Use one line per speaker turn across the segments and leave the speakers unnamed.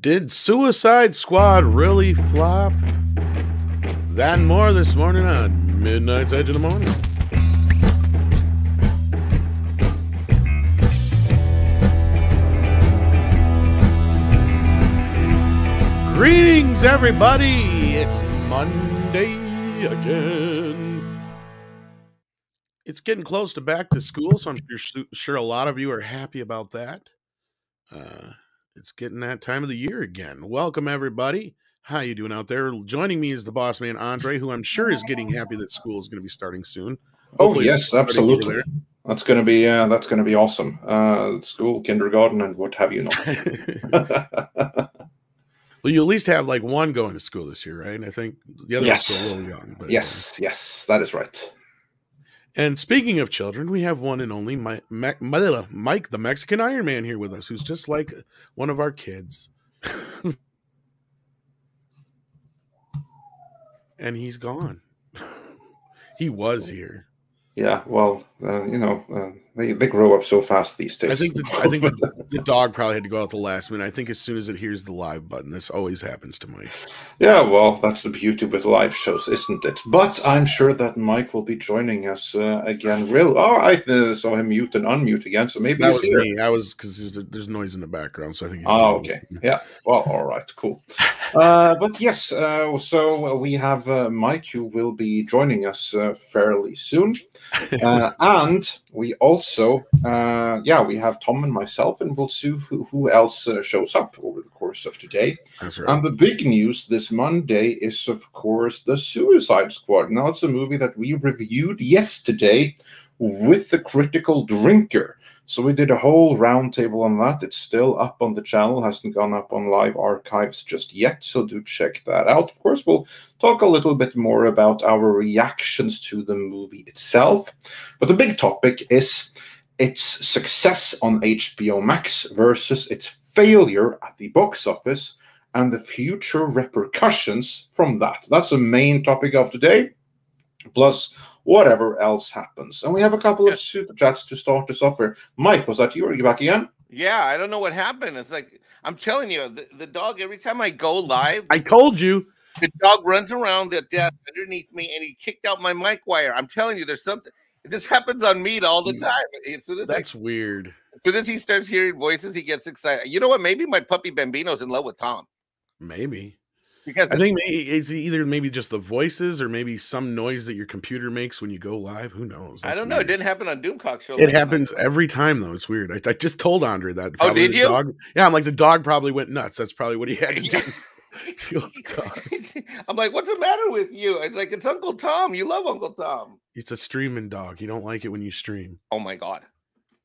Did Suicide Squad really flop? That and more this morning on Midnight's Edge of the Morning. Greetings, everybody! It's Monday again. It's getting close to back to school, so I'm sure a lot of you are happy about that. It's getting that time of the year again. Welcome, everybody. How you doing out there? Joining me is the boss man, Andre, who I'm sure is getting happy that school is going to be starting soon.
Hopefully yes, absolutely. That's going to be awesome. School, kindergarten, and what have you not.
Well, you at least have like one going to school this year, right? And I think the other one's still a little young. But,
yes, that is right.
And speaking of children, we have one and only Mike, the Mexican Iron Man, here with us, who's just like one of our kids. And he's gone. He was here.
Yeah, well, they grow up so fast these days.
I think the dog probably had to go out the last minute. I think as soon as it hears the live button, this always happens to Mike.
Yeah, well, that's the beauty with live shows, isn't it? But I'm sure that Mike will be joining us again. I saw him mute and unmute again, so maybe
that was here. Me. I was because there's noise in the background, so I think.
Oh, okay. Yeah. Well, all right. Cool. But yes, so we have Mike, who will be joining us fairly soon. And we also, we have Tom and myself, and we'll see who else shows up over the course of today.
That's right.
And the big news this Monday is, of course, The Suicide Squad. Now, it's a movie that we reviewed yesterday with the Critical Drinker. So we did a whole roundtable on that. It's still up on the channel, hasn't gone up on live archives just yet, so do check that out. Of course, we'll talk a little bit more about our reactions to the movie itself. But the big topic is its success on HBO Max versus its failure at the box office and the future repercussions from that. That's the main topic of today, plus whatever else happens. And we have a couple of super chats to start us off here. Mike, was that you? Are you back again?
Yeah, I don't know what happened. It's like, I'm telling you, the dog, every time I go live,
I told you,
the dog runs around the desk underneath me and he kicked out my mic wire. I'm telling you, there's something. This happens on Meet all the time.
That's weird.
As soon as he starts hearing voices, he gets excited. You know what? Maybe my puppy Bambino's in love with Tom.
Maybe.
Because
I think it's either maybe just the voices or maybe some noise that your computer makes when you go live. Who knows?
I don't know. It didn't happen on Doomcock Show.
It happens every time, though. It's weird. I just told Andre that.
Oh, did you?
Dog, yeah, I'm like, the dog probably went nuts. That's probably what he had to do.
I'm like, what's the matter with you? It's like, it's Uncle Tom. You love Uncle Tom.
It's a streaming dog. You don't like it when you stream.
Oh, my God.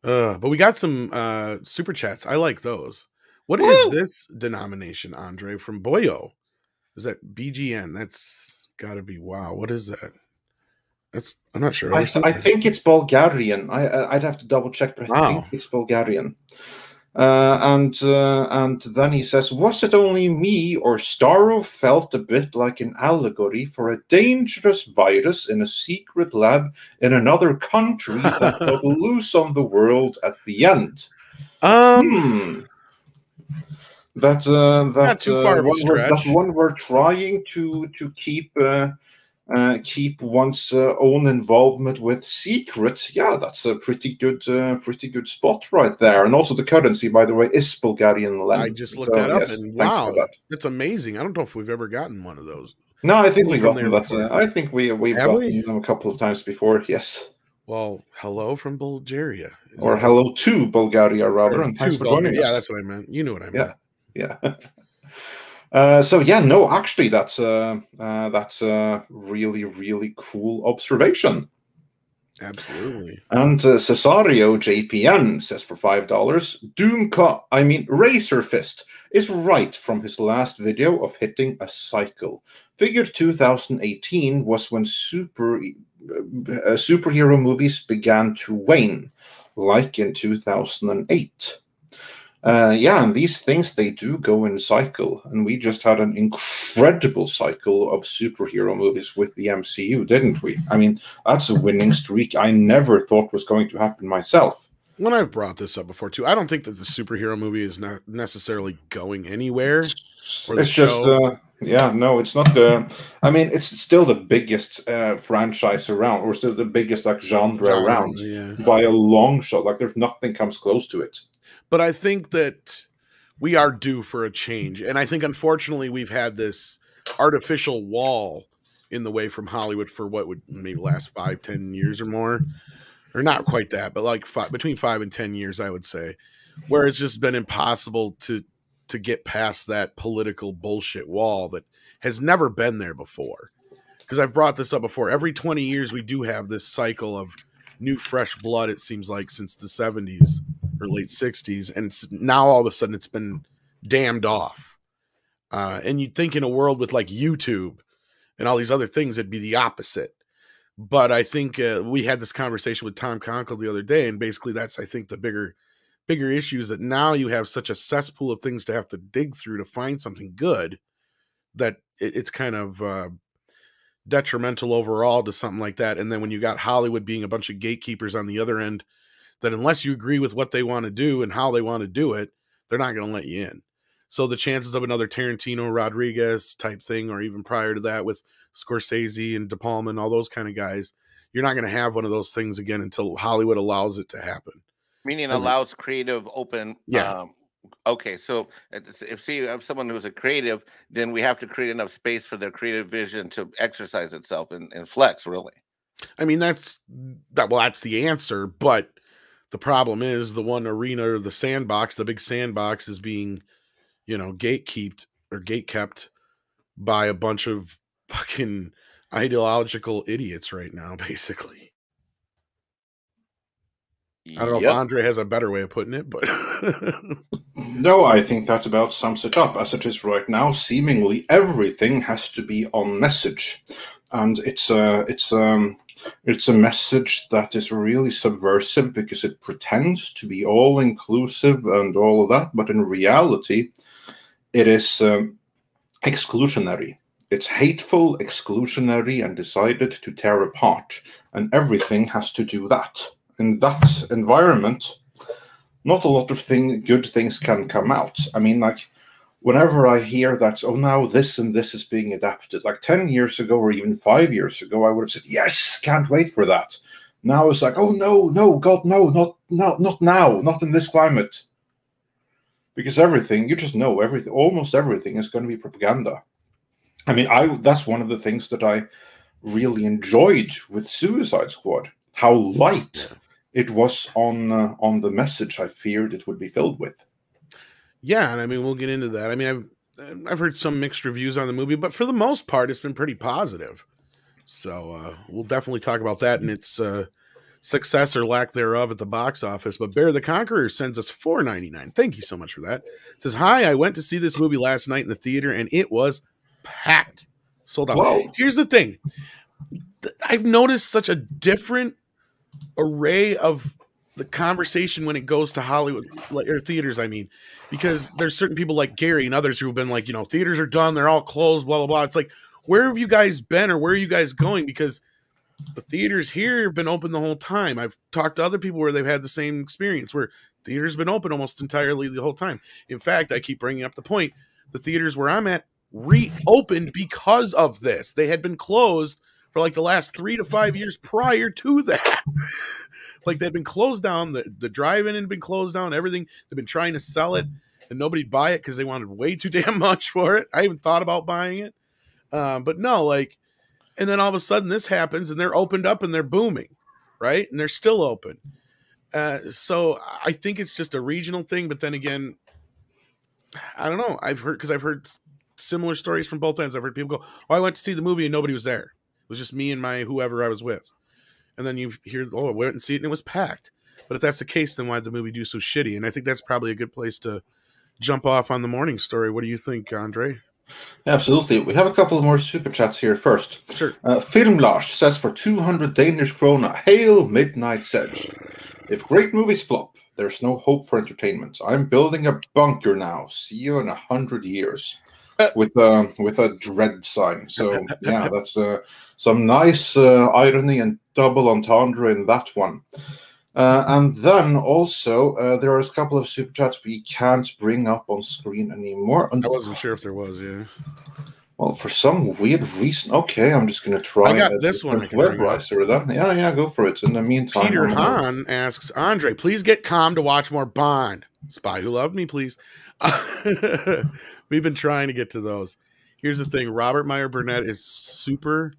But we got some super chats. I like those. What is this denomination, Andre, from Boyo? Is that BGN? That's got to be wow. What is that? I'm not sure.
I think it's Bulgarian. I'd have to double check, but I think it's Bulgarian. And then he says, was it only me or Starro felt a bit like an allegory for a dangerous virus in a secret lab in another country that got loose on the world at the end? That's
not too far of a stretch.
That one we're trying to keep one's own involvement with secret. Yeah, that's a pretty good spot right there. And also the currency, by the way, is Bulgarian leu.
I just looked that up, and wow, that's amazing. I don't know if we've ever gotten one of those.
No, I think we've gotten that. I think we've gotten them a couple of times before. Yes.
Well, hello from Bulgaria,
or hello to Bulgaria, rather. And thanks for joining us.
Yeah, that's what I meant. You know what I meant.
Yeah. Actually, that's a really, really cool observation.
Absolutely.
And Cesario JPN says for $5, Razor Fist is right from his last video of hitting a cycle. Figured 2018 was when superhero movies began to wane, like in 2008. And these things, they do go in cycle, and we just had an incredible cycle of superhero movies with the MCU, didn't we? I mean, that's a winning streak I never thought was going to happen myself.
When I've brought this up before too, I don't think that the superhero movie is not necessarily going anywhere.
It's just, yeah, no, it's not the. I mean, it's still the biggest franchise around, or still the biggest like genre around by a long shot. Like, there's nothing comes close to it.
But I think that we are due for a change, and I think unfortunately we've had this artificial wall in the way from Hollywood for what would maybe last 5-10 years or more. Or not quite that, but like between 5 and 10 years, I would say, where it's just been impossible to get past that political bullshit wall that has never been there before. Because I've brought this up before. Every 20 years, we do have this cycle of new, fresh blood, it seems like, since the 70s or late 60s. And now all of a sudden it's been damned off. And you'd think in a world with like YouTube and all these other things, it'd be the opposite. But I think we had this conversation with Tom Conkle the other day, and basically that's, I think, the bigger issue is that now you have such a cesspool of things to have to dig through to find something good that it's kind of detrimental overall to something like that. And then when you got Hollywood being a bunch of gatekeepers on the other end, that unless you agree with what they want to do and how they want to do it, they're not going to let you in. So the chances of another Tarantino, Rodriguez type thing, or even prior to that with Scorsese and De Palma and all those kind of guys, you're not going to have one of those things again until Hollywood allows it to happen.
Meaning allows creative open.
Yeah.
Okay, so if someone who's a creative, then we have to create enough space for their creative vision to exercise itself and flex, really.
I mean, that's the answer, but the problem is the one arena or the sandbox, the big sandbox, is being, gatekept by a bunch of fucking ideological idiots right now, basically. I don't know if Andre has a better way of putting it, but
no, I think that about sums it up. As it is right now, seemingly everything has to be on message, and it's a message that is really subversive because it pretends to be all inclusive and all of that, but in reality, it is exclusionary. It's hateful, exclusionary, and decided to tear apart, and everything has to do that. In that environment, not a lot of good things can come out. I mean, like, whenever I hear that, oh, now this and this is being adapted, like 10 years ago or even 5 years ago, I would have said, yes, can't wait for that. Now it's like, oh, no, God, no, not now, not in this climate. Because everything, you just know, almost everything is going to be propaganda. I mean, that's one of the things that I really enjoyed with Suicide Squad, how light it was on the message I feared it would be filled with.
Yeah, and I mean, we'll get into that. I mean, I've heard some mixed reviews on the movie, but for the most part, it's been pretty positive. So we'll definitely talk about that and its success or lack thereof at the box office. But Bear the Conqueror sends us $4.99. Thank you so much for that. It says, hi, I went to see this movie last night in the theater, and it was packed. Sold out. Whoa. Here's the thing. I've noticed such a different array of the conversation when it goes to Hollywood or theaters, I mean, because there's certain people like Gary and others who have been like, theaters are done, they're all closed, blah, blah, blah. It's like, where have you guys been or where are you guys going? Because the theaters here have been open the whole time. I've talked to other people where they've had the same experience where theaters have been open almost entirely the whole time. In fact, I keep bringing up the point, the theaters where I'm at reopened because of this. They had been closed for like the last 3 to 5 years prior to that. Like they'd been closed down, the drive-in had been closed down, everything. They've been trying to sell it and nobody'd buy it because they wanted way too damn much for it. I even thought about buying it. But no, like, and then all of a sudden this happens and they're opened up and they're booming, right? And they're still open. So I think it's just a regional thing. But then again, I don't know. I've heard similar stories from both ends. I've heard people go, oh, I went to see the movie and nobody was there. It was just me and whoever I was with. And then you hear, oh, I went and see it and it was packed. But if that's the case, then why did the movie do so shitty? And I think that's probably a good place to jump off on the morning story. What do you think, Andre?
Absolutely. We have a couple of more super chats here first.
Sure.
Film Lars says for 200 Danish krona, hail Midnight's Edge. If great movies flop, there's no hope for entertainment. I'm building a bunker now. See you in 100 years. With a dread sign. So yeah, that's some nice irony and double entendre in that one. And then also, there are a couple of super chats we can't bring up on screen anymore.
I wasn't sure if there was, yeah.
Well, for some weird reason. Okay, I'm just going to try
I got this one.
WebRiser then. Yeah, go for it. In the meantime,
Peter Hahn asks, Andre, please get Tom to watch more Bond. Spy Who Loved Me, please. We've been trying to get to those. Here's the thing. Robert Meyer Burnett is super,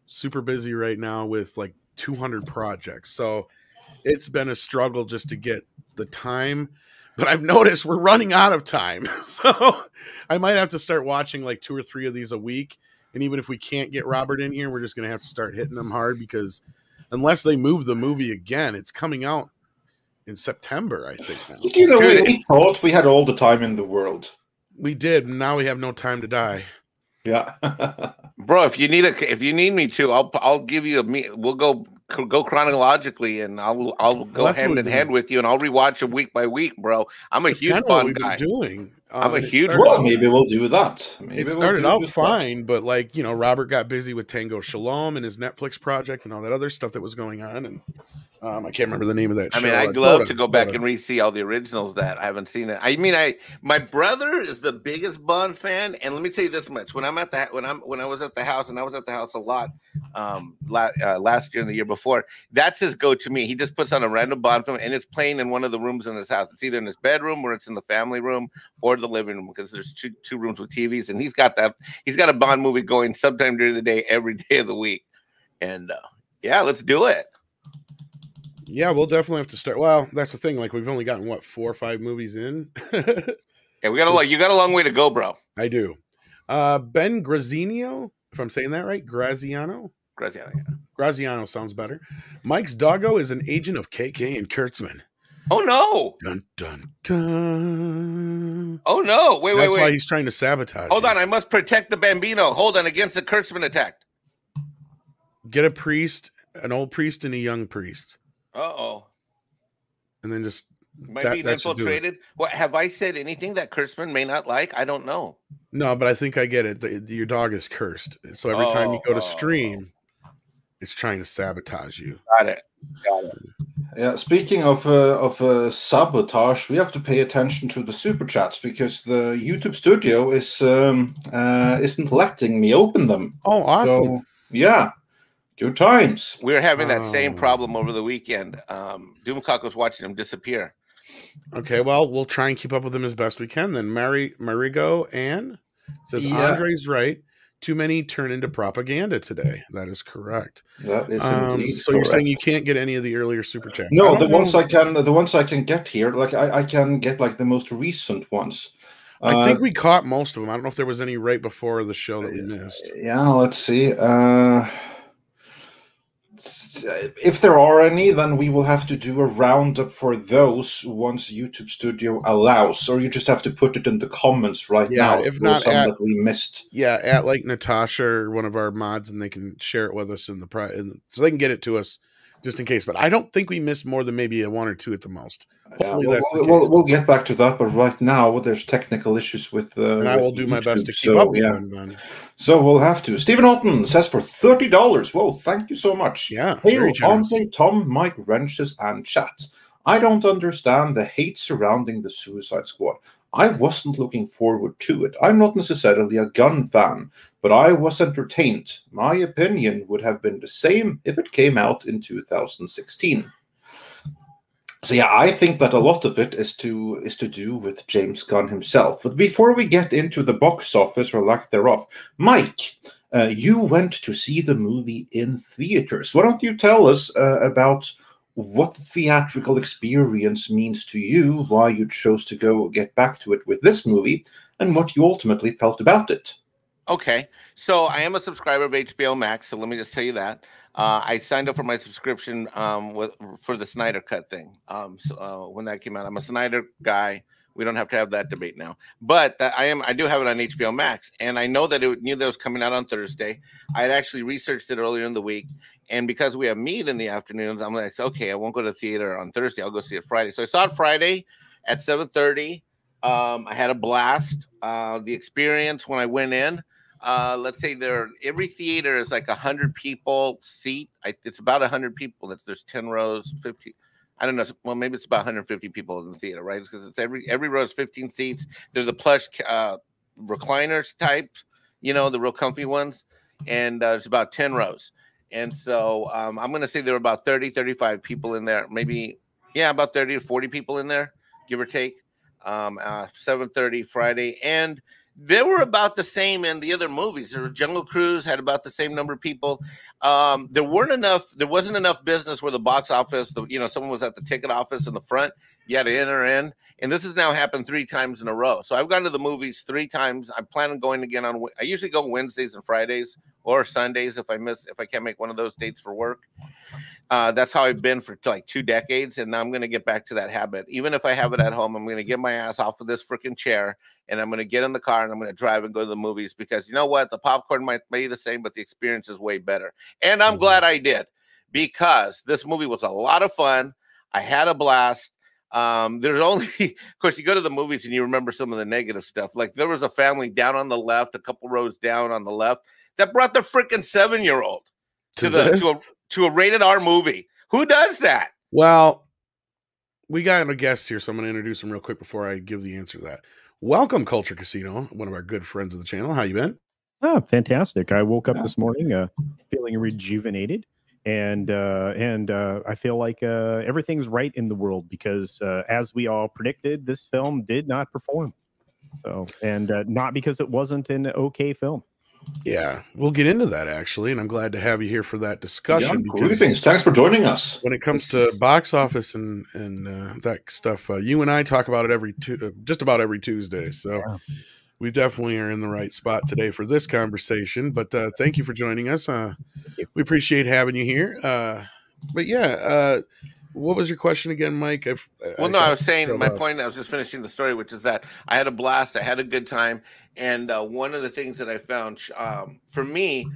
super busy right now with like 200 projects. So it's been a struggle just to get the time. But I've noticed we're running out of time. So I might have to start watching like 2 or 3 of these a week. And even if we can't get Robert in here, we're just going to have to start hitting them hard, because unless they move the movie again, it's coming out in September, I think. Now.
You know, we thought we had all the time in the world.
We did. And now we have no time to die.
Yeah.
Bro, if you need me to, I'll give you we'll go chronologically, and I'll go hand in hand with you, and I'll rewatch them week by week, bro. I'm a huge Bond guy.
Doing.
I'm a huge.
Well, maybe we'll do that.
It started out fine, but like, you know, Robert got busy with Tango Shalom and his Netflix project and all that other stuff that was going on, and I can't remember the name of that show.
I mean, I'd love to go back and re-see all the originals that I haven't seen it. I mean, my brother is the biggest Bond fan, and let me tell you this much: when I was at the house, and I was at the house a lot last year and the year before, that's his go-to me. He just puts on a random Bond film, and it's playing in one of the rooms in his house. It's either in his bedroom or it's in the family room or the living room, because there's two rooms with TVs, and he's got a Bond movie going sometime during the day, every day of the week. And yeah, let's do it.
Yeah, we'll definitely have to start. Well, that's the thing. Like, we've only gotten, what, 4 or 5 movies in?
Yeah, you got a long way to go, bro.
I do. Ben Graziano, if I'm saying that right, Graziano,
yeah.
Graziano sounds better. Mike's doggo is an agent of KK and Kurtzman.
Oh no!
Dun dun dun.
Oh no! Wait.
That's why he's trying to sabotage.
Hold on, I must protect the Bambino. Hold on, against the Kurtzman attack.
Get a priest, an old priest, and a young priest.
Uh-oh.
And then just
might be infiltrated. What, have I said anything that Kurtzman may not like? I don't know.
No, but I think I get it. Your dog is cursed. So every time you go to stream, it's trying to sabotage you.
Got it.
Yeah, speaking of sabotage, we have to pay attention to the super chats, because the YouTube studio isn't letting me open them.
Oh, awesome.
So, yeah. Good times.
We were having that same problem over the weekend. Doomcock was watching him disappear.
Okay, well, we'll try and keep up with him as best we can. Then Marigo Ann says, Andre's right. Too many turn into propaganda today. That is correct.
That is indeed
so correct. You're saying you can't get any of the earlier super chats?
No, the ones I can get here, like I can get like the most recent ones.
I think we caught most of them. I don't know if there was any right before the show that we missed.
Yeah, let's see. If there are any, then we will have to do a roundup for those once YouTube Studio allows, or you just have to put it in the comments right now.
If not,
that we missed.
Yeah, at like Natasha or one of our mods, and they can share it with us so they can get it to us just in case. But I don't think we missed more than maybe 1 or 2 at the most. Hopefully
we'll get back to that, but right now there's technical issues with
and I will do my best to keep up with them then.
So we'll have to. Stephen Alton says for $30. Whoa, thank you so much.
Yeah.
Hail Andre, Tom, Mike, Wrenches, and chat. I don't understand the hate surrounding the Suicide Squad. I wasn't looking forward to it. I'm not necessarily a gun fan, but I was entertained. My opinion would have been the same if it came out in 2016. So yeah, I think that a lot of it is to do with James Gunn himself. But before we get into the box office or lack thereof, Mike, you went to see the movie in theaters. Why don't you tell us about what the theatrical experience means to you, why you chose to get back to it with this movie, and what you ultimately felt about it?
Okay, so I am a subscriber of HBO Max, so let me just tell you that. I signed up for my subscription for the Snyder Cut thing. When that came out, I'm a Snyder guy. We don't have to have that debate now. But I do have it on HBO Max, and I know that it was coming out on Thursday. I had actually researched it earlier in the week, and because we have meet in the afternoons, I'm like, okay, I won't go to the theater on Thursday. I'll go see it Friday. So I saw it Friday at 7:30. I had a blast. The experience when I went in. Let's say every theater is like 100 people seat. It's about 100 people. There's 10 rows, 50. I don't know. Well, maybe it's about 150 people in the theater, right? Because it's every row is 15 seats. They're the plush recliners type, the real comfy ones, and there's about 10 rows. And so I'm going to say there were about 30, 35 people in there, maybe, about 30 to 40 people in there, give or take. 7:30 Friday, and they were about the same in the other movies. Jungle Cruise had about the same number of people. There wasn't enough business where the box office, someone was at the ticket office in the front. You had to enter in, and this has now happened 3 times in a row. So I've gone to the movies 3 times. I plan on going again I usually go Wednesdays and Fridays or Sundays if I can't make one of those dates for work. That's how I've been for like 2 decades, and now I'm going to get back to that habit. Even if I have it at home, I'm going to get my ass off of this freaking chair, and I'm going to get in the car, and I'm going to drive and go to the movies, because you know what? The popcorn might be the same, but the experience is way better. And I'm glad I did, because this movie was a lot of fun. I had a blast. There's only, of course, you go to the movies and you remember some of the negative stuff. Like there was a family down on the left, a couple rows down on the left, that brought the freaking 7-year-old to a rated R movie. Who does that?
Well, we got a guest here, so I'm going to introduce him real quick before I give the answer to that. Welcome, Culture Casino, one of our good friends of the channel. How you been?
Oh, fantastic. I woke up this morning feeling rejuvenated, and I feel like everything's right in the world, because as we all predicted, this film did not perform. So, and not because it wasn't an okay film.
Yeah, we'll get into that, actually, and I'm glad to have you here for that discussion.
Yeah, greetings. Thanks for joining us.
When it comes to box office and that stuff, you and I talk about it just about every Tuesday. So we definitely are in the right spot today for this conversation. But thank you for joining us. We appreciate having you here. But yeah, what was your question again, Mike?
I was saying my point. I was just finishing the story, which is that I had a blast. I had a good time, and one of the things that I found for me,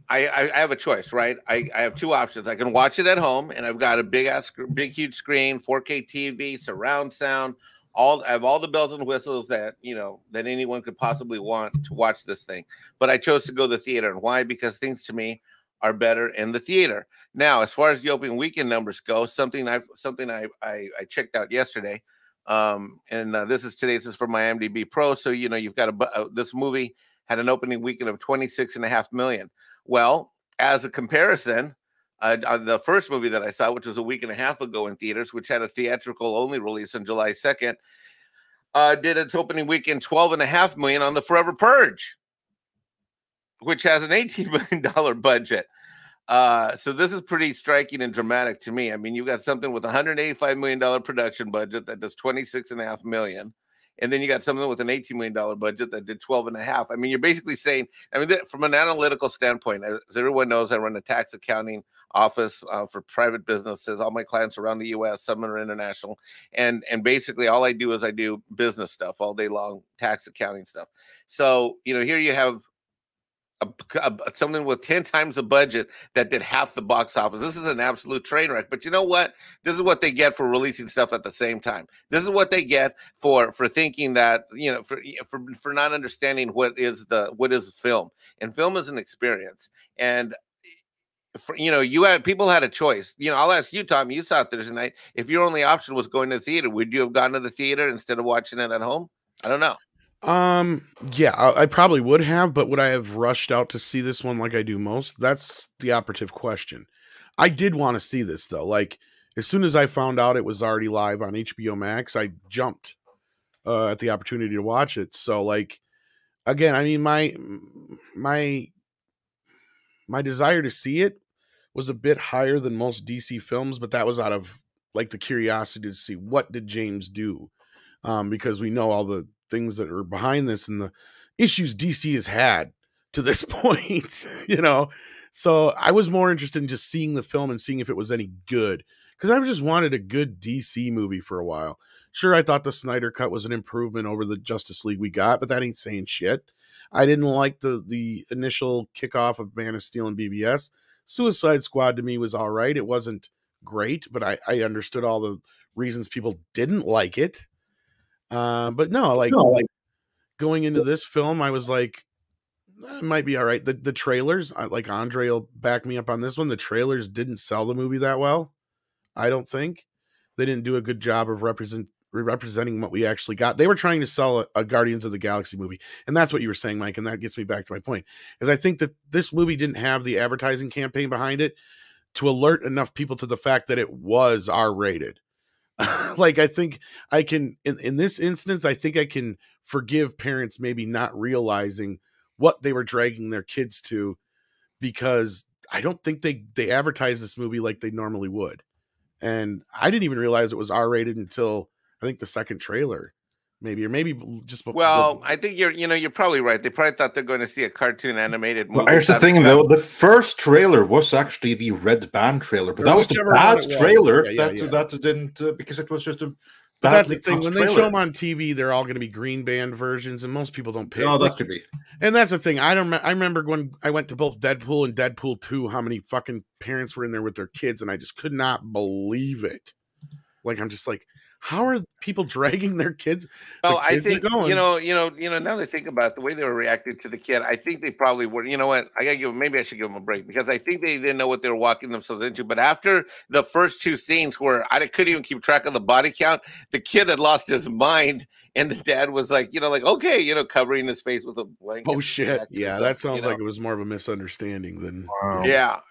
I have a choice, right? I have 2 options. I can watch it at home, and I've got a big huge screen, 4K TV, surround sound. I have all the bells and whistles that that anyone could possibly want to watch this thing. But I chose to go to the theater, and why? Because things to me are better in the theater. Now, as far as the opening weekend numbers go, something I checked out yesterday, and this is from my IMDb Pro. So you've got this movie had an opening weekend of 26.5 million. Well, as a comparison, the first movie that I saw, which was a week and a half ago in theaters, which had a theatrical only release on July 2nd, did its opening weekend 12.5 million on The Forever Purge, which has an $18 million budget. So this is pretty striking and dramatic to me. I mean, you've got something with $185 million production budget that does 26.5 million. And then you got something with an $18 million budget that did 12.5. I mean, you're basically saying, from an analytical standpoint, as everyone knows, I run a tax accounting office for private businesses. All my clients around the U.S., some are international. And basically all I do is I do business stuff all day long, tax accounting stuff. So, here you have something with 10 times the budget that did half the box office. This is an absolute train wreck. But you know what? This is what they get for releasing stuff at the same time. This is what they get for thinking that for not understanding what is film. And film is an experience. And people had a choice. I'll ask you, Tom. You saw it Thursday night. If your only option was going to the theater, would you have gone to the theater instead of watching it at home? I don't know.
Yeah, I probably would have, but would I have rushed out to see this one like I do most? That's the operative question. I did want to see this though. Like as soon as I found out it was already live on HBO Max, I jumped at the opportunity to watch it. So like again, I mean my desire to see it was a bit higher than most DC films, but that was out of like the curiosity to see what did James do. Because we know all the things that are behind this and the issues DC has had to this point, So I was more interested in just seeing the film and seeing if it was any good, because I just wanted a good DC movie for a while. Sure, I thought the Snyder Cut was an improvement over the Justice League we got, but that ain't saying shit. I didn't like the initial kickoff of Man of Steel and BVS. Suicide Squad to me was all right. It wasn't great, but I understood all the reasons people didn't like it. But no, going into this film, I was like, it might be all right. The trailers, like Andre will back me up on this one. The trailers didn't sell the movie that well, I don't think. they didn't do a good job of representing what we actually got. They were trying to sell a Guardians of the Galaxy movie, and that's what you were saying, Mike, and that gets me back to my point, is I think that this movie didn't have the advertising campaign behind it to alert enough people to the fact that it was R-rated. Like, I think I can, in this instance, I think I can forgive parents maybe not realizing what they were dragging their kids to, because I don't think they advertise this movie like they normally would. And I didn't even realize it was R-rated until I think the second trailer, maybe, or maybe just.
Well, I think you're probably right. They probably thought they're going to see a cartoon animated movie.
Well, here's the thing, though. The first trailer was actually the Red Band trailer, but that was the bad trailer. That didn't because it was just a.
But that's the thing. When they show them on TV, they're all going to be Green Band versions, and most people don't pay.
Oh, that could be.
And that's the thing. I remember when I went to both Deadpool and Deadpool 2, how many fucking parents were in there with their kids, and I just could not believe it. Like, I'm just like, how are people dragging their kids?
Well, I think now that I think about it, the way they were reacting to the kid, I think they probably were. You know what? Maybe I should give them a break, because I think they didn't know what they were walking themselves into. But after the first two scenes where I couldn't even keep track of the body count, the kid had lost his mind, and the dad was like, okay, covering his face with a blanket.
Oh shit! Yeah, that sounds like it was more of a misunderstanding than.
Wow.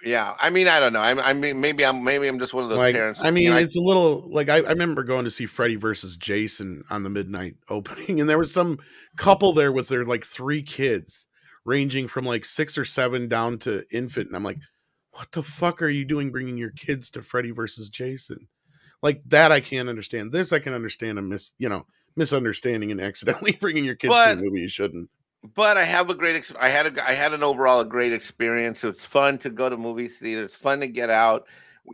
Yeah. I mean, I don't know. I mean, maybe I'm just one of those parents.
I mean, it's a little like I remember going to see Freddy versus Jason on the midnight opening, and there was some couple there with their like 3 kids, ranging from like 6 or 7 down to infant, and I'm like, what the fuck are you doing bringing your kids to Freddy versus Jason? Like, that I can't understand. This I can understand misunderstanding and accidentally bringing your kids to a movie you shouldn't.
But I have a great I had an overall great experience. It's fun to go to movie theater. It's fun to get out.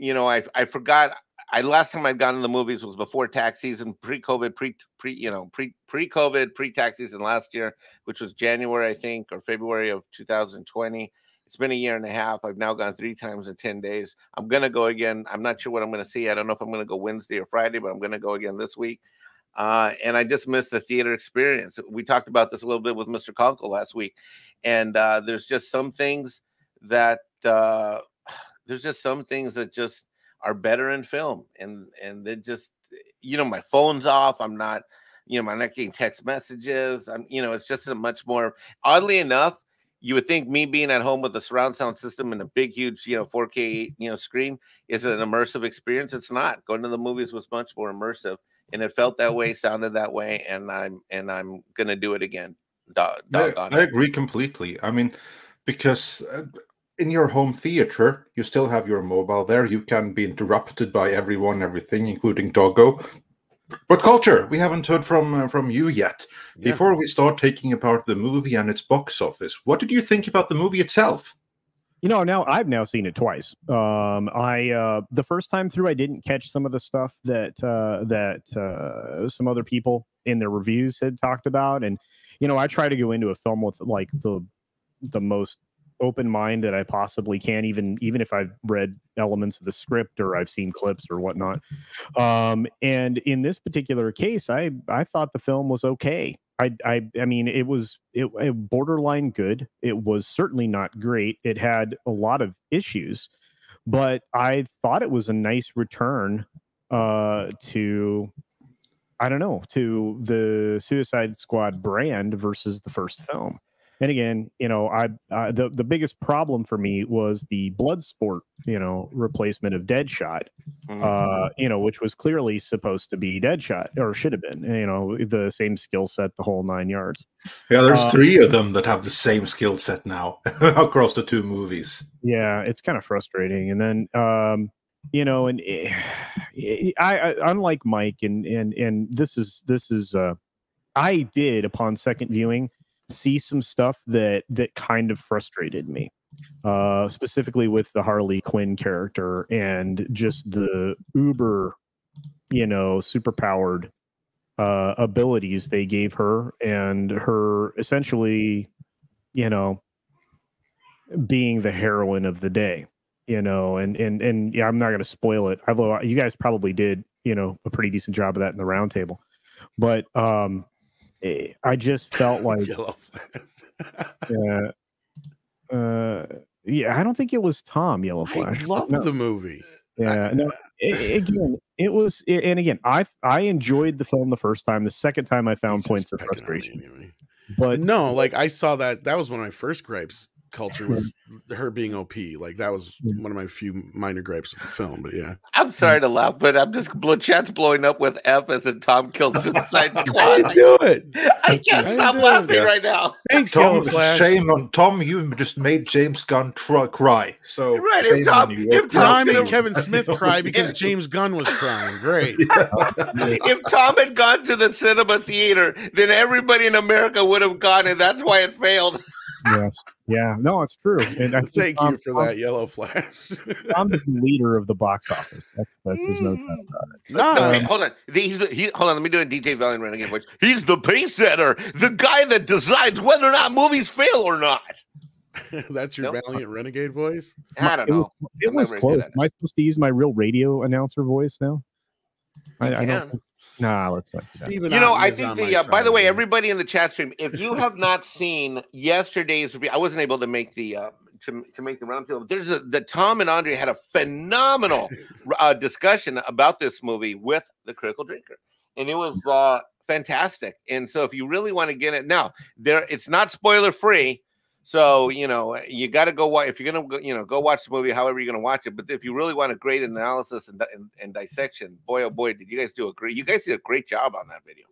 I forgot. Last time I'd gone to the movies was before tax season, pre-COVID, pre-COVID, pre-tax season last year, which was January, I think, or February of 2020. It's been a year and a half. I've now gone 3 times in 10 days. I'm going to go again. I'm not sure what I'm going to see. I don't know if I'm going to go Wednesday or Friday, but I'm going to go again this week. And I just missed the theater experience. We talked about this a little bit with Mr. Conkle last week. And there's just some things that just are better in film, and they just, my phone's off. I'm not getting text messages. It's just a much more, oddly enough, you would think me being at home with a surround sound system and a big, huge, 4K, screen is an immersive experience. It's not. Going to the movies was much more immersive, and it felt that way, sounded that way, and I'm gonna do it again. I
agree completely. I mean, because in your home theater, you still have your mobile there. You can be interrupted by everything, including Doggo. But Culture, we haven't heard from you yet. Yeah. Before we start taking apart the movie and its box office, what did you think about the movie itself?
Now I've seen it twice. The first time through, I didn't catch some of the stuff that some other people in their reviews had talked about, and I try to go into a film with like the most open mind that I possibly can, even if I've read elements of the script or I've seen clips or whatnot. And in this particular case, I thought the film was okay. I mean, it was borderline good. It was certainly not great. It had a lot of issues, but I thought it was a nice return to the Suicide Squad brand versus the first film. And again, the biggest problem for me was the Bloodsport, replacement of Deadshot, which was clearly supposed to be Deadshot, or should have been, the same skill set, the whole 9 yards.
Yeah, there's 3 of them that have the same skill set now across the 2 movies.
Yeah, it's kind of frustrating. And then, I unlike Mike, and this is I did, upon second viewing, see some stuff that kind of frustrated me, specifically with the Harley Quinn character and just the uber, superpowered abilities they gave her, and her essentially, being the heroine of the day, and yeah, I'm not going to spoil it, although you guys probably did, a pretty decent job of that in the roundtable, but I just felt like, I don't think it was Tom Yellow Flash.
I loved the movie.
Yeah, no. Again, It was, and again, I enjoyed the film the first time. The second time, I found
He's
points
just
of
picking on me
frustration.
anyway.
But
No, like I saw that was one of my first gripes. Culture was her being OP. Like that was one of my few minor gripes of the film. But yeah,
I'm sorry to laugh, but I'm just chat's blowing up with F as in Tom killed Suicide
I
Squad.
didn't do it.
I can't
I
stop
didn't do it.
laughing
Yeah.
right now.
Thanks, Yellow
Tom,
Flash.
shame on Tom. You just made James Gunn cry. So
Right,
shame
if Tom-
on you.
if
Now
Tom-
I made
Tom-
Kevin Smith cry because James Gunn was crying. Great.
If Tom had gone to the cinema theater, then everybody in America would have gone, and that's why it failed.
yes, yeah, no, it's true. And I think
Thank you for that, Yellow Flash.
Tom is the leader of the box office. That's there's no doubt about it.
No,
Okay, hold on. Hold on. Let me do a DJ Valiant Renegade voice. He's the pace setter, the guy that decides whether or not movies fail or not.
that's your
Nope.
Valiant Renegade voice.
I don't know.
It
I'm
was
not very good
close.
at it.
Am I supposed to use my real radio announcer voice now? I
can.
don't. Nah, let's not. Do that.
Steven
You know,
Otten
I
is
think
on
the
my
by the
side,
way,
man.
everybody in the chat stream, if you have not seen yesterday's review, I wasn't able to make the to make the roundtable. There's the Tom and Andre had a phenomenal discussion about this movie with the Critical Drinker, and it was fantastic. And so, if you really want to get it now, it's not spoiler free. So you know you got to go watch if you're gonna go watch the movie. However you're gonna watch it, but if you really want a great analysis and dissection, boy oh boy, did you guys do a great job on that video.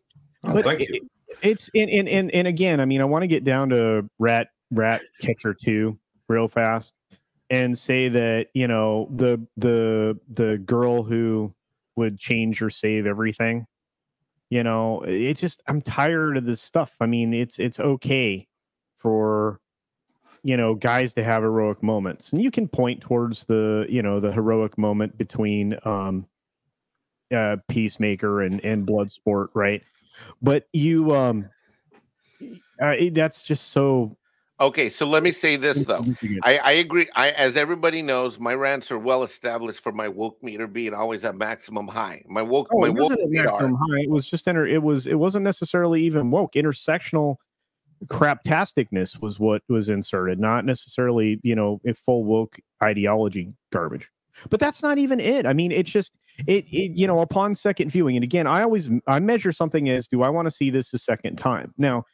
Oh,
But
thank you.
It's and again, I mean, I want to get down to Rat Catcher 2 real fast and say that the girl who would change or save everything. It's just I'm tired of this stuff. I mean, it's okay for guys to have heroic moments, and you can point towards the heroic moment between Peacemaker and Bloodsport, right? But that's just so
Okay, so let me say this though. I agree. As everybody knows, my rants are well established for my woke meter being always at maximum high. My woke,
it
my woke
wasn't at maximum high. It was just it wasn't necessarily even woke. Intersectional craptasticness was what was inserted, not necessarily a full woke ideology garbage. But that's not even it. I mean, it's just upon second viewing, and again, I measure something as, do I want to see this a second time? Now,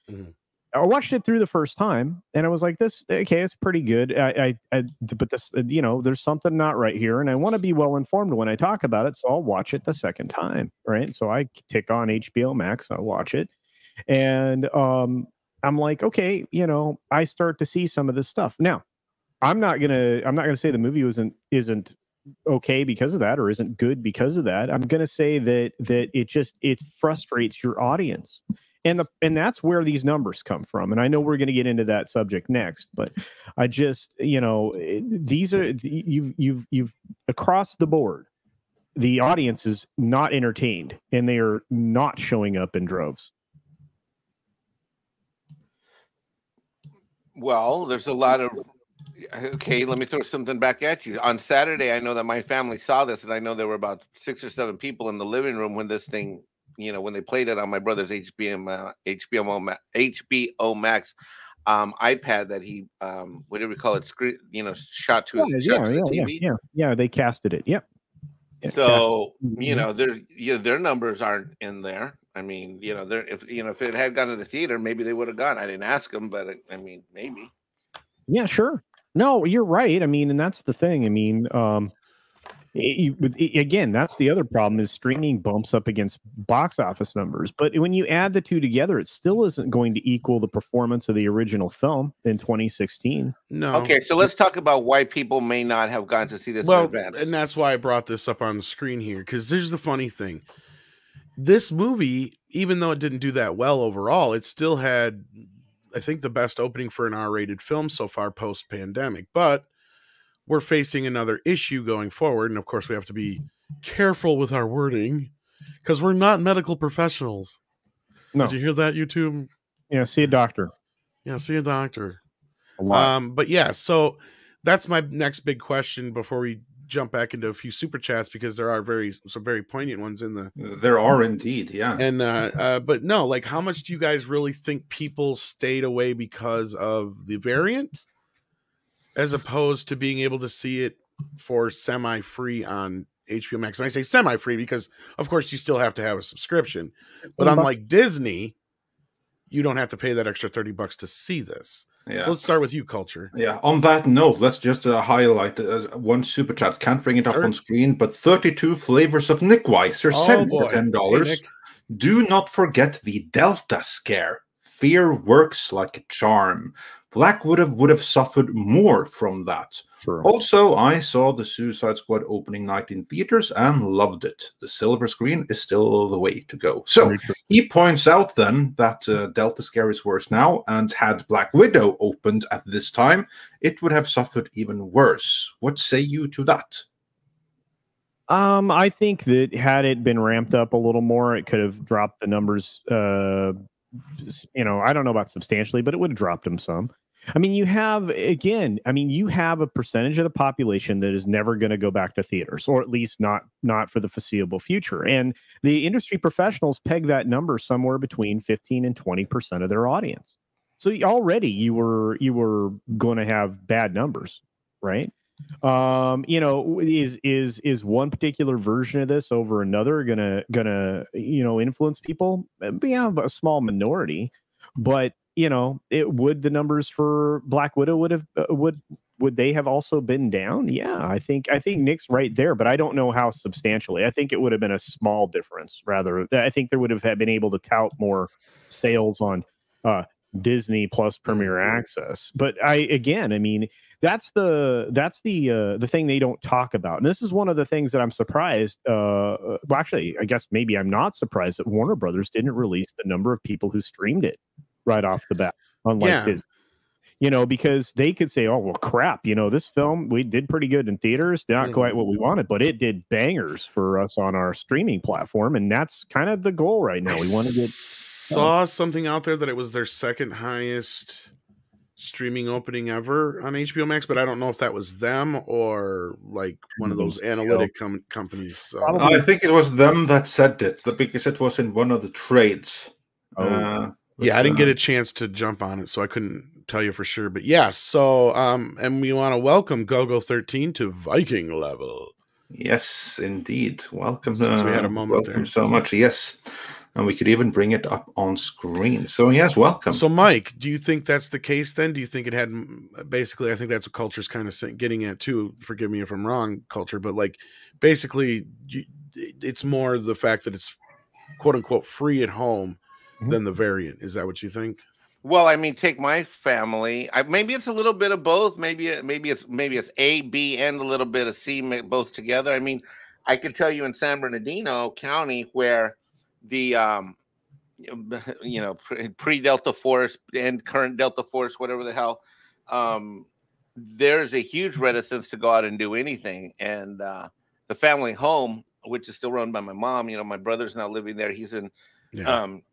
I watched it through the first time, and I was like, "This okay? It's pretty good." But this, there's something not right here, and I want to be well informed when I talk about it, so I'll watch it the second time, right? So I tick on HBO Max, I watch it, and I'm like, okay, I start to see some of this stuff. Now, I'm not gonna say the movie isn't okay because of that, or isn't good because of that. I'm gonna say that it frustrates your audience. And that's where these numbers come from. And I know we're going to get into that subject next, but I just, these are you've across the board, the audience is not entertained and they are not showing up in droves.
Well, there's a lot of okay, let me throw something back at you. On Saturday, I know that my family saw this, and I know there were about 6 or 7 people in the living room when this thing, when they played it on my brother's HBO Max iPad that he whatever you call it, screen, shot to his TV.
Yeah, they casted it. Yep.
So their numbers aren't in there. I mean, if it had gone to the theater, maybe they would have gone. I didn't ask them, but I mean, maybe.
Yeah, sure. No, you're right. I mean, and that's the thing. I mean, again, that's the other problem is streaming bumps up against box office numbers. But when you add the two together, it still isn't going to equal the performance of the original film in 2016.
No.
Okay, so let's talk about why people may not have gone to see this in advance.
And that's why I brought this up on the screen here, because here's the funny thing. This movie, even though it didn't do that well overall, it still had, I think, the best opening for an R-rated film so far post-pandemic. But we're facing another issue going forward. And of course, we have to be careful with our wording because we're not medical professionals. No. Did you hear that, YouTube?
Yeah, see a doctor.
Yeah, see a doctor.
A lot.
But yeah, so that's my next big question before we jump back into a few super chats, because there are some very poignant ones in the.
There are indeed, yeah.
And but no, like, how much do you guys really think people stayed away because of the variant, as opposed to being able to see it for semi-free on HBO Max. And I say semi-free because, of course, you still have to have a subscription. But unlike Disney, you don't have to pay that extra $30 to see this.
Yeah.
So let's start with you, Culture.
Yeah. On that note, let's just highlight one super chat. Can't bring it up on screen, but 32 flavors of Nick Weiser said for $10.
Hey,
do not forget the Delta scare. Fear works like a charm. Black would have suffered more from that.
Sure.
Also, I saw the Suicide Squad opening night in theaters and loved it. The silver screen is still the way to go. So he points out then that Delta scare is worse now, and had Black Widow opened at this time, it would have suffered even worse. What say you to that?
I think that had it been ramped up a little more, it could have dropped the numbers. I don't know about substantially, but it would have dropped them some. I mean, you have a percentage of the population that is never going to go back to theaters, or at least not for the foreseeable future. And the industry professionals peg that number somewhere between 15 and 20% of their audience. So already you were going to have bad numbers, right? Is one particular version of this over another gonna influence people? Yeah, a small minority, but the numbers for Black Widow would they have also been down? Yeah, I think Nick's right there, but I don't know how substantially. I think it would have been a small difference. Rather, I think there would have been able to tout more sales on Disney Plus Premier Access. But that's the thing they don't talk about. And this is one of the things that I'm surprised. Well, actually, I guess maybe I'm not surprised that Warner Brothers didn't release the number of people who streamed it right off the bat, unlike Disney. Because they could say, "Oh well, crap! This film we did pretty good in theaters, not quite what we wanted, but it did bangers for us on our streaming platform, and that's kind of the goal right now. We want to get."
Saw something out there that it was their second highest streaming opening ever on HBO Max, but I don't know if that was them or like one of those analytic companies. So.
I think it was them that said it, because it was in one of the trades.
Yeah, I didn't get a chance to jump on it, so I couldn't tell you for sure. But yeah, so and we want to welcome GoGo13 to Viking level.
Yes, indeed. Welcome.
Since we had a moment
welcome
there.
So much. Yes. And we could even bring it up on screen. So yes, welcome.
So Mike, do you think that's the case then? Do you think it had basically, I think that's what Culture's kind of getting at too. Forgive me if I'm wrong, Culture, but like basically it's more the fact that it's quote unquote free at home than the variant. Is that what you think?
Well, I mean, take my family. Maybe it's a little bit of both. Maybe it's A, B, and a little bit of C, both together. I mean, I can tell you in San Bernardino County where the pre-Delta Force and current Delta Force, whatever the hell, there's a huge reticence to go out and do anything. And the family home, which is still run by my mom, my brother's now living there. He's in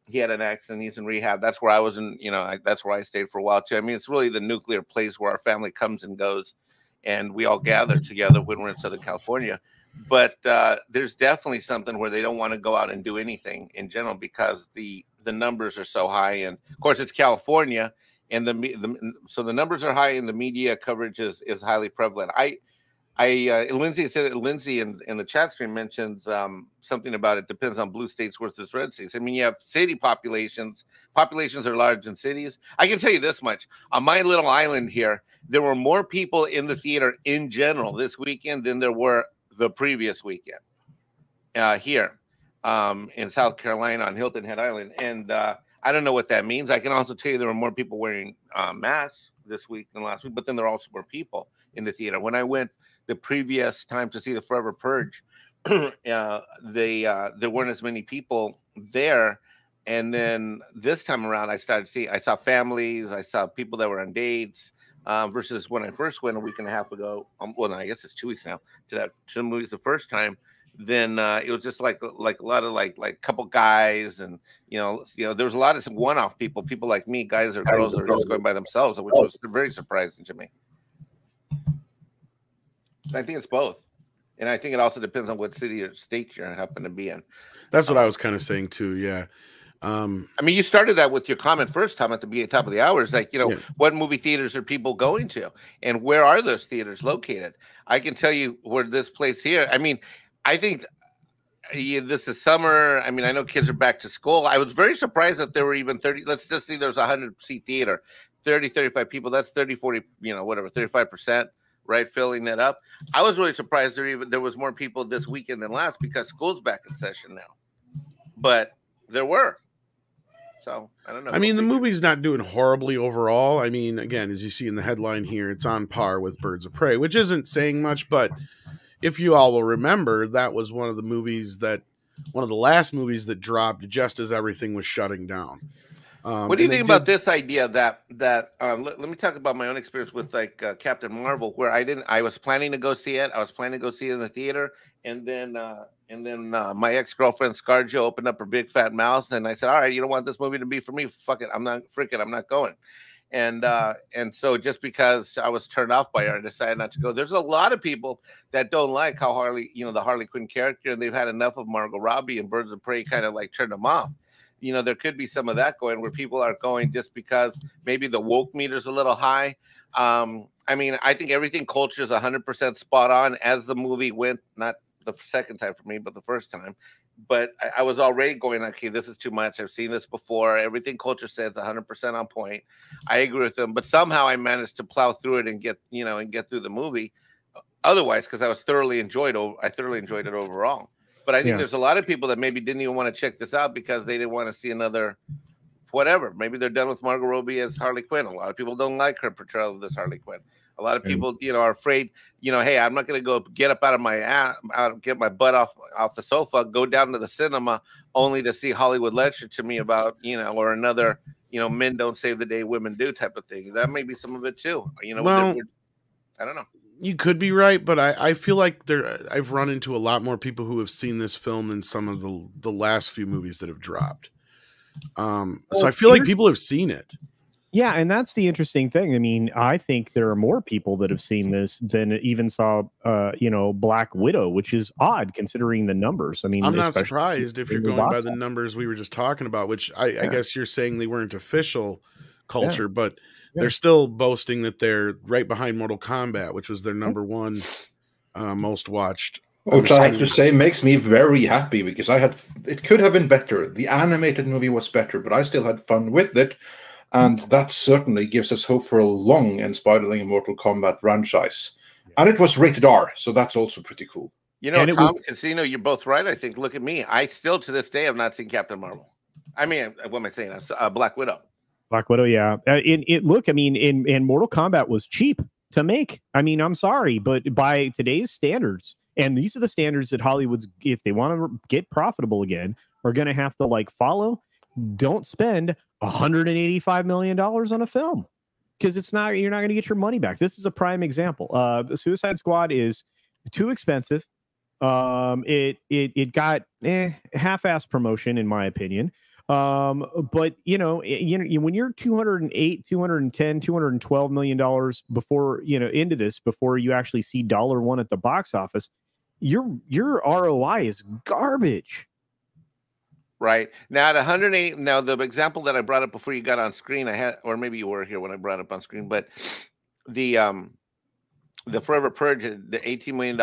he had an accident, he's in rehab. That's where I was in, that's where I stayed for a while too. I mean, it's really the nuclear place where our family comes and goes, and we all gather together when we're in Southern California. But there's definitely something where they don't want to go out and do anything in general because the numbers are so high. And of course, it's California, and so the numbers are high, and the media coverage is highly prevalent. Lindsay said, Lindsay in the chat stream mentions something about it depends on blue states versus red states. I mean, you have city populations are large in cities. I can tell you this much: on my little island here, there were more people in the theater in general this weekend than there were the previous weekend here in South Carolina on Hilton Head Island. And I don't know what that means. I can also tell you there were more people wearing masks this week than last week, but then there also were people in the theater. When I went the previous time to see the Forever Purge, there weren't as many people there. And then this time around, I saw families, I saw people that were on dates, versus when I first went a week and a half ago. Well, no, I guess it's 2 weeks now to the movies the first time. Then it was just like a lot of like couple guys, and there was a lot of some one-off people like me, guys or girls that are just going by themselves, which was very surprising to me. I think it's both, and I think it also depends on what city or state you happen to be in.
That's what I was kind of saying too. Yeah.
I mean, you started that with your comment first time at the top of the hour. It's like, what movie theaters are people going to, and where are those theaters located? I can tell you where this place here. I mean, I think this is summer. I mean, I know kids are back to school. I was very surprised that there were even 30. Let's just see, there's a 100-seat theater, 30, 35 people. That's 30, 40, whatever, 35%, right? Filling that up. I was really surprised there was more people this weekend than last because school's back in session now. But there were. So I don't know.
I mean, the movie's not doing horribly overall. I mean, again, as you see in the headline here, it's on par with Birds of Prey, which isn't saying much, but if you all will remember, that was one of the last movies that dropped just as everything was shutting down.
What do you think about this idea that let me talk about my own experience with Captain Marvel, where I was planning to go see it. I was planning to go see it in the theater, and then my ex-girlfriend ScarJo opened up her big fat mouth, and I said, "All right, you don't want this movie to be for me? Fuck it, I'm not going." And so just because I was turned off by her, I decided not to go. There's a lot of people that don't like how the Harley Quinn character, and they've had enough of Margot Robbie, and Birds of Prey kind of like turned them off. There could be some of that going where people are going just because maybe the woke meter's a little high. I mean, I think everything culture is 100% spot on as the movie went, not the second time for me, but the first time. But I was already going, okay, this is too much. I've seen this before. Everything culture says 100% on point. I agree with them, but somehow I managed to plow through it and get through the movie. Otherwise, because I thoroughly enjoyed it overall. But I think there's a lot of people that maybe didn't even want to check this out because they didn't want to see another whatever. Maybe they're done with Margot Robbie as Harley Quinn. A lot of people don't like her portrayal of this Harley Quinn. A lot of people, are afraid, hey, I'm not going to go get up out of my ass, get my butt off the sofa, go down to the cinema only to see Hollywood lecture to me about, or another, men don't save the day, women do type of thing. That may be some of it too. Well, I don't know.
You could be right, but I feel like I've run into a lot more people who have seen this film than some of the last few movies that have dropped. So I feel like people have seen it.
Yeah, and that's the interesting thing. I mean, I think there are more people that have seen this than even saw, Black Widow, which is odd considering the numbers. I mean,
I'm not surprised if you're going by the numbers we were just talking about, which I guess you're saying they weren't official culture, but they're still boasting that they're right behind Mortal Kombat, which was their number one most watched.
Which I have to say makes me very happy because it could have been better. The animated movie was better, but I still had fun with it. And that certainly gives us hope for a long and spiraling Mortal Kombat franchise. And it was rated R, so that's also pretty cool.
Tom Casino, you're both right, I think. Look at me. I still, to this day, have not seen Captain Marvel. I mean, what am I saying? Black Widow.
Black Widow, yeah. Look, I mean, in Mortal Kombat was cheap to make. I mean, I'm sorry, but by today's standards, and these are the standards that Hollywood's, if they want to get profitable again, are going to have to follow. Don't spend $185 million on a film because you're not going to get your money back. This is a prime example. Suicide Squad is too expensive. It got half-ass promotion in my opinion. But when you're $208, $210, $212 million before into this before you actually see $1 at the box office, your ROI is garbage.
Right now at 108. Now the example that I brought up before you got on screen, I had, or maybe you were here when I brought it up on screen, but the Forever Purge, the $18 million,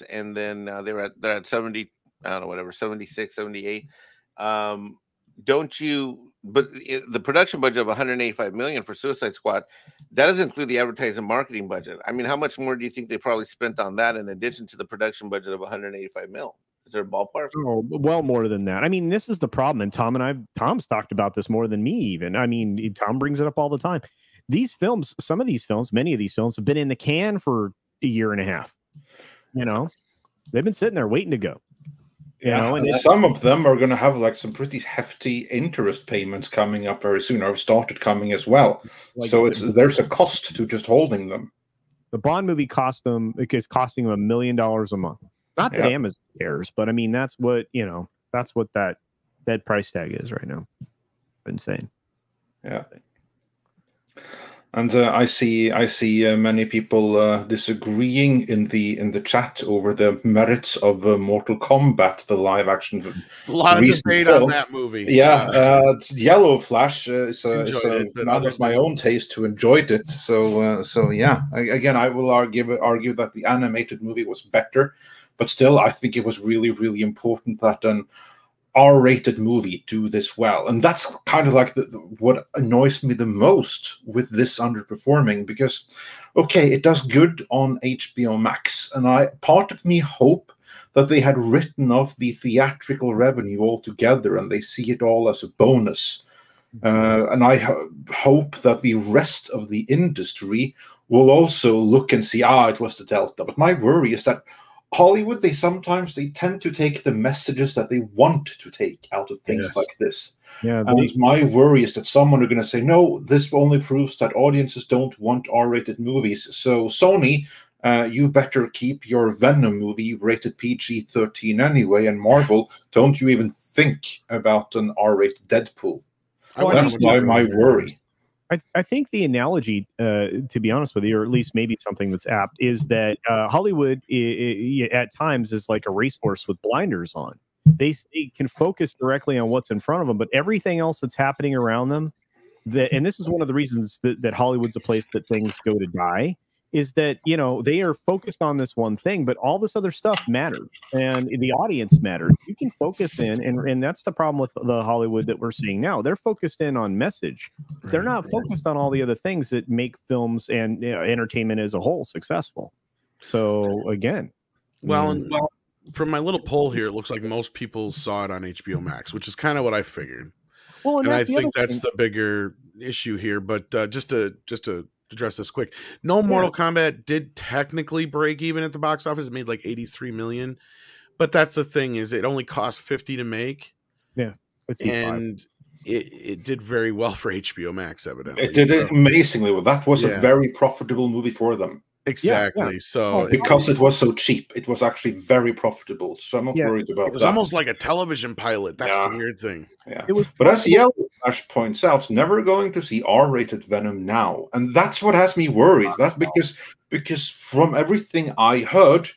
and then they're at 70, I don't know, whatever, 76, 78. Don't you? But the production budget of 185 million for Suicide Squad, that doesn't include the advertising and marketing budget. I mean, how much more do you think they probably spent on that in addition to the production budget of 185 mil? Is there a ballpark?
Oh, well, more than that. I mean, this is the problem, and Tom's talked about this more than me even. I mean, Tom brings it up all the time. These films, many of these films have been in the can for a year and a half. They've been sitting there waiting to go.
And some of them are going to have some pretty hefty interest payments coming up very soon, or have started coming as well. So there's a cost to just holding them.
The Bond movie is costing them $1 million a month. Not that Amazon cares, but I mean that's what that price tag is right now. Insane.
Yeah. And I see many people disagreeing in the chat over the merits of Mortal Kombat, the live action.
A lot of debate on that movie.
Yeah, Yellow Flash is not of my own taste who enjoyed it. So yeah. Again, I will argue that the animated movie was better, But still, I think it was really, really important that an R-rated movie do this well. And that's kind of like what annoys me the most with this underperforming, because, okay, it does good on HBO Max, and part of me hope that they had written off the theatrical revenue altogether and they see it all as a bonus. And I hope that the rest of the industry will also look and see, it was the Delta. But my worry is that Hollywood, they tend to take the messages that they want to take out of things like this.
Yeah,
and my worry is that someone are going to say, no, this only proves that audiences don't want R-rated movies. So Sony, you better keep your Venom movie rated PG-13 anyway, and Marvel, don't you even think about an R-rated Deadpool. That's my worry.
I think the analogy, to be honest with you, or at least maybe something that's apt, is that Hollywood at times is like a racehorse with blinders on. They can focus directly on what's in front of them, but everything else that's happening around them, and this is one of the reasons that Hollywood's a place that things go to die, is that, you know, they are focused on this one thing, but all this other stuff matters, and the audience matters. You can focus in, and that's the problem with the Hollywood that we're seeing now. They're focused in on message. They're not focused on all the other things that make films and entertainment as a whole successful. So again,
well, from my little poll here, it looks like most people saw it on HBO Max, which is kind of what I figured. Well, and I think that's the bigger issue here. But just to address this quick, no, Mortal Kombat did technically break even at the box office. It made like 83 million, but that's the thing, is it only cost 50 to make.
Yeah,
and it did very well for HBO Max, evidently.
It did amazingly well. That was a very profitable movie for them.
Exactly. Yeah. So
because it was so cheap, it was actually very profitable. So I'm not worried about that.
It was almost like a television pilot. That's the weird thing.
Yeah. But as Yellow Ash points out, never going to see R-rated Venom now. And that's what has me worried. That's because from everything I heard,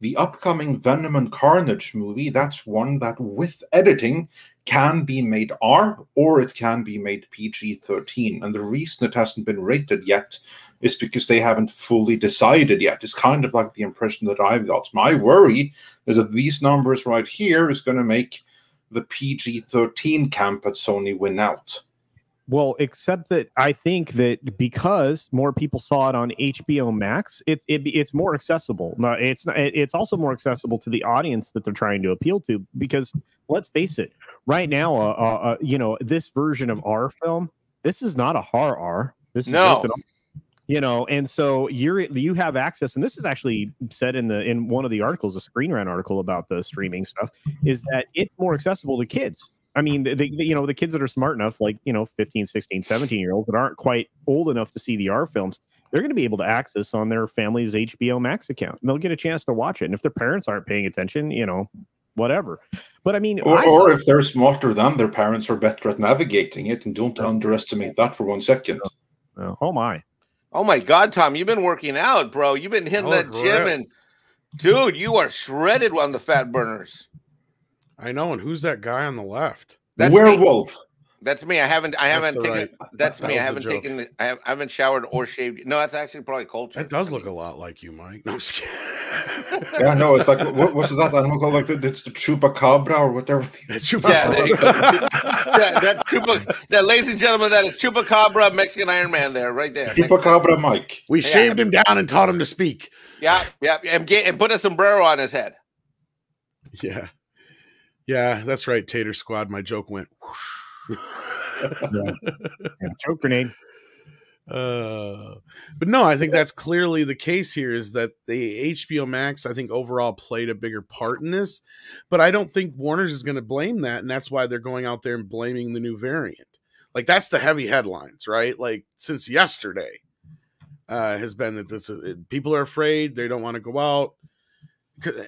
the upcoming Venom and Carnage movie, that's one that with editing can be made R or it can be made PG-13. And the reason it hasn't been rated yet is because they haven't fully decided yet. It's kind of like the impression that I've got. My worry is that these numbers right here is going to make the PG-13 camp at Sony win out.
Well, except that I think that because more people saw it on HBO Max, it's more accessible. No, it's also more accessible to the audience that they're trying to appeal to. Because let's face it, right now, you know, this version of R film, this is not a horror R. This is just an, you know, and so you have access, and this is actually said in one of the articles, a Screen Rant article about the streaming stuff, is that it's more accessible to kids. I mean, the kids that are smart enough, like, 15, 16, 17-year-olds that aren't quite old enough to see the R films, they're going to be able to access on their family's HBO Max account. And they'll get a chance to watch it. And if their parents aren't paying attention, whatever. But I mean,
or if they're smarter than their parents or better at navigating it, and don't underestimate that for 1 second.
Oh my.
Oh my God, Tom, you've been working out, bro. You've been hitting that gym, and dude, you are shredded on the fat burners.
I know, and who's that guy on the left?
That's
Werewolf.
Me. That's me. I haven't taken. That's me. I haven't showered or shaved. No, that's actually probably culture.
That does look a lot like you, Mike. No, I'm just kidding.
Yeah, no, it's like what's that animal called? Like it's the chupacabra or whatever.
Yeah, there you go. That's That, ladies and gentlemen, that is Chupacabra, Mexican Iron Man. There, right there.
Chupacabra, Mike.
We shaved him down and taught him to speak.
Yeah, and put a sombrero on his head.
Yeah. Yeah, that's right, Tater Squad. My joke went whoosh.
Joke grenade.
But no, I think that's clearly the case here, is that the HBO Max, I think, overall played a bigger part in this. But I don't think Warner's is going to blame that, and that's why they're going out there and blaming the new variant. Like, that's the heavy headlines, right? Like, since yesterday has been that people are afraid, they don't want to go out.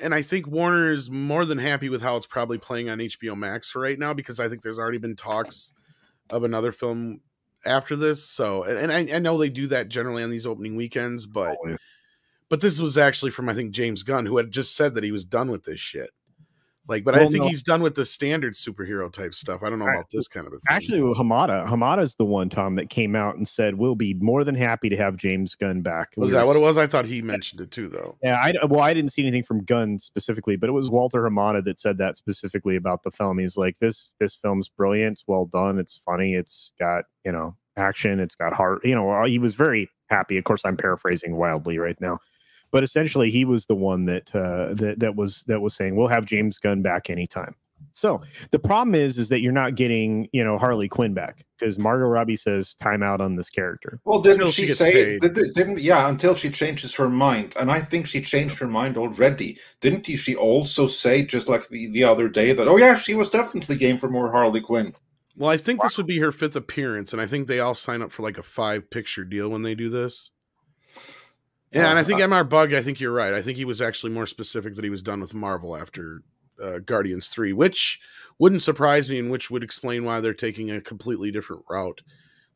And I think Warner is more than happy with how it's probably playing on HBO Max for right now, because I think there's already been talks of another film after this. So, and I know they do that generally on these opening weekends, but this was actually from, I think, James Gunn, who had just said that he was done with this shit. Like, but I think he's done with the standard superhero type stuff. I don't know about this kind of a thing.
Actually, Hamada's the one, Tom, that came out and said we'll be more than happy to have James Gunn back.
Was that what it was? I thought he mentioned it too, though.
Yeah, I didn't see anything from Gunn specifically, but it was Walter Hamada that said that specifically about the film. He's like, this film's brilliant, it's well done, it's funny, it's got action, it's got heart. He was very happy. Of course, I'm paraphrasing wildly right now. But essentially, he was the one that was saying we'll have James Gunn back anytime. So the problem is that you're not getting Harley Quinn back because Margot Robbie says time out on this character.
Well, didn't she say? Until she changes her mind, and I think she changed her mind already. Didn't she also say just like the other day that she was definitely game for more Harley Quinn?
Well, I think this would be her 5th appearance, and I think they all sign up for like a 5-picture deal when they do this. Yeah, and I think MR Bug, I think you're right. I think he was actually more specific that he was done with Marvel after Guardians 3, which wouldn't surprise me and which would explain why they're taking a completely different route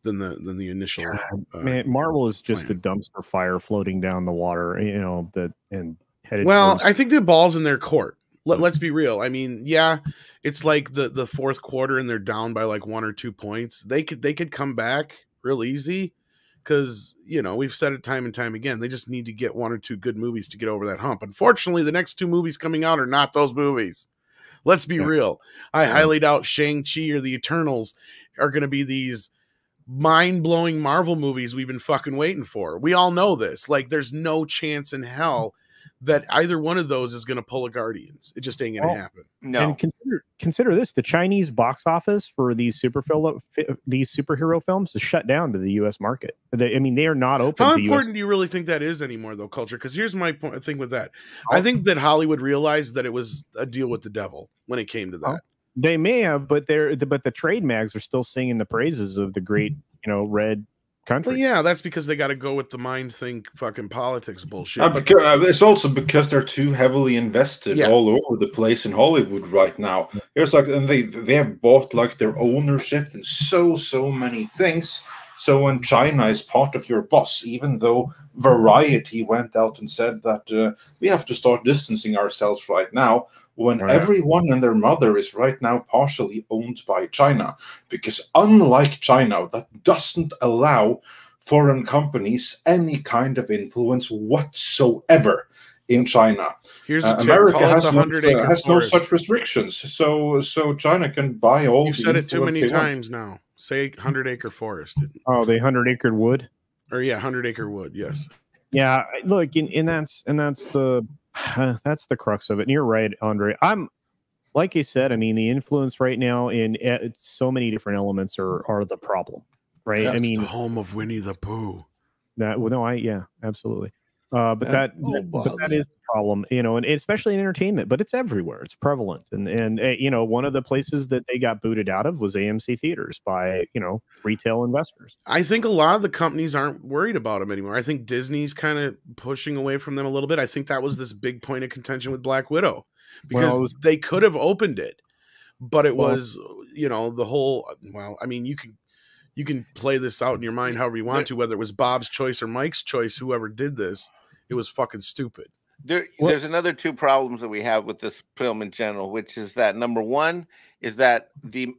than the initial.
Man, Marvel is just a dumpster fire floating down the water, and headed.
Well, I think the ball's in their court. Let's be real. I mean, yeah, it's like the 4th quarter and they're down by like 1 or 2 points. They could come back real easy. Because, we've said it time and time again. They just need to get 1 or 2 good movies to get over that hump. Unfortunately, the next 2 movies coming out are not those movies. Let's be real. I highly doubt Shang-Chi or the Eternals are going to be these mind-blowing Marvel movies we've been fucking waiting for. We all know this. Like, there's no chance in hell that either one of those is going to pull a Guardians. It just ain't going to happen.
No.
And consider this: the Chinese box office for these superhero films is shut down to the U.S. market. They are not open.
How
to
important do you really think that is anymore, though, Culture? Because here's my thing with that. I think that Hollywood realized that it was a deal with the devil when it came to that.
They may have, but the trade mags are still singing the praises of the great, red country.
Well, yeah, that's because they got to go with the mind think fucking politics bullshit.
It's also because they're too heavily invested all over the place in Hollywood right now. There's and they have bought like their ownership in so many things. So when China is part of your boss, even though Variety went out and said that we have to start distancing ourselves right now, when everyone and their mother is right now partially owned by China, because unlike China, that doesn't allow foreign companies any kind of influence whatsoever in China.
Here's a
America has no such restrictions, so China can buy all.
You've said it too many times now. Say 100-acre forest.
Oh, the 100-acre wood,
or 100-acre wood. Yes.
Yeah. Look, and that's the crux of it. And you're right, Andre. I'm like I said. I mean, the influence right now in so many different elements are the problem, right?
That's the home of Winnie the Pooh.
Absolutely. But that is the problem, and especially in entertainment, but it's everywhere. It's prevalent. And one of the places that they got booted out of was AMC theaters by, retail investors.
I think a lot of the companies aren't worried about them anymore. I think Disney's kind of pushing away from them a little bit. I think that was this big point of contention with Black Widow because they could have opened it, but it was, the whole, I mean, you can play this out in your mind however you want to, whether it was Bob's choice or Mike's choice, whoever did this. It was fucking stupid.
There's another 2 problems that we have with this film in general, which is that number 1 is that the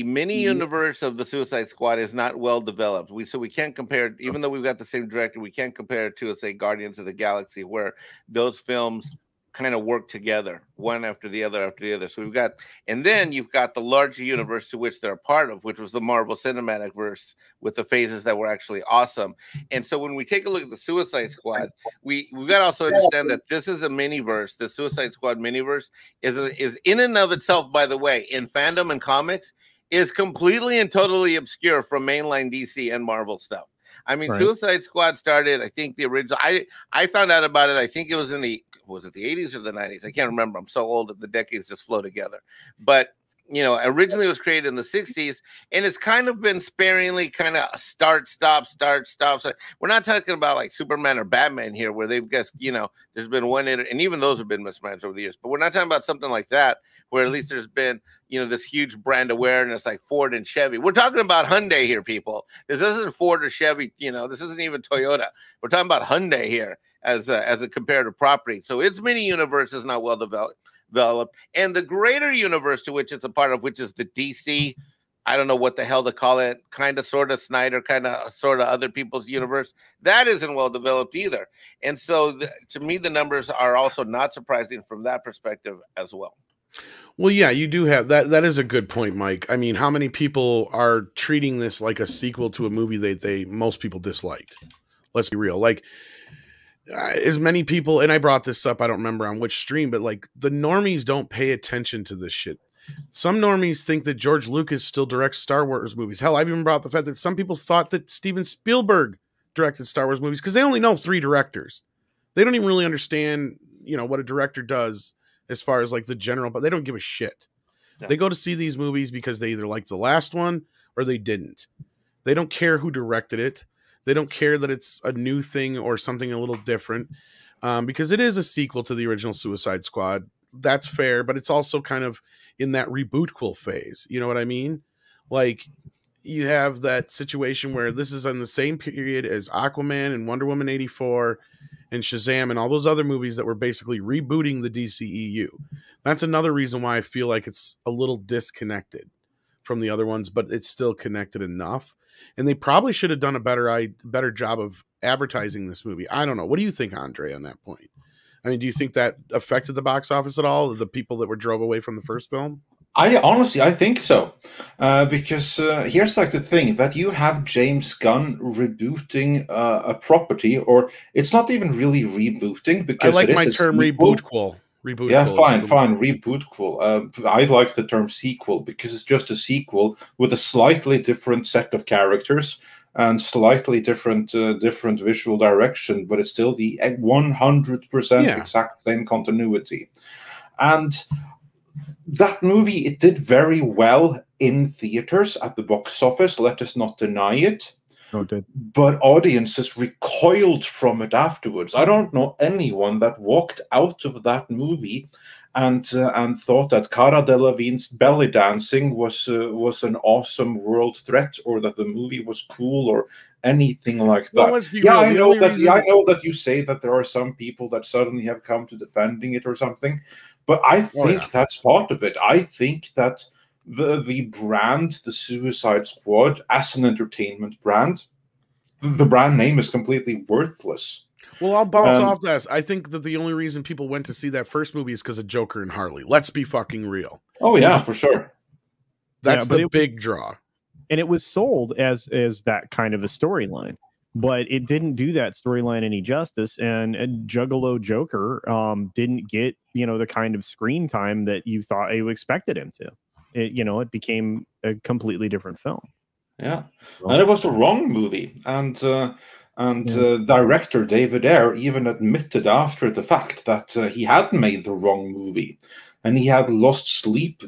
mini universe of the Suicide Squad is not well developed. We can't compare, even though we've got the same director, we can't compare it to, say, Guardians of the Galaxy, where those films kind of work together, one after the other. So and then you've got the larger universe to which they're a part of, which was the Marvel Cinematic Verse with the phases that were actually awesome. And so when we take a look at the Suicide Squad, we've got to also understand that this is a mini-verse. The Suicide Squad mini-verse is in and of itself, by the way, in fandom and comics, is completely and totally obscure from mainline DC and Marvel stuff. I mean, Suicide Squad started, I think the original, I found out about it, I think it was in was it the 80s or the 90s? I can't remember. I'm so old that the decades just flow together. But, originally it was created in the 60s, and it's kind of been sparingly kind of start, stop. So we're not talking about like Superman or Batman here, where they've guessed, there's been one, and even those have been mismanaged over the years. But we're not talking about something like that, where at least there's been, this huge brand awareness like Ford and Chevy. We're talking about Hyundai here, people. This isn't Ford or Chevy, this isn't even Toyota. We're talking about Hyundai here as a comparative property. So its mini universe is not well developed. developed, and the greater universe to which it's a part of, which is the DC, I don't know what the hell to call it, kind of sort of Snyder, kind of sort of other people's universe, that isn't well developed either. And so to me, the numbers are also not surprising from that perspective as well.
Well, yeah, you do have that. That is a good point, Mike. I mean, how many people are treating this like a sequel to a movie that most people disliked? Let's be real. Like, as many people, and I brought this up, I don't remember on which stream, but like the normies don't pay attention to this shit. Some normies think that George Lucas still directs Star Wars movies. Hell, I've even brought up the fact that some people thought that Steven Spielberg directed Star Wars movies because they only know 3 directors. They don't even really understand, you know, what a director does as far as like the general, but they don't give a shit. Yeah. They go to see these movies because they either liked the last one or they didn't. They don't care who directed it. They don't care that it's a new thing or something a little different, because it is a sequel to the original Suicide Squad. That's fair, but it's also kind of in that reboot-quel phase. You know what I mean? Like, you have that situation where this is in the same period as Aquaman and Wonder Woman 84 and Shazam and all those other movies that were basically rebooting the DCEU. That's another reason why I feel like it's a little disconnected from the other ones, but it's still connected enough. And they probably should have done a better job of advertising this movie. I don't know. What do you think, Andre, on that point? I mean, do you think that affected the box office at all? The people that were drove away from the first film?
I think so, because here's like the thing that you have James Gunn rebooting a property, or it's not even really rebooting, because
I like my term reboot-quel.
Yeah, fine, reboot-quel. I like the term sequel because it's just a sequel with a slightly different set of characters and slightly different visual direction, but it's still the 100% exact same continuity. And that movie, it did very well in theaters at the box office, let us not deny it.
Okay.
But audiences recoiled from it afterwards. I don't know anyone that walked out of that movie and thought that Cara Delevingne's belly dancing was an awesome world threat, or that the movie was cool, or anything like that.
Well,
I know that you say that there are some people that suddenly have come to defending it or something, but I think that's part of it. I think that the brand, the Suicide Squad, as an entertainment brand, the brand name is completely worthless.
Well, I'll bounce off this. I think that the only reason people went to see that first movie is because of Joker and Harley. Let's be fucking real.
Oh yeah, for sure.
That's the big draw.
And it was sold as that kind of a storyline, but it didn't do that storyline any justice. And Juggalo Joker didn't get, you know, the kind of screen time that you thought you expected him to. It became a completely different film.
Yeah, and it was the wrong movie. And director David Ayer even admitted after the fact that he had made the wrong movie, and he had lost sleep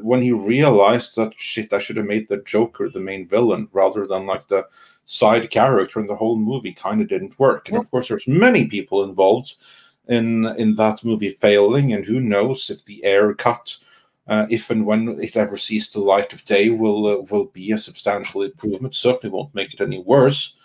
when he realized that shit, I should have made the Joker the main villain rather than like the side character, and the whole movie kind of didn't work. And of course, there's many people involved in that movie failing, and who knows if the Ayer cut, if and when it ever sees the light of day, will be a substantial improvement. Certainly won't make it any worse.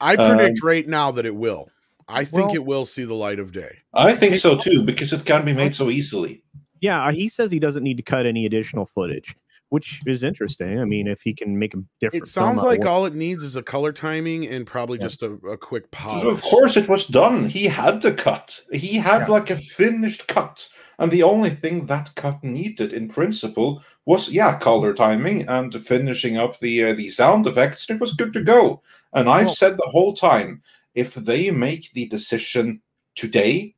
I predict right now that it will. I think it will see the light of day.
I think so too, because it can be made so easily.
Yeah, he says he doesn't need to cut any additional footage, which is interesting. I mean, if he can make a different,
it sounds like all it needs is a color timing and probably just a quick polish.
Of course, it was done. He had to cut. He had like a finished cut. And the only thing that cut needed, in principle, was, color timing and finishing up the sound effects. It was good to go. And I've said the whole time, if they make the decision today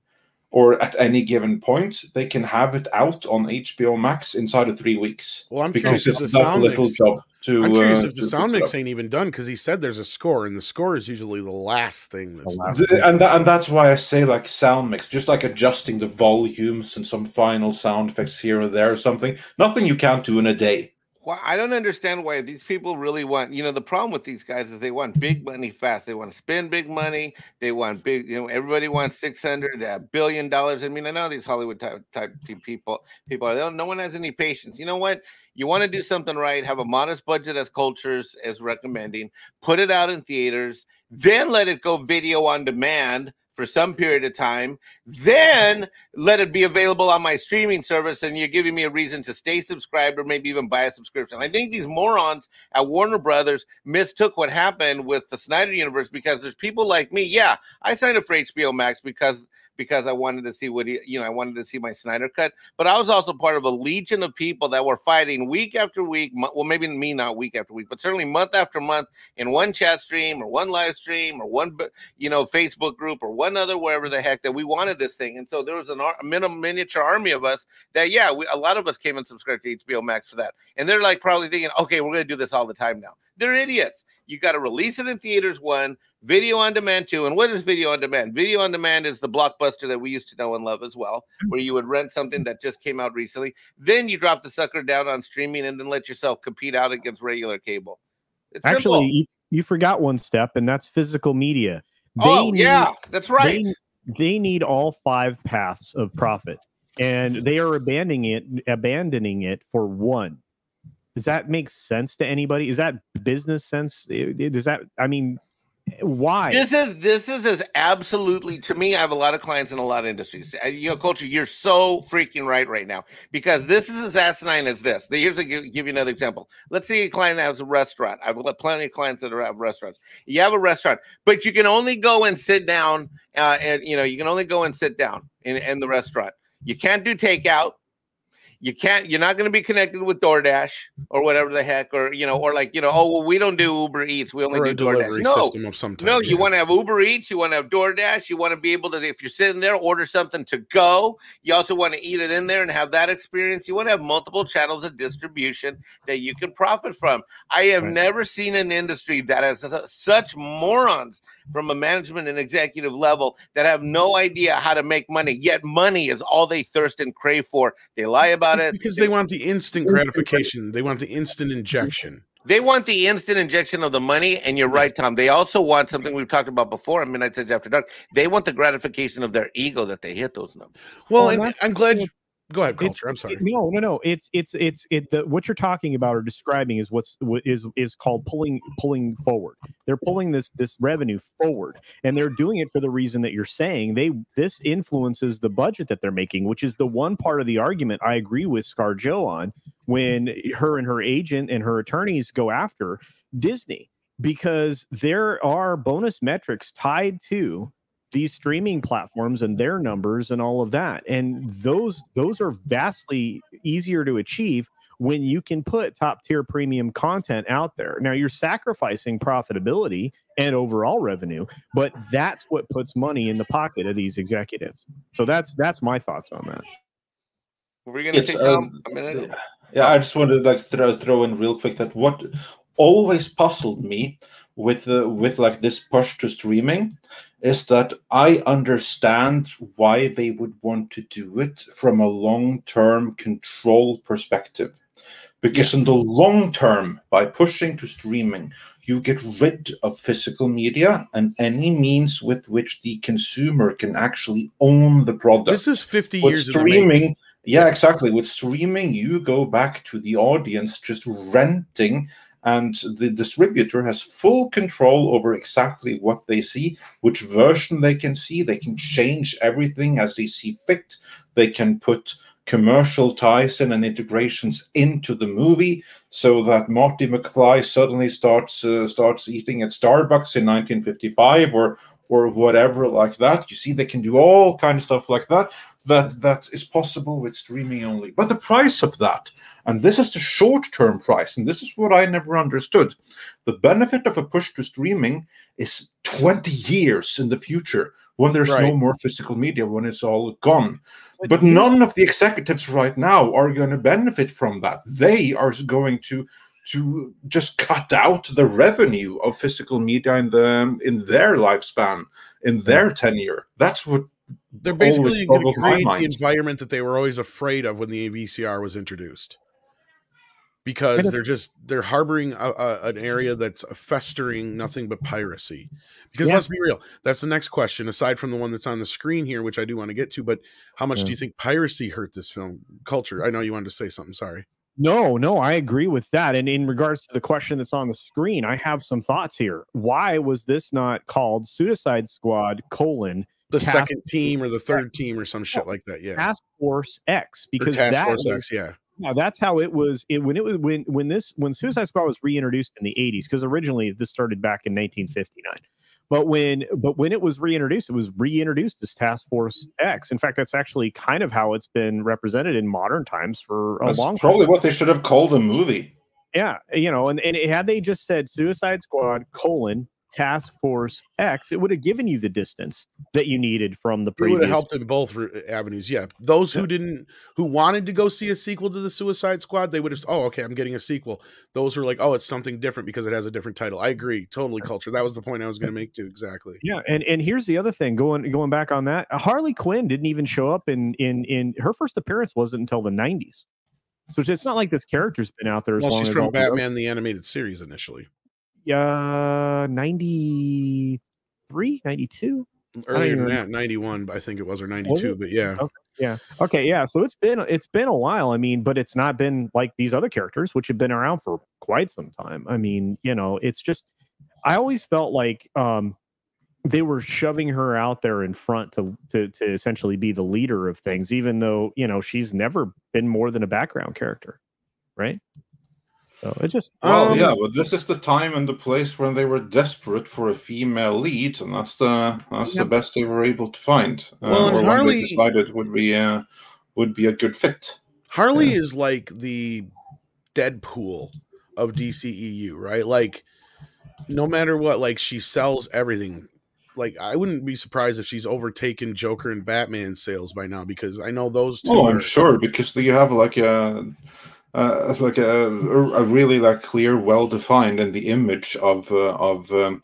or at any given point, they can have it out on HBO Max inside of 3 weeks.
Well, I'm
because
curious
it's not a little job to.
I'm curious if the sound mix ain't even done, because he said there's a score, and the score is usually the last thing that's
and that's why I say like sound mix, just like adjusting the volumes and some final sound effects here or there or something. Nothing you can't do in a day.
Well, I don't understand why these people really want, the problem with these guys is they want big money fast. They want to spend big money. They want big, everybody wants $600 billion. I mean, I know these Hollywood type people, no one has any patience. You know what? You want to do something right, have a modest budget as Cultures is recommending, put it out in theaters, then let it go video on demand for some period of time, then let it be available on my streaming service, and you're giving me a reason to stay subscribed or maybe even buy a subscription. I think these morons at Warner Brothers mistook what happened with the Snyder Universe, because there's people like me. Yeah, I signed up for HBO Max because I wanted to see I wanted to see my Snyder cut. But I was also part of a legion of people that were fighting week after week. Well, maybe me, not week after week, but certainly month after month in one chat stream or one live stream or one, Facebook group or one other, wherever the heck, that we wanted this thing. And so there was a miniature army of us that, a lot of us came and subscribed to HBO Max for that. And they're like probably thinking, okay, we're going to do this all the time now. They're idiots. You got to release it in theaters, 1, video on demand, 2. And what is video on demand? Video on demand is the Blockbuster that we used to know and love as well, where you would rent something that just came out recently. Then you drop the sucker down on streaming and then let yourself compete out against regular cable. It's
actually
simple.
You forgot one step, and that's physical media.
That's right.
They need all 5 paths of profit, and they are abandoning it for one. Does that make sense to anybody? Is that business sense? Does that, why?
This is as absolutely, to me, I have a lot of clients in a lot of industries. Culture, you're so freaking right now, because this is as asinine as this. Here's give you another example. Let's say a client has a restaurant. I've got plenty of clients that have restaurants. You have a restaurant, but you can only go and sit down, you can only go and sit down in the restaurant. You can't do takeout. You're not going to be connected with DoorDash or whatever the heck, or we don't do Uber Eats. We only do DoorDash.
System of some type.
No, you want to have Uber Eats. You want to have DoorDash. You want to be able to, if you're sitting there, order something to go. You also want to eat it in there and have that experience. You want to have multiple channels of distribution that you can profit from. I have never seen an industry that has such morons from a management and executive level that have no idea how to make money, yet money is all they thirst and crave for. They lie about it
because they want the instant gratification. They want the instant injection.
They want the instant injection of the money. And you're right, Tom. They also want something we've talked about before on Midnight Edge After Dark. They want the gratification of their ego that they hit those numbers.
Well, and I'm glad you go ahead, Culture. I'm sorry.
No. What you're talking about or describing is what is called pulling forward. They're pulling this revenue forward, and they're doing it for the reason that you're saying. This influences the budget that they're making, which is the one part of the argument I agree with Scar Joe on when her and her agent and her attorneys go after Disney, because there are bonus metrics tied to these streaming platforms and their numbers and all of that. And those are vastly easier to achieve when you can put top tier premium content out there. Now you're sacrificing profitability and overall revenue, but that's what puts money in the pocket of these executives. So that's my thoughts on that.
We're going to take a minute.
Yeah, I just wanted to throw in real quick that what always puzzled me with this push to streaming is that I understand why they would want to do it from a long-term control perspective. Because in the long term, by pushing to streaming, you get rid of physical media and any means with which the consumer can actually own the product.
This is 50 years of
streaming. Yeah, exactly. With streaming, you go back to the audience just renting, and the distributor has full control over exactly what they see, which version they can see. They can change everything as they see fit. They can put commercial ties in and integrations into the movie, so that Marty McFly suddenly starts eating at Starbucks in 1955 or whatever like that. You see, they can do all kind of stuff like that. That is possible with streaming only. But the price of that, and this is the short-term price, and this is what I never understood. The benefit of a push to streaming is 20 years in the future, when there's no more physical media, when it's all gone. But none of the executives right now are going to benefit from that. They are going to just cut out the revenue of physical media in their lifespan, in their tenure. That's what
they're basically going to create the environment that they were always afraid of when the VCR was introduced, because they're harboring an area that's festering nothing but piracy. Because let's be real, that's the next question, aside from the one that's on the screen here, which I do want to get to. But how much do you think piracy hurt this film? Culture, I know you wanted to say something. Sorry.
No, I agree with that. And in regards to the question that's on the screen, I have some thoughts here. Why was this not called Suicide Squad :
the second team or the third team or some shit like that. Yeah,
Task Force X, because
Task Force X. Yeah.
Now that's how it was. When Suicide Squad was reintroduced in the 80s, because originally this started back in 1959. But when it was reintroduced as Task Force X. In fact, that's actually kind of how it's been represented in modern times for a long time.
Probably what they should have called a movie.
Yeah, and had they just said Suicide Squad : Task Force X, it would have given you the distance that you needed from the previous.
It would have helped in both avenues. Yeah. Those who wanted to go see a sequel to the Suicide Squad, they would have, oh, okay, I'm getting a sequel. Those who are like, oh, it's something different because it has a different title. I agree. Totally, Culture. That was the point I was going to make too. Exactly.
Yeah. And here's the other thing, going back on that, Harley Quinn didn't even show up in her first appearance wasn't until the 90s. So it's not like this character's been out there as long
she's
as
from Batman the Animated Series initially.
93, 92,
earlier than that, 91, I think it was, or 92. But yeah,
okay, yeah. So it's been a while. I mean, but it's not been like these other characters, which have been around for quite some time. I mean, it's just, I always felt like they were shoving her out there in front to essentially be the leader of things, even though she's never been more than a background character, right? So it just
but this is the time and the place when they were desperate for a female lead, and that's the best they were able to find.
And Harley
decided would be a good fit.
Harley is like the Deadpool of DCEU, right? Like, no matter what, like, she sells everything. Like, I wouldn't be surprised if she's overtaken Joker and Batman sales by now, because I know those two.
Oh, I'm sure, because you have like a really like clear, well-defined, and the image of the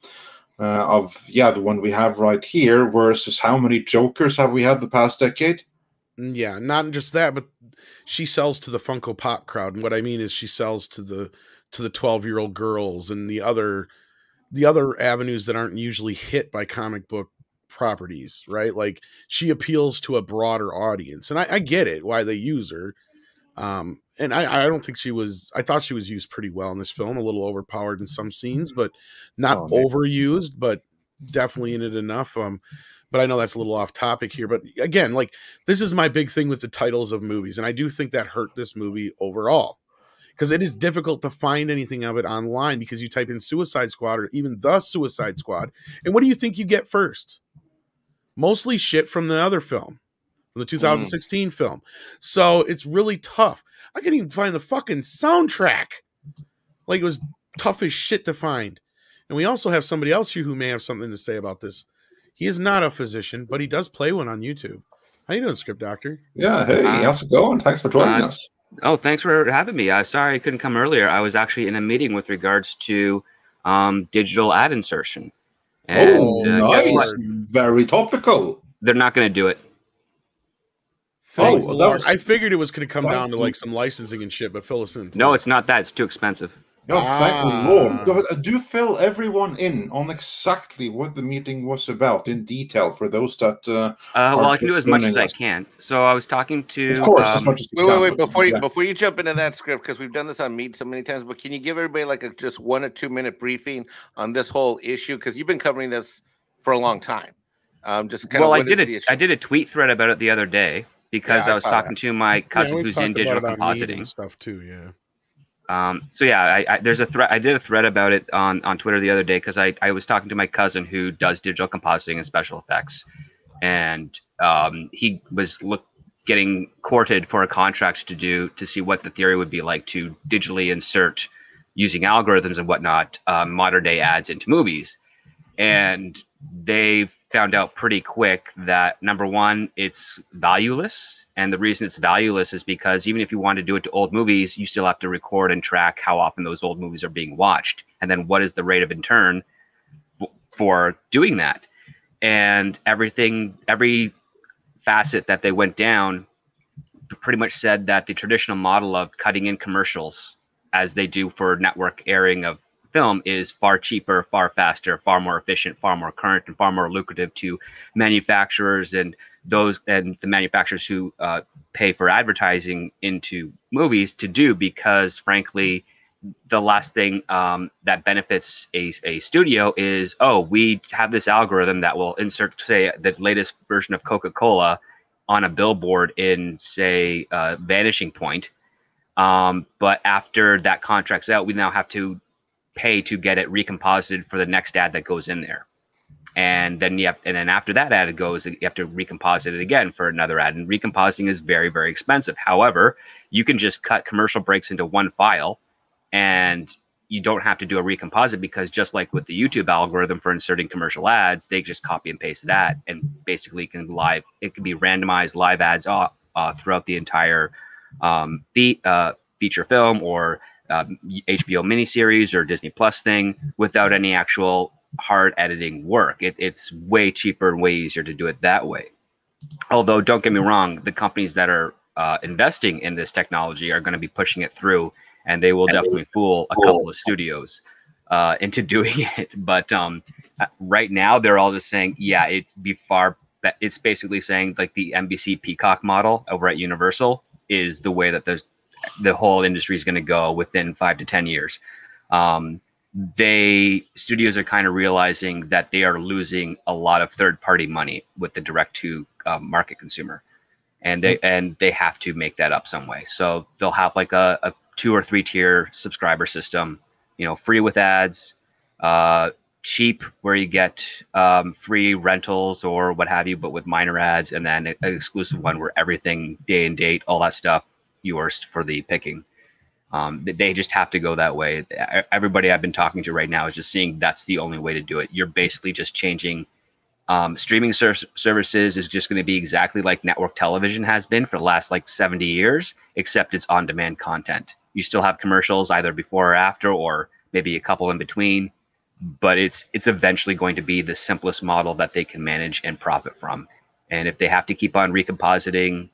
one we have right here versus how many Jokers have we had the past decade?
Yeah, not just that, but she sells to the Funko Pop crowd, and what I mean is she sells to the 12-year-old girls and the other avenues that aren't usually hit by comic book properties, right? Like, she appeals to a broader audience, and I get it why they use her. And I don't think I thought she was used pretty well in this film, a little overpowered in some scenes, but not overused, but definitely in it enough. But I know that's a little off topic here, but again, like, this is my big thing with the titles of movies. And I do think that hurt this movie overall, because it is difficult to find anything of it online, because you type in Suicide Squad or even The Suicide Squad. And what do you think you get first? Mostly shit from the other film. The 2016 film. So it's really tough. I couldn't even find the fucking soundtrack. Like, it was tough as shit to find. And we also have somebody else here who may have something to say about this. He is not a physician, but he does play one on YouTube. How you doing, Script Doctor?
Yeah, hey, how's it going? Thanks for joining us.
Oh, thanks for having me. Sorry I couldn't come earlier. I was actually in a meeting with regards to digital ad insertion.
And, nice. Very topical.
They're not going to do it.
I figured it was going to come down to like some licensing and shit, but fill us in.
No, it's not that. It's too expensive.
No, thank the Lord. Do fill everyone in on exactly what the meeting was about in detail for those that.
Well, I can do as much as I can. So I was talking to.
Of course, as much as you can.
Wait! Before you jump into that script, because we've done this on Meet so many times, but can you give everybody like a just 1 or 2 minute briefing on this whole issue? Because you've been covering this for a long time. Just kind of.
Well, I did a tweet thread about it the other day, because I was talking to my cousin who's in digital compositing
stuff too. Yeah.
So yeah, there's a thread. I did a thread about it on Twitter the other day, because I was talking to my cousin who does digital compositing and special effects, and he was getting courted for a contract to see what the theory would be like to digitally insert, using algorithms and whatnot, modern day ads into movies, and they found out pretty quick that, number one, it's valueless. And the reason it's valueless is because even if you want to do it to old movies, you still have to record and track how often those old movies are being watched. And then what is the rate of return for doing that? And every facet that they went down pretty much said that the traditional model of cutting in commercials, as they do for network airing of film, is far cheaper, far faster, far more efficient, far more current, and far more lucrative to manufacturers and the manufacturers who pay for advertising into movies to do, because frankly the last thing that benefits a studio is, oh, we have this algorithm that will insert, say, the latest version of Coca-Cola on a billboard in, say, Vanishing Point. But after that contract's out, we now have to pay to get it recomposited for the next ad that goes in there. And then then after that ad goes, you have to recomposite it again for another ad. And recompositing is very, very expensive. However, you can just cut commercial breaks into one file, and you don't have to do a recomposite, because just like with the YouTube algorithm for inserting commercial ads, they just copy and paste that, and basically it can be randomized live ads throughout the entire feature film or HBO miniseries or Disney Plus thing without any actual hard editing work. It's way cheaper and way easier to do it that way. Although, don't get me wrong, the companies that are investing in this technology are going to be pushing it through, and they will definitely fool a couple of studios into doing it. But right now, they're all just saying, yeah, it's basically saying like the NBC Peacock model over at Universal is the way that the whole industry is going to go within 5 to 10 years. Studios are kind of realizing that they are losing a lot of third-party money with the direct-to market consumer, and they have to make that up some way. So they'll have like a 2 or 3 tier subscriber system, free with ads, cheap where you get free rentals or what have you, but with minor ads, and then an exclusive one where everything, day and date, all that stuff, yours for the picking. They just have to go that way. Everybody I've been talking to right now is just seeing that's the only way to do it. You're basically just changing. Streaming services is just going to be exactly like network television has been for the last like 70 years, except it's on-demand content. You still have commercials either before or after, or maybe a couple in between, but it's eventually going to be the simplest model that they can manage and profit from. And if they have to keep on recompositing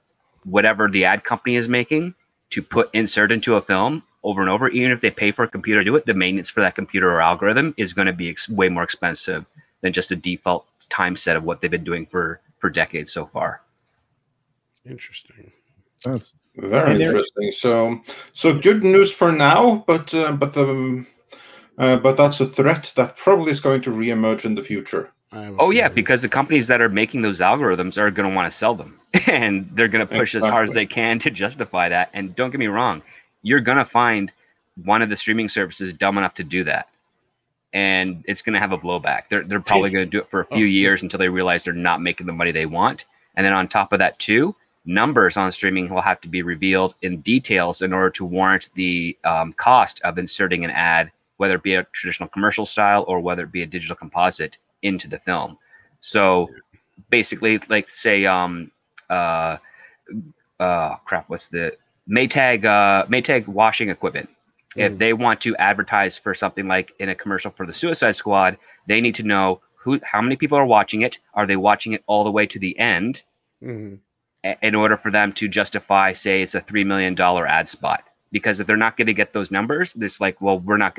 whatever the ad company is making to insert into a film over and over, even if they pay for a computer to do it, the maintenance for that computer or algorithm is going to be way more expensive than just a default time set of what they've been doing for decades so far.
Interesting.
That's
very interesting. So good news for now, but that's a threat that probably is going to reemerge in the future.
Oh yeah, because the companies that are making those algorithms are going to want to sell them, and they're going to push as hard as they can to justify that. And don't get me wrong, you're going to find one of the streaming services dumb enough to do that, and it's going to have a blowback. They're probably going to do it for a few years until they realize they're not making the money they want. And then on top of that too, numbers on streaming will have to be revealed in details in order to warrant the cost of inserting an ad, whether it be a traditional commercial style or whether it be a digital composite into the film. So basically, like say what's the Maytag washing equipment. If they want to advertise for something like in a commercial for the Suicide Squad, they need to know how many people are watching it. Are they watching it all the way to the end? In order for them to justify, say, it's a $3 million ad spot. Because if they're not going to get those numbers, it's like, well, we don't have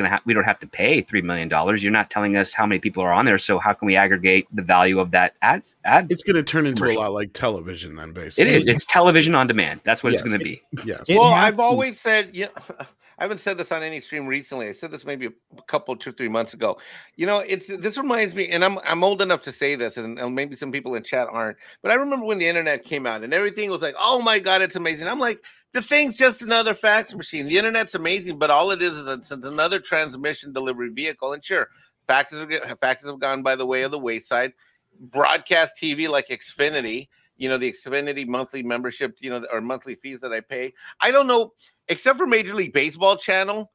to pay $3 million. You're not telling us how many people are on there, so how can we aggregate the value of that ad? It's
going to turn into a lot like television then, basically.
It is. It's television on demand. That's what it's going to be.
Yes.
Well, I've always said, I haven't said this on any stream recently. I said this maybe a couple, 2-3 months ago. This reminds me, and I'm old enough to say this, and maybe some people in chat aren't, but I remember when the internet came out and everything was like, oh my God, it's amazing. I'm like, the thing's just another fax machine. The internet's amazing, but all it is it's another transmission delivery vehicle. And sure, faxes have gone by the way of the wayside. Broadcast TV like Xfinity, the Xfinity monthly membership, or monthly fees that I pay. I don't know, except for Major League Baseball channel,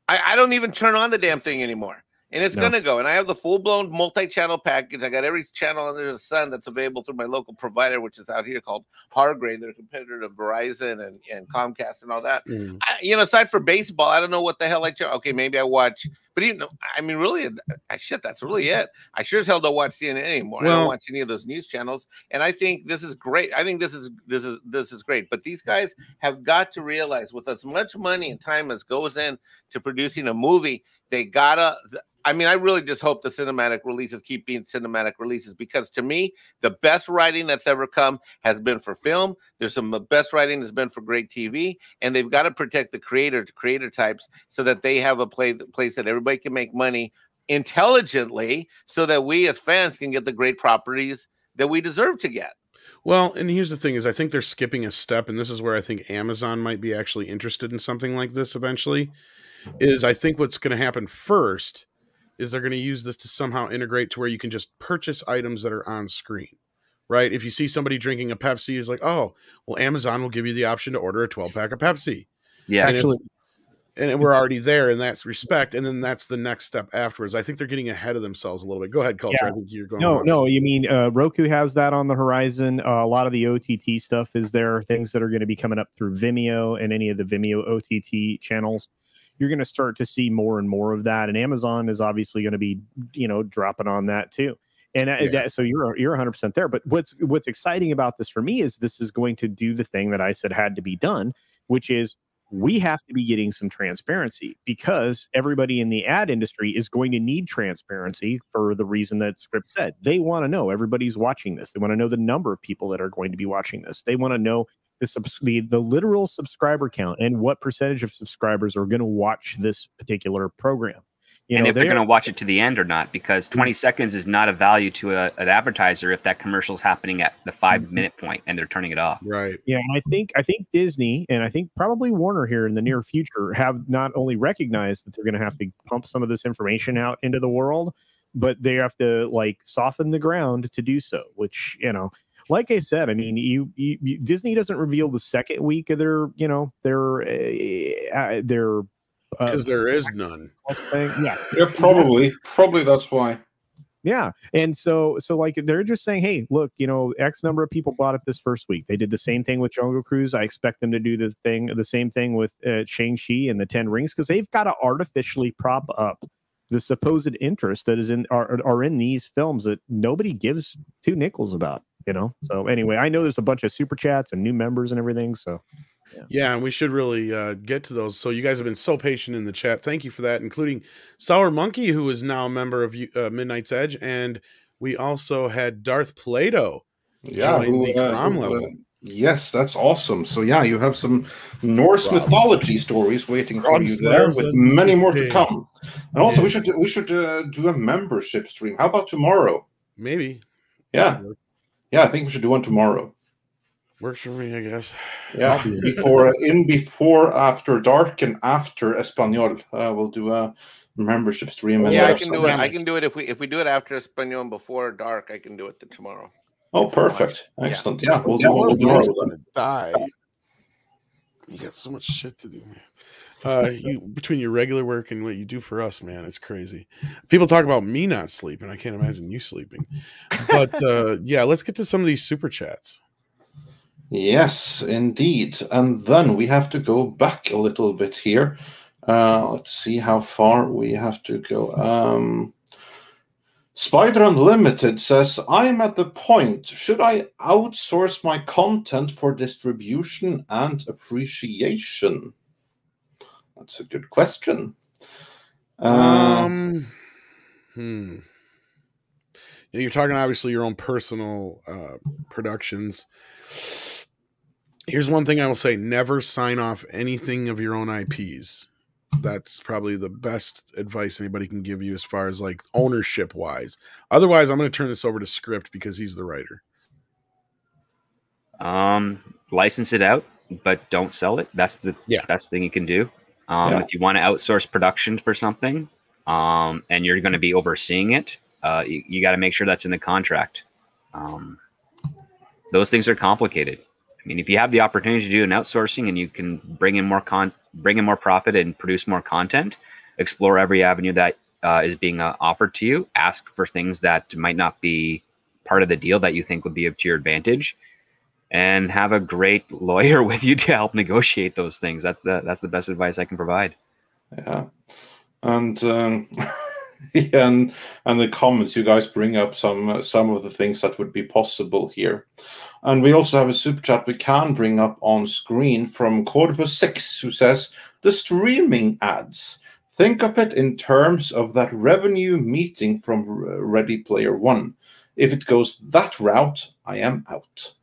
I don't even turn on the damn thing anymore. And it's going to go. And I have the full-blown multi-channel package. I got every channel under the sun that's available through my local provider, which is out here called Hargrave. They're a competitor to Verizon and Comcast and all that. Aside for baseball, I don't know what the hell I check. Okay, maybe I watch. But really, that's really it. I sure as hell don't watch CNN anymore. Well, I don't watch any of those news channels. And I think this is great. I think this is great. But these guys have got to realize, with as much money and time as goes in to producing a movie, They gotta. I mean, I really just hope the cinematic releases keep being cinematic releases, because to me, the best writing that's ever come has been for film. There's some of the best writing that's been for great TV, and they've got to protect the creator types so that they have a place that everybody can make money intelligently, so that we as fans can get the great properties that we deserve to get.
Well, and here's the thing is I think they're skipping a step, and this is where I think Amazon might be actually interested in something like this eventually, is I think what's going to happen first is they're going to use this to somehow integrate to where you can just purchase items that are on screen, right? If you see somebody drinking a Pepsi, it's like, oh, well, Amazon will give you the option to order a 12-pack of Pepsi.
Yeah,
actually. And we're already there in that respect. And then that's the next step afterwards. I think they're getting ahead of themselves a little bit. Go ahead, Culture.
Yeah.
I think you're going.
No, you mean Roku has that on the horizon. A lot of the OTT stuff is there. Things that are going to be coming up through Vimeo and any of the Vimeo OTT channels. You're going to start to see more and more of that. And Amazon is obviously going to be, dropping on that too. And so you're 100% there. But what's exciting about this for me is this is going to do the thing that I said had to be done, which is we have to be getting some transparency, because everybody in the ad industry is going to need transparency for the reason that Script said. They want to know everybody's watching this. They want to know the number of people that are going to be watching this. They want to know the literal subscriber count and what percentage of subscribers are going to watch this particular program.
And if they're going to watch it to the end or not, because 20 seconds is not a value to an advertiser if that commercial is happening at the 5-minute point and they're turning it off.
Right.
Yeah, and I think Disney and I think probably Warner here in the near future have not only recognized that they're going to have to pump some of this information out into the world, but they have to soften the ground to do so. Which like I said, I mean, Disney doesn't reveal the second week of their
because there is none.
Yeah,
probably that's why.
Yeah, and so they're just saying, hey, look, X number of people bought it this first week. They did the same thing with Jungle Cruise. I expect them to do the same thing with Shang-Chi and the 10 Rings, because they've got to artificially prop up the supposed interest that is are in these films that nobody gives two nickels about. So anyway, I know there's a bunch of super chats and new members and everything. So.
Yeah, and we should really get to those. So you guys have been so patient in the chat. Thank you for that, including Sour Monkey, who is now a member of Midnight's Edge. And we also had Darth Plato join the Crom level.
Yes, that's awesome. So yeah, you have some Norse mythology stories waiting for you there, with many more to come. And also, we should do a membership stream. How about tomorrow?
Maybe.
Yeah, I think we should do one tomorrow.
Works for me, I guess.
Yeah, before After Dark and after Espanol, we'll do a membership stream.
Yeah, I can do it. I can do it if we do it after Espanol and before Dark. I can do it tomorrow.
Oh, perfect! Excellent. Yeah, we'll do one tomorrow.
Die. You got so much shit to do, man. Between your regular work and what you do for us, man, it's crazy. People talk about me not sleeping. I can't imagine you sleeping. But yeah, let's get to some of these super chats.
Yes, indeed. And then we have to go back a little bit here. Let's see how far we have to go. Spider Unlimited says, I'm at the point. Should I outsource my content for distribution and appreciation? That's a good question.
You're talking obviously your own personal productions. Here's one thing I will say: never sign off anything of your own IPs. That's probably the best advice anybody can give you as far as ownership wise. Otherwise, I'm going to turn this over to Script because he's the writer.
License it out, but don't sell it. That's the best thing you can do. If you want to outsource production for something, and you're going to be overseeing it, you got to make sure that's in the contract. Those things are complicated. I mean, if you have the opportunity to do an outsourcing and you can bring in more profit and produce more content, explore every avenue that is being offered to you. Ask for things that might not be part of the deal that you think would be to your advantage, and have a great lawyer with you to help negotiate those things. That's the best advice I can provide.
Yeah, and and the comments, you guys bring up some of the things that would be possible here. And we also have a super chat we can bring up on screen from Corvo6, who says, the streaming ads, Think of it in terms of that revenue meeting from Ready Player One. If it goes that route, I am out.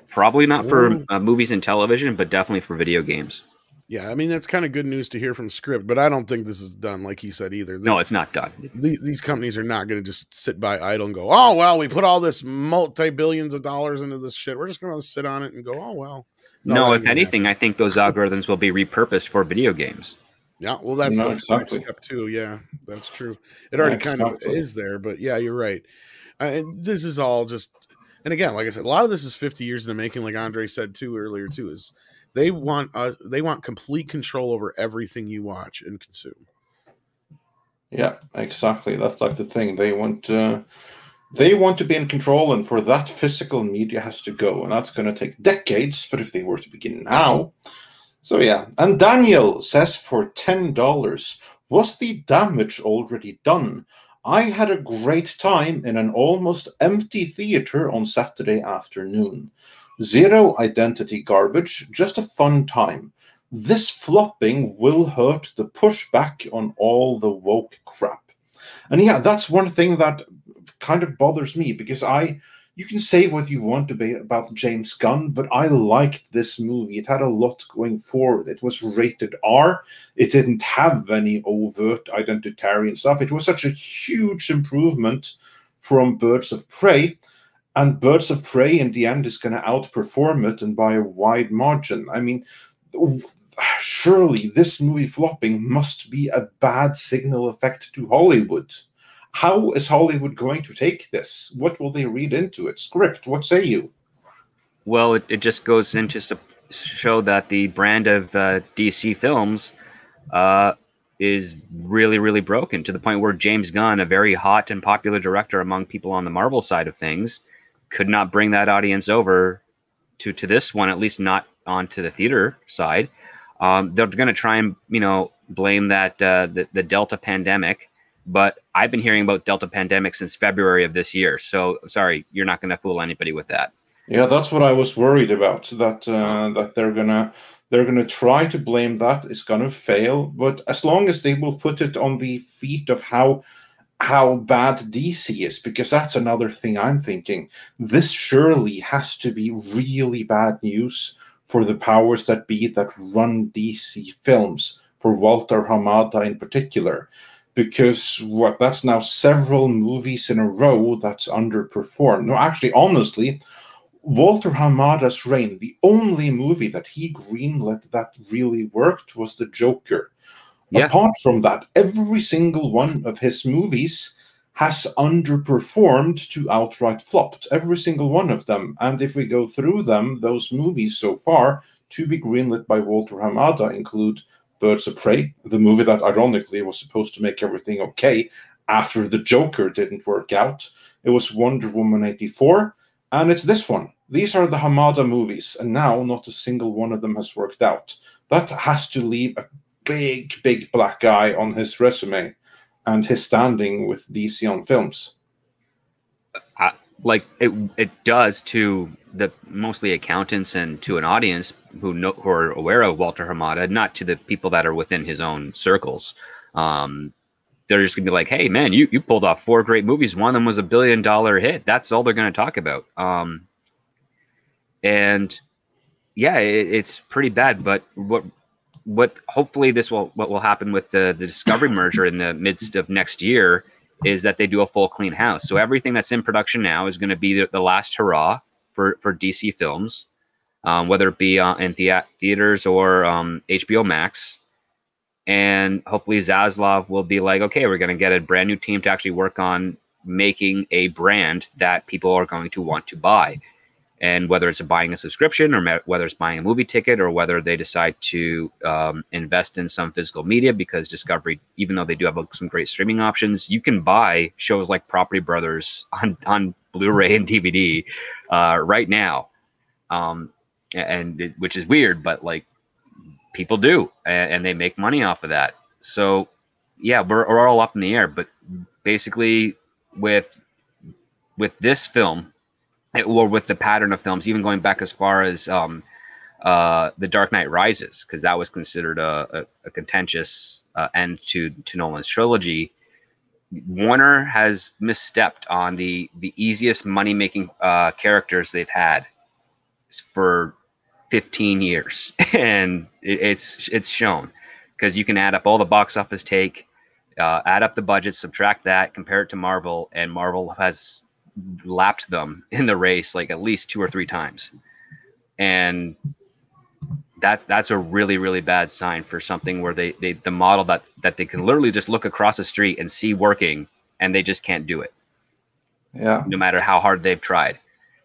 Probably not for movies and television, but definitely for video games.
Yeah, I mean, that's kind of good news to hear from Script, but I don't think this is done, like he said, either.
No, it's not done.
These companies are not going to just sit by idle and go, oh, well, we put all this multi-billions of dollars into this shit. We're just going to sit on it and go, oh, well.
No, if anything, I think those algorithms will be repurposed for video games.
Yeah, well, that's
exactly.
Step 2. Yeah, that's true. It already kind of is there, but yeah, you're right. And this is all just, and again, like I said, a lot of this is 50 years in the making, like Andre said too earlier too, is they want complete control over everything you watch and consume.
Yeah, exactly. That's like the thing. They want to be in control, and for that, physical media has to go, and that's going to take decades. But if they were to begin now, so yeah. And Daniel says for $10, was the damage already done? I had a great time in an almost empty theater on Saturday afternoon. Zero identity garbage, just a fun time. This flopping will hurt the pushback on all the woke crap. And yeah, that's one thing that kind of bothers me, because you can say what you want about James Gunn, but I liked this movie. It had a lot going forward. It was rated R. It didn't have any overt identitarian stuff. It was such a huge improvement from Birds of Prey. And Birds of Prey, in the end, is going to outperform it, and by a wide margin. I mean, surely this movie flopping must be a bad signal effect to Hollywood. How is Hollywood going to take this? What will they read into it? Script, what say you?
Well, it just goes into show that the brand of DC films is really, really broken, to the point where James Gunn, a very hot and popular director among people on the Marvel side of things, could not bring that audience over to this one, at least not onto the theater side. They're going to try and blame that the Delta pandemic, but I've been hearing about Delta pandemic since February of this year. So sorry, you're not going to fool anybody with that.
Yeah, that's what I was worried about. That they're gonna try to blame that. It's gonna fail, but as long as they will put it on the feet of how bad DC is, because that's another thing I'm thinking. This surely has to be really bad news for the powers that be that run DC films, for Walter Hamada in particular, because that's now several movies in a row that's underperformed. No, actually, honestly, Walter Hamada's reign, the only movie that he greenlit that really worked was The Joker. Yeah. Apart from that, every single one of his movies has underperformed to outright flopped. Every single one of them. And if we go through them, those movies so far to be greenlit by Walter Hamada include Birds of Prey, the movie that ironically was supposed to make everything okay after The Joker didn't work out. It was Wonder Woman 84, and it's this one. These are the Hamada movies, and now not a single one of them has worked out. That has to leave a big black eye on his resume and his standing with DC on films.
Like it does to the mostly accountants and to an audience who are aware of Walter Hamada, not to the people that are within his own circles. They're just gonna be like, "Hey, man, you pulled off 4 great movies. One of them was $1 billion hit." That's all they're going to talk about. And yeah, it's pretty bad. But what hopefully what will happen with the Discovery merger in the midst of next year is that they do a full clean house. So everything that's in production now is going to be the last hurrah for DC films, whether it be in theaters or HBO Max. And hopefully Zaslav will be like, okay, we're going to get a brand new team to actually work on making a brand that people are going to want to buy. And whether it's buying a subscription or whether it's buying a movie ticket or whether they decide to invest in some physical media, because Discovery, even though they do have some great streaming options, you can buy shows like Property Brothers on Blu-ray and DVD right now. Which is weird, but like people do, and they make money off of that. So yeah, we're all up in the air, but basically with this film, or with the pattern of films, even going back as far as The Dark Knight Rises, because that was considered a contentious end to Nolan's trilogy. Warner has misstepped on the easiest money making characters they've had for 15 years, and it's shown, because you can add up all the box office take, add up the budget, subtract that, compare it to Marvel, and Marvel has lapped them in the race like at least 2 or 3 times, and that's a really, really bad sign for something where they the model that they can literally just look across the street and see working, and they just can't do it.
Yeah.
No matter how hard they've tried.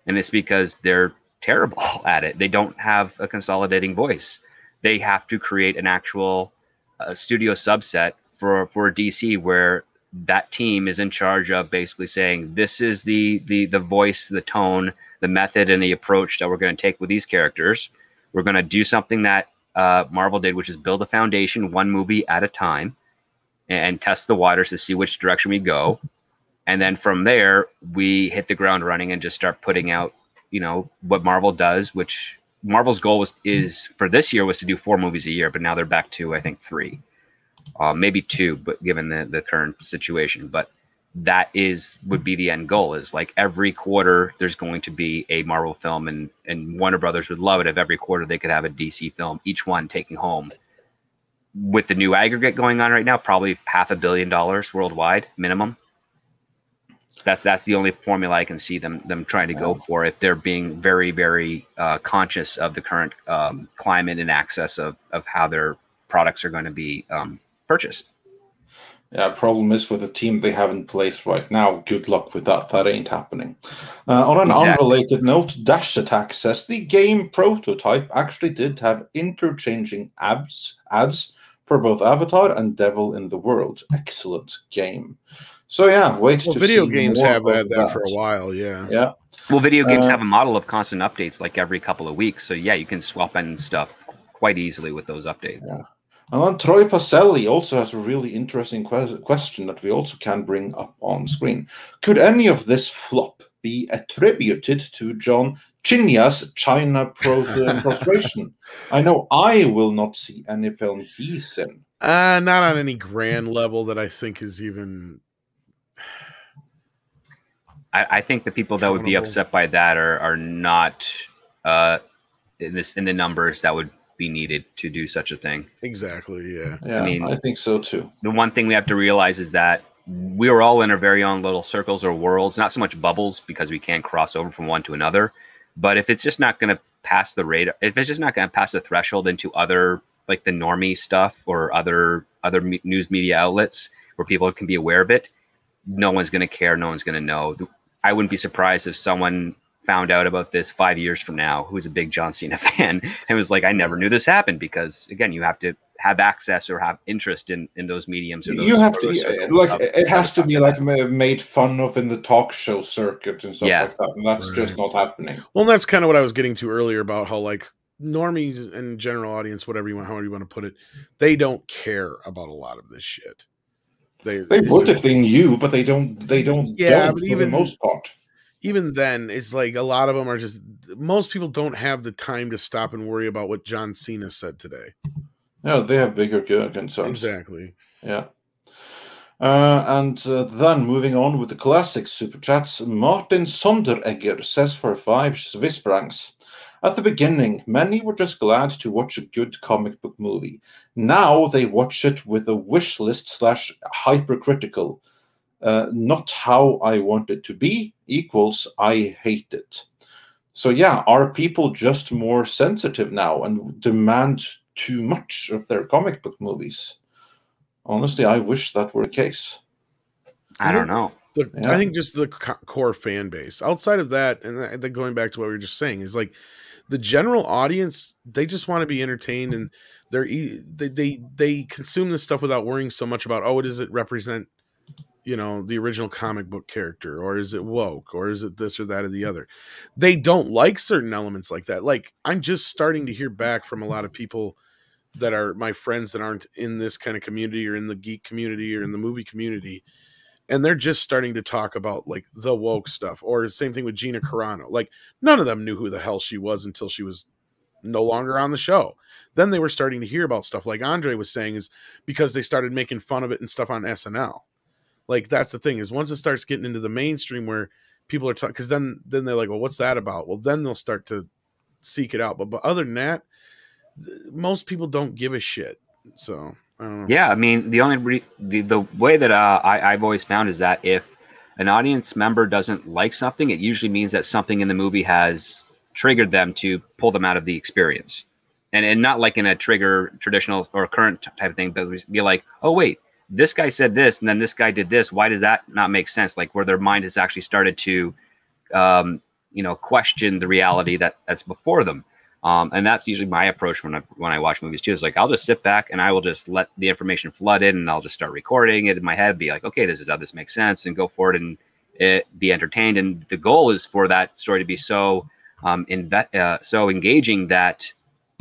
And it's because they're terrible at it. They don't have a consolidating voice. They have to create an actual studio subset for DC, where that team is in charge of basically saying, this is the voice, the tone, the method, and the approach that we're going to take with these characters. We're going to do something that Marvel did, which is build a foundation 1 movie at a time and test the waters to see which direction we go. And then from there, we hit the ground running and just start putting out, what Marvel does, which Marvel's goal is for this year was to do 4 movies a year, but now they're back to, I think, 3, maybe 2, but given the current situation. But that would be the end goal, is like every quarter there's going to be a Marvel film, and Warner Brothers would love it if every quarter they could have a DC film, each one taking home, with the new aggregate going on right now, probably $500 million worldwide minimum. That's the only formula I can see them trying to go for, if they're being very, very conscious of the current climate and access of how their products are going to be purchased.
Yeah, problem is with the team they have in place right now, good luck with that. That ain't happening. On an unrelated note, Dash Attack says the game prototype actually did have interchanging ads for both Avatar and Devil in the World. Excellent game. So yeah,
video games have that for a while, yeah.
Yeah.
Well, video games have a model of constant updates like every couple of weeks. So yeah, you can swap in stuff quite easily with those updates.
Yeah. And then Troy Pacelli also has a really interesting question that we also can bring up on screen. Could any of this flop be attributed to John Chinya's China frustration? I know I will not see any film he's in.
Not on any grand level that I think is even...
I think the people that would be upset by that are not in the numbers that would be needed to do such a thing.
Exactly, yeah.
Yeah, I think so too.
The one thing we have to realize is that we are all in our very own little circles or worlds, not so much bubbles, because we can't cross over from one to another. But if it's just not going to pass the radar, if it's just not going to pass the threshold into other, like the normie stuff or other news media outlets where people can be aware of it, no one's going to care. No one's going to know. I wouldn't be surprised if someone found out about this 5 years from now, who's a big John Cena fan, and was like, I never knew this happened, because again, you have to have access or have interest in those mediums. Or those,
you have to, it has to be like made fun of in the talk show circuit and stuff like that, and that's just not happening.
Well, that's kind of what I was getting to earlier about how, like, normies and general audience, however you want to put it, they don't care about a lot of this shit. They
would if they knew, but they don't.
Yeah, but
even the most part.
Even then, it's like a lot of them are just, most people don't have the time to stop and worry about what John Cena said today.
Yeah, they have bigger concerns.
Exactly.
Yeah. And then moving on with the classic super chats, Martin Sonderegger says for 5 Swiss francs. At the beginning, many were just glad to watch a good comic book movie. Now they watch it with a wish list / hypercritical. Not how I want it to be equals I hate it. So yeah, are people just more sensitive now and demand too much of their comic book movies? Honestly, I wish that were the case.
I don't know.
I think just the core fan base. Outside of that, and then going back to what we were just saying, is like the general audience, they just want to be entertained, and they consume this stuff without worrying so much about, oh, does it represent, the original comic book character, or is it woke, or is it this or that or the other? They don't like certain elements like that. Like, I'm just starting to hear back from a lot of people that are my friends that aren't in this kind of community or in the geek community or in the movie community. And they're just starting to talk about like the woke stuff, or the same thing with Gina Carano. Like, none of them knew who the hell she was until she was no longer on the show. Then they were starting to hear about stuff like Andre was saying, is because they started making fun of it and stuff on SNL. Like, that's the thing, is once it starts getting into the mainstream where people are talking, because then they're like, well, what's that about? Well, then they'll start to seek it out. But other than that, most people don't give a shit. So I don't know.
Yeah, I mean, the way that I've always found is that if an audience member doesn't like something, it usually means that something in the movie has triggered them to pull them out of the experience. And not like in a trigger traditional or current type of thing, but be like, oh wait, this guy said this and then this guy did this. Why does that not make sense? Like, where their mind has actually started to question the reality that's before them. And that's usually my approach when I watch movies too. Is like, I'll just sit back and I will just let the information flood in, and I'll just start recording it in my head, be like, okay, this is how this makes sense, and go for it and be entertained. And the goal is for that story to be so so engaging that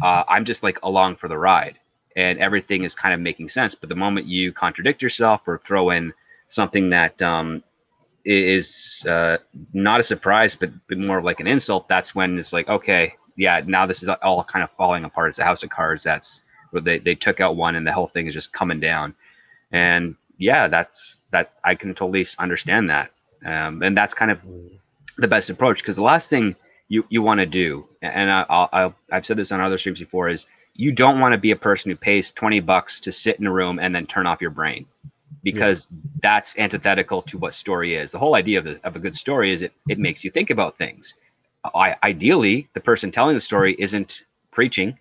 I'm just like along for the ride, and everything is kind of making sense. But the moment you contradict yourself or throw in something that is not a surprise, but more like an insult, that's when it's like, okay, yeah, now this is all kind of falling apart. It's a house of cards. That's where they took out one and the whole thing is just coming down. And yeah, that I can totally understand that. And that's kind of the best approach, because the last thing you want to do, and I've said this on other streams before, is you don't want to be a person who pays $20 to sit in a room and then turn off your brain, because that's antithetical to what story is. The whole idea of a good story is it makes you think about things. Ideally, the person telling the story isn't preaching,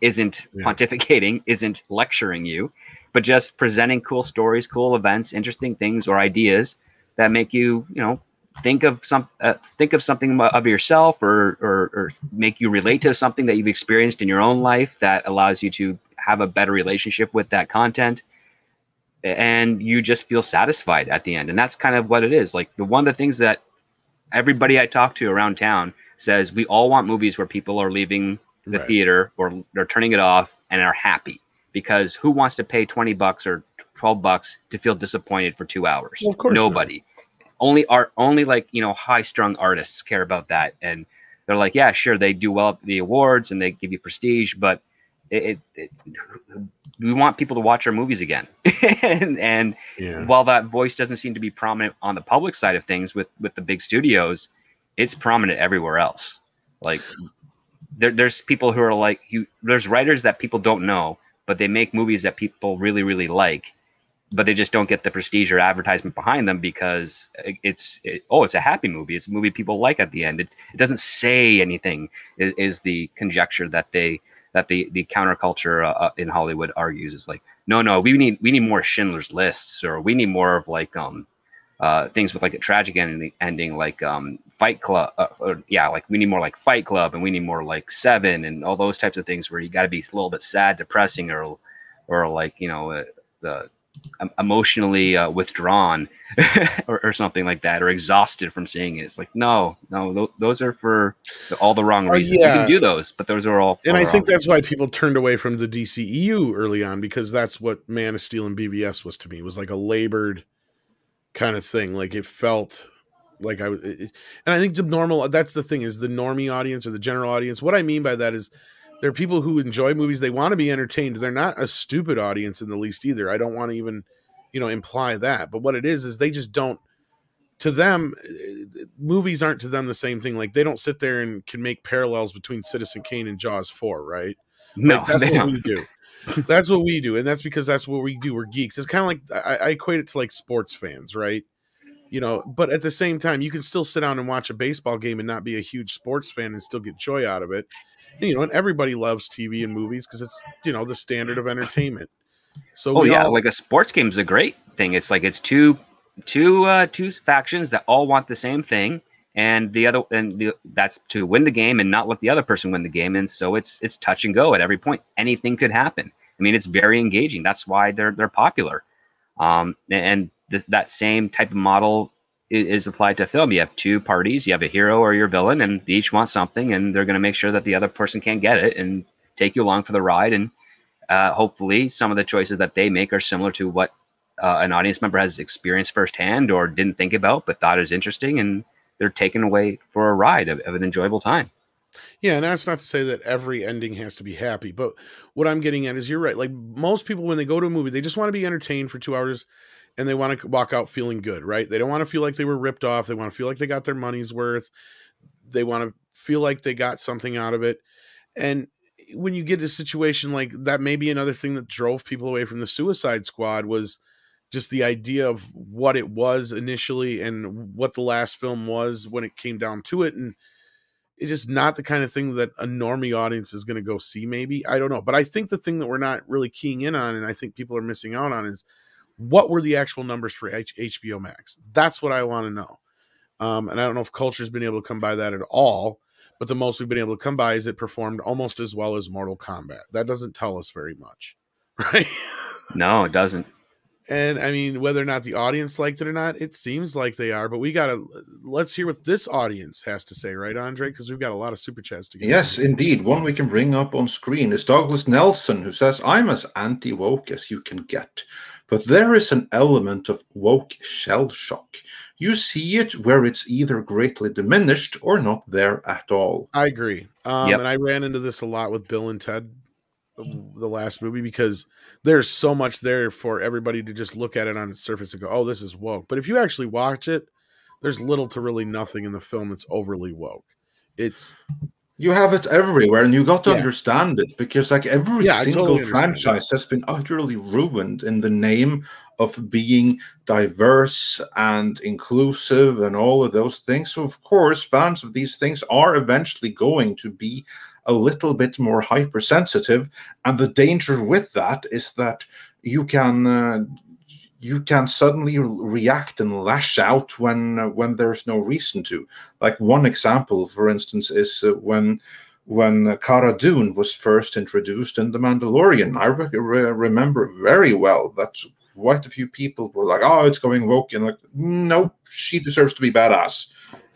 isn't pontificating, isn't lecturing you, but just presenting cool stories, cool events, interesting things or ideas that make you, think of something of yourself, or make you relate to something that you've experienced in your own life that allows you to have a better relationship with that content, and you just feel satisfied at the end. And that's kind of what it is. Like, one of the things that everybody I talk to around town says, we all want movies where people are leaving the theater or they're turning it off and are happy, because who wants to pay $20 or $12 to feel disappointed for 2 hours?
Well, of course
nobody.
Not.
Only like, high-strung artists care about that, and they're like, yeah, sure, they do well at the awards and they give you prestige, but we want people to watch our movies again. and while that voice doesn't seem to be prominent on the public side of things with the big studios, it's prominent everywhere else. Like, there's people who are like, there's writers that people don't know, but they make movies that people really, really like, but they just don't get the prestige or advertisement behind them because it's a happy movie. It's a movie people like at the end. It doesn't say anything, is the conjecture that the counterculture in Hollywood argues. Is like, no, we need more Schindler's Lists, or we need more of like things with like a tragic ending, like Fight Club, like we need more like Fight Club, and we need more like Seven, and all those types of things where you got to be a little bit sad, depressing, or like the emotionally withdrawn or something like that, or exhausted from seeing it. It's like, no, those are for all the wrong reasons. You can do those, but those are all.
And I think that's why people turned away from the DCEU early on, because that's what Man of Steel and BVS was to me. It was like a labored kind of thing. Like, it felt like and I think that's the thing, is the normie audience or the general audience. What I mean by that is, there are people who enjoy movies. They want to be entertained. They're not a stupid audience in the least either. I don't want to even, imply that. But what it is they just don't, to them, movies aren't to them the same thing. Like, they don't sit there and can make parallels between Citizen Kane and Jaws 4, right?
No,
like, that's what we do. That's what we do. And that's because that's what we do. We're geeks. It's kind of like, I equate it to like sports fans, right? But at the same time, you can still sit down and watch a baseball game and not be a huge sports fan and still get joy out of it. And everybody loves TV and movies because it's, the standard of entertainment. So
like a sports game is a great thing. It's like, it's two factions that all want the same thing, and that's to win the game and not let the other person win the game. And so it's touch and go at every point. Anything could happen. I mean, it's very engaging. That's why they're popular. That same type of model is applied to film. You have two parties. You have a hero or your villain, and they each want something, and they're going to make sure that the other person can't get it and take you along for the ride. And hopefully some of the choices that they make are similar to what an audience member has experienced firsthand or didn't think about but thought is interesting, and they're taken away for a ride of an enjoyable time.
Yeah, and that's not to say that every ending has to be happy, but what I'm getting at is you're right. Like most people, when they go to a movie, they just want to be entertained for 2 hours and they want to walk out feeling good, right? They don't want to feel like they were ripped off. They want to feel like they got their money's worth. They want to feel like they got something out of it. And when you get a situation like that, maybe another thing that drove people away from the Suicide Squad was just the idea of what it was initially and what the last film was when it came down to it. And it's just not the kind of thing that a normie audience is going to go see. Maybe, I don't know, but I think the thing that we're not really keying in on, and I think people are missing out on, is what were the actual numbers for HBO Max? That's what I want to know. And I don't know if Culture's been able to come by that at all, but the most we've been able to come by is it performed almost as well as Mortal Kombat. That doesn't tell us very much, right?
No, it doesn't.
And I mean, whether or not the audience liked it or not, it seems like they are. But let's hear what this audience has to say, right, Andre? Because we've got a lot of super chats to get.
Yes, indeed. One we can bring up on screen is Douglas Nelson, who says, I'm as anti-woke as you can get, but there is an element of woke shell shock. You see it where it's either greatly diminished or not there at all.
I agree.
Yep.
And I ran into this a lot with Bill and Ted, the last movie, because there's so much there for everybody to just look at it on its surface and go, oh, this is woke. But if you actually watch it, there's little to really nothing in the film that's overly woke.
You have it everywhere, and you got to understand it, because like every single franchise has been utterly ruined in the name of being diverse and inclusive and all of those things. So of course, fans of these things are eventually going to be a little bit more hypersensitive, and the danger with that is that you can suddenly react and lash out when there's no reason to. Like one example, for instance, is when Cara Dune was first introduced in The Mandalorian. I remember very well that quite a few people were like, "Oh, it's going woke," and like, "No, she deserves to be badass."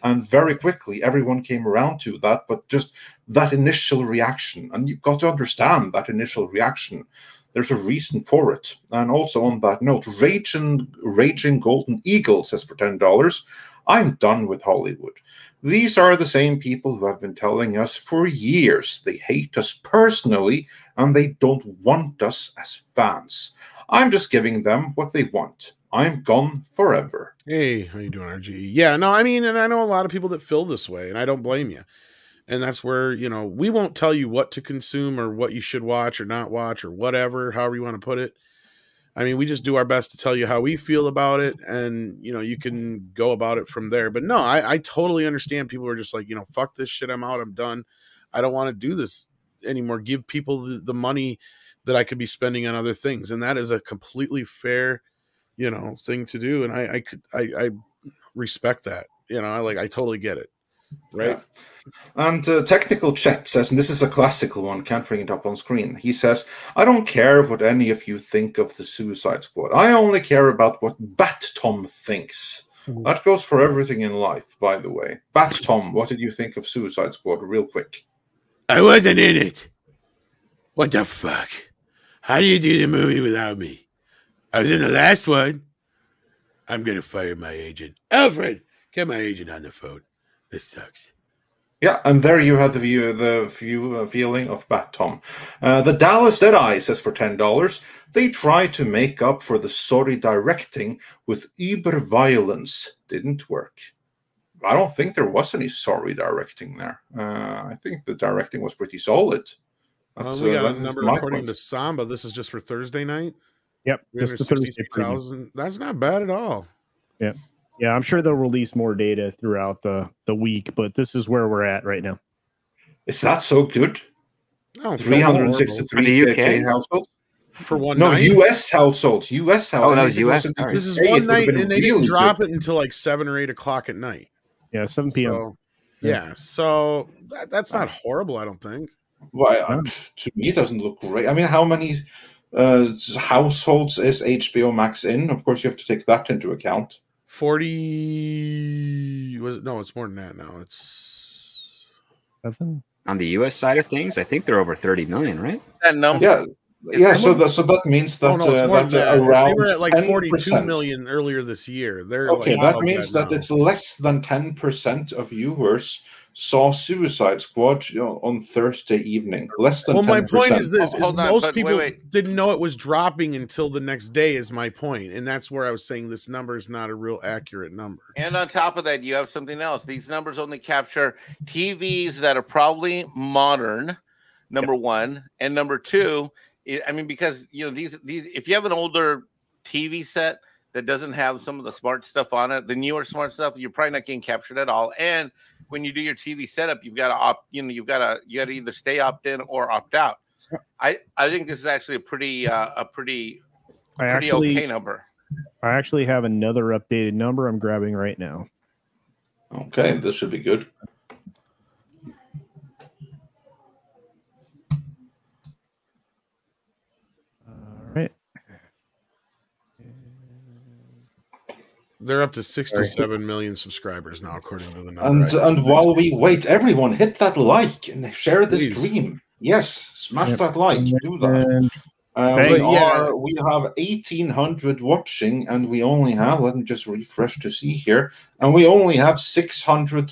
And very quickly, everyone came around to that. But just that initial reaction, and you've got to understand that initial reaction. There's a reason for it. And also on that note, Raging Golden Eagle says for $10, I'm done with Hollywood. These are the same people who have been telling us for years they hate us personally and they don't want us as fans. I'm just giving them what they want. I'm gone forever.
Hey, how you doing, RG? Yeah, no, I mean, and I know a lot of people that feel this way, and I don't blame you. And that's where, we won't tell you what to consume or what you should watch or not watch or whatever, however you want to put it. I mean, we just do our best to tell you how we feel about it, and, you can go about it from there. But no, I totally understand people are just like, fuck this shit, I'm out, I'm done. I don't want to do this anymore. Give people the money that I could be spending on other things. And that is a completely fair, thing to do. And I respect that, I totally get it. Right.
Yeah. And Technical Chet says, and this is a classical one, can't bring it up on screen. He says, I don't care what any of you think of the Suicide Squad. I only care about what Bat Tom thinks. That goes for everything in life, by the way. Bat Tom, what did you think of Suicide Squad, real quick?
I wasn't in it. What the fuck? How do you do the movie without me? I was in the last one. I'm going to fire my agent. Alfred, get my agent on the phone. This sucks.
Yeah, and there you have the feeling of Bat Tom. The Dallas Deadeye says for $10, they try to make up for the sorry directing with uber violence. Didn't work. I don't think there was any sorry directing there. I think the directing was pretty solid.
We got a number according to Samba. This is just for Thursday night.
Yep, just the Thursday
preview. That's not bad at all.
Yeah. Yeah, I'm sure they'll release more data throughout the week, but this is where we're at right now.
Is that so good? 363K households?
For one night?
U.S. households. U.S. households.
Oh, that was U.S.
This is one night, and they didn't drop it until like 7 or 8 o'clock at night.
Yeah, 7 p.m.
So, yeah, so that's not horrible, I don't think.
Well, to me, it doesn't look great. I mean, how many households is HBO Max in? Of course, you have to take that into account.
40 no, it's more than that now. It's
7
on the U.S. side of things. I think they're over 30 million, right?
That number.
Yeah, Yeah, so that means that,
Oh, no, it's more than that.
around
They were at like 42
10%.
million earlier this year. They're
Okay,
like
that means that
now.
it's less than 10% of viewers saw Suicide Squad on Thursday evening. Less than 10%.
My point is this:
Hold on,
most
but
people
wait.
didn't know it was dropping until the next day. Is my point, and that's where I was saying this number is not a real accurate number.
And on top of that, you have something else. These numbers only capture TVs that are probably modern. Number one, and number two, I mean, because these if you have an older TV set that doesn't have some of the smart stuff on it, the newer smart stuff, you're probably not getting captured at all. And when you do your TV setup, you've got to opt. You've got to either stay opt in or opt out. I think this is actually a pretty okay number.
I actually have another updated number I'm grabbing right now.
Okay, this should be good.
All right.
They're up to 67 million subscribers now, according to the number.
And while we wait, everyone hit that like and share this stream. Yes, smash that like. Do that. We have 1,800 watching, and we only have. Let me just refresh to see here, and we only have 600,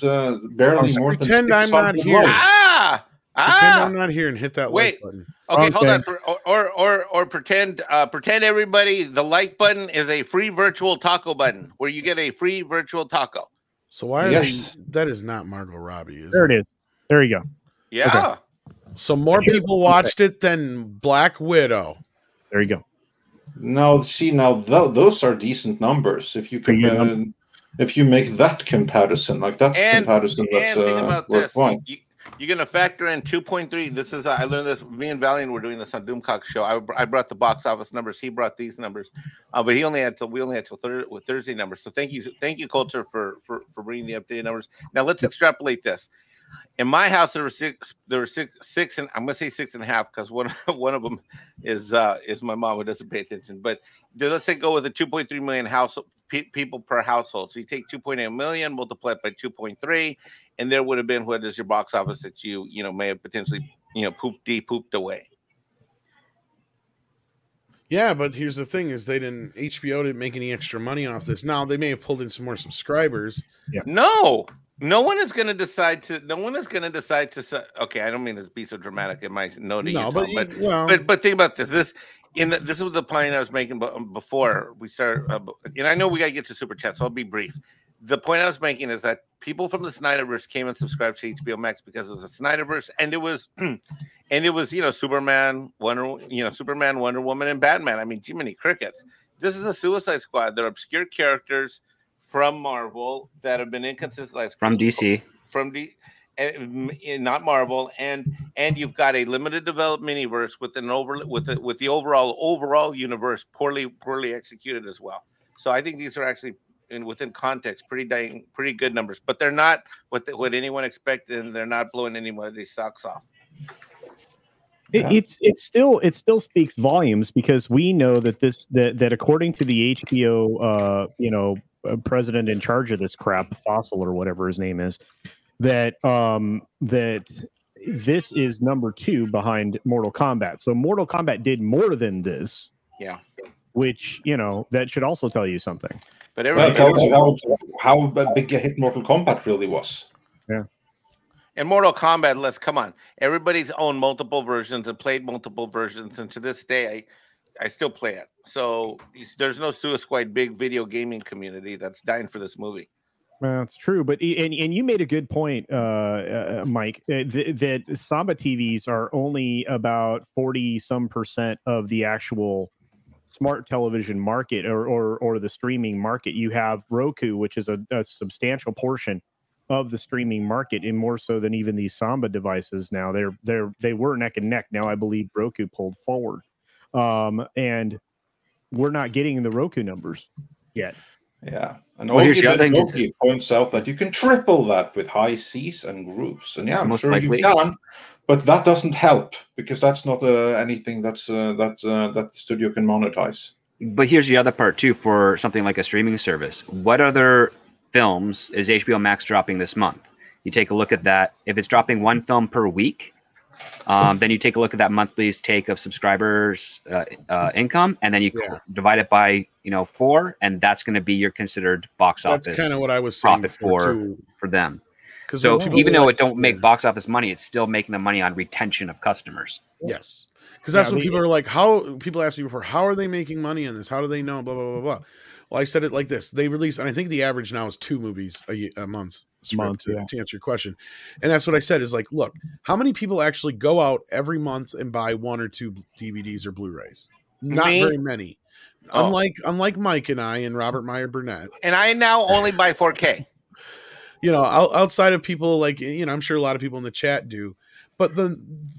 barely more than 600
I'm not here.
likes.
Pretend I'm not here and hit that like button.
Okay, hold on. Or pretend everybody the like button is a free virtual taco button where you get a free virtual taco.
So why are they? That is not Margot Robbie, is
it? It is. There you go.
Yeah.
Okay. So more people watched it than Black Widow.
There you go.
No, see now those are decent numbers. If you can, if you make that comparison, like that's comparison that's worthwhile.
You're going to factor in 2.3. This is I learned this. Me and Valiant were doing this on Doomcock show. I brought the box office numbers. He brought these numbers, but we only had till Thursday numbers. So thank you, Coulter, for bringing the updated numbers. Now let's extrapolate this. In my house, there were six, and I'm going to say 6.5 because one of them is my mom who doesn't pay attention. But let's say go with a 2.3 million people per household. So you take 2.8 million, multiply it by 2.3, and there would have been what is your box office that you may have potentially pooped away.
Yeah, but here's the thing: is HBO didn't make any extra money off this. Now they may have pulled in some more subscribers.
Yeah.
No one is going to decide to. Okay, I don't mean to be so dramatic in my noting. No, but think about this. This is the point I was making before we start. And I know we got to get to super chat, so I'll be brief. The point I was making is that people from the Snyderverse came and subscribed to HBO Max because it was a Snyderverse, and it was Superman, Wonder Woman, and Batman. I mean, Jiminy Crickets. This is a Suicide Squad. They're obscure characters from Marvel that have been inconsistent,
from DC,
not Marvel, and you've got a limited development universe with the overall universe poorly executed as well. So I think these are actually within context pretty good numbers, but they're not what anyone expected, and they're not blowing anybody's socks off.
It still speaks volumes because we know that according to the HBO president in charge of this crap, Fossil or whatever his name is, that this is number 2 behind Mortal Kombat. So Mortal Kombat did more than this.
Yeah.
Which, that should also tell you something.
But everybody
tells you how big a hit Mortal Kombat really was.
Yeah.
And Mortal Kombat, come on. Everybody's owned multiple versions and played multiple versions, and to this day I still play it. So there's no Suicide Squad big video gaming community that's dying for this movie.
That's true, but and you made a good point, Mike. That Samba TVs are only about 40% of the actual smart television market or the streaming market. You have Roku, which is a substantial portion of the streaming market, and more so than even these Samba devices. Now they were neck and neck. Now I believe Roku pulled forward. And we're not getting the Roku numbers yet.
Yeah, and Ogie points out that you can triple that with high Cs and groups, and I'm sure you can, but that doesn't help because that's not anything that the studio can monetize.
But here's the other part too for something like a streaming service. What other films is HBO Max dropping this month? You take a look at that. If it's dropping one film per week, Then you take a look at that monthly's take of subscribers income, and then you divide it by 4, and that's going to be your considered box office.
That's kind of what I was saying
profit for them.
So
even though it don't make box office money, it's still making the money on retention of customers.
Yes, because that's when people are like, how people ask me before, how are they making money on this? How do they know? Blah blah blah blah. Well, I said it like this: they release, and I think the average now is 2 movies a month. To answer your question, and that's what I said is like, look, how many people actually go out every month and buy 1 or 2 DVDs or Blu-rays? Not very many. Unlike Mike and I and Robert Meyer Burnett,
and I now only buy 4K.
Outside of people like I'm sure a lot of people in the chat do, but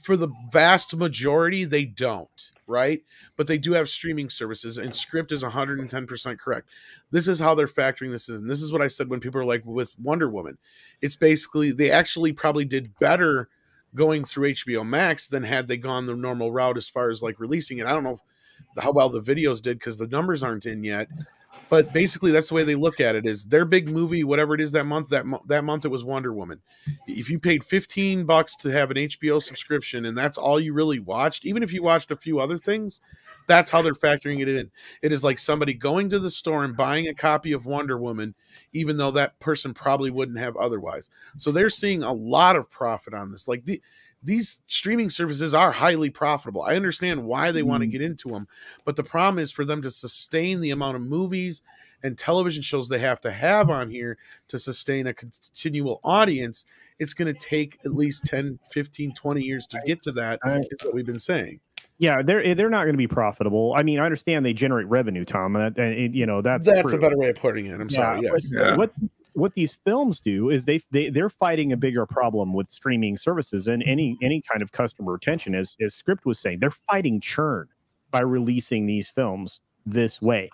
for the vast majority they don't, right? But they do have streaming services, and Script is 110% correct. This is how they're factoring this in. This is what I said when people are like with Wonder Woman. It's basically they actually probably did better going through HBO Max than had they gone the normal route as far as like releasing it. I don't know how well the videos did because the numbers aren't in yet. But basically, that's the way they look at it. Is their big movie, whatever it is that month. That month it was Wonder Woman. If you paid $15 to have an HBO subscription, and that's all you really watched, even if you watched a few other things, that's how they're factoring it in. It is like somebody going to the store and buying a copy of Wonder Woman, even though that person probably wouldn't have otherwise. So they're seeing a lot of profit on this. Like these streaming services are highly profitable. I understand why they want to get into them, but the problem is for them to sustain the amount of movies and television shows they have to have on here to sustain a continual audience. It's going to take at least 10, 15, 20 years to get to that. Is what we've been saying.
Yeah, they're not going to be profitable. I mean, I understand they generate revenue, Tom, and that's
a better way of putting it. I'm sorry. Yes.
What these films do is they're fighting a bigger problem with streaming services and any kind of customer retention. As Script was saying, they're fighting churn by releasing these films this way.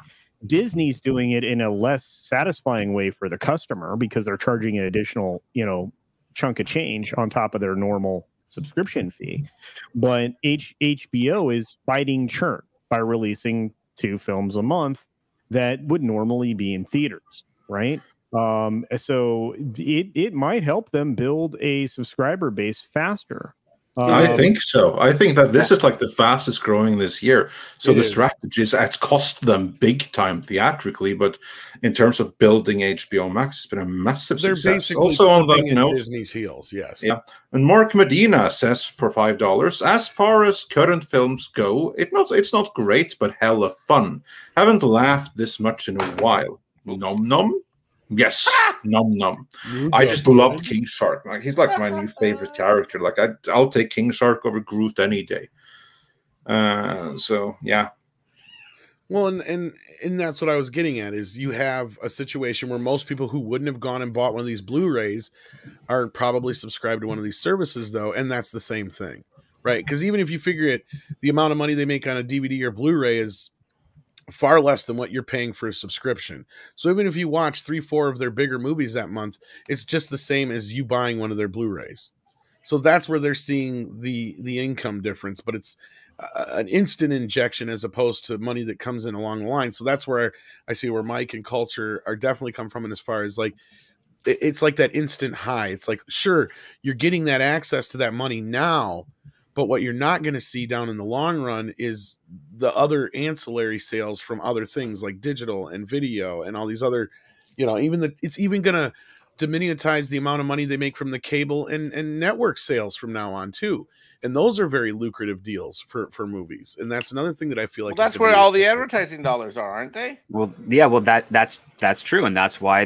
Disney's doing it in a less satisfying way for the customer because they're charging an additional chunk of change on top of their normal subscription fee. But HBO is fighting churn by releasing 2 films a month that would normally be in theaters, right? So it might help them build a subscriber base faster.
I think so. I think that this is like the fastest growing this year. So the strategies, it's cost them big time theatrically, but in terms of building HBO Max, it's been a massive success.
Basically
also on that
Disney's heels, yes.
Yeah. And Mark Medina says for $5, as far as current films go, it's not great, but hella fun. Haven't laughed this much in a while. Nom nom. Yes, nom nom. I just loved King Shark. Like he's like my new favorite character. Like I'll take King Shark over Groot any day. So yeah.
Well, and that's what I was getting at is you have a situation where most people who wouldn't have gone and bought one of these Blu-rays are probably subscribed to one of these services though, and that's the same thing, right? Because even if you figure it, the amount of money they make on a DVD or Blu-ray is far less than what you're paying for a subscription. So even if you watch 3-4 of their bigger movies that month, it's just the same as you buying one of their Blu-rays. So that's where they're seeing the income difference, but it's an instant injection as opposed to money that comes in along the line. So that's where I see where Mike and Culture are definitely come from. And as far as like, it's like that instant high. It's like, sure, you're getting that access to that money now, but what you're not going to see down in the long run is the other ancillary sales from other things like digital and video and all these other, it's even going to diminutize the amount of money they make from the cable and network sales from now on too. And those are very lucrative deals for movies. And that's another thing that I feel like
that's where all the advertising dollars are, aren't they?
Well, yeah, well that's true. And that's why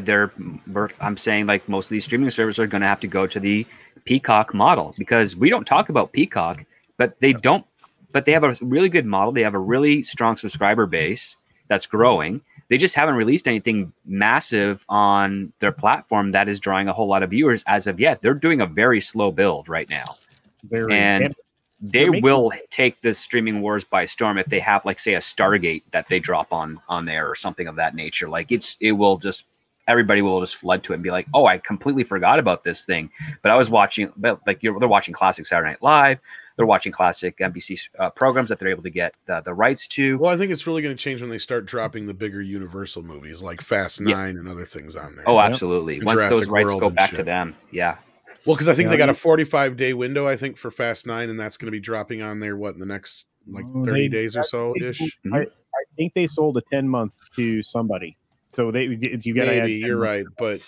I'm saying like most of these streaming services are going to have to go to the Peacock model, because we don't talk about Peacock, but they have a really good model. They have a really strong subscriber base that's growing. They just haven't released anything massive on their platform that is drawing a whole lot of viewers as of yet. They're doing a very slow build right now. They will take the streaming wars by storm if they have, like, say, a Stargate that they drop on there or something of that nature. Like everybody will just flood to it and be like, oh, I completely forgot about this thing. But I was watching, they're watching classic Saturday Night Live. They're watching classic NBC programs that they're able to get the rights to.
Well, I think it's really going to change when they start dropping the bigger Universal movies like Fast 9 and other things on there.
Oh, absolutely. Once those rights go back to them. Yeah.
Well, because I think
You
they
know,
got a 45-day window, I think, for Fast 9, and that's going to be dropping on there, what, in the next, like, 30 days or so-ish?
I think they sold a 10-month to somebody. So you got to add
Maybe,
10
you're
months.
right, but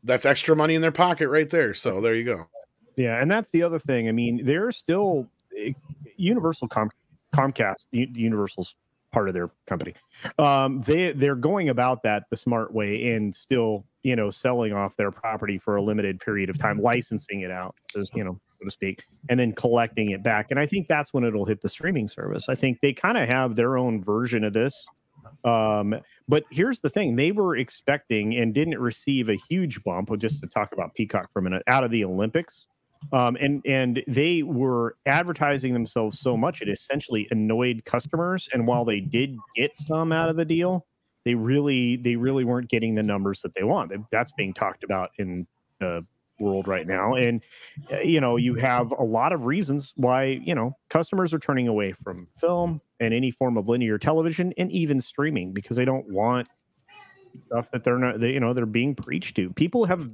that's extra money in their pocket right there, so there you go.
Yeah, and that's the other thing. I mean, they're still Universal Comcast, Universal's part of their company. They're going about that the smart way and still, selling off their property for a limited period of time, licensing it out, as so to speak, and then collecting it back. And I think that's when it'll hit the streaming service. I think they kind of have their own version of this. But here's the thing: they were expecting and didn't receive a huge bump. Just to talk about Peacock for a minute, out of the Olympics. And they were advertising themselves so much it essentially annoyed customers. And while they did get some out of the deal, they really weren't getting the numbers that they want. That's being talked about in the world right now. And you have a lot of reasons why customers are turning away from film and any form of linear television and even streaming because they don't want stuff that they're being preached to. People have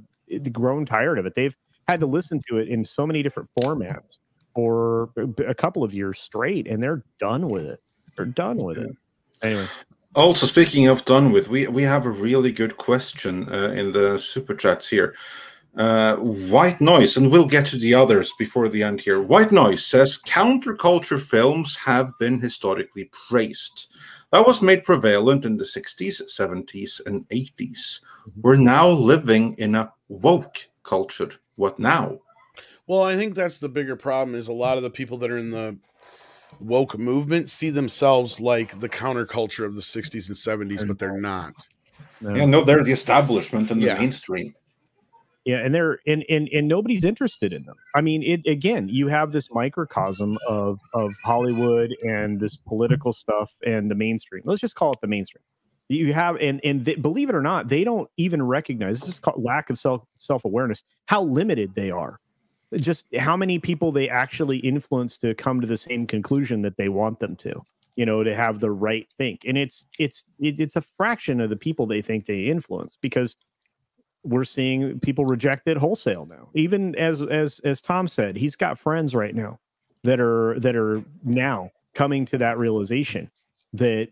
grown tired of it. They've had to listen to it in so many different formats for a couple of years straight, and they're done with it. They're done with it. Anyway.
Also, speaking of done with, we have a really good question in the super chats here. White Noise, and we'll get to the others before the end here. White Noise says counterculture films have been historically praised. That was made prevalent in the 60s, 70s, and 80s. We're now living in a woke culture. What now?
Well, I think that's the bigger problem is a lot of the people that are in the woke movement see themselves like the counterculture of the 60s and 70s, but they're not.
No, they're the establishment and the mainstream.
Yeah, and they're and nobody's interested in them. I mean, again, you have this microcosm of Hollywood and this political stuff and the mainstream. Let's just call it the mainstream. You have believe it or not, they don't even recognize, this is called lack of self-awareness, how limited they are. Just how many people they actually influence to come to the same conclusion that they want them to have the right think. And it's a fraction of the people they think they influence, because we're seeing people reject it wholesale now. Even as Tom said, he's got friends right now that are now coming to that realization that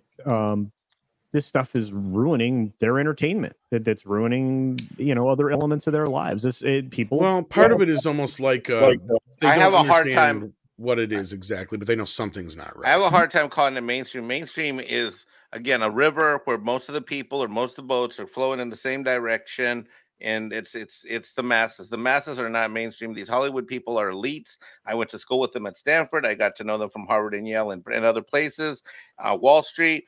this stuff is ruining their entertainment. That's ruining other elements of their lives. Well,
part of it is almost like they
I have a hard time
what it is exactly, but they know something's not right.
I have a hard time calling it mainstream. Mainstream is, again, a river where most of the people or most of the boats are flowing in the same direction. And it's the masses. The masses are not mainstream. These Hollywood people are elites. I went to school with them at Stanford. I got to know them from Harvard and Yale and other places. Wall Street.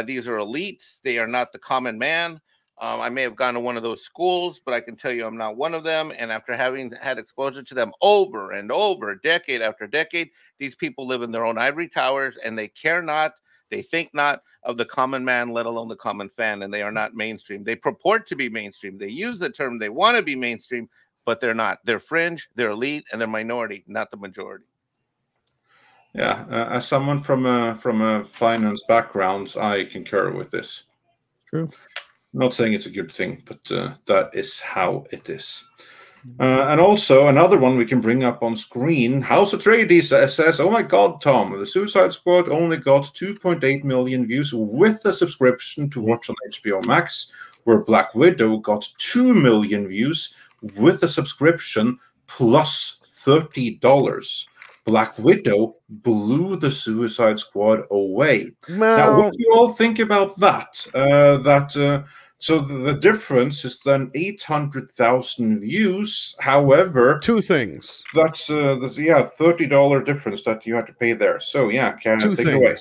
These are elites. They are not the common man. I may have gone to one of those schools, but I can tell you I'm not one of them. And after having had exposure to them over and over, decade after decade, these people live in their own ivory towers, and they care not. They think not of the common man, let alone the common fan, and they are not mainstream. They purport to be mainstream. They use the term they want to be mainstream, but they're not. They're fringe, they're elite, and they're minority, not the majority.
Yeah, as someone from a finance background, I concur with this.
True.
I'm not saying it's a good thing, but that is how it is. And also another one we can bring up on screen. House Atreides says, "Oh my God, Tom, the Suicide Squad only got 2.8 million views with the subscription to watch on HBO Max, where Black Widow got 2 million views with the subscription plus $30. Black Widow blew the Suicide Squad away." Now, what do you all think about that? So the difference is then 800,000 views. However,
two things.
That's $30 difference that you have to pay there. So
two things. Away.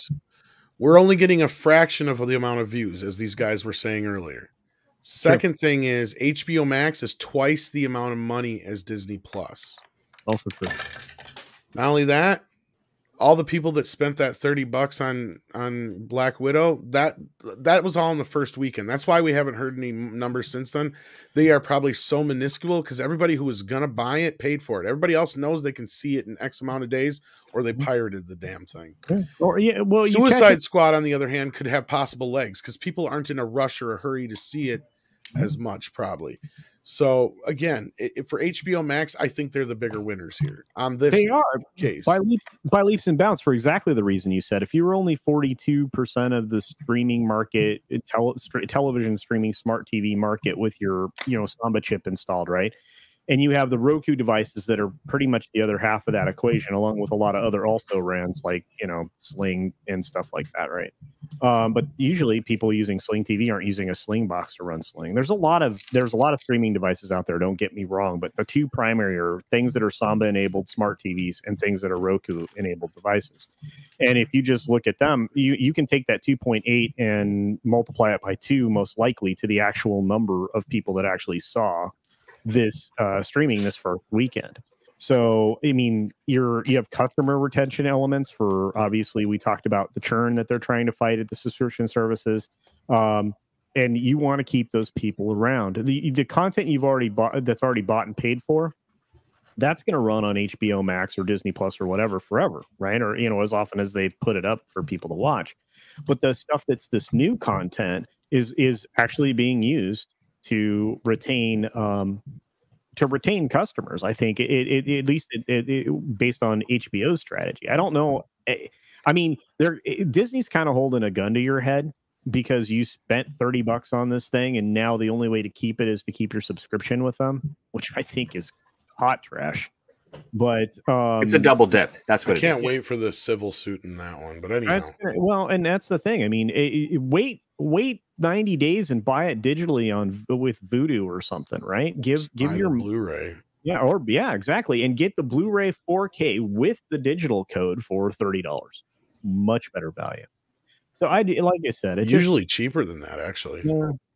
We're only getting a fraction of the amount of views, as these guys were saying earlier. Second thing is HBO Max is twice the amount of money as Disney Plus.
Also true.
Not only that, all the people that spent that $30 on Black Widow, that was all in the first weekend. That's why we haven't heard any numbers since then. They are probably so minuscule because everybody who was gonna buy it paid for it. Everybody else knows they can see it in X amount of days, or they pirated the damn thing.
Or
Suicide Squad, on the other hand, could have possible legs because people aren't in a rush or a hurry to see it as much, probably. So again, for HBO Max, I think they're the bigger winners here on this case
by leaps and bounds for exactly the reason you said. If you were only 42% of the streaming market, television streaming, smart TV market with your Samba chip installed, right? And you have the Roku devices that are pretty much the other half of that equation, along with a lot of other also rans like Sling and stuff like that, right? But usually people using Sling TV aren't using a Sling box to run Sling. There's a lot of streaming devices out there. Don't get me wrong, but the two primary are things that are Samba enabled smart TVs and things that are Roku enabled devices. And if you just look at them, you can take that 2.8 and multiply it by 2, most likely, to the actual number of people that actually saw this streaming this first weekend. So I mean, you have customer retention elements for, obviously we talked about the churn that they're trying to fight at the subscription services, and you want to keep those people around. The content you've already bought, that's already bought and paid for, that's going to run on HBO Max or Disney Plus or whatever forever, right? Or as often as they put it up for people to watch. But the stuff that's this new content is actually being used to retain customers. I think it at least based on HBO's strategy. I don't know. I mean, Disney's kind of holding a gun to your head because you spent $30 on this thing, and now the only way to keep it is to keep your subscription with them, which I think is hot trash. But
it's a double dip. That's what
I can't wait for the civil suit in that one. But anyhow,
and that's the thing. I mean, wait 90 days and buy it digitally with Vudu or something, right? Give your
Blu-ray.
Yeah, exactly. And get the Blu-ray 4K with the digital code for $30. Much better value. So like I said, it's
usually cheaper than that, actually.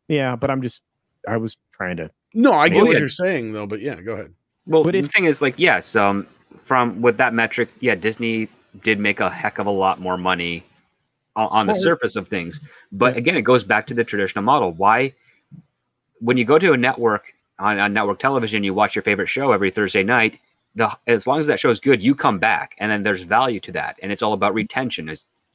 Yeah, but I was trying to.
No, I get what you're saying though, but yeah, go ahead.
Well, but the thing is, like, yes, from with that metric, yeah, Disney did make a heck of a lot more money on the surface of things. But again, it goes back to the traditional model. Why, when you go to a network on network television, you watch your favorite show every Thursday night, as long as that show is good, you come back, and then there's value to that. And it's all about retention.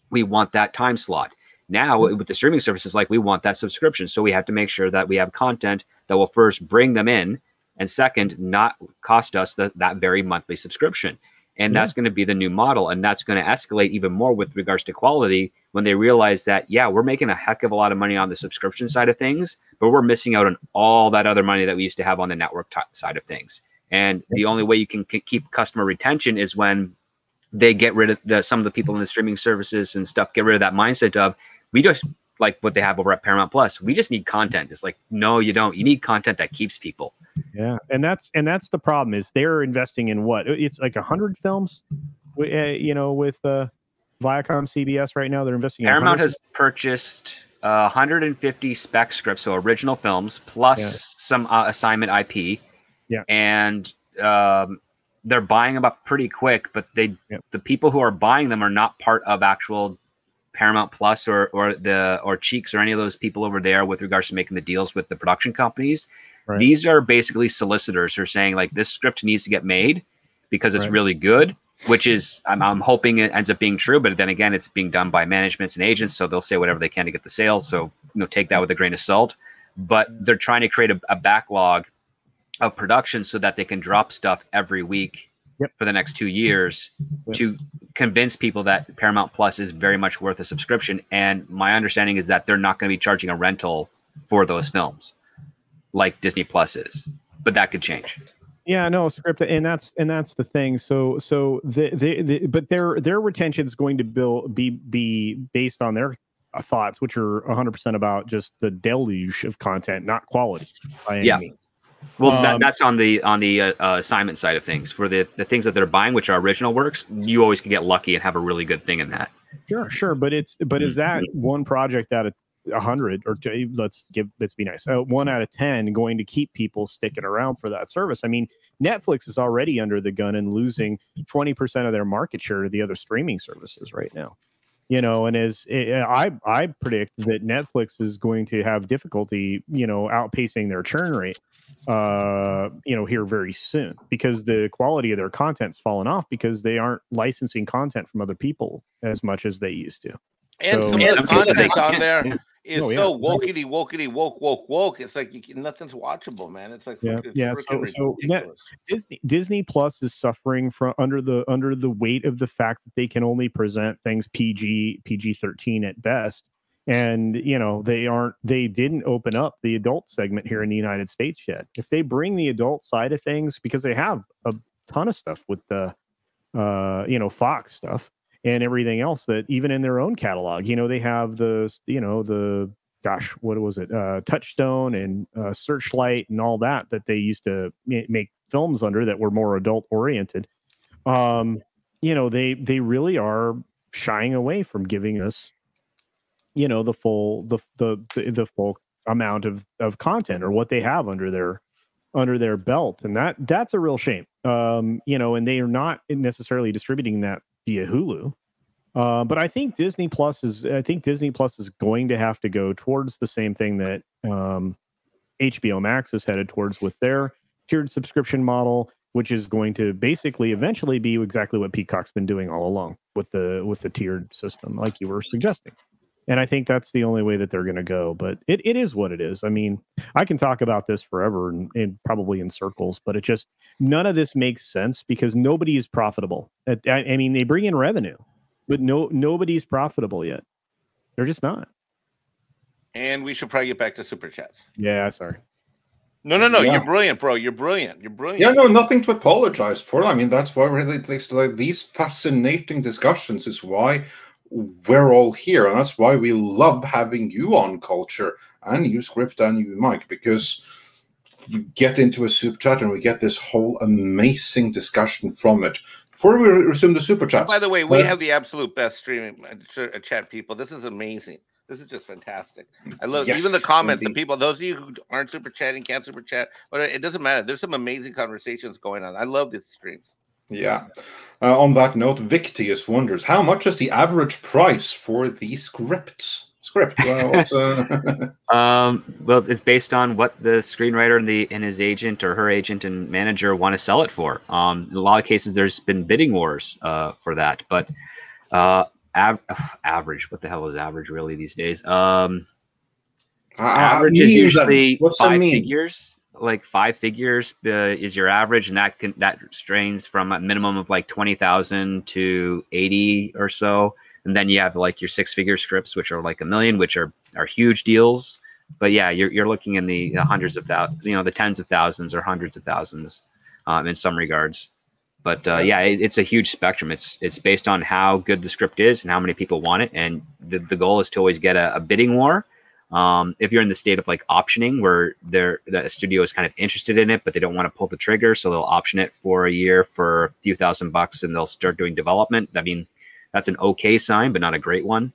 We want that time slot. Now, with the streaming services, like, we want that subscription. So we have to make sure that we have content that will first bring them in, and second, not cost us that very monthly subscription. And that's going to be the new model. And that's going to escalate even more with regards to quality when they realize that, yeah, we're making a heck of a lot of money on the subscription side of things, but we're missing out on all that other money that we used to have on the network side of things. And the only way you can keep customer retention is when they get rid of some of the people in the streaming services and stuff, get rid of that mindset of, we just, like what they have over at Paramount Plus, we just need content. It's like, no, you don't. You need content that keeps people.
Yeah, and that's the problem, is they're investing in what? It's like 100 films, with Viacom CBS right now. They're investing.
Paramount has purchased 150 spec scripts, so original films, plus some assignment IP.
Yeah,
and they're buying them up pretty quick. But the people who are buying them are not part of actual Paramount Plus or Cheeks or any of those people over there with regards to making the deals with the production companies. Right. These are basically solicitors who are saying, like, this script needs to get made because it's really good, which is, I'm hoping it ends up being true. But then again, it's being done by managements and agents, so they'll say whatever they can to get the sales. So, take that with a grain of salt. But they're trying to create a backlog of production so that they can drop stuff every week for the next 2 years to convince people that Paramount Plus is very much worth a subscription. And my understanding is that they're not going to be charging a rental for those films like Disney Plus is, but that could change.
Yeah, no, scripted, and that's the thing. So but their retention is going to be based on their thoughts, which are 100% about just the deluge of content, not quality by any means.
Well, that's on the assignment side of things. For the things that they're buying, which are original works, you always can get lucky and have a really good thing in that.
Sure, but is that one project out of 100, or let's be nice, 1 out of 10 going to keep people sticking around for that service? I mean, Netflix is already under the gun and losing 20% of their market share to the other streaming services right now. And I predict that Netflix is going to have difficulty, outpacing their churn rate, here very soon, because the quality of their content's fallen off because they aren't licensing content from other people as much as they used to.
And some of the content on there is so wokey woke. It's like nothing's watchable, man. It's like
So Disney Plus is suffering from under the weight of the fact that they can only present things PG-13 at best. And they didn't open up the adult segment here in the United States yet. If they bring the adult side of things, because they have a ton of stuff with the Fox stuff and everything else, that even in their own catalog, they have the what was it, Touchstone and Searchlight and all that they used to make films under that were more adult oriented. They really are shying away from giving us the full amount of content, or what they have under their belt, and that's a real shame. And they are not necessarily distributing that via Hulu. But I think Disney Plus is going to have to go towards the same thing that HBO Max is headed towards with their tiered subscription model, which is going to basically eventually be exactly what Peacock's been doing all along with the tiered system, like you were suggesting. And I think that's the only way that they're going to go. But it is what it is. I mean, I can talk about this forever and probably in circles, but none of this makes sense because nobody is profitable. I mean, they bring in revenue, but nobody's profitable yet. They're just not.
And we should probably get back to super chats.
Yeah, sorry.
No. Yeah. You're brilliant, bro. You're brilliant.
Yeah, no, nothing to apologize for. I mean, that's why these fascinating discussions is why we're all here, and that's why we love having you on Culture, and you, Script, and you, Mike, because we get into a super chat and we get this whole amazing discussion from it. Before we resume the super chats,
by the way, we have the absolute best streaming chat people. This is amazing. This is just fantastic. I love even the comments. Indeed. The people, those of you who aren't super chatting, can't super chat, but it doesn't matter. There's some amazing conversations going on. I love these streams.
Yeah. On that note, Victius wonders, how much is the average price for the script? Well,
it's based on what the screenwriter and his agent or her agent and manager want to sell it for. In a lot of cases, there's been bidding wars for that. But average, what the hell is average really these days? Average is usually 5 figures. Like 5 figures is your average, and that strains from a minimum of like 20,000 to 80 or so, and then you have like your 6-figure scripts, which are like $1 million, which are huge deals. But yeah, you're looking in the hundreds of thousands, the tens of thousands or hundreds of thousands in some regards. But it's a huge spectrum. It's based on how good the script is and how many people want it, and the goal is to always get a bidding war. If you're in the state of like optioning, where the studio is kind of interested in it, but they don't want to pull the trigger, so they'll option it for a year for a few $1,000 and they'll start doing development. I mean, that's an okay sign, but not a great one.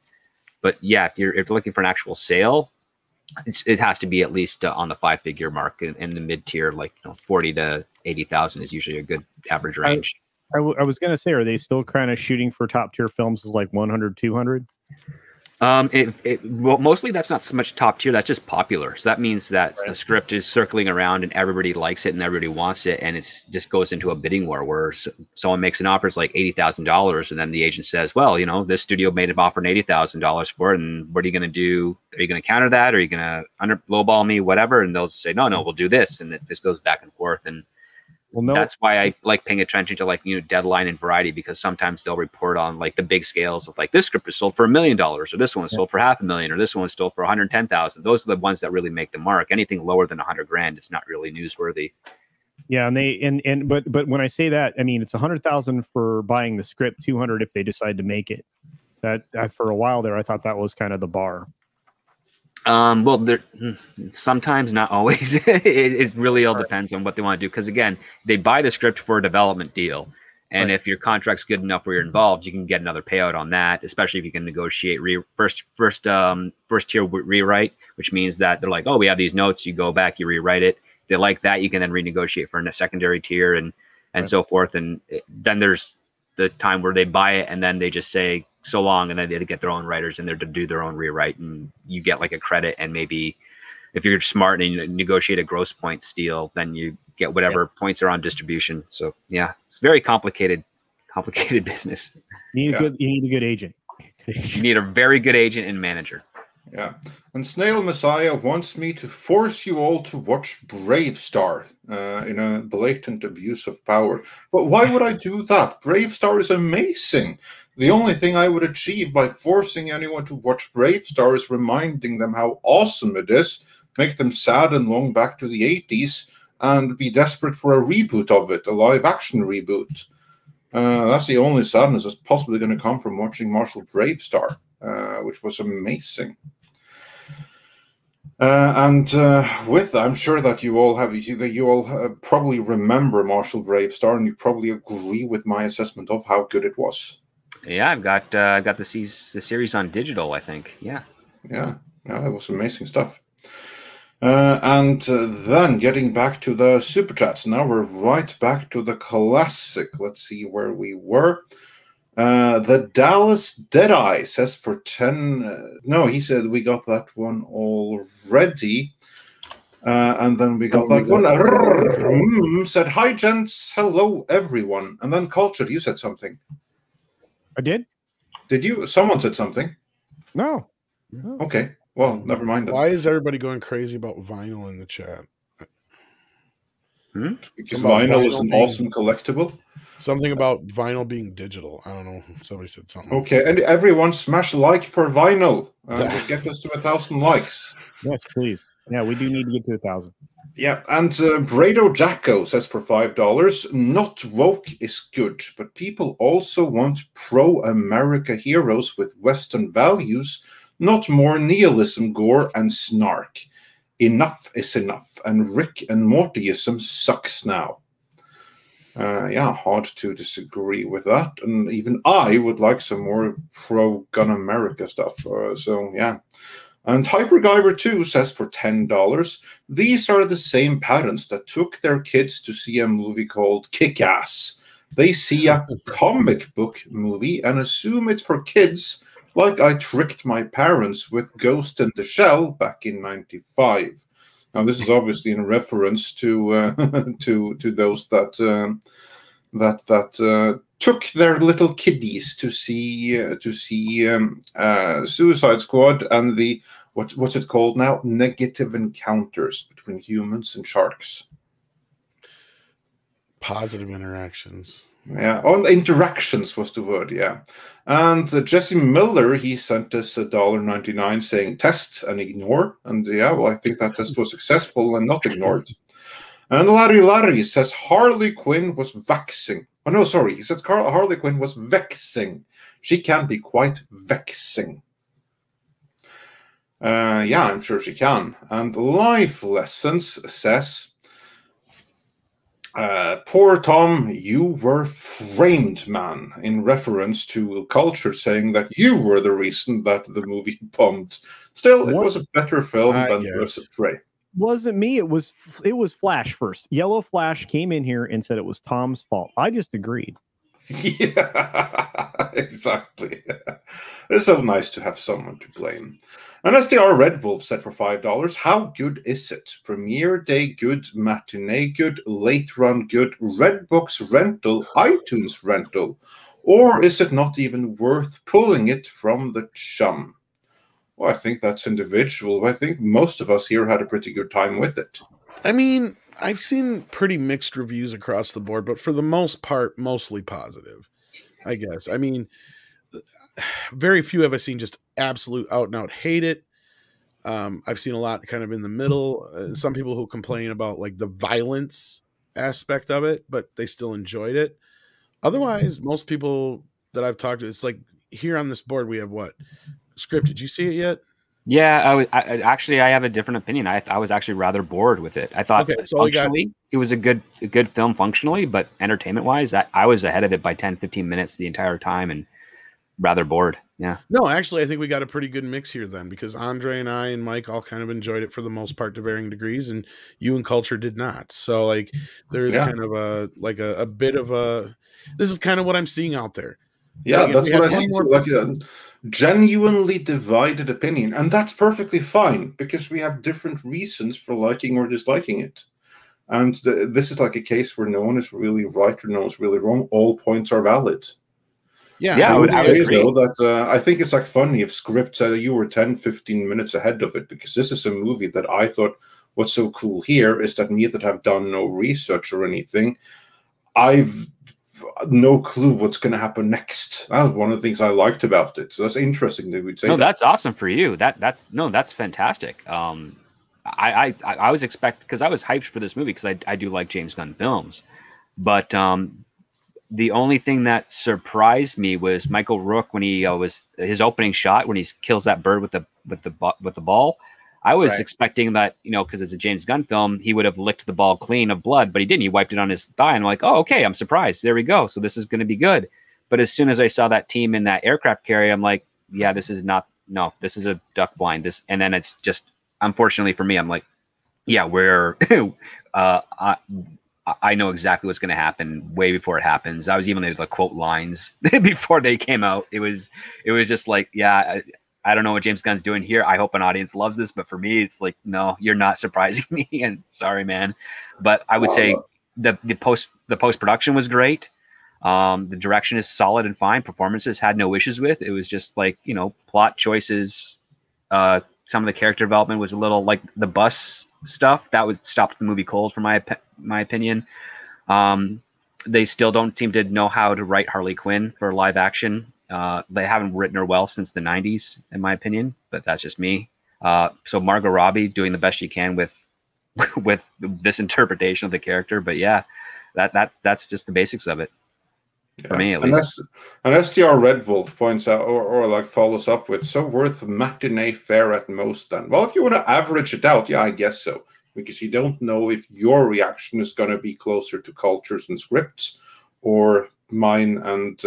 But yeah, if you're looking for an actual sale, it has to be at least on the 5-figure mark in the mid tier, like 40 to 80,000 is usually a good average range.
I was going to say, are they still kind of shooting for top tier films as like 100, 200?
Well, mostly that's not so much top tier. That's just popular. So that means that the script is circling around and everybody likes it and everybody wants it, and it's just goes into a bidding war where someone makes an offer it's like $80,000, and then the agent says, "Well, this studio made an offer $80,000 for it, and what are you going to do? Are you going to counter that? Or are you going to lowball me? Whatever?" And they'll say, "No, we'll do this," and this goes back and forth. And that's why I like paying attention to like Deadline and Variety, because sometimes they'll report on like the big scales of like this script is sold for $1 million, or this one was sold for $500,000, or this one was sold for $110,000. Those are the ones that really make the mark. Anything lower than $100,000, it's not really newsworthy.
Yeah, and but when I say that, I mean it's $100,000 for buying the script, $200,000 if they decide to make it. That for a while there, I thought that was kind of the bar.
Well, there sometimes, not always. It really all depends on what they want to do. Because again, they buy the script for a development deal, and if your contract's good enough where you're involved, you can get another payout on that. Especially if you can negotiate first tier rewrite, which means that they're like, "Oh, we have these notes." You go back, you rewrite it. If they like that, you can then renegotiate for a secondary tier and so forth. And then there's the time where they buy it and then they just say so long, and then they get their own writers in there to do their own rewrite, and you get like a credit. And maybe if you're smart and you negotiate a gross points deal, then you get whatever points are on distribution. So yeah, it's very complicated business.
You need a good agent.
You need a very good agent and manager.
Yeah. And Snail Messiah wants me to force you all to watch Brave Star in a blatant abuse of power. But why would I do that? Brave Star is amazing. The only thing I would achieve by forcing anyone to watch Brave Star is reminding them how awesome it is, make them sad and long back to the 80s, and be desperate for a reboot of it, a live-action reboot. That's the only sadness that's possibly going to come from watching Marshall Brave Star, which was amazing. With that, I'm sure that you all probably remember Marshall Brave Star, and you probably agree with my assessment of how good it was.
Yeah, I've got the series on digital, I think. Yeah,
it was amazing stuff. Then getting back to the super chats. Now we're right back to the classic. Let's see where we were. The Dallas Deadeye says for 10. No, he said we got that one already. And then we got that one. Said, hi, gents. Hello, everyone. And then Cultured, you said something.
I did?
Did you? Someone said something.
No.
Okay. Well, never mind.
Why is everybody going crazy about vinyl in the chat?
Because vinyl is an awesome collectible.
Something about vinyl being digital. I don't know. Somebody said something.
Okay, and everyone smash like for vinyl. Get us to 1,000 likes.
Yes, please. Yeah, we do need to get to 1,000.
Yeah, and Brado Jacko says for $5, not woke is good, but people also want pro-America heroes with Western values, not more nihilism, gore, and snark. Enough is enough, and Rick and Mortyism sucks now. Hard to disagree with that, and even I would like some more pro-gun America stuff. And Hyperguyver 2 says for $10, these are the same parents that took their kids to see a movie called Kick-Ass. They see a comic book movie and assume it's for kids, like I tricked my parents with Ghost in the Shell back in '95. Now, this is obviously in reference to those that took their little kiddies to see Suicide Squad and the what's it called now? Negative encounters between humans and sharks.
Positive interactions.
Yeah, interactions was the word. Yeah, and Jesse Miller, he sent us $1.99 saying test and ignore, and I think that test was successful and not ignored. And Larry says Harley Quinn was vexing. Oh no, sorry, he says Harley Quinn was vexing. She can be quite vexing. I'm sure she can. And Life Lessons says, poor Tom, you were framed, man, in reference to Culture saying that you were the reason that the movie bombed. Still, it was a better film than Birds of Prey.
Wasn't me. It was Flash first. Yellow Flash came in here and said it was Tom's fault. I just agreed.
Yeah, exactly. It's so nice to have someone to blame. And SDR Red Wolf said for $5, how good is it? Premiere day good, matinee good, late run good, Redbox rental, iTunes rental, or is it not even worth pulling it from the chum? Well, I think that's individual. I think most of us here had a pretty good time with it.
I mean, I've seen pretty mixed reviews across the board, but for the most part, mostly positive, I guess. I mean, very few have I seen just absolute out and out hate it. I've seen a lot kind of in the middle. Some people who complain about like the violence aspect of it, but they still enjoyed it. Otherwise, most people that I've talked to, it's like here on this board, we have what? Script, did you see it yet?
Yeah, I have a different opinion. I was actually rather bored with it. I thought functionally it was a good film functionally, but entertainment wise, I was ahead of it by 10-15 minutes the entire time and rather bored. Yeah. No,
actually, I think we got a pretty good mix here then, because Andre and I and Mike all kind of enjoyed it for the most part to varying degrees, and you and Culture did not. So like there's kind of a bit of a, this is kind of what I'm seeing out there.
Yeah, that's what I see too, like a genuinely divided opinion. And that's perfectly fine, because we have different reasons for liking or disliking it. And this is like a case where no one is really right or no one's really wrong. All points are valid.
Yeah,
Yeah,
I
I
would say,
agree.
though, that I think it's like funny if script said you were 10, 15 minutes ahead of it, because this is a movie that I thought what's so cool here is that me that have done no research or anything, I've no clue what's going to happen next. That was one of the things I liked about it. So that's interesting that we'd say
No,
that.
that's awesome for you. That's fantastic. I was because I was hyped for this movie because I do like James Gunn films, but the only thing that surprised me was Michael Rourke when he was his opening shot when he kills that bird with the ball. I was
Right.
expecting that, because it's a James Gunn film, he would have licked the ball clean of blood, but he didn't. He wiped it on his thigh, and I'm like, oh, okay, I'm surprised. There we go. So this is going to be good. But as soon as I saw that team in that aircraft carrier, I'm like, yeah, this is not. No, this is a duck blind. And then it's just, unfortunately for me, I'm like, yeah, we're. I know exactly what's going to happen way before it happens. I was even able to quote lines before they came out. It was just like, yeah, I don't know what James Gunn's doing here. I hope an audience loves this, but for me, it's like, no, you're not surprising me. And sorry, man, but I would say the post production was great. The direction is solid and fine. Performances had no issues with. It was just like, plot choices. Some of the character development was a little like the bus stuff that would stop the movie cold, for my opinion. They still don't seem to know how to write Harley Quinn for live action. They haven't written her well since the 90s, in my opinion, but that's just me. So Margot Robbie doing the best she can with this interpretation of the character. But yeah, that's just the basics of it. For me, at least.
And STR Red Wolf points out, or like follows up with, so worth matinee fare at most then. Well, if you want to average it out, yeah, I guess so. Because you don't know if your reaction is going to be closer to cultures and scripts, or mine and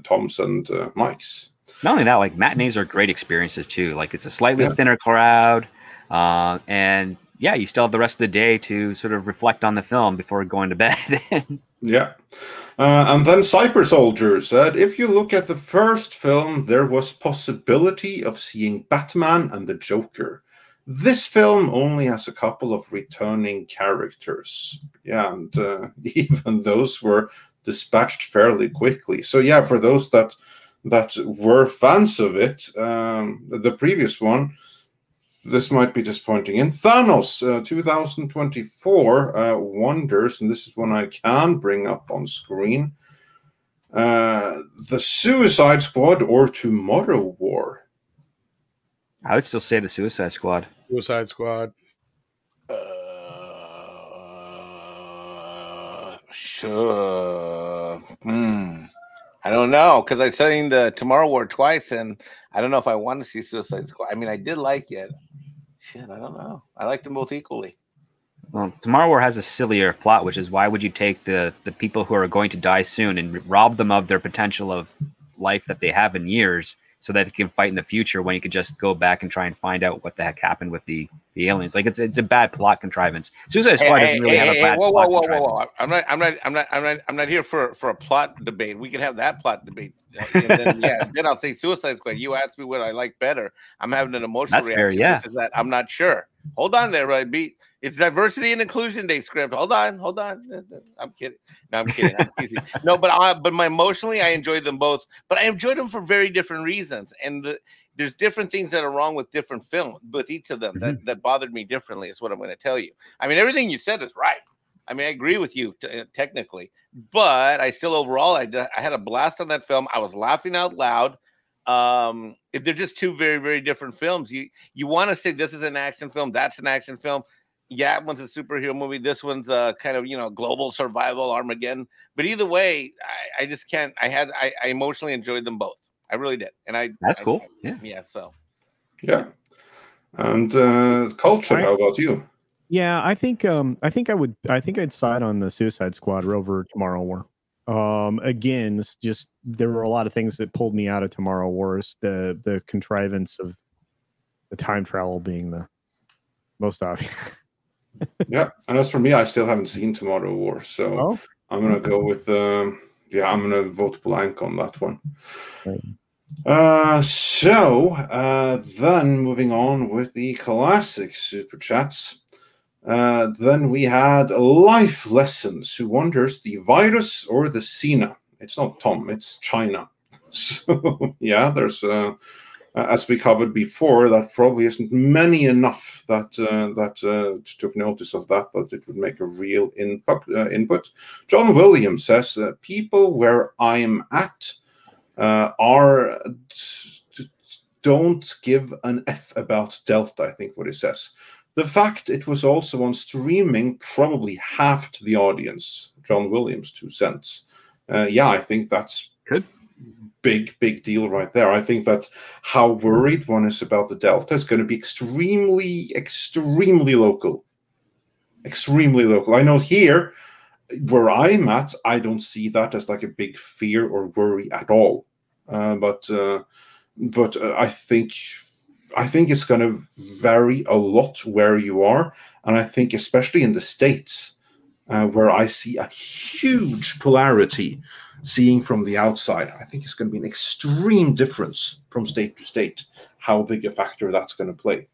Tom's and Mike's.
Not only that, like matinees are great experiences too. Like it's a slightly thinner crowd, and yeah, you still have the rest of the day to sort of reflect on the film before going to bed.
Yeah. And then Cyber Soldier said, if you look at the first film, there was possibility of seeing Batman and the Joker. This film only has a couple of returning characters. Yeah, and even those were dispatched fairly quickly. So yeah, for those that were fans of it, the previous one, this might be disappointing. In Thanos 2024 Wonders, and this is one I can bring up on screen, The Suicide Squad or Tomorrow War?
I would still say The Suicide Squad.
Suicide Squad.
Sure. I don't know, because I've seen the Tomorrow War twice, and I don't know if I want to see Suicide Squad. I mean, I did like it. Shit, I don't know. I like them both equally.
Well, Tomorrow War has a sillier plot, which is why would you take the people who are going to die soon and rob them of their potential of life that they have in years so that they can fight in the future when you could just go back and try and find out what the heck happened with the aliens. Like it's a bad plot contrivance. Suicide Squad doesn't really have a bad plot contrivance.
Whoa. I'm not here for a plot debate. We can have that plot debate. And then I'll say Suicide Squad. You asked me what I like better. I'm having an emotional reaction.
Fair, yeah.
Which is that I'm not sure. Hold on there, right? It's Diversity and Inclusion Day script. Hold on. I'm kidding. No, I'm kidding. No, but emotionally, I enjoyed them both. But I enjoyed them for very different reasons. And there's different things that are wrong with different films, with each of them that bothered me differently. Is what I'm going to tell you. I mean, everything you said is right. I mean, I agree with you technically, but I still overall, I had a blast on that film. I was laughing out loud. If they're just two very, very different films, you want to say this is an action film, that's an action film. Yeah, one's a superhero movie. This one's kind of, global survival Armageddon. But either way, I just can't. I emotionally enjoyed them both. I really did, and
that's cool. Yeah.
So.
Yeah. And Culture, how about you?
Yeah, I think I'd side on the Suicide Squad over Tomorrow War. Again, it's just there were a lot of things that pulled me out of Tomorrow Wars. The contrivance of the time travel being the most obvious.
Yeah, and as for me, I still haven't seen Tomorrow War, so I'm gonna go with I'm gonna vote blank on that one.
Right.
Then moving on with the classic super chats. Then we had Life Lessons, who wonders the virus or the Cena. It's not Tom, it's China. So yeah, there's as we covered before, that probably isn't many enough that took notice of that it would make a real input. John Williams says, people where I'm at don't give an F about Delta, I think what he says. The fact it was also on streaming probably halved the audience. John Williams, 2 cents. Yeah, I think that's
good.
Big deal right there. I think that how worried one is about the Delta is going to be extremely local. Extremely local. I know here, where I'm at, I don't see that as like a big fear or worry at all. But I think it's going to vary a lot where you are, and I think especially in the States, where I see a huge polarity. Seeing from the outside, I think it's going to be an extreme difference from state to state, how big a factor that's going to play.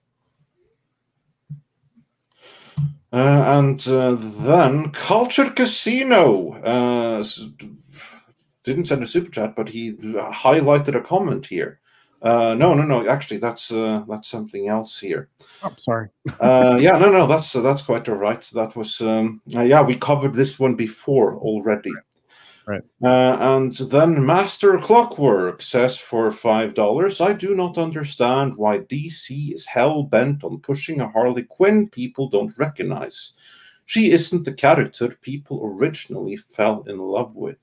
And then Culture Casino didn't send a super chat, but he highlighted a comment here. No. Actually, that's something else here.
Oh, sorry.
Yeah, no. That's quite all right. That was yeah, we covered this one before already.
Right.
And then Master Clockwork says for $5, I do not understand why DC is hell-bent on pushing a Harley Quinn people don't recognize. She isn't the character people originally fell in love with.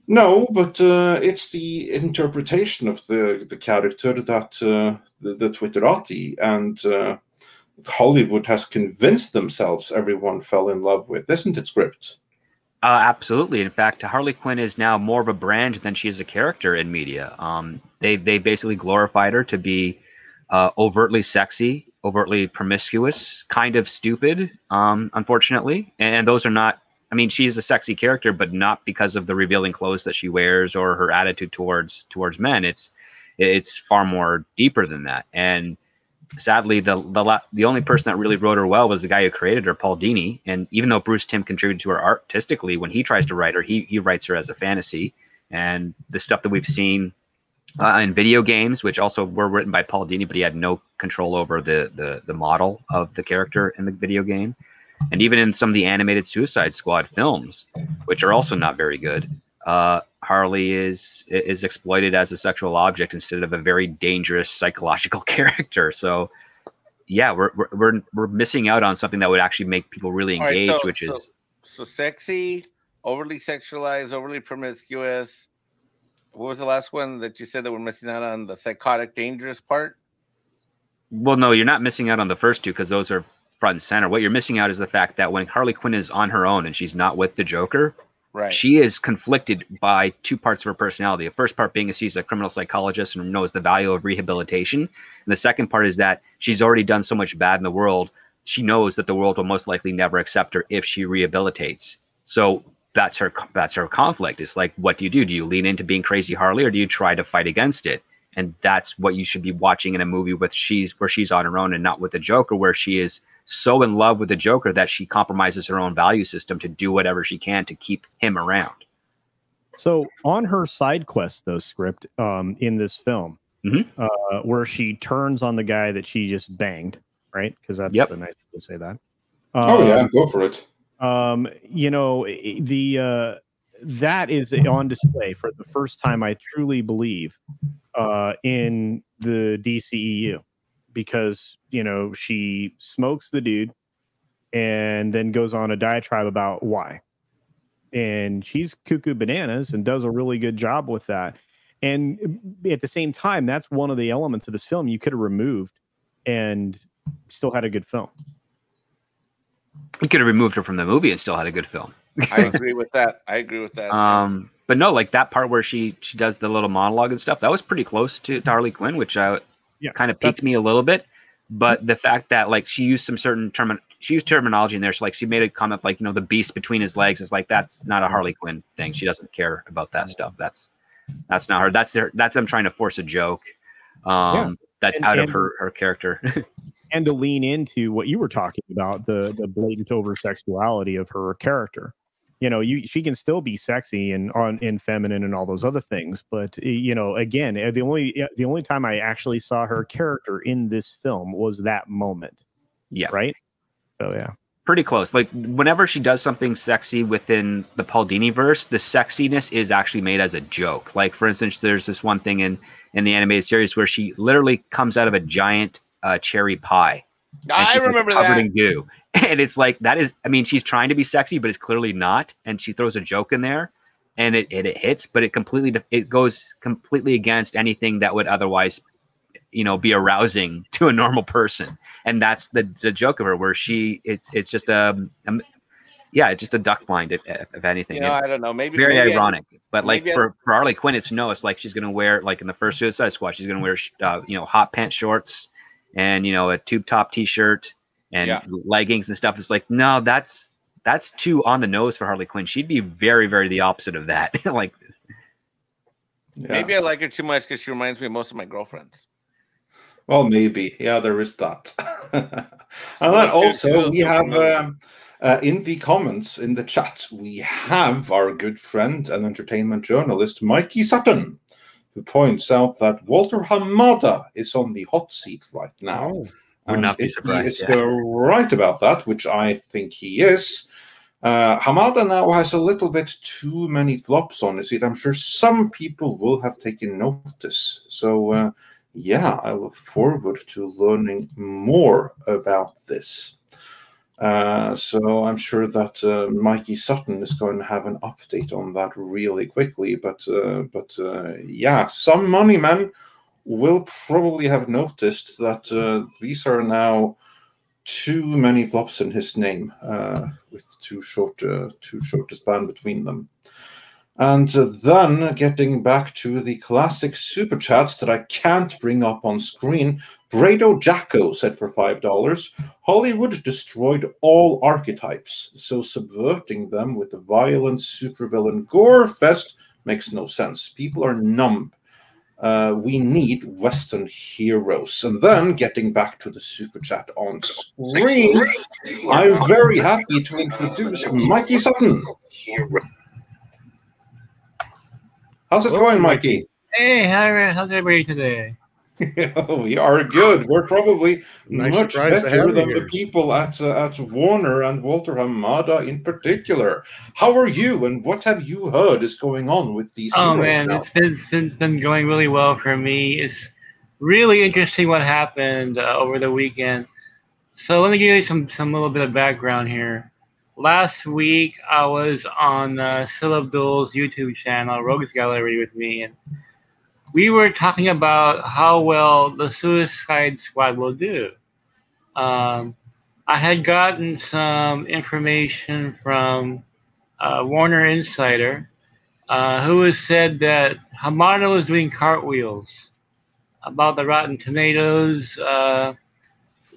No, but it's the interpretation of the character that the Twitterati and Hollywood has convinced themselves everyone fell in love with. Isn't it, Script?
Absolutely. In fact, Harley Quinn is now more of a brand than she is a character in media. They basically glorified her to be overtly sexy, overtly promiscuous, kind of stupid, unfortunately. And those are not, I mean, she's a sexy character, but not because of the revealing clothes that she wears or her attitude towards men. It's far more deeper than that. And sadly, the only person that really wrote her well was the guy who created her, Paul Dini. And even though Bruce Timm contributed to her artistically, when he tries to write her, he writes her as a fantasy. And the stuff that we've seen in video games, which also were written by Paul Dini, but he had no control over the model of the character in the video game. And even in some of the animated Suicide Squad films, which are also not very good, Harley is exploited as a sexual object instead of a very dangerous psychological character. So, yeah, we're missing out on something that would actually make people really engaged,
so sexy, overly sexualized, overly promiscuous. What was the last one that you said that we're missing out on? The psychotic, dangerous part?
Well, no, you're not missing out on the first two because those are front and center. What you're missing out is the fact that when Harley Quinn is on her own and she's not with the Joker,
right,
she is conflicted by two parts of her personality. The first part being she's a criminal psychologist and knows the value of rehabilitation. And the second part is that she's already done so much bad in the world. She knows that the world will most likely never accept her if she rehabilitates. So that's her conflict. It's like, what do? Do you lean into being crazy Harley, or do you try to fight against it? And that's what you should be watching in a movie where she's on her own and not with the Joker, where she is so in love with the Joker that she compromises her own value system to do whatever she can to keep him around.
So on her side quest, though, Script, in this film, where she turns on the guy that she just banged, right? Because that's the nice way to say that.
Oh yeah, go for it.
You know, that is on display for the first time, I truly believe, in the DCEU. Because, you know, she smokes the dude and then goes on a diatribe about why. And she's cuckoo bananas and does a really good job with that. And at the same time, that's one of the elements of this film you could have removed and still had a good film.
You could have removed her from the movie and still had a good film.
I agree with that.
But no, like that part where she does the little monologue and stuff, that was pretty close to Harley Quinn, which kind of piqued me a little bit. But the fact that like she used some certain terminology in there. So like she made a comment like, you know, the beast between his legs is like, that's not a Harley Quinn thing. She doesn't care about that stuff. That's not her. That's them trying to force a joke. That's out of her character.
And to lean into what you were talking about, the blatant over-sexuality of her character. you know, she can still be sexy and feminine and all those other things, but you know, again, the only time I actually saw her character in this film was that moment.
Yeah.
Right. So yeah.
Pretty close. Like whenever she does something sexy within the Paul Dini verse, the sexiness is actually made as a joke. Like for instance, there's this one thing in the animated series where she literally comes out of a giant cherry pie.
I remember that.
Covered in goo. And it's like, that is, I mean, she's trying to be sexy, but it's clearly not. And she throws a joke in there, and it hits, but it goes completely against anything that would otherwise, you know, be arousing to a normal person. And that's the joke of her, where it's just it's just a duck blind if anything.
You know, I don't know, maybe
very ironic. But like
maybe
for Harley Quinn, it's like she's gonna wear, like in the first Suicide Squad, she's gonna wear you know, hot pants shorts and, you know, a tube top t-shirt and leggings and stuff. It's like, no, that's too on the nose for Harley Quinn. She'd be very, very the opposite of that. Like,
maybe I like her too much because she reminds me of most of my girlfriends.
Well, maybe. Yeah, there is that. And then also we have in the comments in the chat, we have our good friend and entertainment journalist Mikey Sutton, who points out that Walter Hamada is on the hot seat right now.
Would not be surprised.
He is right about that, which I think he is. Hamada now has a little bit too many flops on his seat. I'm sure some people will have taken notice. So, yeah, I look forward to learning more about this. So I'm sure that Mikey Sutton is going to have an update on that really quickly. But yeah, some money men will probably have noticed that these are now too many flops in his name, with too short a span between them. And then getting back to the classic super chats that I can't bring up on screen, Brado Jacko said for $5, Hollywood destroyed all archetypes, so subverting them with the violent supervillain gore fest makes no sense. People are numb. We need Western heroes. And then getting back to the super chat on screen, I'm very happy to introduce Mikey Sutton. How's it going, Mikey?
Hey, how's everybody today?
We are good. We're probably
Nice
much
surprise to
better
have you
than
here.
the people at Warner and Walter Hamada in particular. How are you, and what have you heard is going on with DC?
Oh
right
man,
now?
it's been going really well for me. It's really interesting what happened over the weekend. So let me give you some little bit of background here. Last week I was on Sil Abdul's YouTube channel, Rogues Gallery, with me, and we were talking about how well the Suicide Squad will do. I had gotten some information from Warner Insider, who has said that Hamada was doing cartwheels about the Rotten Tomatoes,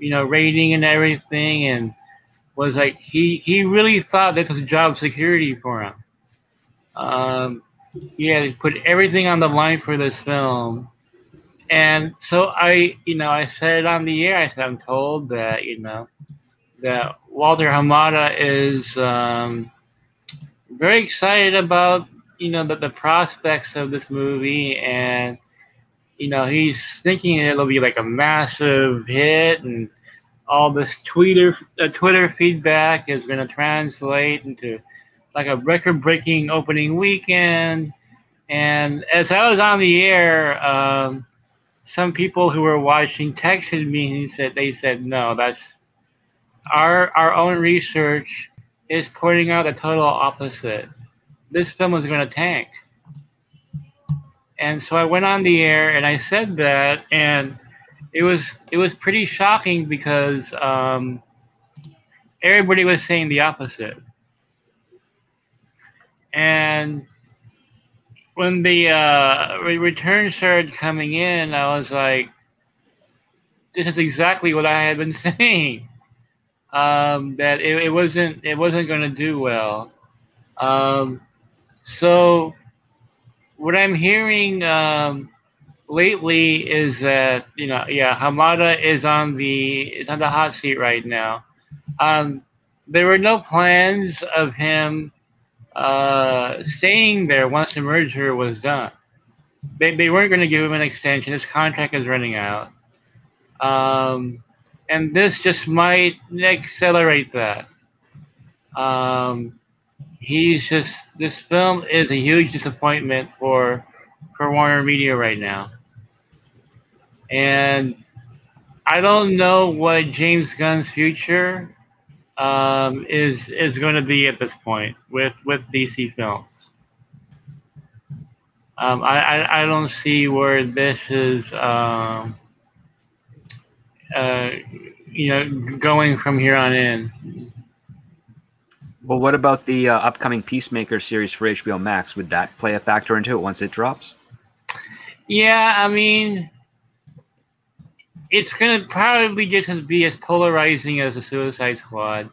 rating and everything, and was like he really thought this was job security for him. He had to put everything on the line for this film. And so I said it on the air. I said, I'm told that, that Walter Hamada is very excited about, the prospects of this movie. And, he's thinking it'll be like a massive hit, and all this Twitter feedback is going to translate into like a record-breaking opening weekend. And as I was on the air, some people who were watching texted me and they said, no, that's our own research is pointing out the total opposite. This film is going to tank. And so I went on the air and I said that, and it was pretty shocking because everybody was saying the opposite. And when the returns started coming in, I was like, this is exactly what I had been saying. That it wasn't going to do well. So what I'm hearing lately is that Hamada is on the hot seat right now. There were no plans of him staying there once the merger was done. They weren't going to give him an extension. His contract is running out. And this just might accelerate that. This film is a huge disappointment for Warner Media right now. And I don't know what James Gunn's future is going to be at this point with DC Films. I don't see where this is going from here on in.
Well, what about the upcoming Peacemaker series for HBO Max? Would that play a factor into it once it drops?
Yeah, I mean, it's going to probably just be as polarizing as the Suicide Squad.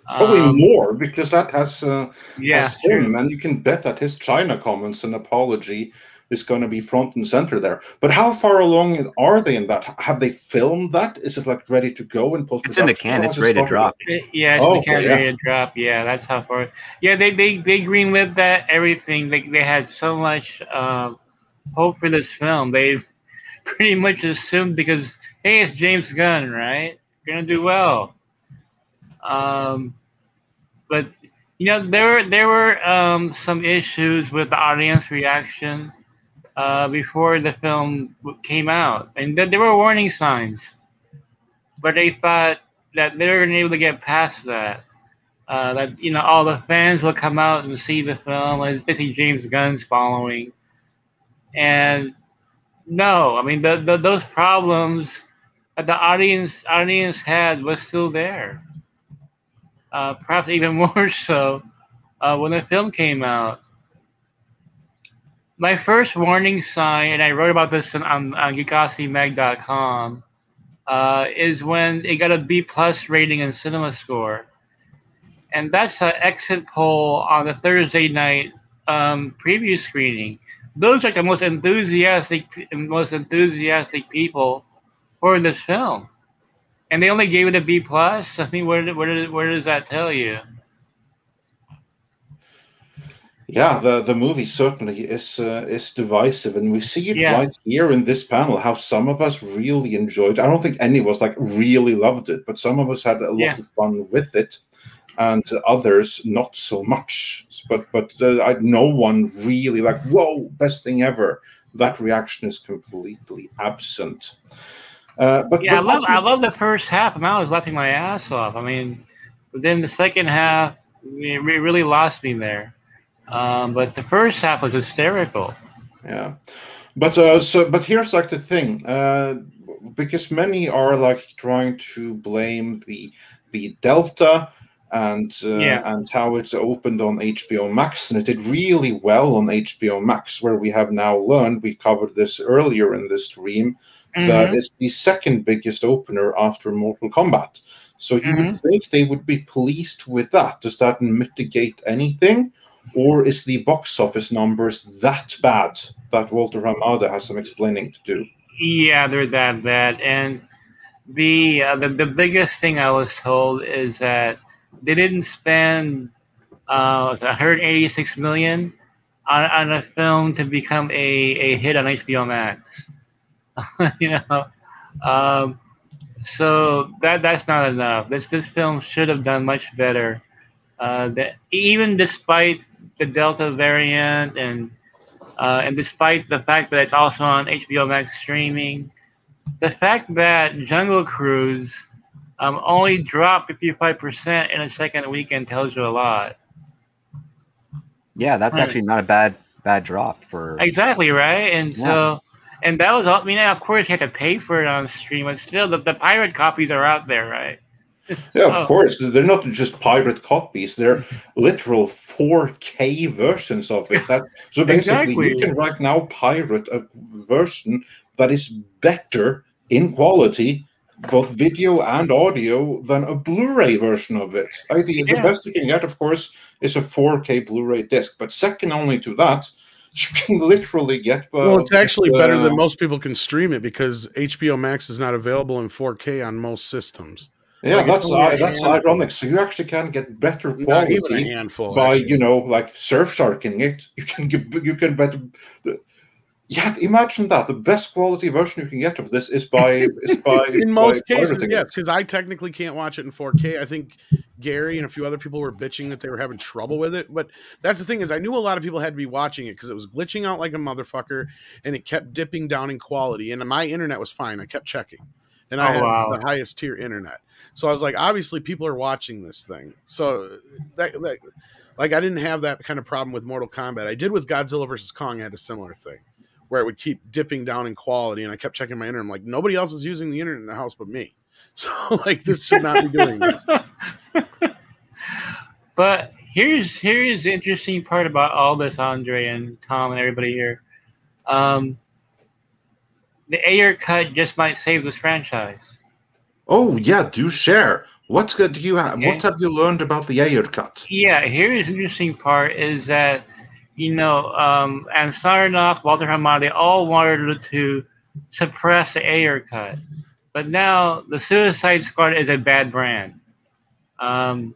Probably more, because that has
has
him, and you can bet that his China comments and apology is going to be front and center there. But how far along are they in that? Have they filmed that? Is it like ready to go in post-production?
It's in the can. It's ready to drop.
It's the can ready to drop. Yeah, that's how far. Yeah, they greenlit that, everything. They had so much hope for this film. They pretty much assumed, because hey, it's James Gunn, right? Gonna do well. But there were some issues with the audience reaction before the film came out, and there were warning signs. But they thought that they were going to be able to get past that. That all the fans will come out and see the film, and especially James Gunn's following. And no, I mean those problems that the audience had was still there. Perhaps even more so when the film came out. My first warning sign, and I wrote about this on GeekosiMag.com, is when it got a B+ rating in CinemaScore. And that's an exit poll on the Thursday night preview screening. Those are the most enthusiastic people for this film. And they only gave it a B+. I mean, where does that tell you?
Yeah, the movie certainly is divisive, and we see it right here in this panel. How some of us really enjoyed it. I don't think any of us really loved it, but some of us had a lot of fun with it, and others not so much. But no one really whoa, best thing ever. That reaction is completely absent. I love the first half. I was laughing my ass off. I mean, but then the second half, it really lost me there. But the first half was hysterical. Yeah, but here's the thing, because many are trying to blame the Delta and how it opened on HBO Max, and it did really well on HBO Max, where we have now learned, we covered this earlier in this stream, that it's the second biggest opener after Mortal Kombat. So you would think they would be pleased with that. Does that mitigate anything? Or is the box office numbers that bad that Walter Hamada has some explaining to do?
Yeah, they're that bad. And the biggest thing I was told is that they didn't spend $186 million on a film to become a hit on HBO Max. So that's not enough. This film should have done much better. Even despite the Delta variant and despite the fact that it's also on HBO Max streaming, the fact that Jungle Cruise only dropped 55% in a second weekend tells you a lot.
Yeah, that's actually not a bad drop for.
Exactly right, and so. And that was all. I mean, of course, you had to pay for it on stream, but still, the pirate copies are out there, right?
Yeah, of course. They're not just pirate copies; they're literal 4K versions of it. So basically, you can right now pirate a version that is better in quality, both video and audio, than a Blu-ray version of it. The best you can get, of course, is a 4K Blu-ray disc, but second only to that. You can literally get.
Well, it's actually better than most people can stream it, because HBO Max is not available in 4K on most systems.
Yeah,
Like, it's only a
that's
handful.
ironic. So you actually can get better
Not even a
quality
handful,
by
actually.
like Surfsharking it. You can better. Yeah, imagine that. The best quality version you can get of this is by
In most cases,
pirating
yes,
it.
because I technically can't watch it in 4K. I think Gary and a few other people were bitching that they were having trouble with it. But that's the thing, is I knew a lot of people had to be watching it because it was glitching out like a motherfucker and it kept dipping down in quality. And my internet was fine. I kept checking. And I
Oh,
had
wow.
the highest tier internet. So I was like, obviously people are watching this thing. So that like, I didn't have that kind of problem with Mortal Kombat. I did with Godzilla vs. Kong. I had a similar thing where it would keep dipping down in quality, and I kept checking my internet. I'm like, nobody else is using the internet in the house but me. So like, this should not be doing this.
But here's the interesting part about all this, Andre and Tom and everybody here. The Ayer cut just might save this franchise.
Oh yeah, do share. What do you have?
Okay.
What have you learned about the Ayer cut?
Yeah, here's the interesting part is that, and Sarnoff, Walter Hamada, they all wanted to suppress the Ayer cut. But now the Suicide Squad is a bad brand. And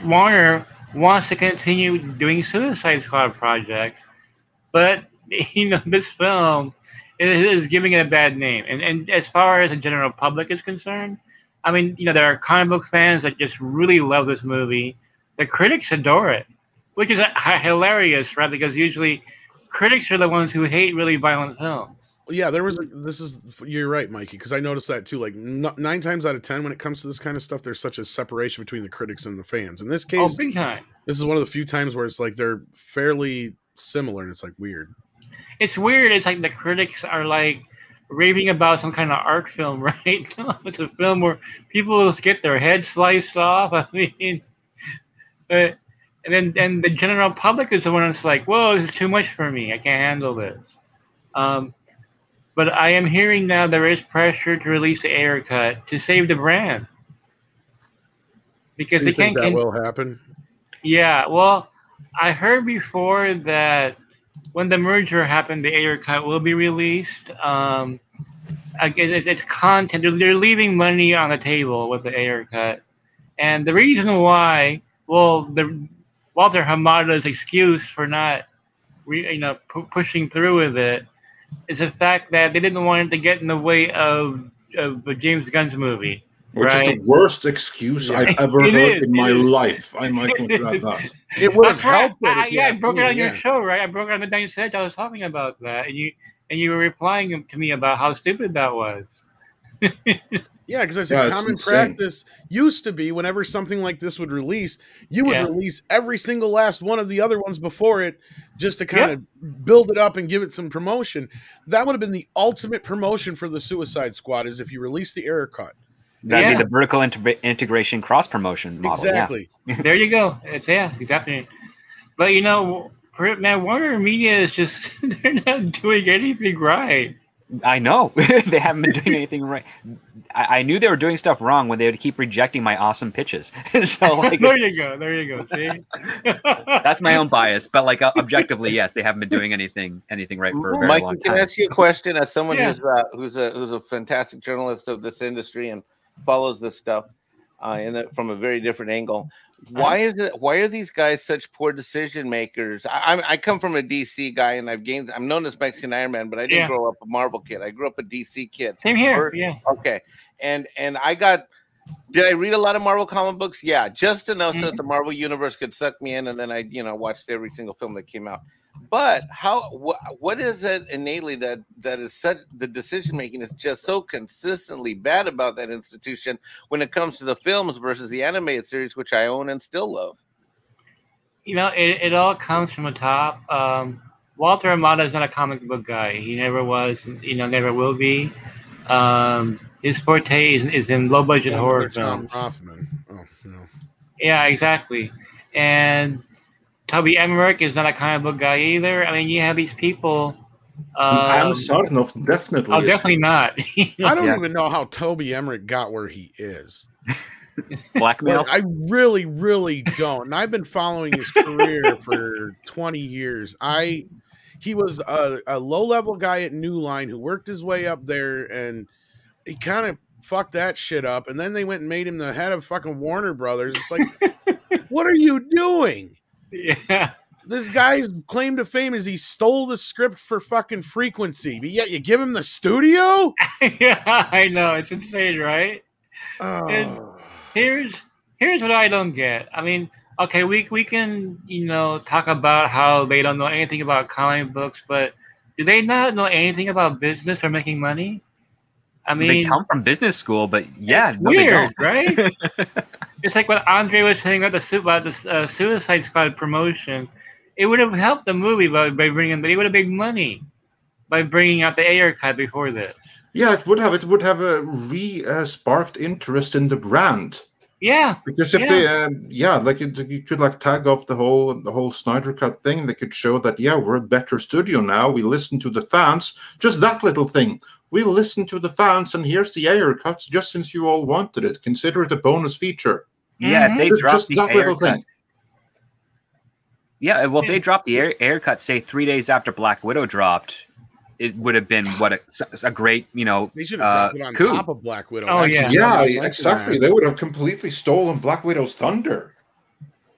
Warner wants to continue doing Suicide Squad projects, but this film is giving it a bad name. And as far as the general public is concerned, I mean, there are comic book fans that just really love this movie. The critics adore it, which is hilarious, right? Because usually critics are the ones who hate really violent films.
Yeah, you're right, Mikey, because I noticed that too. Like 9 times out of 10, when it comes to this kind of stuff, there's such a separation between the critics and the fans. In this case,
big time.
This is one of the few times where it's like they're fairly similar, and it's like weird.
It's weird. It's like the critics are like raving about some kind of art film, right? It's a film where people will get their heads sliced off. I mean, and then the general public is the one that's like, "Whoa, this is too much for me. I can't handle this." But I am hearing now there is pressure to release the Ayer cut to save the brand because
Do you think that will happen?
Yeah, well, I heard before that when the merger happened, the Ayer cut will be released. It's content. They're leaving money on the table with the Ayer cut, and the reason why, Walter Hamada's excuse for not, pushing through with it, is the fact that they didn't want it to get in the way of James Gunn's movie.
Which
right?
is the worst excuse I've ever heard in my life. I might confess that.
It would have
Right.
helped.
I broke it on your show, right? I broke it on the Midnight Set. I was talking about that, and you were replying to me about how stupid that was.
Yeah, because I said common
insane.
practice used to be whenever something like this would release, you would
Yeah.
release every single last one of the other ones before it just to kind of build it up and give it some promotion. That would have been the ultimate promotion for the Suicide Squad, is if you release the Ayer cut.
That'd be the vertical integration cross promotion model.
Exactly.
Yeah.
There you go. It's exactly. But man, Warner Media is just they're not doing anything right.
I know. They haven't been doing anything right. I knew they were doing stuff wrong when they would keep rejecting my awesome pitches. So like,
There you go. See,
that's my own bias, but like objectively, yes, they haven't been doing anything right for a very
Mike,
long
can
time.
I ask you a question as someone
Yeah.
who's a fantastic journalist of this industry and follows this stuff from a very different angle. Why are these guys such poor decision makers? I come from a DC guy, and I'm known as Mexican Iron Man, but I didn't grow up a Marvel kid. I grew up a DC kid.
Same here. Yeah.
Okay. And did I read a lot of Marvel comic books? Yeah, just enough so that the Marvel universe could suck me in, and then I watched every single film that came out. But what is it innately that is such, the decision making is just so consistently bad about that institution when it comes to the films versus the animated series, which I own and still love?
It all comes from the top. Walter Hamada is not a comic book guy. He never was. Never will be. His forte is in low budget horror
Tom
films.
Rothman. Oh no.
Yeah, exactly. And Toby Emmerich is not a comic book guy either. I mean, you have these people.
And Sarnoff definitely.
Oh,
is.
definitely not.
I don't even know how Toby Emmerich got where he is.
Blackmail.
I really, really don't. And I've been following his career for 20 years. He was a low-level guy at New Line who worked his way up there, and he kind of fucked that shit up, and then they went and made him the head of fucking Warner Brothers. It's like, what are you doing?
Yeah.
This guy's claim to fame is he stole the script for fucking Frequency, but yet you give him the studio?
Yeah, I know. It's insane, right? And
Oh.
here's what I don't get. I mean, okay, we can, talk about how they don't know anything about comic books, but do they not know anything about business or making money? I mean,
they come from business school, but yeah,
it's
no,
weird,
they don't.
right? It's like what Andre was saying about the Suicide Squad promotion. It would have helped the movie by bringing, but it would have made money by bringing out the Ayer cut before this.
Yeah, it would have. It would have sparked interest in the brand.
Yeah,
because if they, you could like tag off the whole Snyder Cut thing. They could show that we're a better studio now. We listen to the fans. Just that little thing. We listen to the fans, and here's the Ayer cuts. Just since you all wanted it, consider it a bonus feature.
Yeah, if they
Just
dropped the
that
Ayer
little
cut.
thing.
Yeah, well, if they dropped the Ayer cut, say 3 days after Black Widow dropped, it would have been a great,
They should have dropped it on
coup.
top of Black Widow.
Oh,
Actually,
yeah.
Yeah, exactly. They would have completely stolen Black Widow's thunder.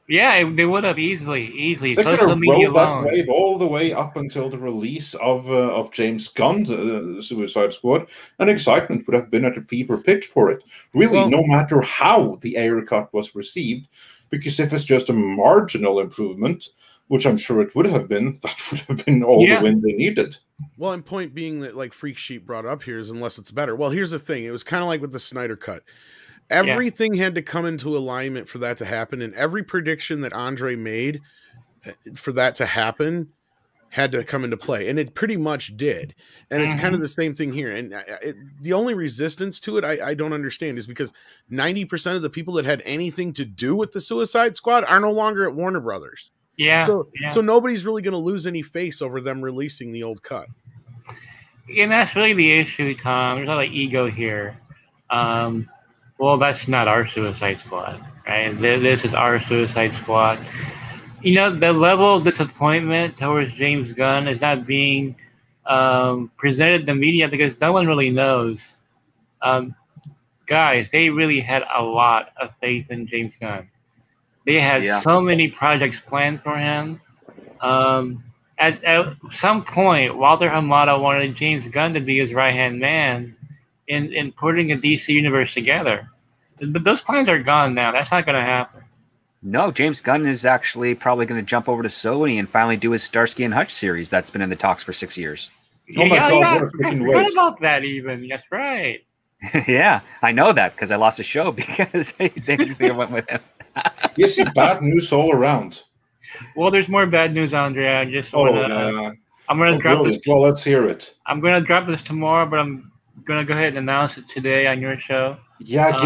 Yeah, they would have easily.
They could
Social
have
media
rolled that
alone.
wave all the way up until the release of James Gunn's Suicide Squad, and excitement would have been at a fever pitch for it. Really,
Well-
no matter how the Ayer cut was received, because if it's just a marginal improvement, which I'm sure it would have been, that would have been all the win they needed.
Well, and point being that like Freak Sheep brought up here is unless it's better. Well, here's the thing. It was kind of like with the Snyder Cut. Everything had to come into alignment for that to happen. And every prediction that Andre made for that to happen had to come into play. And it pretty much did. And it's kind of the same thing here. And the only resistance to it, I don't understand, is because 90% of the people that had anything to do with the Suicide Squad are no longer at Warner Brothers.
Yeah.
So nobody's really going to lose any face over them releasing the old cut.
And that's really the issue, Tom. There's a lot of ego here. Well, that's not our Suicide Squad, right? This is our Suicide Squad. The level of disappointment towards James Gunn is not being presented in the media because no one really knows. Guys, they really had a lot of faith in James Gunn. They had so many projects planned for him. At some point, Walter Hamada wanted James Gunn to be his right-hand man in putting a DC universe together. But those plans are gone now. That's not going to happen.
No, James Gunn is actually probably going to jump over to Sony and finally do his Starsky and Hutch series that's been in the talks for 6 years.
Oh my God, what a freaking
I forgot
waste.
about that even. That's right.
Yeah, I know that because I lost a show because they went with him.
Yes, bad news all around.
Well, there's more bad news, Andrea. I just
Oh,
wanna, I'm going to drop
brilliant.
this.
Well, let's hear it.
I'm going to drop this tomorrow, but I'm going to go ahead and announce it today on your show.
Yeah,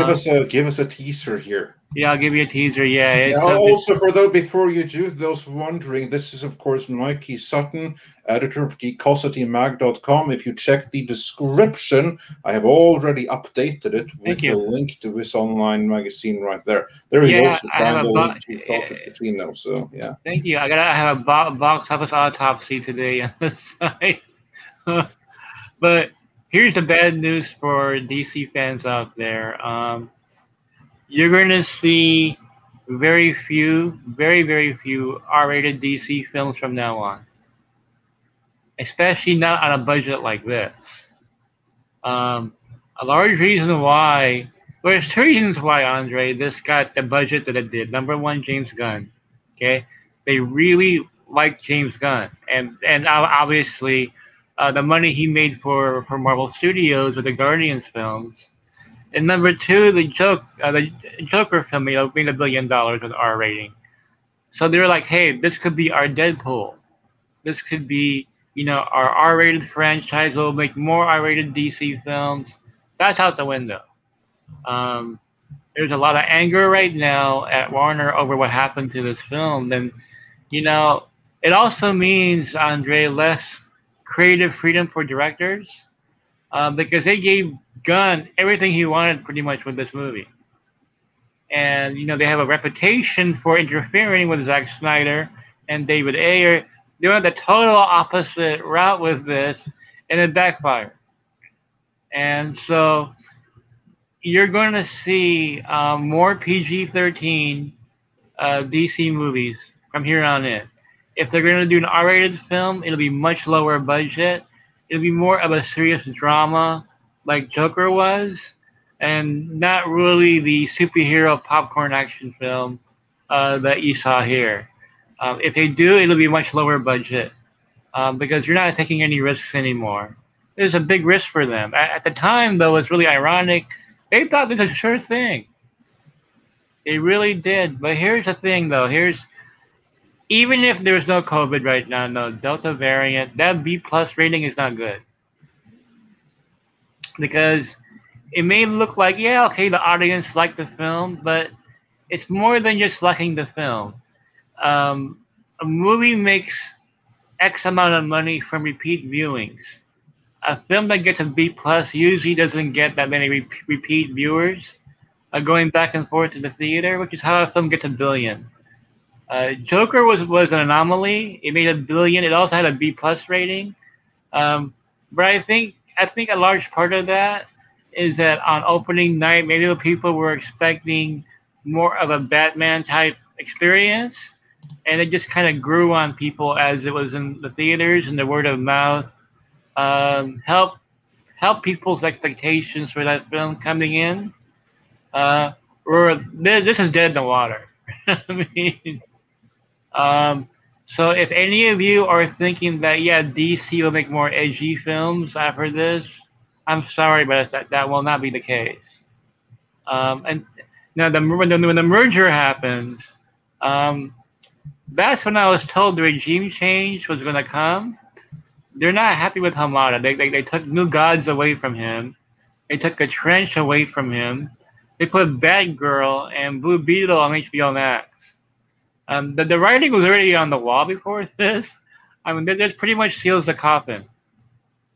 give us a teaser here.
Yeah, I'll give you a teaser. Yeah. It's,
Also, for those before you do, those wondering, this is of course Mikey Sutton, editor of GeekosityMag.com. If you check the description, I have already updated it with the link to his online magazine right there. There you go. So
I have a
link to Cultures Between those. So yeah.
Thank you. I have a box office autopsy today on the site. But here's the bad news for DC fans out there. You're going to see very few R-rated DC films from now on, especially not on a budget like this. A large reason why, well, there's two reasons why, Andre, this got the budget that it did. Number one, James Gunn. Okay, they really like James Gunn, and obviously the money he made for Marvel Studios with the Guardians films. And number two, the Joker film made $1 billion with R rating. So they were like, hey, this could be our Deadpool. This could be, our R-rated franchise. We'll make more R-rated DC films. That's out the window. There's a lot of anger right now at Warner over what happened to this film. And, it also means, Andre, less creative freedom for directors. Because they gave Gunn everything he wanted pretty much with this movie. And, they have a reputation for interfering with Zack Snyder and David Ayer. They went the total opposite route with this, and it backfired. And so you're going to see more PG-13 DC movies from here on in. If they're going to do an R-rated film, it'll be much lower budget. It'll be more of a serious drama like Joker was, and not really the superhero popcorn action film that you saw here. If they do, it'll be much lower budget because you're not taking any risks anymore. It was a big risk for them. At the time, though, it was really ironic. They thought this was a sure thing. They really did. But here's the thing, though. Even if there's no COVID right now, no Delta variant, that B+ rating is not good. Because it may look like, yeah, okay, the audience liked the film, but it's more than just liking the film. A movie makes X amount of money from repeat viewings. A film that gets a B+ usually doesn't get that many repeat viewers going back and forth to the theater, which is how a film gets $1 billion. Joker was an anomaly. It made $1 billion. It also had a B+ rating. But I think a large part of that is that on opening night, maybe the people were expecting more of a Batman type experience, and it just kind of grew on people as it was in the theaters, and the word of mouth help people's expectations for that film coming in. Or this is dead in the water. I mean, so if any of you are thinking that DC will make more edgy films after this, I'm sorry, but that will not be the case. And now when the merger happens, that's when I was told the regime change was going to come. They're not happy with Hamada. They took New Gods away from him. They took The Trench away from him. They put Batgirl and Blue Beetle on HBO Max. The writing was already on the wall before this. I mean, this pretty much seals the coffin.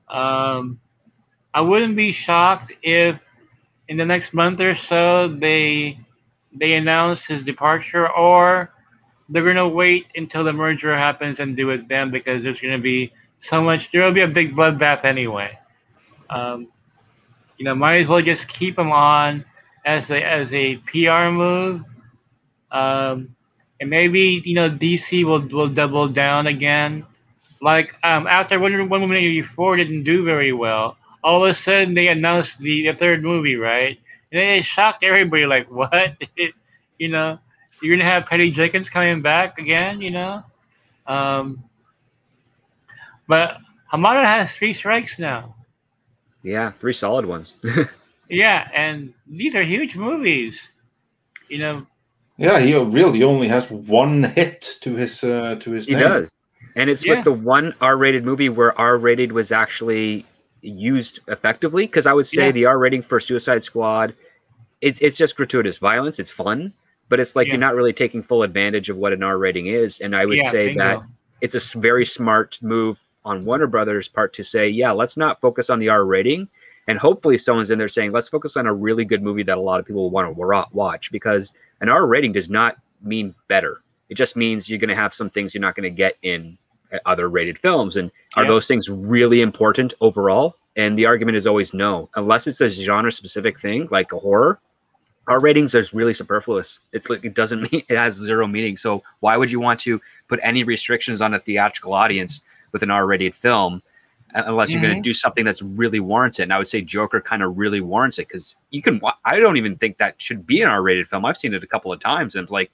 I wouldn't be shocked if in the next month or so they announce his departure, or they're going to wait until the merger happens and do it then, because there's going to be there'll be a big bloodbath anyway. Might as well just keep him on as a PR move. And maybe, DC will double down again. Like, after Wonder Woman 84 didn't do very well, all of a sudden they announced the third movie, right? And it shocked everybody, like, what? You're going to have Patty Jenkins coming back again, But Hamada has 3 strikes now.
Yeah, 3 solid ones.
Yeah, and these are huge movies,
Yeah, he really only has 1 hit to his name.
He does, and it's with the one R-rated movie where R-rated was actually used effectively. Because I would say the R rating for Suicide Squad, it's just gratuitous violence. It's fun, but it's like you're not really taking full advantage of what an R rating is. And I would say that it's a very smart move on Warner Brothers' part to say, let's not focus on the R rating. And hopefully someone's in there saying, let's focus on a really good movie that a lot of people will want to watch, because an R rating does not mean better. It just means you're going to have some things you're not going to get in other rated films. And are those things really important overall? And the argument is always no, unless it's a genre specific thing like a horror. R ratings are really superfluous. It's like, it has 0 meaning. So why would you want to put any restrictions on a theatrical audience with an R rated film? Unless you're going to do something that's really warranted. And I would say Joker kind of really warrants it, because I don't even think that should be an R-rated film. I've seen it a couple of times, and it's like,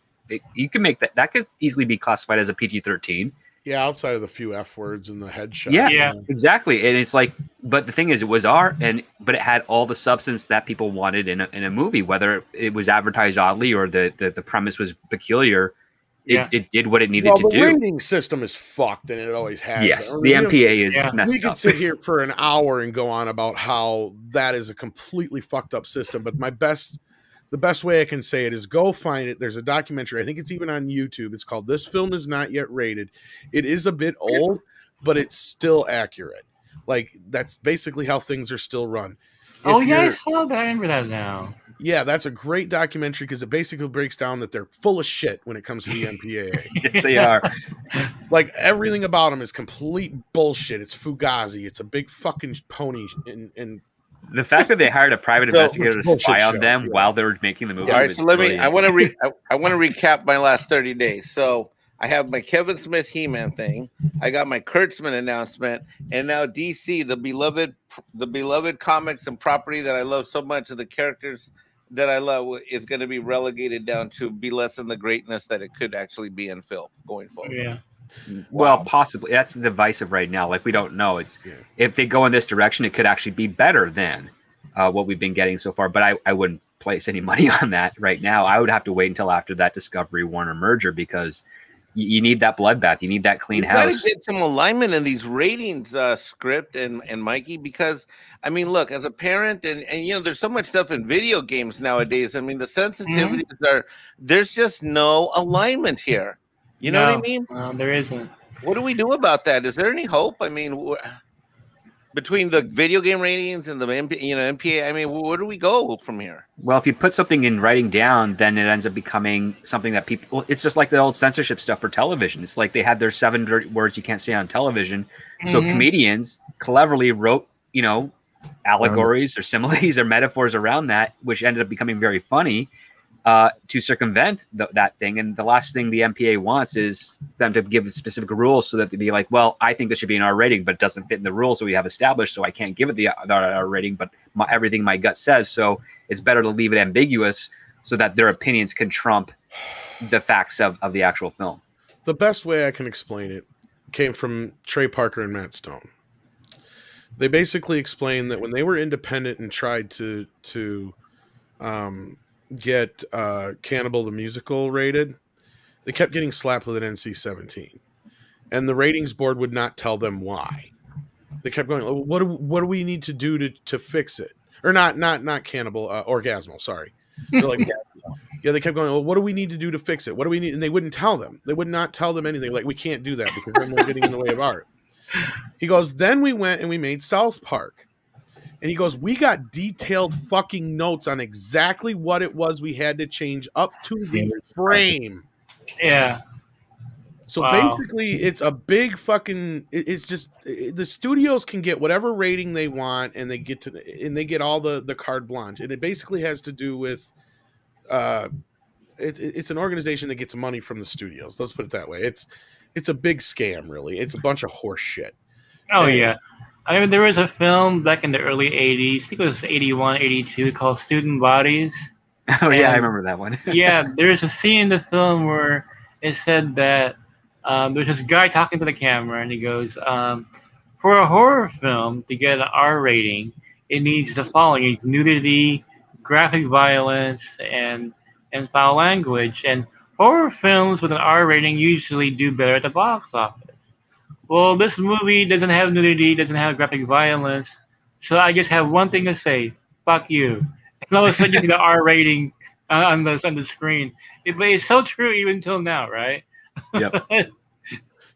you can make that could easily be classified as a PG-13.
Yeah, outside of the few F words in the headshot.
Yeah, exactly. And it's like, but the thing is, it was R, but it had all the substance that people wanted in a movie, whether it was advertised oddly or the premise was peculiar. It did what it needed to do.
The rating system is fucked, and it always has.
Yes, the MPA is messed up.
We could sit here for an hour and go on about how that is a completely fucked up system, but the best way I can say it is go find it. There's a documentary. I think it's even on YouTube. It's called This Film Is Not Yet Rated. It is a bit old, but it's still accurate. Like, that's basically how things are still run.
I saw that. I remember that now.
Yeah, that's a great documentary, because it basically breaks down that they're full of shit when it comes to the MPAA.
Yes, they are.
Like, everything about them is complete bullshit. It's Fugazi. It's a big fucking pony, and
The fact that they hired a private
So-
investigator to
Bullshit
spy on
show,
them
yeah.
while they were making the movie.
All right,
was
so let me.
really
I want to recap my last 30 days. So I have my Kevin Smith He-Man thing. I got my Kurtzman announcement, and now DC, the beloved comics and property that I love so much, and the characters that I love, is going to be relegated down to be less than the greatness that it could actually be in film going forward.
Yeah.
Well,
Wow.
possibly. That's divisive right now. Like, we don't know. It's
Yeah.
if they go in this direction, it could actually be better than what we've been getting so far. But I wouldn't place any money on that right now. I would have to wait until after that Discovery Warner merger, because you need that bloodbath. You need that clean
You got to
house.
get some alignment in these ratings, Script and Mikey, because I mean, look, as a parent, and you know, there's so much stuff in video games nowadays. I mean, the sensitivities are, there's just no alignment here. You know what I mean?
No, there isn't.
What do we do about that? Is there any hope? I mean, between the video game ratings and the MPA, I mean, where do we go from here?
Well, if you put something in writing down, then it ends up becoming something that people. Well, it's just like the old censorship stuff for television. It's like they had their 7 dirty words you can't say on television. So
Mhm.
comedians cleverly wrote, allegories or similes or metaphors around that, which ended up becoming very funny to circumvent that thing. And the last thing the MPA wants is them to give specific rules so that they'd be like, well, I think this should be an R rating, but it doesn't fit in the rules that we have established, so I can't give it the R rating, but everything my gut says. So it's better to leave it ambiguous so that their opinions can trump the facts of the actual film.
The best way I can explain it came from Trey Parker and Matt Stone. They basically explained that when they were independent and tried to get Cannibal the Musical rated, they kept getting slapped with an NC-17, and the ratings board would not tell them why. They kept going, oh, what do we need to do to fix it? Or not Cannibal, Orgasmo, sorry. They're like, yeah, they kept going, well, what do we need to do to fix it? What do we need? And they wouldn't tell them. They would not tell them anything. Like, we can't do that because then we're getting in the way of art. He goes, then we went and we made South Park. And he goes, we got detailed fucking notes on exactly what it was we had to change up to the frame.
Yeah.
So
Wow.
basically, it's a big fucking. It's just the studios can get whatever rating they want, and they get all the carte blanche, and it basically has to do with, it's an organization that gets money from the studios. Let's put it that way. It's a big scam, really. It's a bunch of horse shit.
Oh,
And-
yeah. I mean, there was a film back in the early 80s, I think it was 81, 82, called Student Bodies.
Oh, yeah, I
And-
remember that one.
Yeah, there's a scene in the film where it said that there's this guy talking to the camera, and he goes, for a horror film to get an R rating, it needs the following: it needs nudity, graphic violence, and foul language. And horror films with an R rating usually do better at the box office. Well, this movie doesn't have nudity, doesn't have graphic violence, so I just have one thing to say: fuck you. And all of a sudden, you see the R rating on the screen. But it's so true even till now, right?
Yep.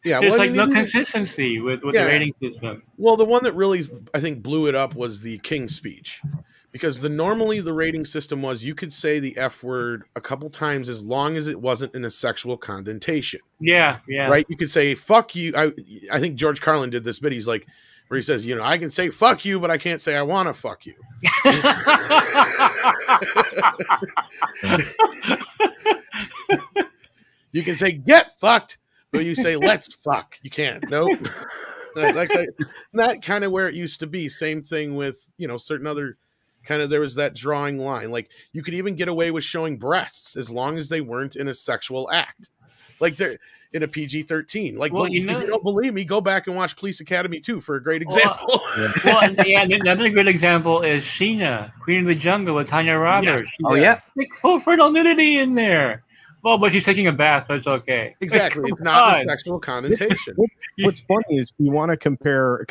Yeah,
There's
well, I
like
mean,
no
even-
consistency with
Yeah.
the rating system.
Well, the one that really, I think, blew it up was the King's Speech, because normally the rating system was you could say the F word a couple times as long as it wasn't in a sexual connotation,
Yeah, yeah.
right? You could say "fuck you." I think George Carlin did this bit. He's like, where he says, I can say "fuck you," but I can't say I want to fuck you. You can say "get fucked," but you say "let's fuck." You can't. Nope. like that kind of where it used to be. Same thing with certain other kind of. There was that drawing line. Like you could even get away with showing breasts as long as they weren't in a sexual act. Like they're in a PG-13. Like,
Well,
if you don't believe me, go back and watch Police Academy 2 for a great example.
Well, and another good example is Sheena, Queen of the Jungle with Tanya Roberts.
Oh, yeah.
Like full frontal nudity in there. Well, but she's taking a bath, so it's okay.
Exactly.
Like,
It's
come
not a
on.
sexual connotation.
What's funny is you want to compare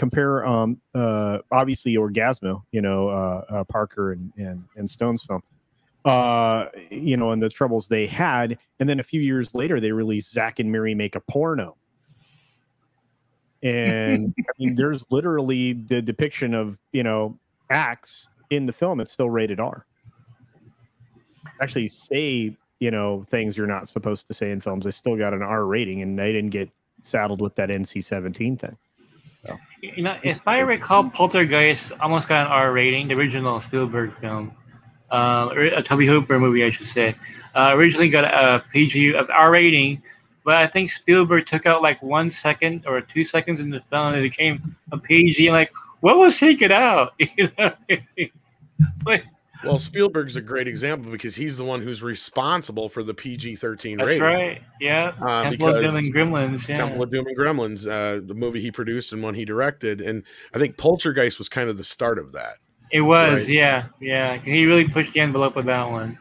obviously Orgasmo, Parker and Stone's film, and the troubles they had, and then a few years later they released Zack and Miri Make a Porno, and I mean, there's literally the depiction of acts in the film. It's still rated R. Actually, say things you're not supposed to say in films. They still got an R rating, and they didn't get saddled with that NC-17 thing. So.
You know, if I recall, Poltergeist almost got an R rating. The original Spielberg film, a Toby Hooper movie, I should say, originally got a PG R rating, but I think Spielberg took out like 1 second or 2 seconds in the film, and it became a PG. Like, what was taken out? You know? Like,
Well, Spielberg's a great example because he's the one who's responsible for the PG-13
that's
rating.
right. Yeah. Temple of
because
Doom and Gremlins. Yeah.
Temple of Doom and Gremlins, the movie he produced and one he directed, and I think Poltergeist was kind of the start of that.
It was,
Right.
yeah. He really pushed the envelope with that one.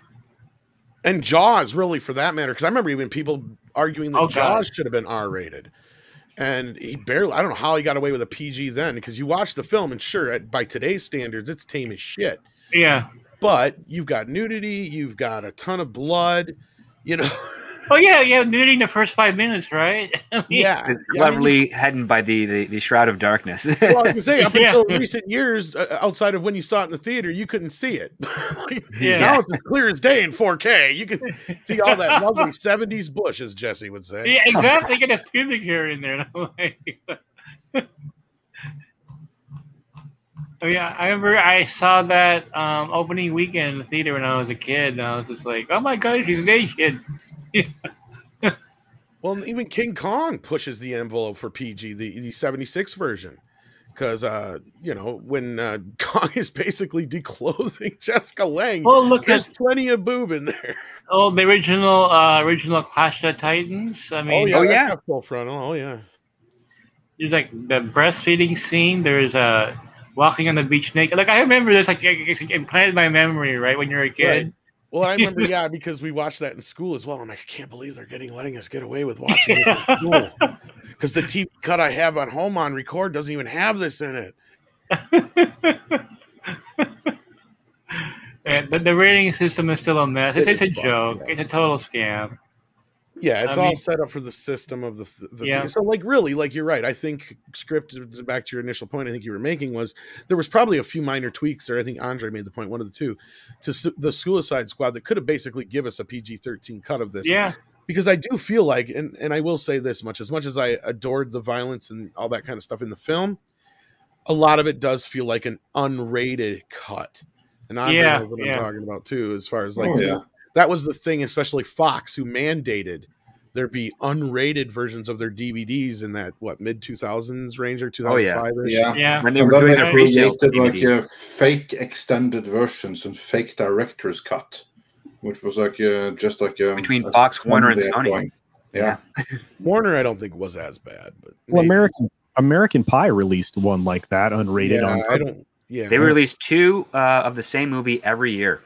And Jaws, really, for that matter, because I remember even people arguing that
Oh, God.
Jaws should have been R-rated. And he barely, I don't know how he got away with a PG then, because you watch the film, and sure, by today's standards, it's tame as shit.
Yeah.
But you've got nudity, you've got a ton of blood, you know.
Oh yeah, nudity in the first 5 minutes, right?
Yeah.
It's cleverly hidden by the shroud of darkness.
Well, I was gonna say, up
Yeah.
until recent years, outside of when you saw it in the theater, you couldn't see it. Like,
Yeah.
Now it's as clear as day in 4K. You can see all that lovely 70s bush, as Jesse would say.
Yeah, exactly. Get a pubic hair in there. Oh yeah, I remember I saw that opening weekend in the theater when I was a kid, and I was just like, "Oh my gosh, she's naked."
Well, and even King Kong pushes the envelope for PG, the 76 version. Because, when Kong is basically declothing Jessica Lange,
Well, look
there's
at
plenty of boob in there.
the original Clash of Titans. I mean,
Oh,
yeah.
yeah. That's full frontal. Oh, yeah.
there's like the breastfeeding scene. There's walking on the beach naked. Like I remember this, like it implanted in my memory, right, when you're a kid.
Right. Well, I remember, yeah, because we watched that in school as well. I'm like, I can't believe they're letting us get away with watching it in school. Because the TV cut I have at home on record doesn't even have this in it.
Yeah, but the rating system is still a mess. It's a
It is
joke.
fucked, yeah.
It's a total scam.
Yeah, it's
I
all
mean-
set up for the system of the
Yeah.
thing. So, like, really, like, you're right. I think script, back to your initial point I think you were making, was there was probably a few minor tweaks there. I think Andre made the point, one of the two, to the Suicide Squad that could have basically give us a PG-13 cut of this.
Yeah.
Because I do feel like, and I will say this much as I adored the violence and all that kind of stuff in the film, a lot of it does feel like an unrated cut. And Andre
Yeah,
knows what I'm
yeah.
talking about too, as far as like
Oh, yeah.
that was the thing, especially Fox, who mandated there be unrated versions of their DVDs in that mid 2000s range or 2005ish.
Yeah.
Yeah.
When they
And
were
then
doing
they
their pre-sale
created like
DVD.
fake extended versions and fake director's cut, which was like just like
Between
a
Fox, Warner, and
Sunday
Sony.
point. Yeah.
Warner, I don't think was as bad, but
Well,
maybe.
American Pie released one like that, unrated.
Yeah,
on
I don't. Yeah,
They released two of the same movie every year.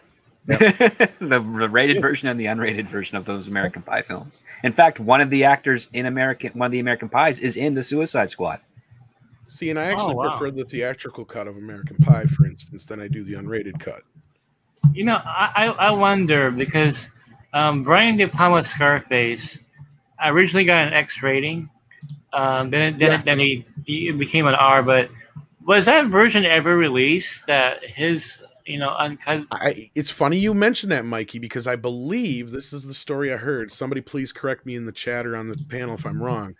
the rated version and the unrated version of those American Pie films. In fact, one of the actors in one of the American Pies is in the Suicide Squad.
See, and I actually
wow.
prefer the theatrical cut of American Pie, for instance, than I do the unrated cut.
You know, I wonder because Brian De Palma's Scarface originally got an X rating. Then he became an R. But was that version ever released? That his uncut.
It's funny you mentioned that, Mikey, because I believe this is the story I heard. Somebody please correct me in the chat or on the panel if I'm wrong.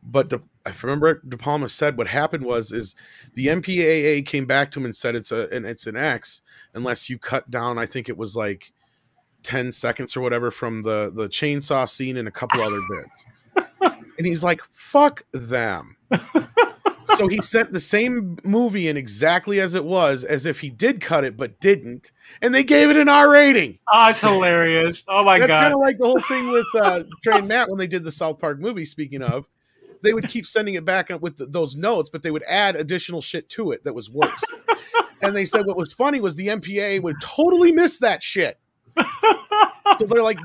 But I remember De Palma said what happened is the MPAA came back to him and said it's an X unless you cut down, I think it was like 10 seconds or whatever from the chainsaw scene and a couple other bits. And he's like, fuck them. So he sent the same movie in exactly as it was, as if he did cut it but didn't, and they gave it an R rating.
Oh, it's hilarious! Oh my
That's
god!
kind of like the whole thing with Trey and Matt when they did the South Park movie. Speaking of, they would keep sending it back with those notes, but they would add additional shit to it that was worse. And they said what was funny was the MPA would totally miss that shit. So they're like,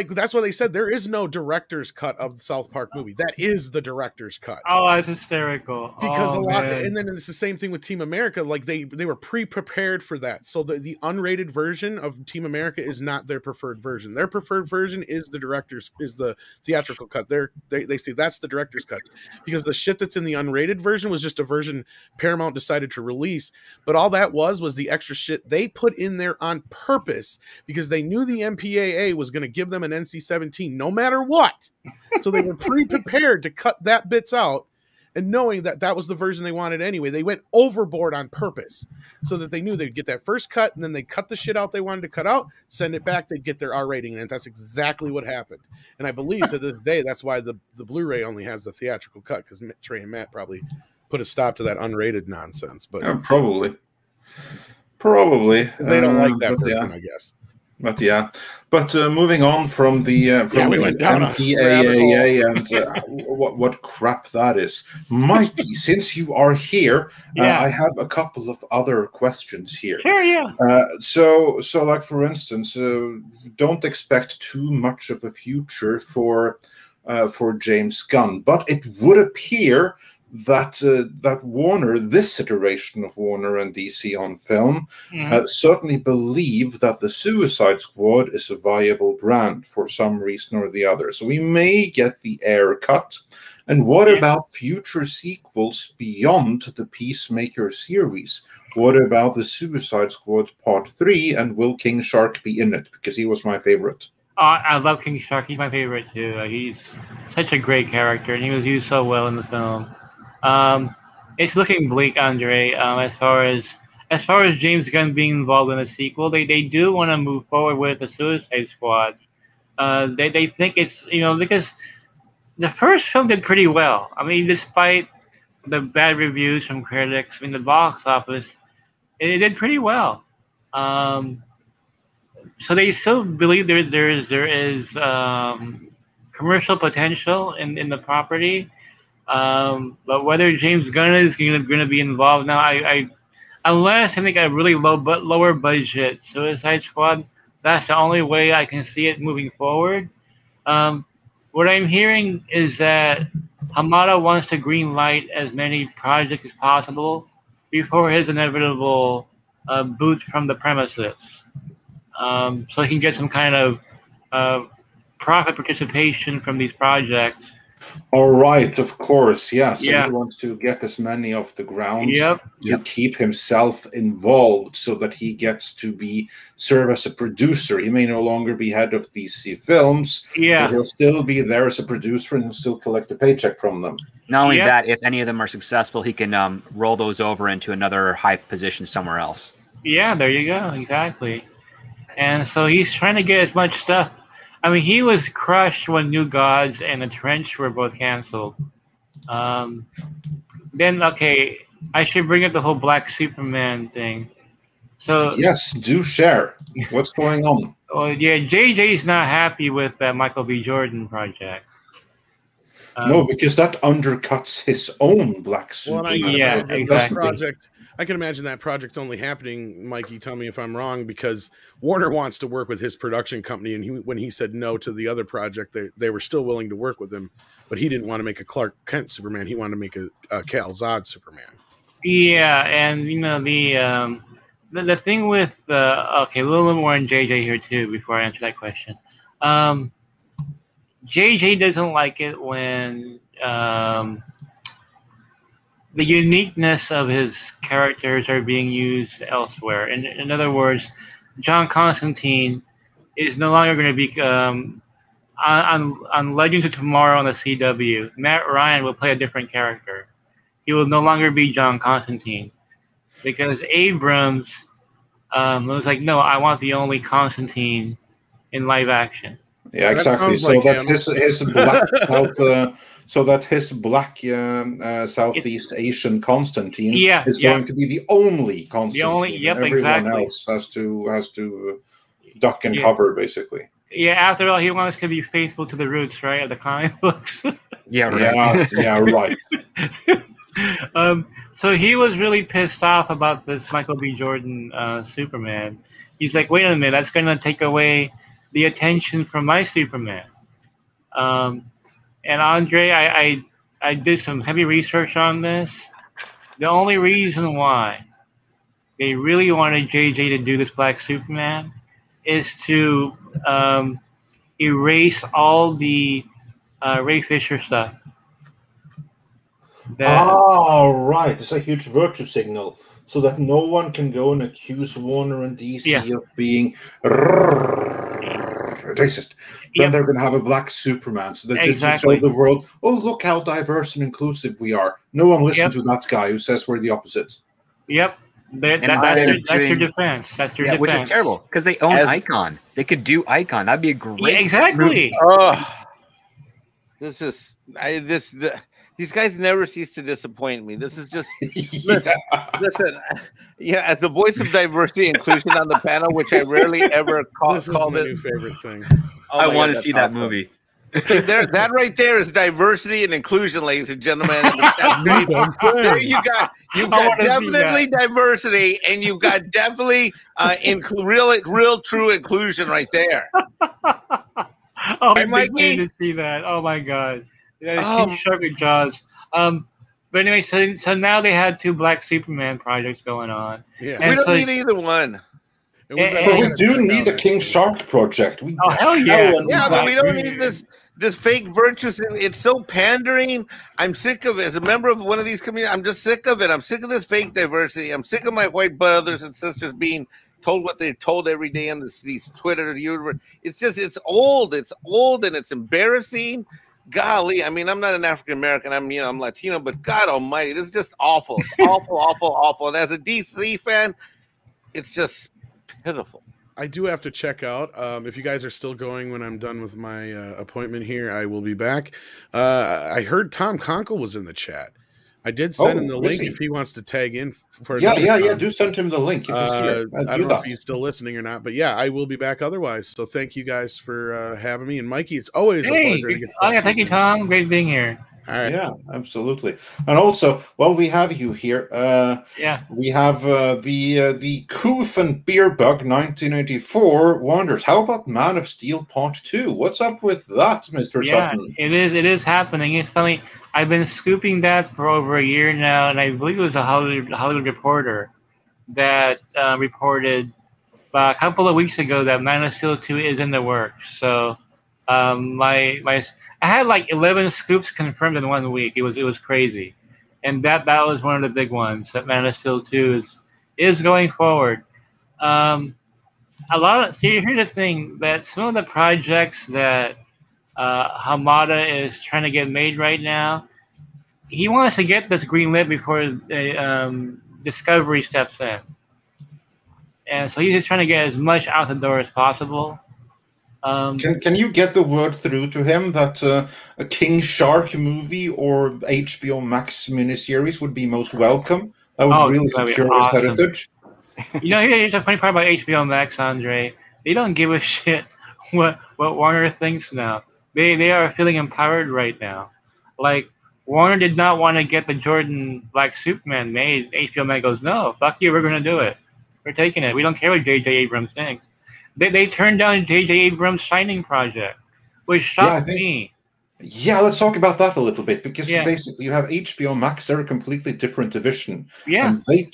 that's why they said there is no director's cut of the South Park movie. That is the director's cut.
Oh, that's hysterical.
Because
oh,
a lot,
man.
and then it's the same thing with Team America. Like they were pre-prepared for that. So the unrated version of Team America is not their preferred version. Their preferred version is the theatrical cut. They say that's the director's cut because the shit that's in the unrated version was just a version Paramount decided to release. But all that was the extra shit they put in there on purpose because they knew the MPAA was going to give them an NC-17 no matter what. So they were pre-prepared to cut that bits out. and knowing that that was the version they wanted anyway. They went overboard on purpose so that they knew they'd get that first cut, and then they cut the shit out they wanted to cut out, send it back, they'd get their R rating, and that's exactly what happened. And I believe to this day that's why the Blu-ray only has the theatrical cut, because Trey and Matt probably put a stop to that unrated nonsense. But
probably
they don't like that version, I guess.
But yeah, but moving on from the
we went down a
MPAA and what crap that is, Mikey. Since you are here, I have a couple of other questions here.
Sure, yeah.
So like for instance, don't expect too much of a future for James Gunn, but it would appear that Warner, this iteration of Warner and DC on film, certainly believe that the Suicide Squad is a viable brand for some reason or the other. So we may get the Air cut. And what about future sequels beyond the Peacemaker series? What about the Suicide Squad Part 3, and will King Shark be in it? Because he was my favorite.
I love King Shark. He's my favorite too. He's such a great character, and he was used so well in the film. It's looking bleak, Andre. As far as James Gunn being involved in a sequel, they do want to move forward with the Suicide Squad. They think it's, because the first film did pretty well. I mean, despite the bad reviews from critics, the box office, it did pretty well. So they still believe there is commercial potential in the property. But whether James Gunn is going to be involved now, unless I think a really lower budget Suicide Squad, that's the only way I can see it moving forward. What I'm hearing is that Hamada wants to green light as many projects as possible before his inevitable boot from the premises, so he can get some kind of profit participation from these projects.
All right, of course, yeah. So he wants to get as many off the ground to keep himself involved, so that he gets to serve as a producer. He may no longer be head of DC Films, but he'll still be there as a producer, and he'll still collect a paycheck from them.
Not only that, if any of them are successful, he can roll those over into another high position somewhere else. Yeah,
there you go, exactly. And so he's trying to get as much stuff. I mean, he was crushed when New Gods and The Trench were both canceled. Then, okay, I should bring up the whole Black Superman thing. So
yes, do share. What's going on?
Well, yeah, JJ's not happy with that Michael B. Jordan project.
No, because that undercuts his own Black Superman.
Well, exactly.
Project. I can imagine that project's only happening, Mikey, tell me if I'm wrong, because Warner wants to work with his production company, and when he said no to the other project, they were still willing to work with him, but he didn't want to make a Clark Kent Superman. He wanted to make a Kal Zod Superman.
Yeah, and the thing with okay, a little more on JJ here too before I answer that question. JJ doesn't like it when the uniqueness of his characters are being used elsewhere. In other words, John Constantine is no longer going to be on Legends of Tomorrow on the CW. Matt Ryan will play a different character. He will no longer be John Constantine, because Abrams was like, no, I want the only Constantine in live action.
Yeah, exactly. So that his black his black Southeast Asian Constantine is going to be the only Constantine. Everyone else has to duck and cover, basically.
Yeah, after all, he wants to be faithful to the roots, right, of the comic books.
Right.
So he was really pissed off about this Michael B. Jordan Superman. He's like, wait a minute, that's going to take away the attention from my Superman. And Andre, I did some heavy research on this. The only reason why they really wanted JJ to do this Black Superman is to erase all the Ray Fisher stuff.
Right. It's a huge virtue signal, so that no one can go and accuse Warner and DC of being racist. Then they're going to have a black Superman, so that to show the world, oh, look how diverse and inclusive we are. No one listens to that guy who says we're the opposites.
Yep. That's your defense. That's your defense.
Which is terrible because they own Icon. They could do Icon. That'd be a great.
Exactly.
These guys never cease to disappoint me. This is just listen. Yeah, as the voice of diversity and inclusion on the panel, which I rarely ever called it.
My new favorite thing.
Oh
I want to see that movie.
That right there is diversity and inclusion, ladies and gentlemen. There you got definitely diversity, and you've got definitely real true inclusion right there.
Oh, I'm waiting to see that. Oh my god, King Shark and Jaws. But anyway, so now they had 2 Black Superman projects going on.
Yeah, we don't need either one.
But we do need a King Shark project.
Hell yeah!
But we don't need this fake virtues. It's so pandering. I'm sick of it. As a member of one of these communities, I'm just sick of it. I'm sick of this fake diversity. I'm sick of my white brothers and sisters being told what they're told every day on these Twitter. It's old. It's old and it's embarrassing. Golly, I mean, I'm not an African American. I'm Latino, but God Almighty, this is just awful. It's awful, awful, awful. And as a DC fan, it's just pitiful.
I do have to check out. If you guys are still going when I'm done with my appointment here, I will be back. I heard Tom Conkle was in the chat. I did send him the link if he wants to tag in.
Do send him the link. If he's here.
I don't know if he's still listening or not, but yeah, I will be back otherwise. So thank you guys for having me. And Mikey, it's always a pleasure to get
thank you, Tom. Great being here.
All right.
Yeah, absolutely. And also, while we have you here, we have the Koof and Beerbug 1984 Wonders. How about Man of Steel Part 2? What's up with that, Mr. Sutton?
It is happening. It's funny. I've been scooping that for over a year now, and I believe it was a Hollywood Reporter that reported a couple of weeks ago that Man of Steel 2 is in the works. So I had like 11 scoops confirmed in 1 week. It was crazy, and that was one of the big ones. That Man of Steel 2 is going forward. Here's the thing, that some of the projects that Hamada is trying to get made right now, he wants to get this greenlit before Discovery steps in, and so he's just trying to get as much out the door as possible.
Can you get the word through to him that a King Shark movie or HBO Max miniseries would be most welcome? That would really secure his heritage.
Here's the funny part about HBO Max, Andre. They don't give a shit what Warner thinks now. They are feeling empowered right now. Like, Warner did not want to get the Jordan Black Superman made. HBO Max goes, no, fuck you, we're going to do it. We're taking it. We don't care what J.J. Abrams thinks. They turned down J.J. Abrams' Shining project, which shocked me.
Yeah, let's talk about that a little bit, because basically you have HBO Max, they're a completely different division.
Yeah.
And they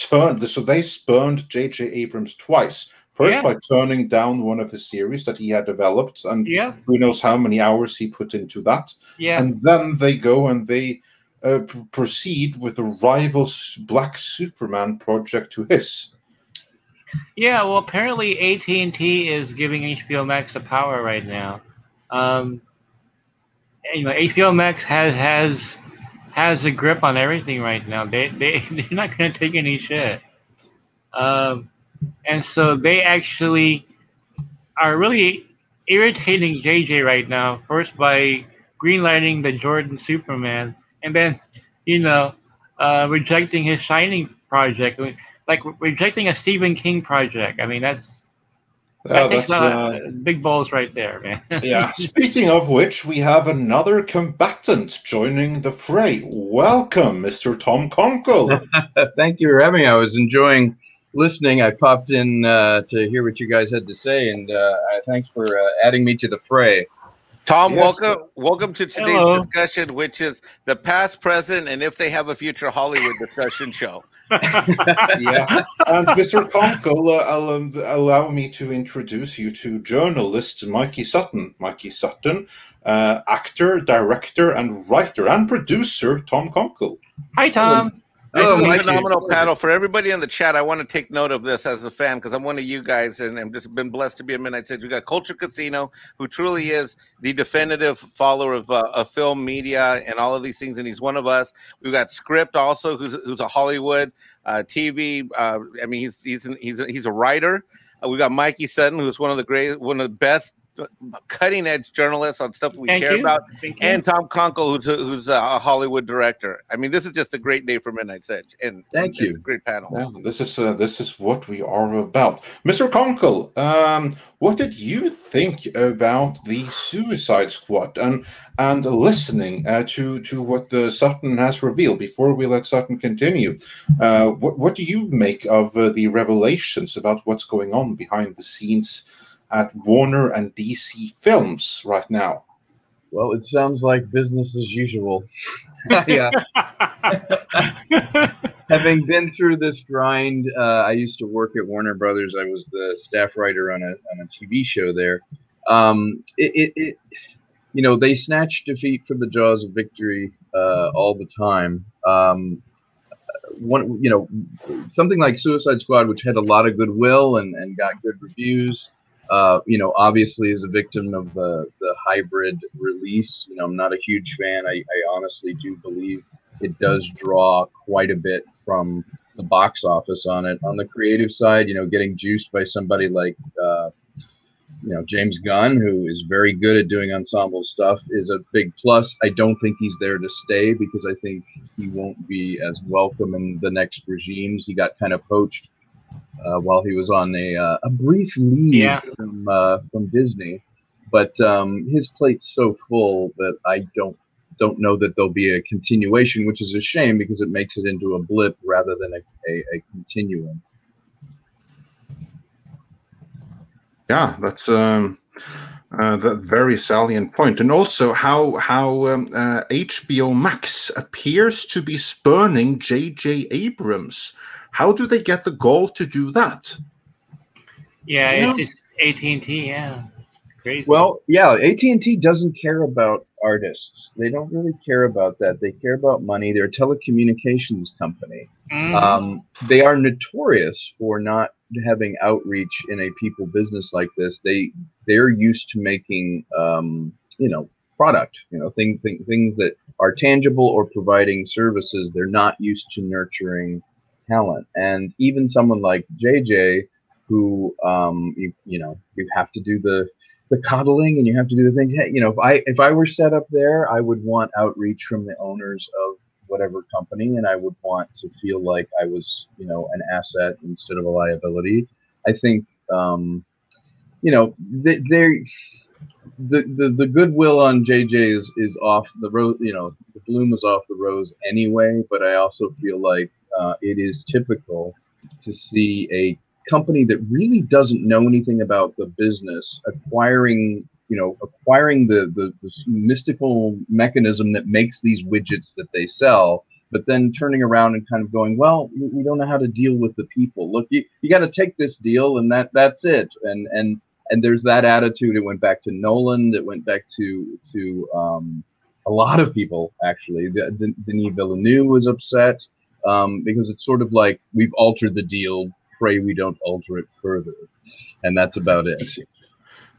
spurned J.J. Abrams twice. First by turning down one of his series that he had developed, and who knows how many hours he put into that.
Yeah.
And then they go and they proceed with the rival Black Superman project to his.
Yeah, well, apparently AT&T is giving HBO Max the power right now. HBO Max has a grip on everything right now. They're not going to take any shit. And so they actually are really irritating JJ right now. First by greenlighting the Jordan Superman, and then rejecting his Shining project. Like rejecting a Stephen King project. I mean, that's big balls right there, man.
Yeah. Speaking of which, we have another combatant joining the fray. Welcome, Mr. Tom Conkle.
Thank you for having me. I was enjoying listening. I popped in to hear what you guys had to say, and thanks for adding me to the fray.
Tom, welcome to today's discussion, which is the past, present, and if they have a future Hollywood discussion show.
Yeah, and Mr. Conkle, allow me to introduce you to journalist Mikey Sutton. Mikey Sutton, actor, director, and writer and producer Tom Conkle.
Hi, Tom.
This
Oh,
is a
Mikey.
phenomenal panel. For everybody in the chat, I want to take note of this as a fan because I'm one of you guys, and I've just been blessed to be a Midnight Sage. We got Culture Casino, who truly is the definitive follower of film media and all of these things, and he's one of us. We've got Script also, who's a Hollywood TV. I mean, he's a writer. We got Mikey Sutton, who's one of the best cutting edge journalists on stuff we care about, and Tom Conkle, who's a Hollywood director. I mean, this is just a great day for Midnight Sage, and
Thank you.
It's a great panel.
Yeah, this is what we are about. Mr. Conkle, what did you think about the Suicide Squad and listening to what Sutton has revealed? Before we let Sutton continue, what do you make of the revelations about what's going on behind the scenes at Warner and DC Films right now?
Well, it sounds like business as usual. Yeah. Having been through this grind, I used to work at Warner Brothers. I was the staff writer on a TV show there. They snatch defeat from the jaws of victory all the time. Something like Suicide Squad, which had a lot of goodwill and got good reviews, obviously is a victim of the hybrid release. I'm not a huge fan. I honestly do believe it does draw quite a bit from the box office on it. On the creative side, getting juiced by somebody like, James Gunn, who is very good at doing ensemble stuff, is a big plus. I don't think he's there to stay because I think he won't be as welcome in the next regimes. He got kind of poached while he was on a brief leave from Disney, but his plate's so full that I don't know that there'll be a continuation, which is a shame because it makes it into a blip rather than a continuum.
Yeah, that's that very salient point, and also how HBO Max appears to be spurning J.J. Abrams. How do they get the gall to do that?
Yeah, it's just AT&T. Yeah, crazy.
Well, yeah, AT&T doesn't care about artists. They don't really care about that. They care about money. They're a telecommunications company. They are notorious for not having outreach in a people business like this. They're used to making product, things that are tangible or providing services. They're not used to nurturing talent. And even someone like JJ, who you have to do the coddling and you have to do the things. Hey, if I were set up there, I would want outreach from the owners of whatever company, and I would want to feel like I was, an asset instead of a liability. I think, the goodwill on JJ is off the rose. The bloom is off the rose anyway. But I also feel like it is typical to see a company that really doesn't know anything about the business acquiring the mystical mechanism that makes these widgets that they sell, but then turning around and kind of going, well, we don't know how to deal with the people. Look, you got to take this deal, and that's it. And there's that attitude. It went back to Nolan. It went back to a lot of people, actually. Denis Villeneuve was upset because it's sort of like, we've altered the deal. Pray we don't alter it further. And that's about it.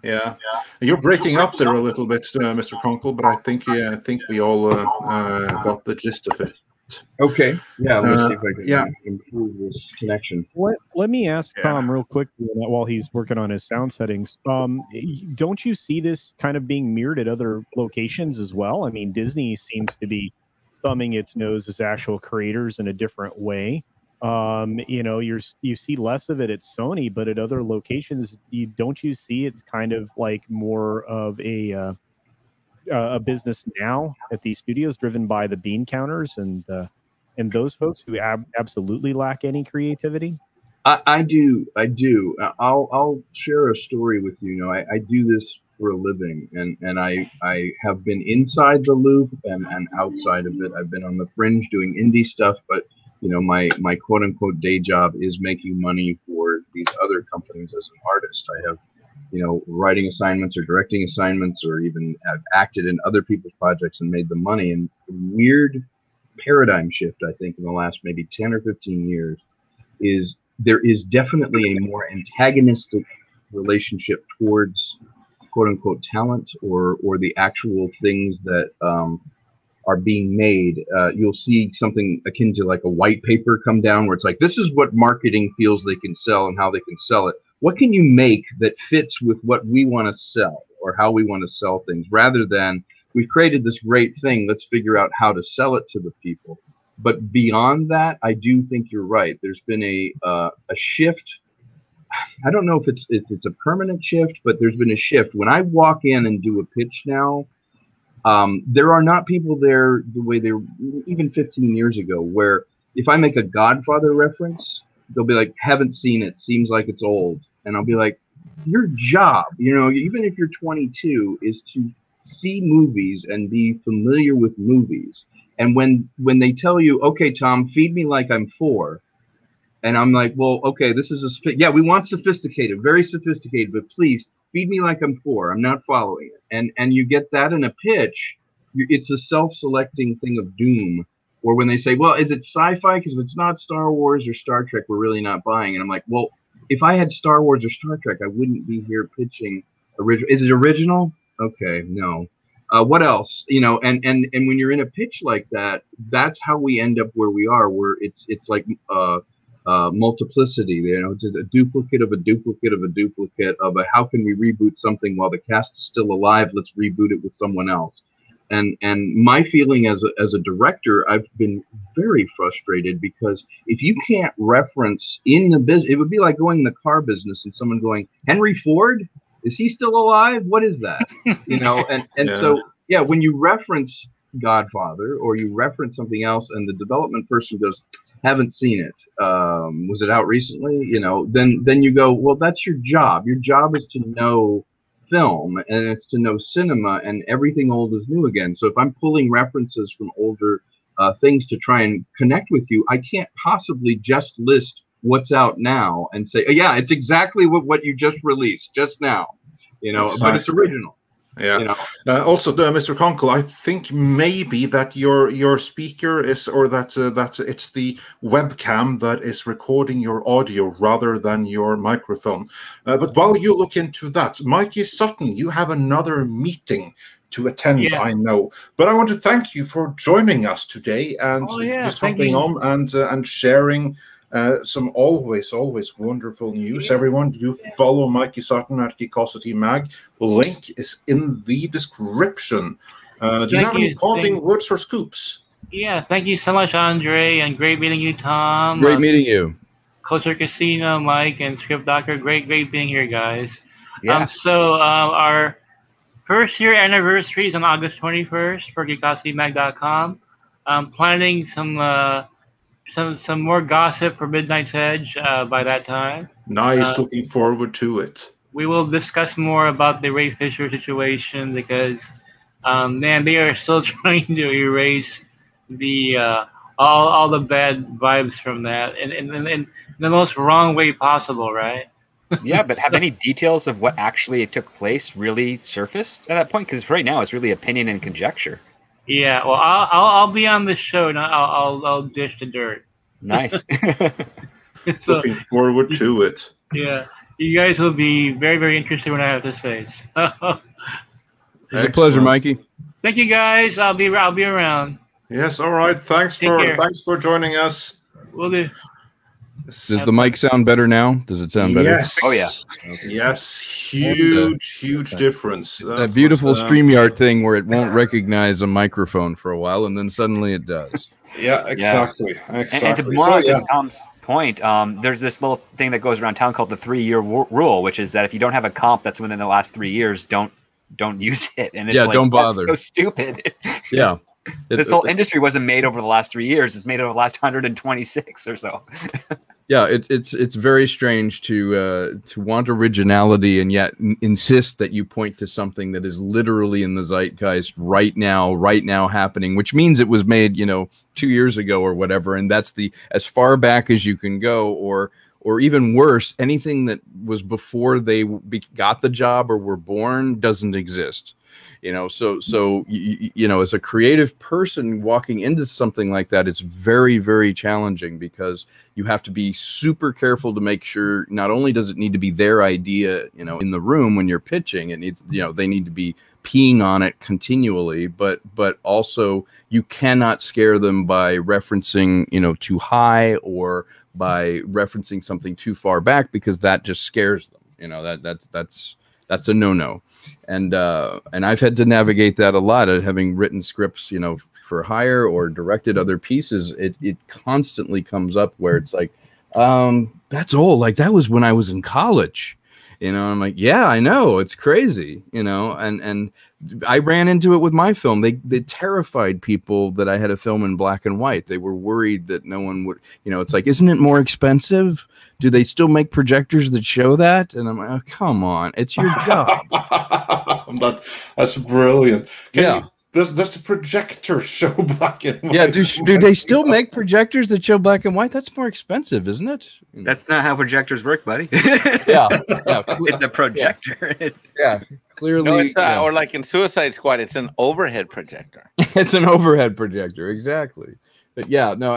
Yeah, you're breaking up there a little bit, Mr. Conkle, but I think we all got the gist of it.
Okay. Yeah. Let's see if I can improve this connection.
Let me ask Tom real quick while he's working on his sound settings. Don't you see this kind of being mirrored at other locations as well? I mean, Disney seems to be thumbing its nose as actual creators in a different way. You see less of it at Sony, but at other locations, don't you see it's kind of like more of a business now at these studios driven by the bean counters and those folks who absolutely lack any creativity?
I do. I'll share a story with you. I do this for a living, and I have been inside the loop and outside of it. I've been on the fringe doing indie stuff, but my quote unquote day job is making money for these other companies as an artist. I have, writing assignments or directing assignments, or even have acted in other people's projects and made the money. And weird paradigm shift, I think, in the last maybe 10 or 15 years is there is definitely a more antagonistic relationship towards quote unquote talent or the actual things that are being made. You'll see something akin to like a white paper come down where it's like, this is what marketing feels they can sell and how they can sell it. What can you make that fits with what we want to sell or how we want to sell things, rather than we've created this great thing, let's figure out how to sell it to the people. But beyond that, I do think you're right. There's been a shift. I don't know if it's a permanent shift, but there's been a shift. When I walk in and do a pitch now, there are not people there the way they were even 15 years ago, where if I make a Godfather reference, they'll be like, haven't seen it, seems like it's old. And I'll be like, your job, you know, even if you're 22, is to see movies and be familiar with movies. And when they tell you, okay, Tom, feed me like I'm 4, and I'm like, well, okay, this is yeah, we want sophisticated, very sophisticated, but please feed me like I'm 4. I'm not following it. And you get that in a pitch, it's a self-selecting thing of doom. Or when they say, well, is it sci-fi? Because if it's not Star Wars or Star Trek, we're really not buying. And I'm like, well, if I had Star Wars or Star Trek, I wouldn't be here pitching original. Is it original? Okay, no. What else? You know, and when you're in a pitch like that, that's how we end up where we are, where it's like multiplicity. You know, it's a duplicate of a duplicate of a duplicate of a how can we reboot something while the cast is still alive? Let's reboot it with someone else. And my feeling as a director, I've been very frustrated, because if you can't reference in the business, it would be like going in the car business and someone going, Henry Ford, is he still alive? What is that? You know, and yeah. So yeah, when you reference Godfather or you reference something else and the development person goes, haven't seen it, was it out recently? You know, then you go, well, that's your job. Your job is to know film, and it's to know cinema, and everything old is new again. So if I'm pulling references from older things to try and connect with you, I can't possibly just list what's out now and say, oh, yeah, it's exactly what you just released just now, you know, exactly. But it's original.
Yeah.
You know?
Also, Mr. Conkle, I think maybe that your speaker is, or that it's the webcam that is recording your audio rather than your microphone. But while you look into that, Mikey Sutton, you have another meeting to attend, yeah. I know. But I want to thank you for joining us today and just hopping on and sharing some always wonderful news. Yeah. Everyone, do follow Mikey Sutton at Geekosity Mag. Link is in the description. Do you have any parting words or scoops?
Yeah, thank you so much, Andre, and great meeting you, Tom.
Great meeting you.
Culture Casino, Mike, and Script Doctor. Great being here, guys. Yeah. So our first year anniversary is on August 21st for GeekosityMag.com. I'm planning some more gossip for Midnight's Edge by that time.
Nice, looking forward to it.
We will discuss more about the Ray Fisher situation, because man, they are still trying to erase the all the bad vibes from that in the most wrong way possible, right?
Yeah, but have any details of what actually took place really surfaced at that point? Because right now it's really opinion and conjecture.
Yeah, well, I'll be on the show, and I'll dish the dirt.
Nice.
So,
looking forward to it.
Yeah, you guys will be very, very interested in what I have to say.
It's a pleasure, Mikey.
Thank you, guys. I'll be around.
Yes. All right. Thanks for joining us.
Will do.
Does the mic sound better now? Does it sound better?
Yes.
Oh yeah.
Okay. Yes. Huge difference.
That beautiful StreamYard thing where it won't recognize a microphone for a while, and then suddenly it does.
Yeah. Exactly.
Yeah. And to Tom's point, there's this little thing that goes around town called the 3-year rule, which is that if you don't have a comp that's within the last 3 years, don't use it. And it's
don't bother.
That's so stupid.
Yeah.
This whole industry wasn't made over the last 3 years. It's made over the last 126 or so.
Yeah, it's very strange to want originality and yet insist that you point to something that is literally in the zeitgeist right now happening, which means it was made, 2 years ago or whatever, and that's as far back as you can go, or even worse, anything that was before they got the job or were born doesn't exist. You know, so you know, as a creative person walking into something like that, it's very, very challenging because you have to be super careful to make sure not only does it need to be their idea, you know, in the room when you're pitching, it needs, you know, they need to be peeing on it continually, but also you cannot scare them by referencing, you know, too high or by referencing something too far back, because that just scares them. You know, that's a no-no. And I've had to navigate that a lot, having written scripts, you know, for hire or directed other pieces. It constantly comes up where it's like, that's old. Like, that was when I was in college. You know, I'm like, yeah, I know, it's crazy, you know, and I ran into it with my film. They terrified people that I had a film in black and white. They were worried that no one would, you know, it's like, isn't it more expensive? Do they still make projectors that show that? And I'm like, oh, come on, it's your job.
That's brilliant.
Yeah.
Does the projector show black and white?
Yeah, do they still make projectors that show black and white? That's more expensive, isn't it?
That's not how projectors work, buddy.
Yeah.
It's a projector.
Yeah, clearly.
No, it's or like in Suicide Squad, it's an overhead projector.
It's an overhead projector, exactly. But yeah, no,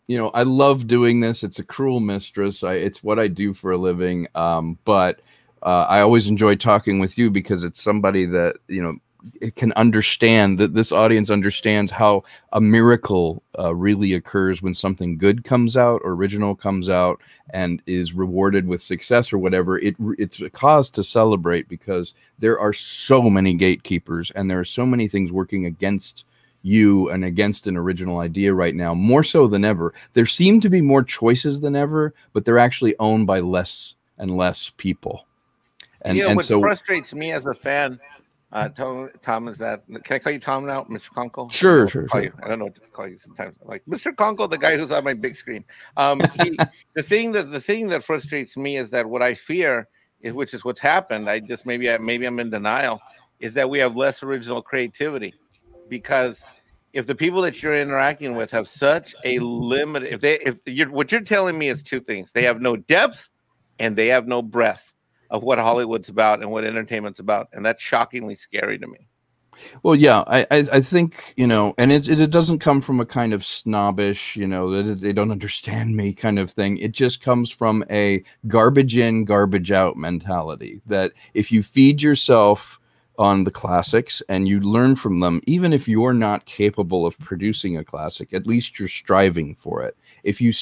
you know, I love doing this. It's a cruel mistress. It's what I do for a living. But I always enjoy talking with you because it's somebody that, you know, it can understand, that this audience understands how a miracle really occurs when something good comes out, or original comes out, and is rewarded with success or whatever. It's a cause to celebrate, because there are so many gatekeepers and there are so many things working against you and against an original idea right now, more so than ever. There seem to be more choices than ever, but they're actually owned by less and less people. And,
you know,
and
what
so
frustrates me as a fan, Tom, is that, can I call you Tom now, Mr. Conkle?
Sure.
I don't know what to call you sometimes. I'm like Mr. Conkle, the guy who's on my big screen. The thing that frustrates me is that what I fear, which is what's happened, maybe I'm in denial, is that we have less original creativity, because if the people that you're interacting with have such a limit, what you're telling me is two things: they have no depth and they have no breadth of what Hollywood's about and what entertainment's about, and that's shockingly scary to me.
Well, yeah, I think, you know, and it doesn't come from a kind of snobbish, you know, that they don't understand me kind of thing. It just comes from a garbage in, garbage out mentality, that if you feed yourself on the classics and you learn from them, even if you're not capable of producing a classic, at least you're striving for it. If your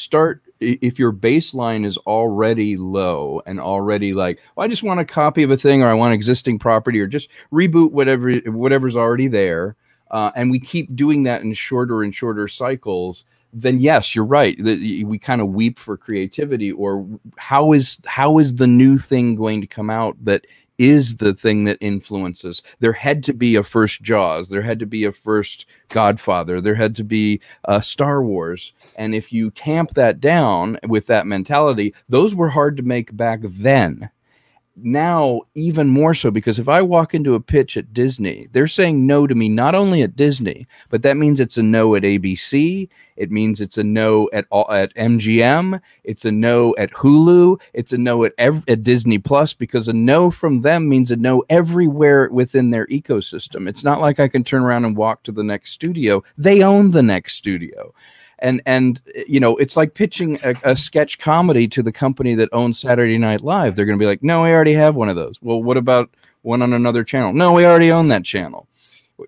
baseline is already low and already like, well, I just want a copy of a thing, or I want existing property, or just reboot whatever's already there, and we keep doing that in shorter and shorter cycles, then yes, you're right. We kind of weep for creativity, or how is the new thing going to come out that is the thing that influences? There had to be a first Jaws. There had to be a first Godfather. There had to be Star Wars. And if you tamp that down with that mentality, those were hard to make back then. Now, even more so, because if I walk into a pitch at Disney, they're saying no to me, not only at Disney, but that means it's a no at ABC. It means it's a no at MGM. It's a no at Hulu. It's a no at Disney Plus, because a no from them means a no everywhere within their ecosystem. It's not like I can turn around and walk to the next studio. They own the next studio. And you know, it's like pitching a sketch comedy to the company that owns Saturday Night Live. They're going to be like, no, we already have one of those. Well, what about one on another channel? No, we already own that channel.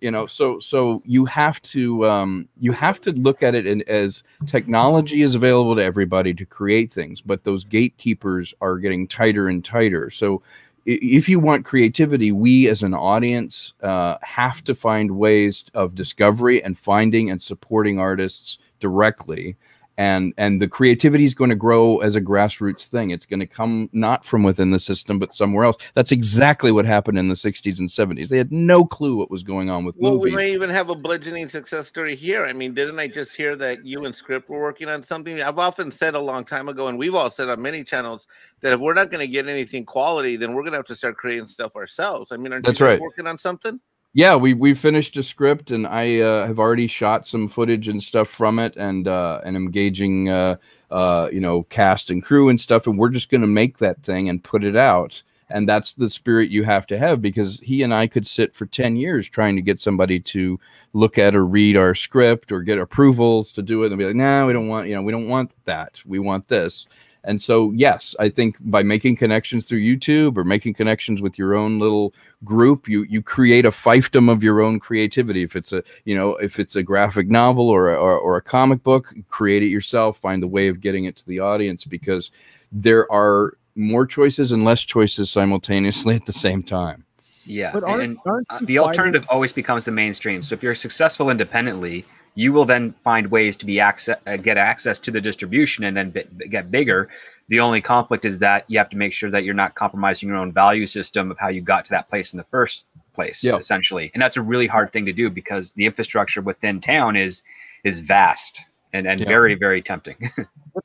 You know, so you have to look at it as technology is available to everybody to create things, but those gatekeepers are getting tighter and tighter. So if you want creativity, we as an audience have to find ways of discovery and finding and supporting artists directly, and the creativity is going to grow as a grassroots thing. It's going to come not from within the system, but somewhere else. That's exactly what happened in the 60s and 70s. They had no clue what was going on with movies.
We may even have a bludgeoning success story here. I mean, didn't I just hear that you and Script were working on something? I've often said a long time ago, and we've all said on many channels, that if we're not going to get anything quality, then we're going to have to start creating stuff ourselves. I mean, aren't you guys working on something?
Yeah, we finished a script, and I have already shot some footage and stuff from it, and engaging you know, cast and crew and stuff, and we're just going to make that thing and put it out. And that's the spirit you have to have, because he and I could sit for 10 years trying to get somebody to look at or read our script or get approvals to do it and be like, nah, we don't want, we don't want that. We want this. And so, yes, I think by making connections through YouTube or making connections with your own little group, you create a fiefdom of your own creativity. If it's a graphic novel or a comic book, create it yourself. Find the way of getting it to the audience, because there are more choices and less choices simultaneously at the same time.
Yeah,
But
and the alternative always becomes the mainstream. So if you're successful independently, you will then find ways to get access to the distribution and then get bigger. The only conflict is that you have to make sure that you're not compromising your own value system of how you got to that place in the first place, essentially. And that's a really hard thing to do, because the infrastructure within town is vast and very, very tempting.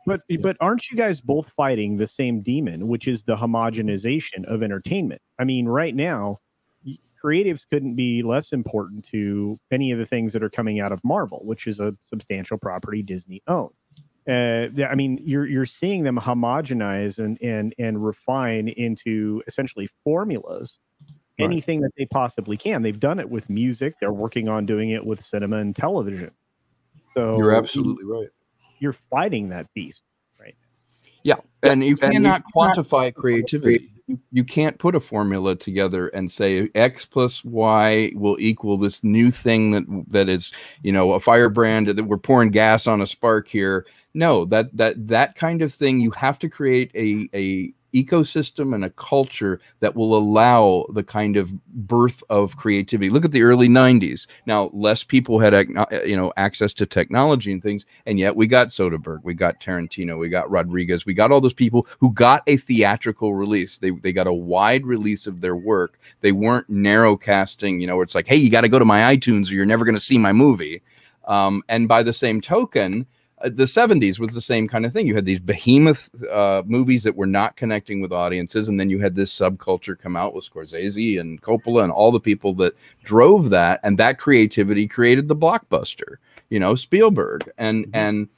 But aren't you guys both fighting the same demon, which is the homogenization of entertainment? I mean, right now, creatives couldn't be less important to any of the things that are coming out of Marvel, which is a substantial property Disney owns. I mean, you're seeing them homogenize and refine into essentially formulas, anything that they possibly can. They've done it with music. They're working on doing it with cinema and television. So
you're absolutely right.
You're fighting that beast, right?
Yeah, and you cannot quantify creativity. You can't put a formula together and say X plus Y will equal this new thing that is, a firebrand, that we're pouring gas on a spark here. No, that kind of thing, you have to create a ecosystem and a culture that will allow the kind of birth of creativity. Look at the early 90s. Now, less people had access to technology and things, and yet we got Soderbergh, we got Tarantino, we got Rodriguez, we got all those people who got a theatrical release. They got a wide release of their work. They weren't narrow casting, where it's like, hey, you got to go to my iTunes or you're never going to see my movie. And by the same token, the 70s was the same kind of thing. You had these behemoth movies that were not connecting with audiences, and then you had this subculture come out with Scorsese and Coppola and all the people that drove that, and that creativity created the blockbuster, Spielberg. And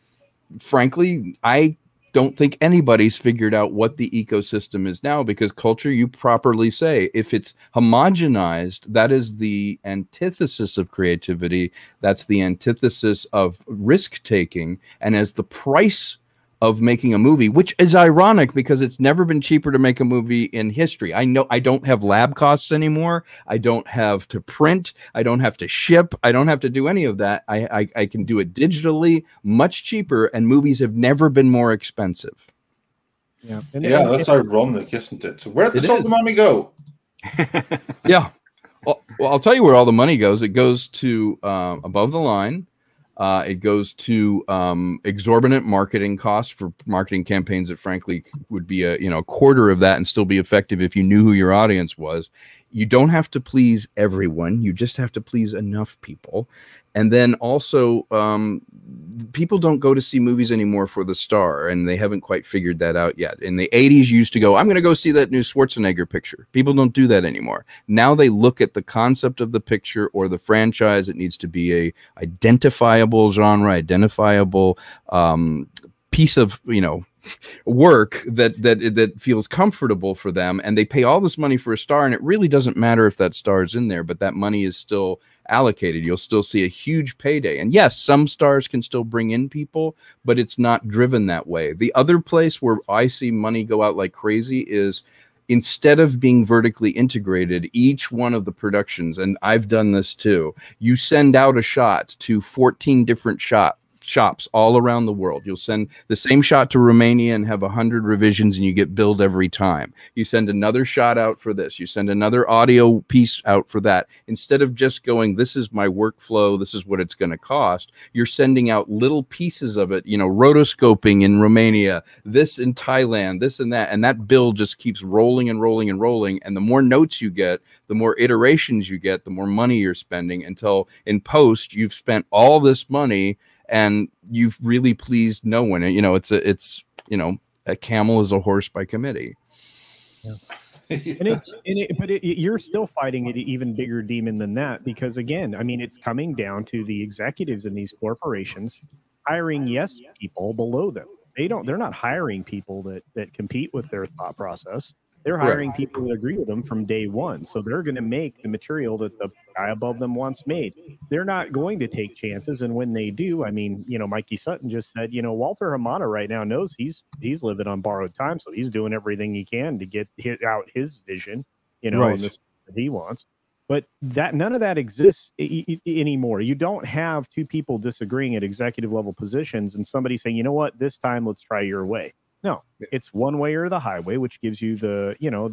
frankly, I don't think anybody's figured out what the ecosystem is now, because culture, you properly say, if it's homogenized, that is the antithesis of creativity. That's the antithesis of risk taking. And as the price of making a movie, which is ironic because it's never been cheaper to make a movie in history. I know I don't have lab costs anymore. I don't have to print. I don't have to ship. I don't have to do any of that. I can do it digitally, much cheaper, and movies have never been more expensive.
Yeah,
that's ironic, isn't it? So where does all the money go?
Yeah. Well, I'll tell you where all the money goes. It goes to above the line. It goes to exorbitant marketing costs for marketing campaigns that frankly would be a quarter of that and still be effective if you knew who your audience was. You don't have to please everyone. You just have to please enough people. And then also, people don't go to see movies anymore for the star, and they haven't quite figured that out yet. In the 80s, you used to go, I'm going to go see that new Schwarzenegger picture. People don't do that anymore. Now they look at the concept of the picture or the franchise. It needs to be a identifiable genre, identifiable piece of, work that feels comfortable for them, and they pay all this money for a star, and it really doesn't matter if that star is in there, but that money is still allocated. You'll still see a huge payday. And yes, some stars can still bring in people, but it's not driven that way. The other place where I see money go out like crazy is, instead of being vertically integrated, each one of the productions, and I've done this too, you send out a shot to 14 different shops all around the world. You'll send the same shot to Romania and have 100 revisions, and you get billed every time. You send another shot out for this. You send another audio piece out for that. Instead of just going, this is my workflow, this is what it's going to cost, you're sending out little pieces of it, rotoscoping in Romania, this in Thailand, this and that bill just keeps rolling and rolling and rolling. And the more notes you get, the more iterations you get, the more money you're spending, until in post, you've spent all this money and you've really pleased no one. It's a camel is a horse by committee.
Yeah. You're still fighting an even bigger demon than that, because again, I mean, it's coming down to the executives in these corporations hiring people below them. They're not hiring people that compete with their thought process. They're hiring people that agree with them from day one. So they're going to make the material that the guy above them wants made. They're not going to take chances. And when they do, I mean, you know, Mikey Sutton just said, you know, Walter Hamada right now knows he's living on borrowed time. So he's doing everything he can to get out his vision, you know, and this that he wants. But that none of that exists anymore. You don't have two people disagreeing at executive level positions and somebody saying, you know what, this time let's try your way. No, it's one way or the highway, which gives you the, you know,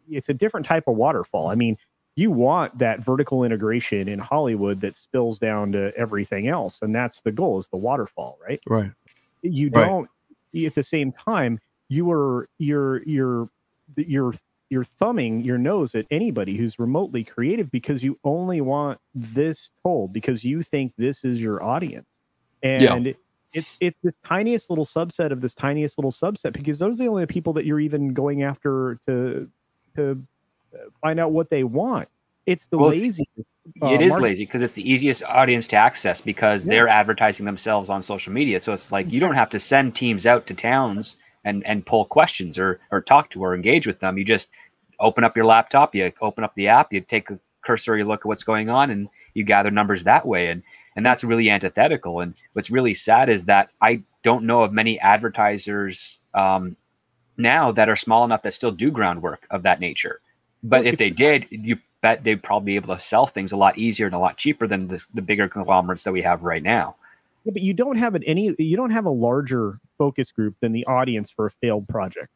it's a different type of waterfall. I mean, you want that vertical integration in Hollywood that spills down to everything else. And that's the goal, is the waterfall, right?
Right.
You don't, at the same time, you're thumbing your nose at anybody who's remotely creative because you only want this told because you think this is your audience. And it's this tiniest little subset of this tiniest little subset, because those are the only people that you're even going after to find out what they want. It's the lazy.
It is lazy because it's the easiest audience to access because they're advertising themselves on social media. So it's like you don't have to send teams out to towns and pull questions or talk to or engage with them. You just open up your laptop, you open up the app, you take a cursory look at what's going on, and you gather numbers that way. And that's really antithetical. And what's really sad is that I don't know of many advertisers now that are small enough that still do groundwork of that nature. But if they did, you bet they'd probably be able to sell things a lot easier and a lot cheaper than the bigger conglomerates that we have right now.
Yeah, but you don't have you don't have a larger focus group than the audience for a failed project.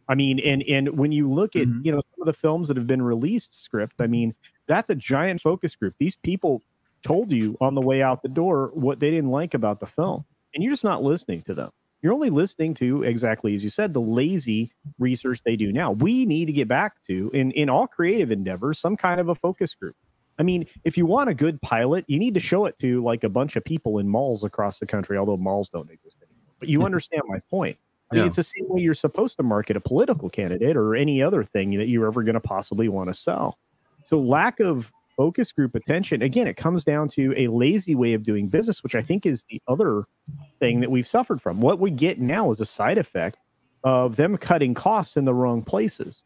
I mean, and when you look at, you know, some of the films that have been released script, I mean, that's a giant focus group. These people told you on the way out the door what they didn't like about the film, and you're just not listening to them. You're only listening to, exactly as you said, the lazy research they do now. We need to get back to, in all creative endeavors, some kind of a focus group. I mean, if you want a good pilot, you need to show it to like a bunch of people in malls across the country, although malls don't exist anymore. But you understand my point. I mean, it's the same way you're supposed to market a political candidate or any other thing that you're ever going to possibly want to sell. So lack of focus group attention, again, it comes down to a lazy way of doing business, which I think is the other thing that we've suffered from. What we get now is a side effect of them cutting costs in the wrong places.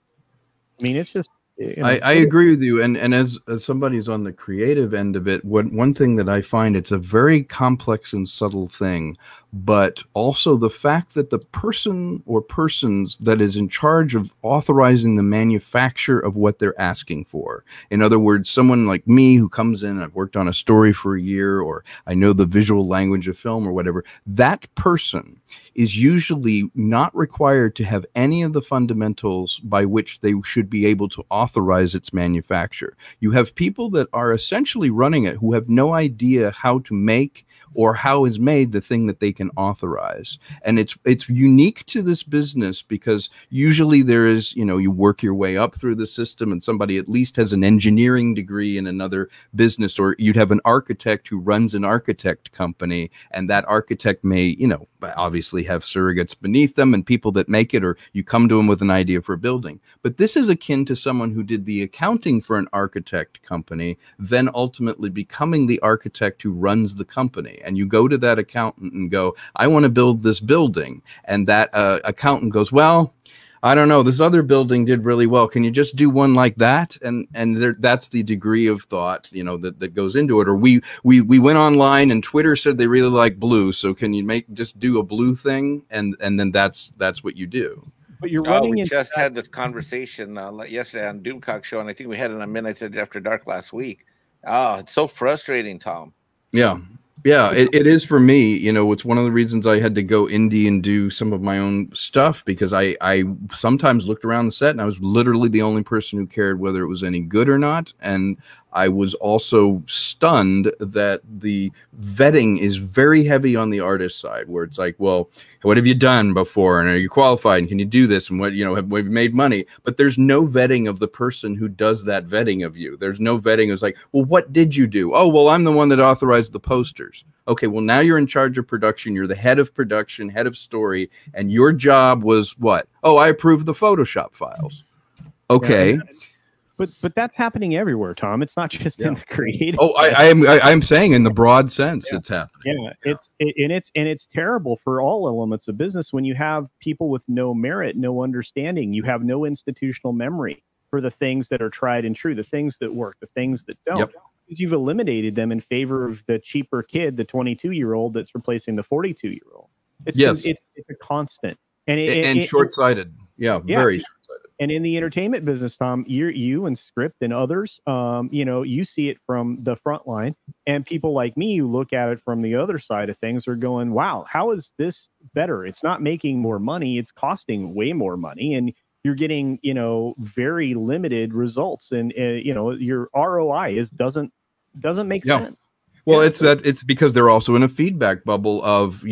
I mean, it's just, you know,
I agree with you. And as somebody who's on the creative end of it, one thing that I find, it's a very complex and subtle thing, but also the fact that the person or persons that is in charge of authorizing the manufacture of what they're asking for. In other words, someone like me who comes in, I've worked on a story for a year, or I know the visual language of film or whatever, that person is usually not required to have any of the fundamentals by which they should be able to authorize its manufacture. You have people that are essentially running it who have no idea how to make or how is made the thing that they can authorize. And it's unique to this business because usually there is, you know, you work your way up through the system and somebody at least has an engineering degree in another business, or you'd have an architect who runs an architect company, and that architect may, you know, obviously have surrogates beneath them and people that make it, or you come to them with an idea for a building. But this is akin to someone who did the accounting for an architect company, then ultimately becoming the architect who runs the company. And you go to that accountant and go, I want to build this building. And that accountant goes, well, I don't know, this other building did really well. Can you just do one like that? And that's the degree of thought, you know, that goes into it. Or we went online and Twitter said they really like blue. So can you just do a blue thing? And then that's what you do.
But you're running.
We just had this conversation yesterday on Doomcock Show, and I think we had it on Midnight After Dark last week. Oh, it's so frustrating, Tom.
Yeah. Yeah, it is for me. You know, it's one of the reasons I had to go indie and do some of my own stuff, because I sometimes looked around the set and I was literally the only person who cared whether it was any good or not. And I was also stunned that the vetting is very heavy on the artist side, where it's like, well, what have you done before? And are you qualified? And can you do this? And what, you know, have we made money? But there's no vetting of the person who does that vetting of you. There's no vetting. It's like, well, what did you do? Oh, well, I'm the one that authorized the posters. Okay, well, now you're in charge of production. You're the head of production, head of story. And your job was what? Oh, I approved the Photoshop files. Okay.
But that's happening everywhere, Tom. It's not just in the creative.
Oh, I'm saying in the broad sense, it's happening.
Yeah, it's terrible for all elements of business when you have people with no merit, no understanding. You have no institutional memory for the things that are tried and true, the things that work, the things that don't.
Yep.
Because you've eliminated them in favor of the cheaper kid, the 22-year-old that's replacing the 42-year-old. It's a constant and
short-sighted. Yeah, very short-sighted.
And in the entertainment business, Tom, you and Script and others, you see it from the front line, and people like me who look at it from the other side of things are going, wow, how is this better? It's not making more money. It's costing way more money. And you're getting, very limited results. And, your ROI doesn't make sense.
Well, it's because they're also in a feedback bubble of,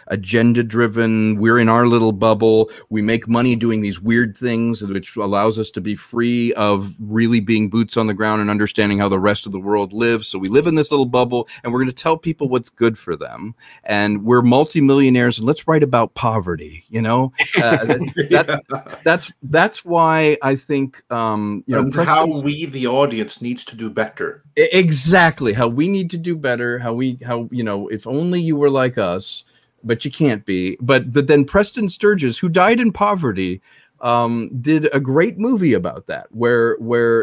agenda driven. We're in our little bubble. We make money doing these weird things, which allows us to be free of really being boots on the ground and understanding how the rest of the world lives. So we live in this little bubble, and we're going to tell people what's good for them. And we're multimillionaires, and let's write about poverty. That's why I think
and how we, the audience, needs to do better.
Exactly how we need to do better, how if only you were like us, but you can't be. But then Preston Sturges, who died in poverty, did a great movie about that, where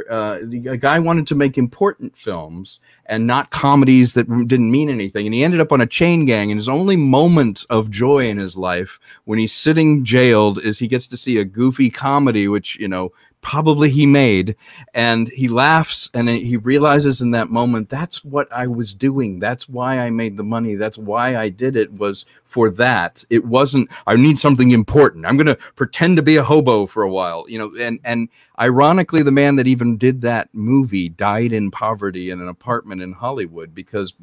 a guy wanted to make important films and not comedies that didn't mean anything, and he ended up on a chain gang, and his only moment of joy in his life when he's sitting jailed is he gets to see a goofy comedy, which probably he made, and he laughs, and he realizes in that moment, that's what I was doing. That's why I made the money. That's why I did it, was for that. It wasn't, I need something important. I'm going to pretend to be a hobo for a while, and ironically, the man that even did that movie died in poverty in an apartment in Hollywood, because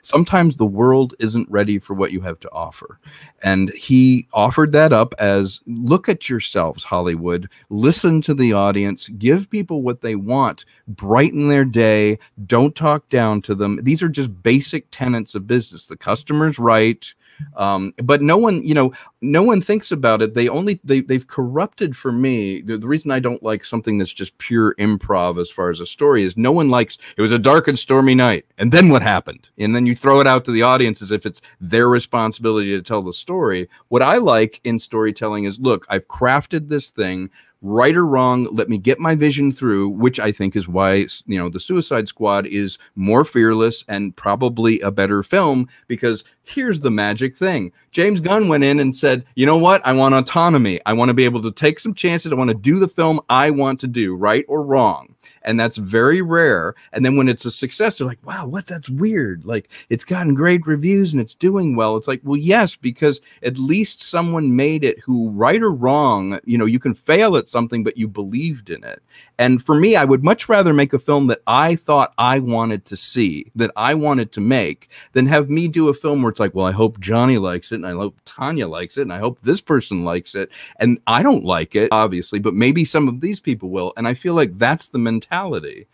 sometimes the world isn't ready for what you have to offer. And he offered that up as, look at yourselves, Hollywood, listen to the audience, give people what they want, brighten their day, don't talk down to them. These are just basic tenets of business. The customer's right. But no one thinks about it. They've corrupted, for me, the reason I don't like something that's just pure improv as far as a story is, no one likes, it was a dark and stormy night, and then what happened? And then you throw it out to the audience as if it's their responsibility to tell the story. What I like in storytelling is, look, I've crafted this thing, right or wrong, let me get my vision through, which I think is why, the Suicide Squad is more fearless and probably a better film, because here's the magic thing. James Gunn went in and said, you know what? I want autonomy. I want to be able to take some chances. I want to do the film I want to do, right or wrong. And that's very rare. And then when it's a success, they're like, wow, that's weird. Like, it's gotten great reviews and it's doing well. It's like, well, yes, because at least someone made it who, right or wrong, you can fail at something, but you believed in it. And for me, I would much rather make a film that I thought I wanted to see, that I wanted to make, than have me do a film where it's like, well, I hope Johnny likes it, and I hope Tanya likes it, and I hope this person likes it. And I don't like it, obviously, but maybe some of these people will. And I feel like that's the mentality.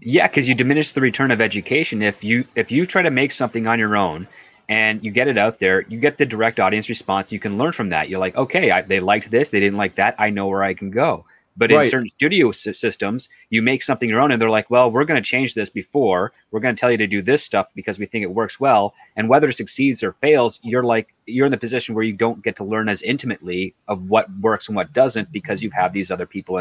Yeah, because you diminish the return of education. If you try to make something on your own and you get it out there, you get the direct audience response. You can learn from that. You're like, okay, they liked this, they didn't like that. I know where I can go. But in certain studio systems, you make something your own, and they're like, well, we're going to change this before. We're going to tell you to do this stuff because we think it works well. And whether it succeeds or fails, you're in the position where you don't get to learn as intimately of what works and what doesn't, because you have these other people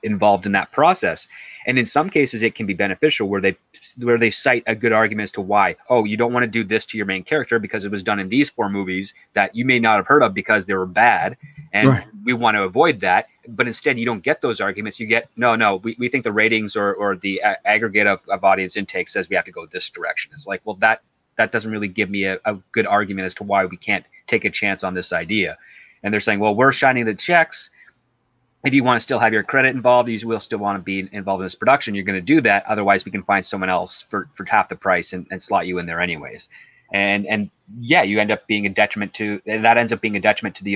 involved in that process. And in some cases, it can be beneficial where they cite a good argument as to why, oh, you don't want to do this to your main character because it was done in these 4 movies that you may not have heard of because they were bad. And we want to avoid that. But instead, you don't get those arguments. You get, no, we think the ratings or the aggregate of audience intake says we have to go this direction. It's like, well, that doesn't really give me a good argument as to why we can't take a chance on this idea. And they're saying, well, we're shining the checks. If you want to still have your credit involved, you will still want to be involved in this production. You're going to do that. Otherwise, we can find someone else for half the price and slot you in there anyways. And yeah, you end up being a detriment to that. Ends up being a detriment to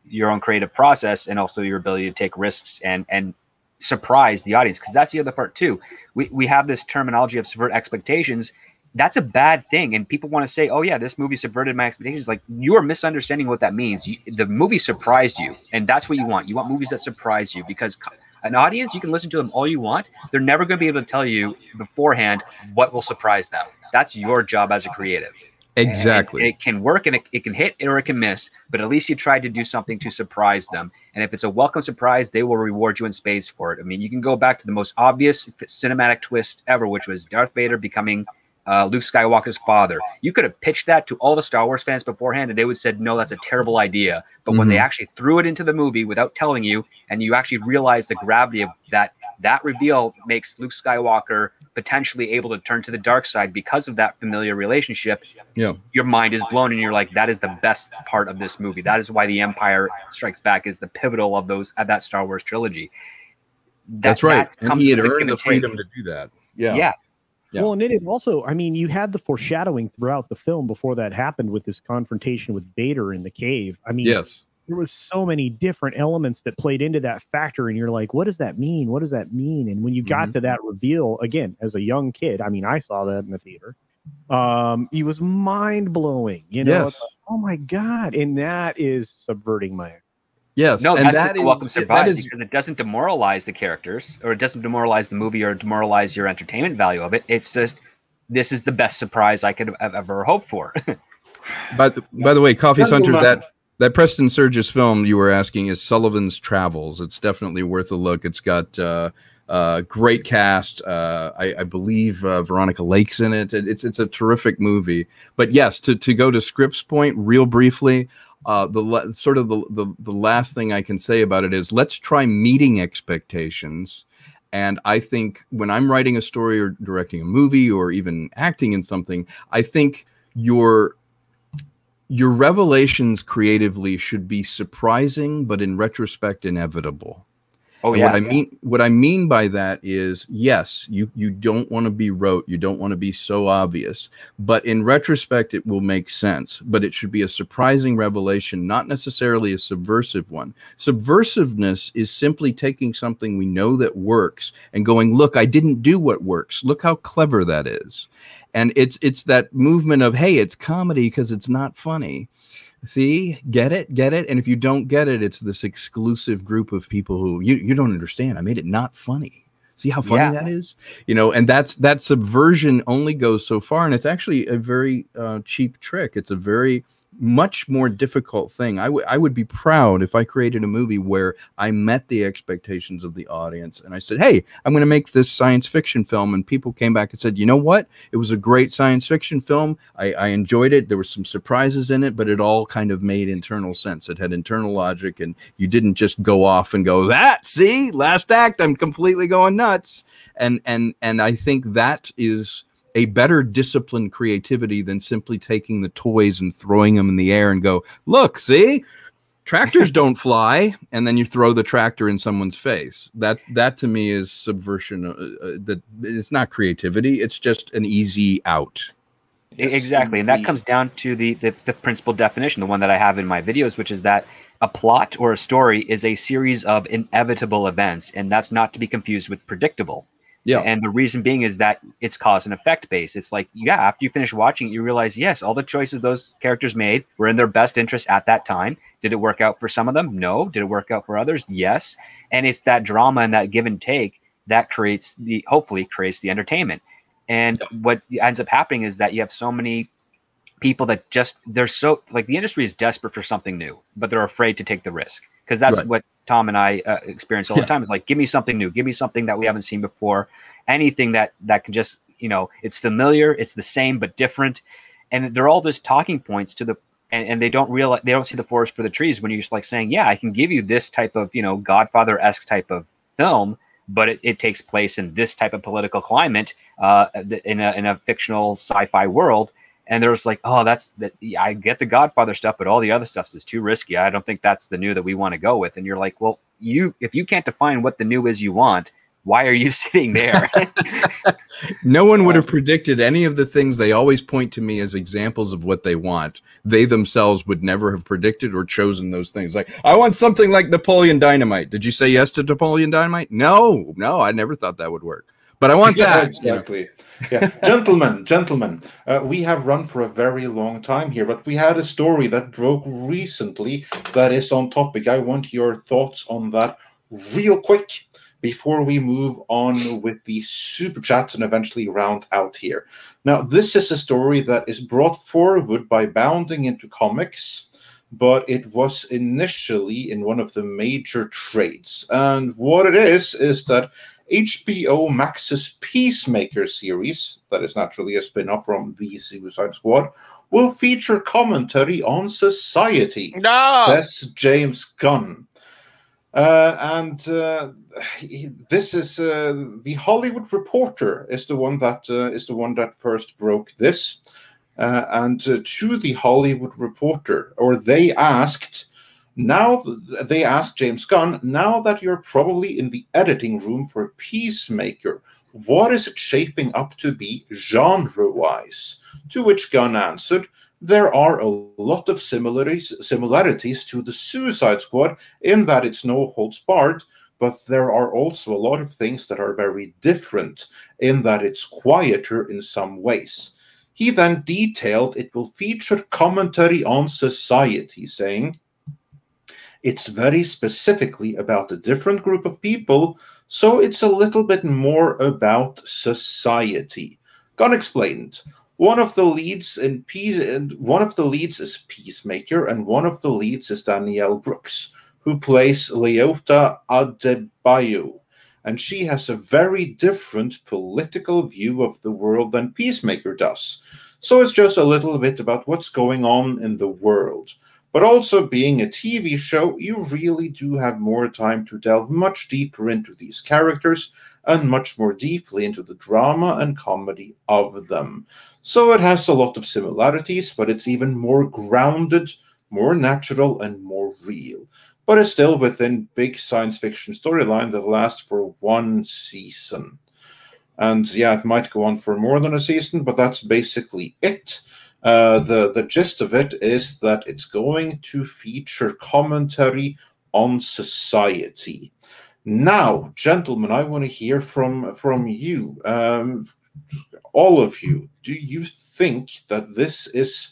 your own creative process, and also your ability to take risks and surprise the audience. Because that's the other part too. We have this terminology of subvert expectations. That's a bad thing, and people want to say, oh yeah, this movie subverted my expectations. Like, you are misunderstanding what that means. The movie surprised you, and that's what you want. You want movies that surprise you, because An audience, you can listen to them all you want. They're never going to be able to tell you beforehand what will surprise them. That's your job as a creative.
Exactly.
And it can work, and it can hit or it can miss, but at least you tried to do something to surprise them. And if it's a welcome surprise, they will reward you in spades for it. I mean, you can go back to the most obvious cinematic twist ever, which was Darth Vader becoming Luke Skywalker's father. You could have pitched that to all the Star Wars fans beforehand, and they would have said, no, that's a terrible idea. But when they actually threw it into the movie without telling you, and you actually realize the gravity of that reveal makes Luke Skywalker potentially able to turn to the dark side because of that familiar relationship.
Yeah.
Your mind is blown, and you're like, that is the best part of this movie. That is why The Empire Strikes Back is the pivotal of that Star Wars trilogy.
That's right. And he had earned the freedom to do that. Yeah.
Well, and it also, I mean, you had the foreshadowing throughout the film before that happened with this confrontation with Vader in the cave. I mean, there was so many different elements that played into that factor, and you're like, what does that mean? What does that mean? And when you got to that reveal, again, as a young kid, I mean, I saw that in the theater. It was mind-blowing, you know. It's like, oh my God. And that is subverting my
No, and that's a welcome surprise because it doesn't demoralize the characters, or it doesn't demoralize the movie, or demoralize your entertainment value of it. It's just, this is the best surprise I could have ever hoped for.
By the way, Coffee Hunter, that Preston Sturges film you were asking is Sullivan's Travels. It's definitely worth a look. It's got great cast. I believe Veronica Lake's in it. It's a terrific movie. But yes, to go to Scripps' point real briefly, the last thing I can say about it is let's try meeting expectations. And I think when I'm writing a story or directing a movie or even acting in something, I think your revelations creatively should be surprising, but in retrospect, inevitable. Oh, yeah. What I mean by that is, yes, you don't want to be rote. You don't want to be so obvious. But in retrospect, it will make sense. But it should be a surprising revelation, not necessarily a subversive one. Subversiveness is simply taking something we know that works and going, look, I didn't do what works. Look how clever that is. And it's that movement of, hey, it's comedy because it's not funny. See, get it? And if you don't get it, it's this exclusive group of people who you don't understand. I made it not funny. See how funny that is? You know, and that subversion only goes so far. And it's actually a very cheap trick. It's a very much more difficult thing. I would be proud if I created a movie where I met the expectations of the audience and I said, hey, I'm going to make this science fiction film. And people came back and said, you know what? It was a great science fiction film. I enjoyed it. There were some surprises in it, but it all kind of made internal sense. It had internal logic, and you didn't just go off and go, see, last act, I'm completely going nuts. And I think that is a better disciplined creativity than simply taking the toys and throwing them in the air and go, look, see, tractors don't fly, and then you throw the tractor in someone's face. That to me is subversion. That it's not creativity. It's just an easy out.
Exactly. And that comes down to the principal definition, the one that I have in my videos, which is that a plot or a story is a series of inevitable events, and that's not to be confused with predictable. Yeah. And the reason being is that it's cause and effect based. It's like, after you finish watching it, you realize, yes, all the choices those characters made were in their best interest at that time. Did it work out for some of them? No. Did it work out for others? Yes. And it's that drama and that give and take that hopefully creates the entertainment. And what ends up happening is that you have so many people that they're so, like, the industry is desperate for something new, but they're afraid to take the risk. Because that's what Tom and I experience all the time. Is like, give me something new, give me something that we haven't seen before, anything that can just, it's familiar, it's the same but different, and they're all just talking points to and they don't realize, they don't see the forest for the trees when you're just like saying, I can give you this type of Godfather-esque type of film, but it takes place in this type of political climate in a fictional sci-fi world. And there's like, I get the Godfather stuff, but all the other stuff is too risky. I don't think that's the new that we want to go with. And you're like, well, if you can't define what the new is you want, why are you sitting there?
No one would have predicted any of the things they always point to me as examples of what they want. They themselves would never have predicted or chosen those things. Like, I want something like Napoleon Dynamite. Did you say yes to Napoleon Dynamite? No, I never thought that would work. But I want that.
Exactly. Yeah. Gentlemen, we have run for a very long time here, but we had a story that broke recently that is on topic. I want your thoughts on that real quick. before we move on with the super chats and eventually round out here. Now, this is a story that is brought forward by Bounding Into Comics, but it was initially in one of the major trades. And what it is that HBO Max's Peacemaker series, that is naturally a spin-off from the Suicide Squad, will feature commentary on society.
No!
That's James Gunn. This is the Hollywood Reporter is the one that first broke this. To the Hollywood Reporter, they asked James Gunn, now that you're probably in the editing room for Peacemaker, what is it shaping up to be genre-wise? To which Gunn answered, there are a lot of similarities to the Suicide Squad in that it's no holds barred, but there are also a lot of things that are very different in that it's quieter in some ways. He then detailed it will feature commentary on society, saying, it's very specifically about a different group of people, so it's a little bit more about society. Gunn explained, one of the leads is Peacemaker, and one of the leads is Danielle Brooks, who plays Leota Adebayo. And she has a very different political view of the world than Peacemaker does. So it's just a little bit about what's going on in the world. But also being a TV show, you really do have more time to delve much deeper into these characters and much more deeply into the drama and comedy of them. So it has a lot of similarities, but it's even more grounded, more natural, and more real. But it's still within big science fiction storyline that lasts for one season. And yeah, it might go on for more than a season, but that's basically it. The gist of it is that it's going to feature commentary on society. Now, gentlemen, I want to hear from you, all of you. Do you think that this is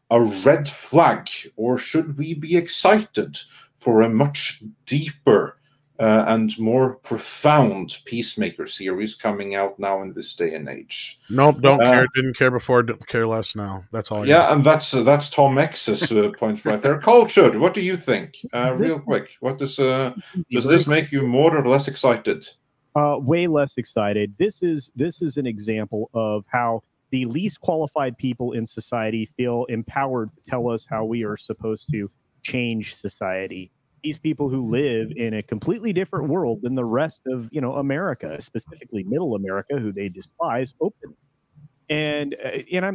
a red flag, or should we be excited for a much deeper and more profound Peacemaker series coming out now in this day and age?
Nope, don't care. Didn't care before, don't care less now. That's all.
And that's Tom X's point right there. Cultured, what do you think? Real quick, what does this make you more or less excited?
Way less excited. This is an example of how the least qualified people in society feel empowered to tell us how we are supposed to change society. These people who live in a completely different world than the rest of, America, specifically middle America, who they despise openly. And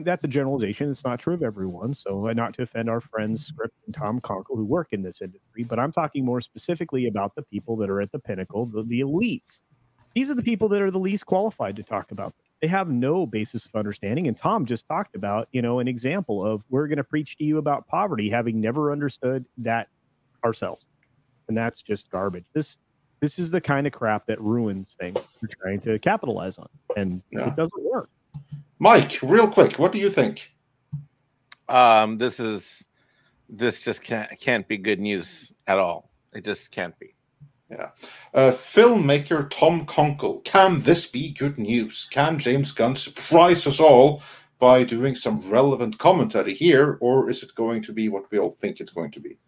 that's a generalization. It's not true of everyone. So not to offend our friends, Script and Tom Conkle, who work in this industry, but I'm talking more specifically about the people that are at the pinnacle, the elites. These are the people that are the least qualified to talk about. They have no basis of understanding. And Tom just talked about, an example of, we're going to preach to you about poverty, having never understood that ourselves. And that's just garbage. This is the kind of crap that ruins things we're trying to capitalize on. And it doesn't work.
Mike, real quick, what do you think?
This just can't be good news at all. It just can't be.
Yeah. Filmmaker Tom Conkle, can this be good news? Can James Gunn surprise us all by doing some relevant commentary here, or is it going to be what we all think it's going to be?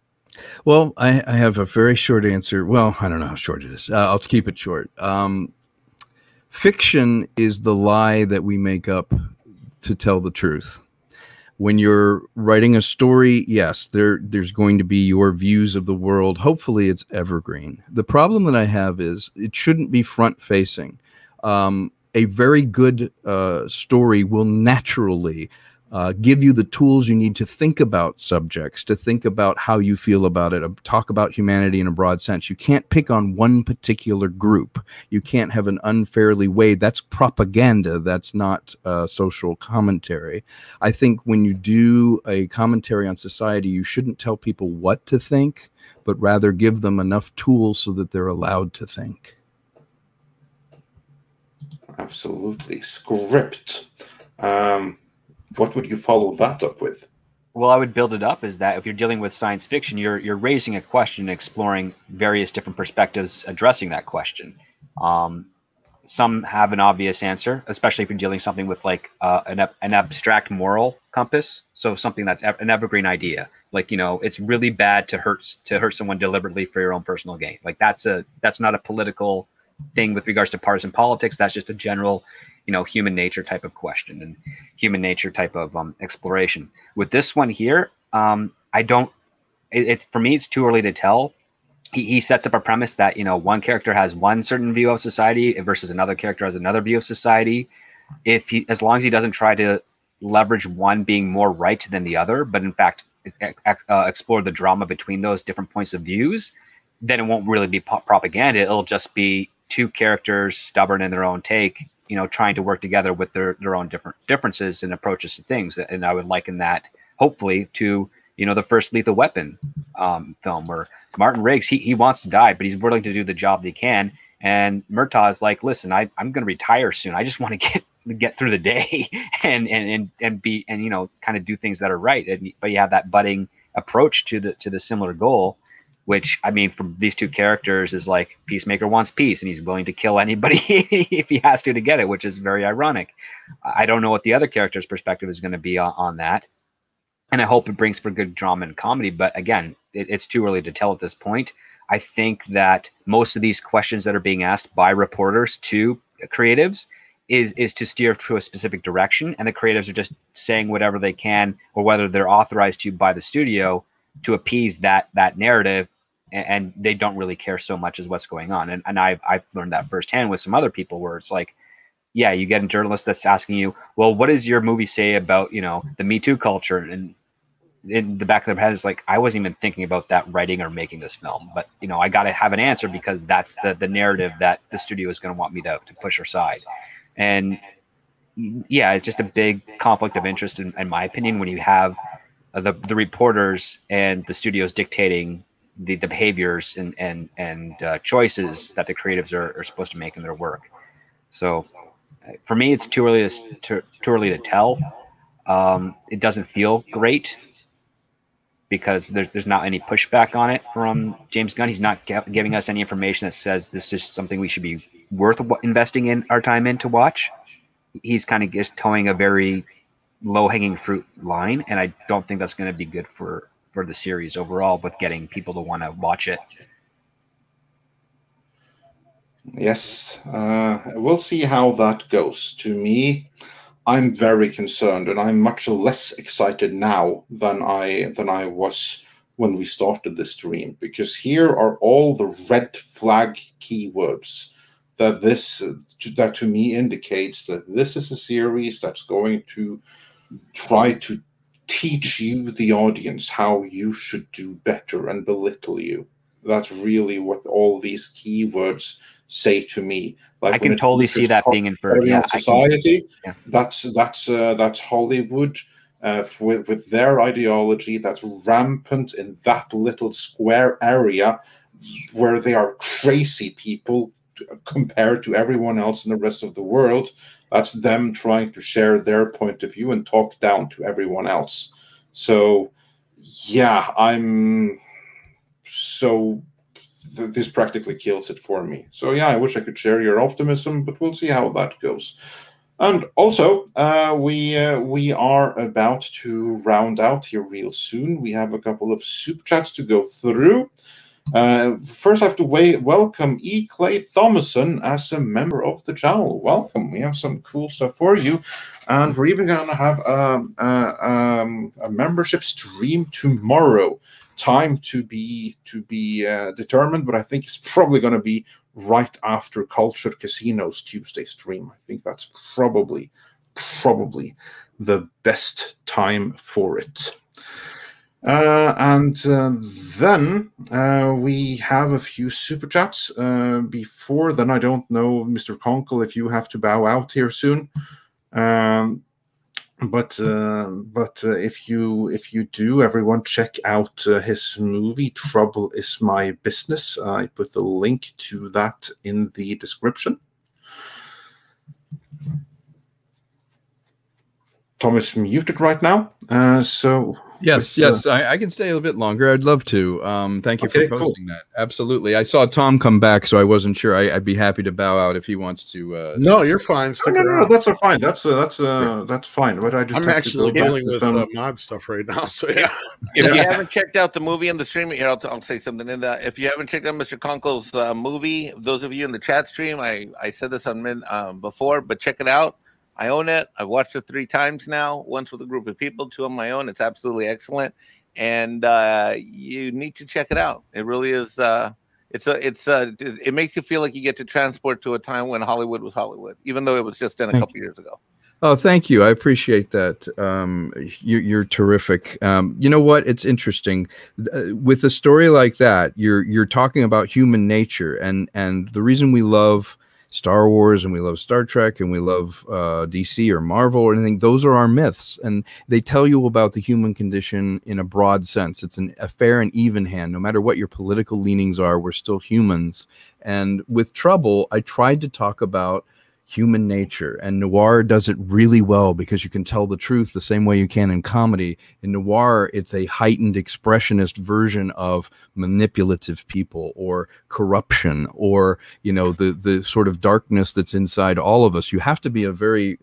Well, I have a very short answer. Well, I don't know how short it is. I'll keep it short. Fiction is the lie that we make up to tell the truth. When you're writing a story, yes, there's going to be your views of the world. Hopefully it's evergreen. The problem that I have is it shouldn't be front-facing. A very good story will naturally give you the tools you need to think about subjects, to think about how you feel about it, talk about humanity in a broad sense. You can't pick on one particular group. You can't have an unfairly weighed. That's propaganda. That's not social commentary. I think when you do a commentary on society, you shouldn't tell people what to think, but rather give them enough tools so that they're allowed to think.
Absolutely. Script. What would you follow that up with?
Well, I would build it up as that if you're dealing with science fiction, you're raising a question and exploring various different perspectives addressing that question. Some have an obvious answer, especially if you're dealing something with like an abstract moral compass. So something that's an evergreen idea, like, you know, it's really bad to hurt someone deliberately for your own personal gain. Like that's not a political thing with regards to partisan politics. That's just a general, you know, human nature type of question and human nature type of exploration. With this one here, it's for me, it's too early to tell. He sets up a premise that, you know, one character has one certain view of society versus another character has another view of society. As long as he doesn't try to leverage one being more right than the other, but in fact explore the drama between those different points of views, then it won't really be propaganda. It'll just be two characters stubborn in their own take, you know, trying to work together with their own differences and approaches to things. And I would liken that hopefully to, you know, the first Lethal Weapon film, where Martin Riggs, he wants to die, but he's willing to do the job that he can. And Murtaugh is like, listen, I'm going to retire soon. I just want to get through the day and you know, kind of do things that are right. But you have that budding approach to the similar goal, which, I mean, from these two characters is like, Peacemaker wants peace and he's willing to kill anybody if he has to get it, which is very ironic. I don't know what the other character's perspective is going to be on that. And I hope it brings for good drama and comedy. But again, it's too early to tell at this point. I think that most of these questions that are being asked by reporters to creatives is to steer to a specific direction. And the creatives are just saying whatever they can, or whether they're authorized to by the studio to appease that narrative. And they don't really care so much as what's going on. And I've learned that firsthand with some other people, where it's like, yeah, you get a journalist that's asking you, well, what does your movie say about, you know, the Me Too culture? And in the back of their head is like, I wasn't even thinking about that writing or making this film, but, you know, I got to have an answer because that's the narrative that the studio is going to want me to push aside. And yeah, it's just a big conflict of interest in my opinion, when you have the reporters and the studios dictating the behaviors and choices that the creatives are supposed to make in their work. So for me, it's too early to tell. It doesn't feel great because there's not any pushback on it from James Gunn. He's not giving us any information that says this is something we should be worth investing in our time in to watch. He's kind of just towing a very low-hanging fruit line, and I don't think that's going to be good for the series overall, with getting people to want to watch it.
Yes, we'll see how that goes. To me, I'm very concerned, and I'm much less excited now than I was when we started this stream, because here are all the red flag keywords that to me indicates that this is a series that's going to try to teach you, the audience, how you should do better and belittle you. That's really what all these keywords say to me. Like,
I can totally see that being inferred. Yeah,
society. That's Hollywood with their ideology that's rampant in that little square area where they are crazy people compared to everyone else in the rest of the world. That's them trying to share their point of view and talk down to everyone else. So, yeah, this practically kills it for me. So, yeah, I wish I could share your optimism, but we'll see how that goes. And also, we are about to round out here real soon. We have a couple of super chats to go through. First, I have to welcome E. Clay Thomason as a member of the channel. Welcome. We have some cool stuff for you, and we're even going to have a membership stream tomorrow. Time to be determined, but I think it's probably going to be right after Culture Casino's Tuesday stream. I think that's probably the best time for it. And then we have a few super chats. Before then, I don't know, Mr. Conkle, if you have to bow out here soon. But if you do, everyone check out his movie Trouble Is My Business. I put the link to that in the description. Tom is muted right now. So
yes, I can stay a little bit longer. I'd love to. Thank you for posting that. Absolutely. I saw Tom come back, so I wasn't sure. I'd be happy to bow out if he wants to.
No, you're fine. Stick around.
No, that's fine. That's fine. But
I'm actually dealing with mod stuff right now. So yeah.
If you haven't checked out the movie in the stream, here I'll say something in that. If you haven't checked out Mr. Kunkel's movie, those of you in the chat stream, I said this on before, but check it out. I own it. I've watched it 3 times now. Once with a group of people, 2 on my own. It's absolutely excellent, and you need to check it out. It really is. It makes you feel like you get to transport to a time when Hollywood was Hollywood, even though it was just done a couple years ago.
Oh, thank you. I appreciate that. You're terrific. You know what? It's interesting with a story like that. You're talking about human nature, and the reason we love Star Wars and we love Star Trek and we love DC or Marvel or anything, those are our myths, and they tell you about the human condition in a broad sense. It's a fair and even hand. No matter what your political leanings are, we're still humans. And with Trouble, I tried to talk about human nature, and noir does it really well because you can tell the truth the same way you can in comedy. In noir, it's a heightened expressionist version of manipulative people or corruption or, you know, the sort of darkness that's inside all of us. You have to be a very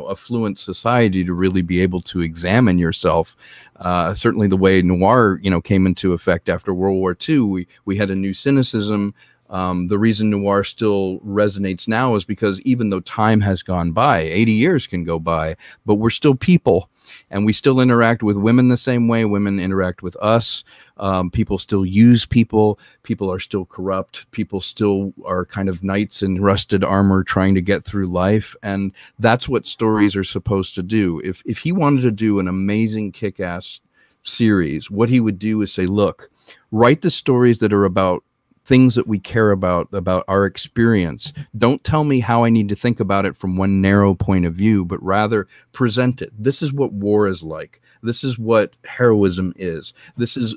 affluent society to really be able to examine yourself. Certainly the way noir came into effect after World War II, we had a new cynicism. The reason noir still resonates now is because even though time has gone by, 80 years can go by, but we're still people, and we still interact with women the same way women interact with us. People still use people. People are still corrupt. People still are kind of knights in rusted armor trying to get through life. And that's what stories are supposed to do. If he wanted to do an amazing kick-ass series, what he would do is say, look, write the stories that are about things that we care about our experience. Don't tell me how I need to think about it from one narrow point of view, but rather present it. This is what war is like. This is what heroism is. This is,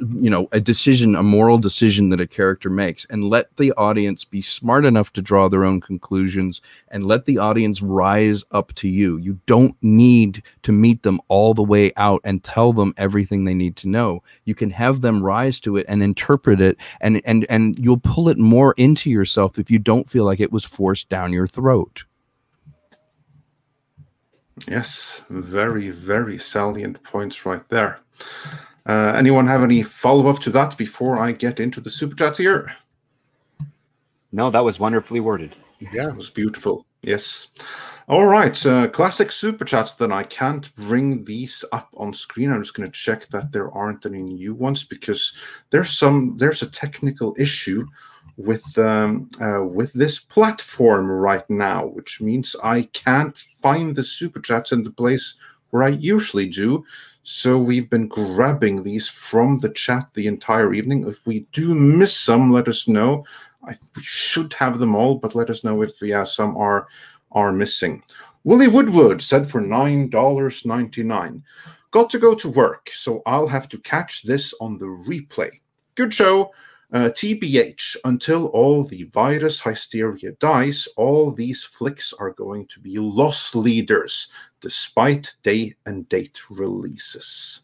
a decision, a moral decision that a character makes, and let the audience be smart enough to draw their own conclusions, and let the audience rise up to you. You don't need to meet them all the way out and tell them everything they need to know. You can have them rise to it and interpret it, and you'll pull it more into yourself if you don't feel like it was forced down your throat.
Yes, very, very salient points right there. Anyone have any follow-up to that before I get into the super chats here?
No, that was wonderfully worded.
Yeah, it was beautiful. Yes. All right, classic super chats. Then I can't bring these up on screen. I'm just going to check that there aren't any new ones because there's a technical issue with this platform right now, which means I can't find the super chats in the place where I usually do. So we've been grabbing these from the chat the entire evening. If we do miss some, let us know. We should have them all, but let us know if some are missing. Willie Woodward said for $9.99, got to go to work, so I'll have to catch this on the replay. Good show. TBH, until all the virus hysteria dies, all these flicks are going to be loss leaders, despite day and date releases.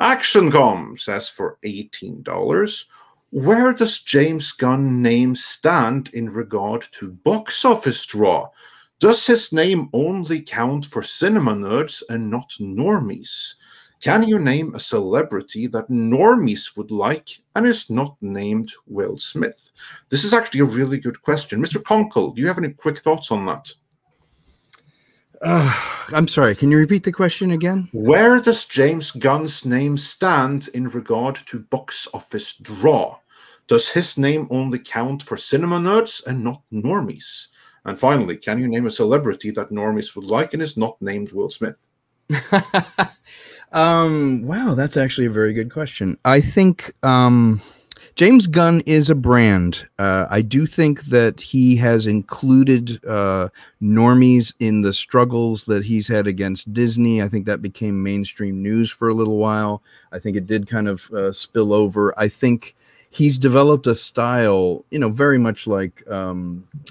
ActionCom says for $18, where does James Gunn name stand in regard to box office draw? Does his name only count for cinema nerds and not normies? Can you name a celebrity that normies would like and is not named Will Smith? This is actually a really good question. Mr. Kunkel, do you have any quick thoughts on that?
I'm sorry, can you repeat the question again?
Where does James Gunn's name stand in regard to box office draw? Does his name only count for cinema nerds and not normies? And finally, can you name a celebrity that normies would like and is not named Will Smith?
Wow, that's actually a very good question. I think James Gunn is a brand. I do think that he has included normies in the struggles that he's had against Disney. I think that became mainstream news for a little while. I think it did kind of spill over. I think he's developed a style, you know, very much like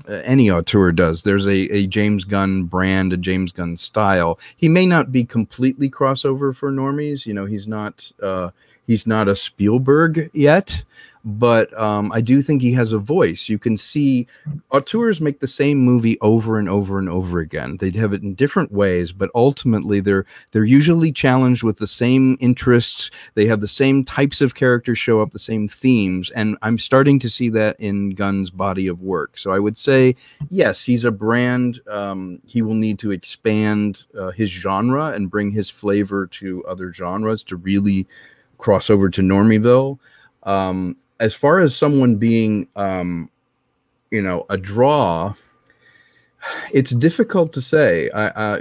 any auteur does. There's a James Gunn brand, a James Gunn style. He may not be completely crossover for normies. You know, he's not a Spielberg yet, but I do think he has a voice. You can see auteurs make the same movie over and over and over again. They'd have it in different ways, but ultimately they're usually challenged with the same interests. They have the same types of characters show up, the same themes, and I'm starting to see that in Gunn's body of work. So I would say, yes, he's a brand. He will need to expand his genre and bring his flavor to other genres to really cross over to Normieville. As far as someone being, you know, a draw, it's difficult to say.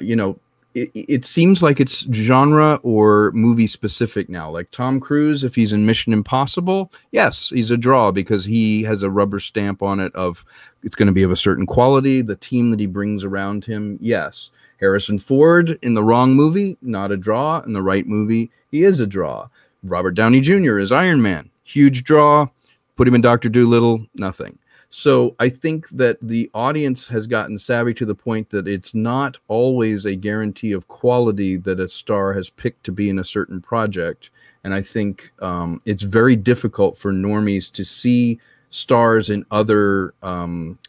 You know, it seems like it's genre or movie specific now. Like Tom Cruise, if he's in Mission Impossible, yes, he's a draw because he has a rubber stamp on it of it's going to be of a certain quality. The team that he brings around him, yes. Harrison Ford in the wrong movie, not a draw. In the right movie, he is a draw. Robert Downey Jr. is Iron Man. Huge draw. Put him in Dr. Dolittle, nothing. So I think that the audience has gotten savvy to the point that it's not always a guarantee of quality that a star has picked to be in a certain project. And I think it's very difficult for normies to see stars in other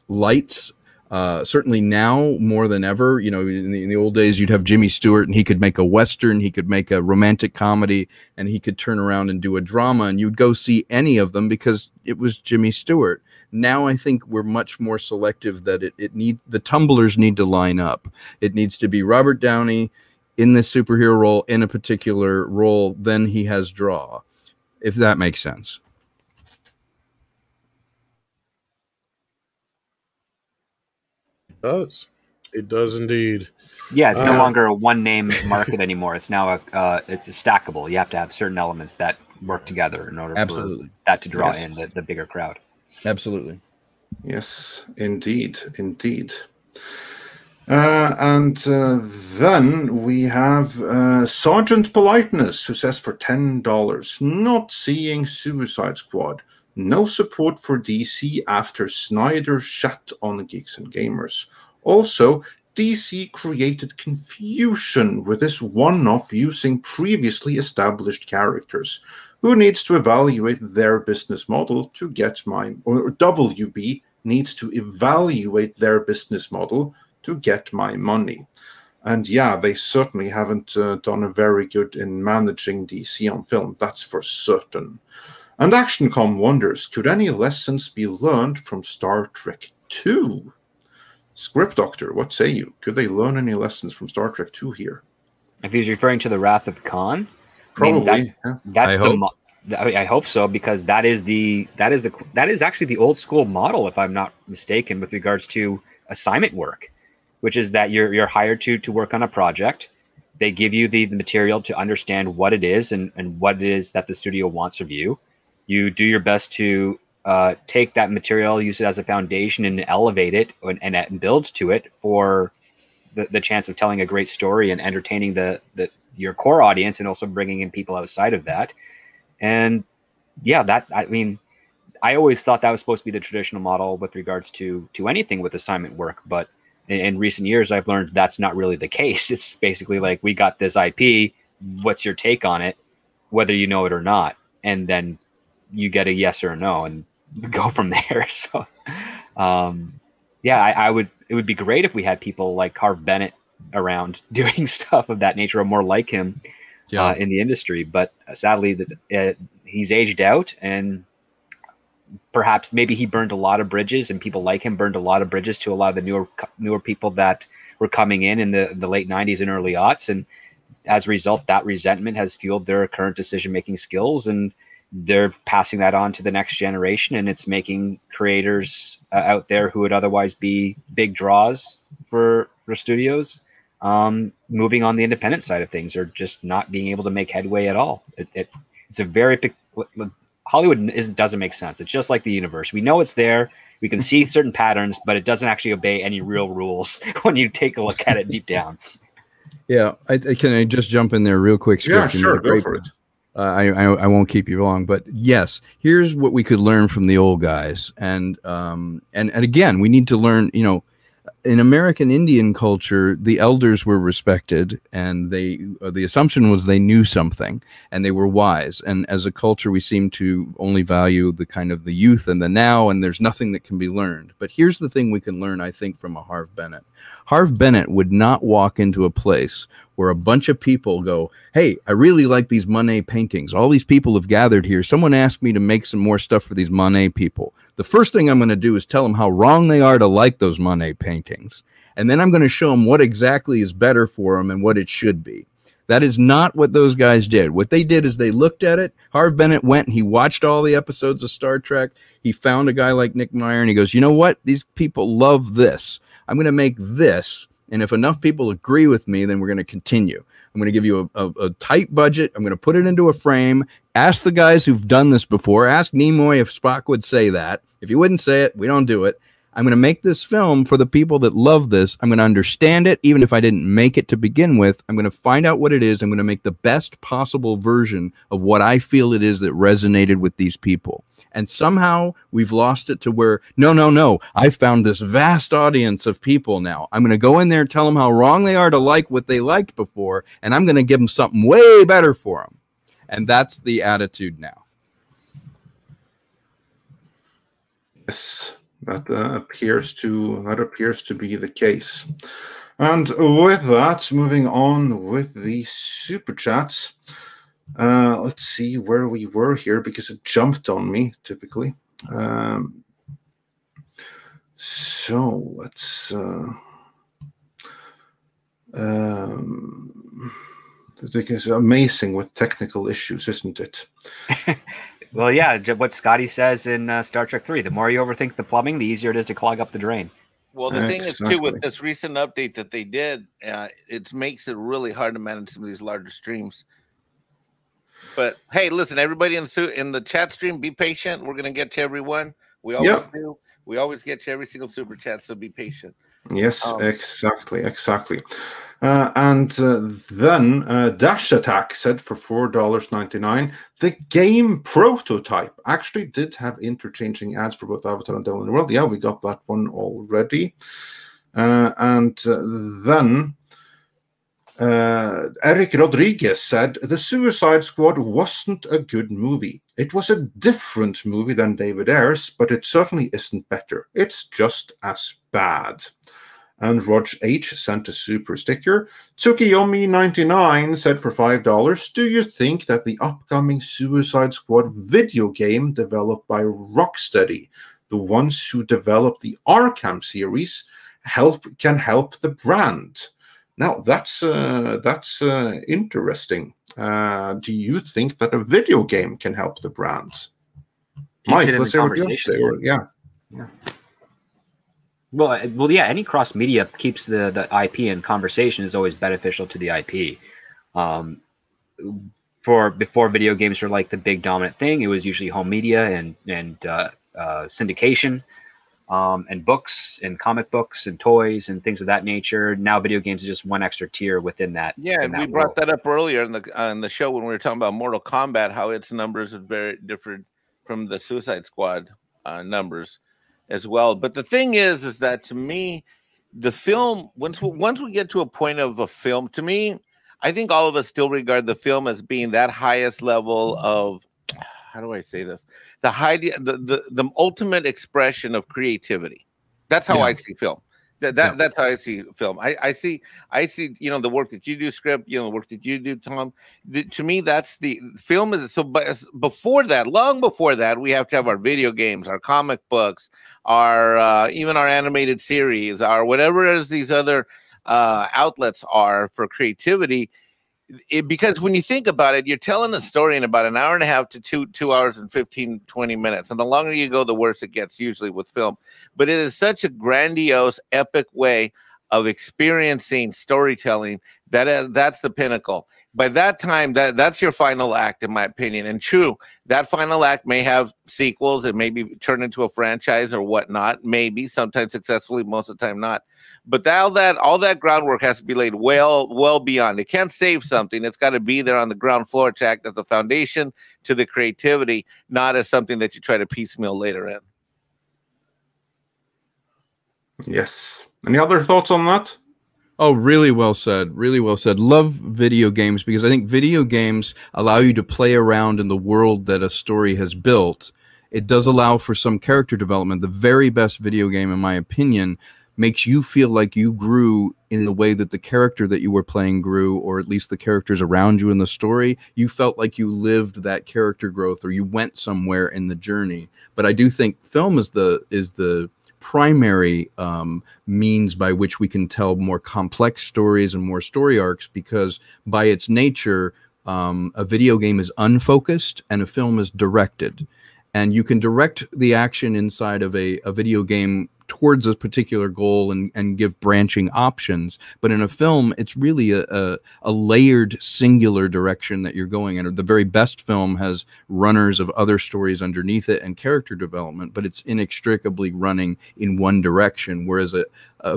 lights. Certainly now more than ever. You know, in the old days, you'd have Jimmy Stewart and he could make a Western, he could make a romantic comedy, and he could turn around and do a drama, and you'd go see any of them because it was Jimmy Stewart. Now I think we're much more selective that the tumblers need to line up. It needs to be Robert Downey in this superhero role, in a particular role, then he has draw, if that makes sense.
It does indeed.
Yeah, it's no longer a one-name market anymore. It's now it's a stackable. You have to have certain elements that work together in order for that to draw in the bigger crowd.
Absolutely.
Yes, indeed. And then we have Sergeant Politeness, who says for $10, not seeing Suicide Squad. No support for DC after Snyder shat on Geeks and Gamers. Also, DC created confusion with this one-off using previously established characters. Who needs to evaluate their business model to get or WB needs to evaluate their business model to get my money. And yeah, they certainly haven't done a very good in managing DC on film, that's for certain. And ActionCom wonders, could any lessons be learned from Star Trek II? Script Doctor, what say you? Could they learn any lessons from Star Trek II here?
If he's referring to the Wrath of Khan,
probably.
I hope so, because that is actually the old school model, if I'm not mistaken, with regards to assignment work, which is that you're hired to work on a project. They give you the material to understand what it is and what it is that the studio wants of you. You do your best to take that material, use it as a foundation, and elevate it and build to it for the chance of telling a great story and entertaining your core audience, and also bringing in people outside of that. And yeah, I always thought that was supposed to be the traditional model with regards to anything with assignment work, but in recent years I've learned that's not really the case. It's basically like, we got this IP, what's your take on it, whether you know it or not, and then you get a yes or a no and go from there. So yeah, it would be great if we had people like Harve Bennett around doing stuff of that nature, or more like him in the industry. But sadly, he's aged out, and perhaps maybe he burned a lot of bridges, and people like him burned a lot of bridges to a lot of the newer people that were coming in the late 90s and early aughts. And as a result, that resentment has fueled their current decision-making skills, and they're passing that on to the next generation, and it's making creators out there who would otherwise be big draws for studios moving on the independent side of things, or just not being able to make headway at all. It's a very Hollywood doesn't make sense. It's just like the universe. We know it's there. We can see certain patterns, but it doesn't actually obey any real rules when you take a look at it deep down.
Yeah, can I just jump in there real quick?
Yeah, sure, go for it.
I won't keep you long, but yes, here's what we could learn from the old guys, and again, we need to learn. You know, in American Indian culture, the elders were respected, and the assumption was they knew something and they were wise. And as a culture, we seem to only value the kind of the youth and the now, and there's nothing that can be learned. But here's the thing we can learn, I think, from a Harve Bennett. Harve Bennett would not walk into a place where a bunch of people go, "Hey, I really like these Monet paintings. All these people have gathered here. Someone asked me to make some more stuff for these Monet people. The first thing I'm going to do is tell them how wrong they are to like those Monet paintings. And then I'm going to show them what exactly is better for them and what it should be." That is not what those guys did. What they did is they looked at it. Harve Bennett went and he watched all the episodes of Star Trek. He found a guy like Nick Meyer and he goes, "You know what? These people love this. I'm going to make this. And if enough people agree with me, then we're going to continue. I'm going to give you a tight budget. I'm going to put it into a frame. Ask the guys who've done this before. Ask Nimoy if Spock would say that. If he wouldn't say it, we don't do it. I'm going to make this film for the people that love this. I'm going to understand it, even if I didn't make it to begin with. I'm going to find out what it is. I'm going to make the best possible version of what I feel it is that resonated with these people." And somehow we've lost it to where, no, I found this vast audience of people now. I'm going to go in there and tell them how wrong they are to like what they liked before, and I'm going to give them something way better for them. And that's the attitude now.
Yes, that appears to be the case. And with that, moving on with the super chats. Let's see where we were here because it jumped on me typically. So let's it's amazing with technical issues, isn't it?
Well, yeah, what Scotty says in Star Trek 3, the more you overthink the plumbing, the easier it is to clog up the drain.
Well, the thing is, too, with this recent update that they did, it makes it really hard to manage some of these larger streams. But hey, listen, everybody in the chat stream, be patient. We're gonna get to everyone. We always do. We always get to every single super chat, so be patient.
Yes, exactly. And then Dash Attack said for $4.99, the game prototype actually did have interchanging ads for both Avatar and Devil in the World. Yeah, we got that one already. And then Eric Rodriguez said, the Suicide Squad wasn't a good movie. It was a different movie than David Ayer's, but it certainly isn't better. It's just as bad. And Rog H sent a super sticker. Tsukiyomi99 said for $5, do you think that the upcoming Suicide Squad video game developed by Rocksteady, the ones who developed the Arkham series, can help the brand? Now, that's interesting. Do you think that a video game can help the brand? Mike, let's hear what you have to say. Yeah.
Well, yeah. Any cross media keeps the IP in conversation is always beneficial to the IP. Before video games were like the big dominant thing, it was usually home media and syndication. And books and comic books and toys and things of that nature. Now video games are just one extra tier within that.
Yeah, and we brought that up earlier in the show when we were talking about Mortal Kombat, how its numbers are very different from the Suicide Squad numbers as well. But the thing is that to me, the film, once we get to a point of a film, to me, I think all of us still regard the film as being that highest level of, how do I say this? The ultimate expression of creativity. That's how I see film. That's how I see film. I see, the work that you do, Script, the work that you do, Tom. To me, that's the film is so. But before that, long before that, we have to have our video games, our comic books, our even our animated series, our whatever it is these other outlets are for creativity. Because when you think about it, you're telling a story in about an hour and a half to 2 hours and 15, 20 minutes. And the longer you go, the worse it gets usually with film. But it is such a grandiose, epic way of experiencing storytelling That's the pinnacle. By that time, that's your final act, in my opinion. And true, that final act may have sequels. It may be turned into a franchise or whatnot. Maybe sometimes successfully, most of the time not. But all that groundwork has to be laid well beyond. It can't save something. It's got to be there on the ground floor to act as the foundation to the creativity, not as something that you try to piecemeal later in.
Yes. Any other thoughts on that?
Oh, really well said. Really well said. Love video games because I think video games allow you to play around in the world that a story has built. It does allow for some character development. The very best video game, in my opinion, makes you feel like you grew in the way that the character that you were playing grew, or at least the characters around you in the story. You felt like you lived that character growth, or you went somewhere in the journey. But I do think film is the primary means by which we can tell more complex stories and more story arcs, because by its nature, a video game is unfocused and a film is directed. And you can direct the action inside of a video game towards a particular goal and give branching options. But in a film, it's really a layered, singular direction that you're going in. The very best film has runners of other stories underneath it and character development, but it's inextricably running in one direction. Whereas a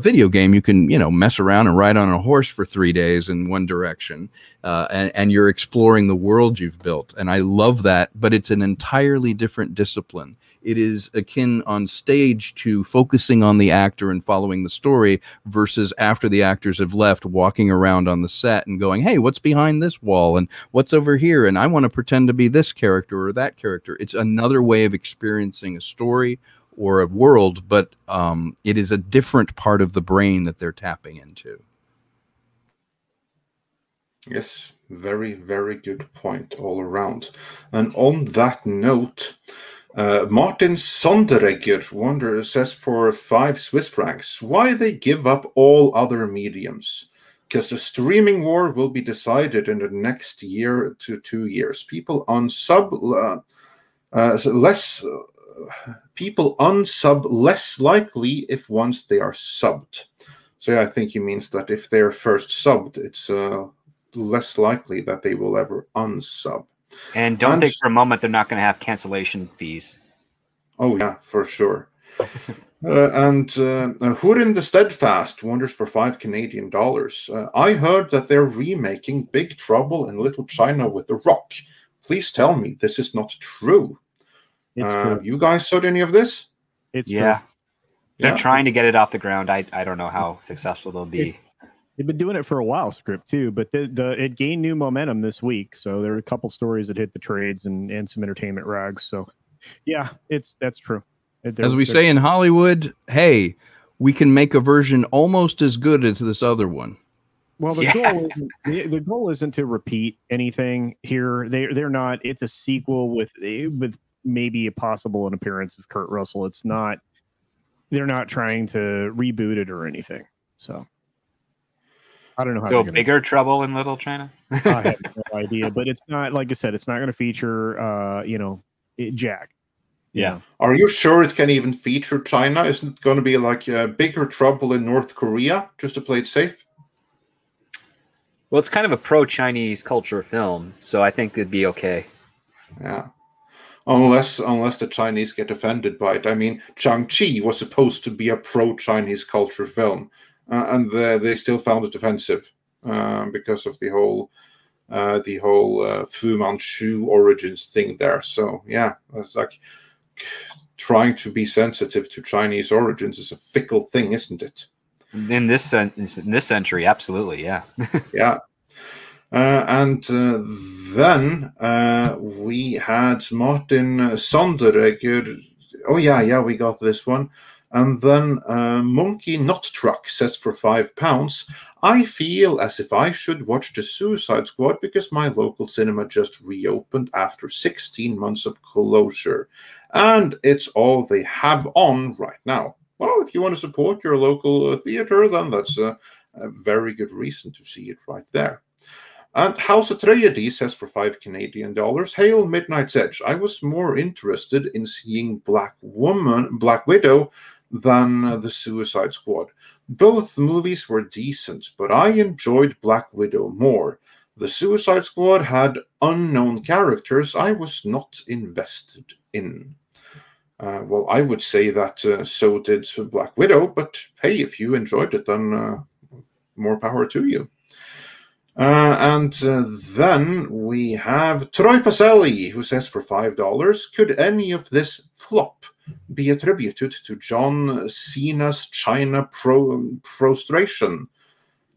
video game, you can, mess around and ride on a horse for 3 days in one direction, and you're exploring the world you've built. And I love that, but it's an entirely different discipline. It is akin on stage to focusing on the actor and following the story versus after the actors have left, walking around on the set and going, hey, what's behind this wall and what's over here? And I want to pretend to be this character or that character. It's another way of experiencing a story or a world, but it is a different part of the brain that they're tapping into.
Yes, very, very good point all around. And on that note, Martin Sonderegger says for 5 Swiss francs, why they give up all other mediums? Because the streaming war will be decided in the next year to 2 years. People unsub less likely if once they are subbed. So yeah, I think he means that if they're first subbed, it's less likely that they will ever unsub.
And don't think for a moment they're not going to have cancellation fees.
Oh, yeah, for sure. Hurin the Steadfast wonders for $5 Canadian. I heard that they're remaking Big Trouble in Little China with The Rock. Please tell me this is not true.
It's true.
You guys heard any of this?
It's
yeah.
true.
They're trying to get it off the ground. I don't know how successful they'll be.
They've been doing it for a while, Script, too, but it gained new momentum this week. So there were a couple stories that hit the trades and some entertainment rags. So, yeah, that's true.
As we say in Hollywood, hey, we can make a version almost as good as this other one.
Well, the goal isn't to repeat anything here. They're not. It's a sequel with maybe a possible an appearance of Kurt Russell. It's not. They're not trying to reboot it or anything. So. I don't know how.
So Bigger Trouble in Little China?
I have no idea, but it's not, like I said, it's not going to feature, Jack.
Yeah.
Are you sure it can even feature China? Isn't it going to be like Bigger Trouble in North Korea, just to play it safe?
Well, it's kind of a pro-Chinese culture film, so I think it'd be okay.
Yeah. Unless the Chinese get offended by it. I mean, Shang-Chi was supposed to be a pro-Chinese culture film. And they still found it offensive because of the whole Fu Manchu origins thing there. So yeah, it's like trying to be sensitive to Chinese origins is a fickle thing, isn't it?
In this century, absolutely, yeah.
Yeah. Then we had Martin Sonderegger. Oh yeah, we got this one. And then Monkey Not Truck says for £5, I feel as if I should watch The Suicide Squad because my local cinema just reopened after 16 months of closure. And it's all they have on right now. Well, if you want to support your local theater, then that's a very good reason to see it right there. And House Atreides says for $5 Canadian, Hail Midnight's Edge. I was more interested in seeing Black Widow than the Suicide Squad. Both movies were decent, but I enjoyed Black Widow more. The Suicide Squad had unknown characters I was not invested in. Well, I would say that so did Black Widow, but hey, if you enjoyed it, then more power to you. And then we have Troy Pacelli, who says for $5, could any of this flop be attributed to John Cena's China prostration?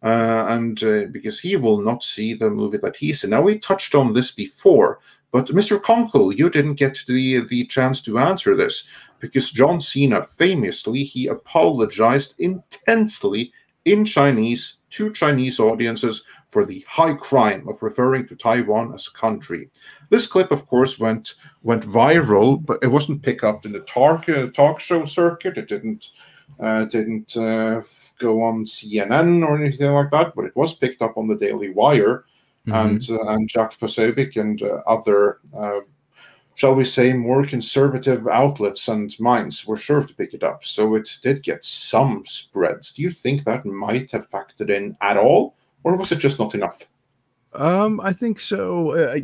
Because he will not see the movie that he's in. Now, we touched on this before, but Mr. Conkle, you didn't get the chance to answer this, because John Cena famously, he apologized intensely in Chinese to Chinese audiences for the high crime of referring to Taiwan as a country. This clip, of course, went viral, but it wasn't picked up in the talk show circuit. It didn't go on CNN or anything like that, but it was picked up on the Daily Wire, and Jack Posobiec and other, shall we say, more conservative outlets and minds were sure to pick it up. So it did get some spreads. Do you think that might have factored in at all, or was it just not enough?
I think so.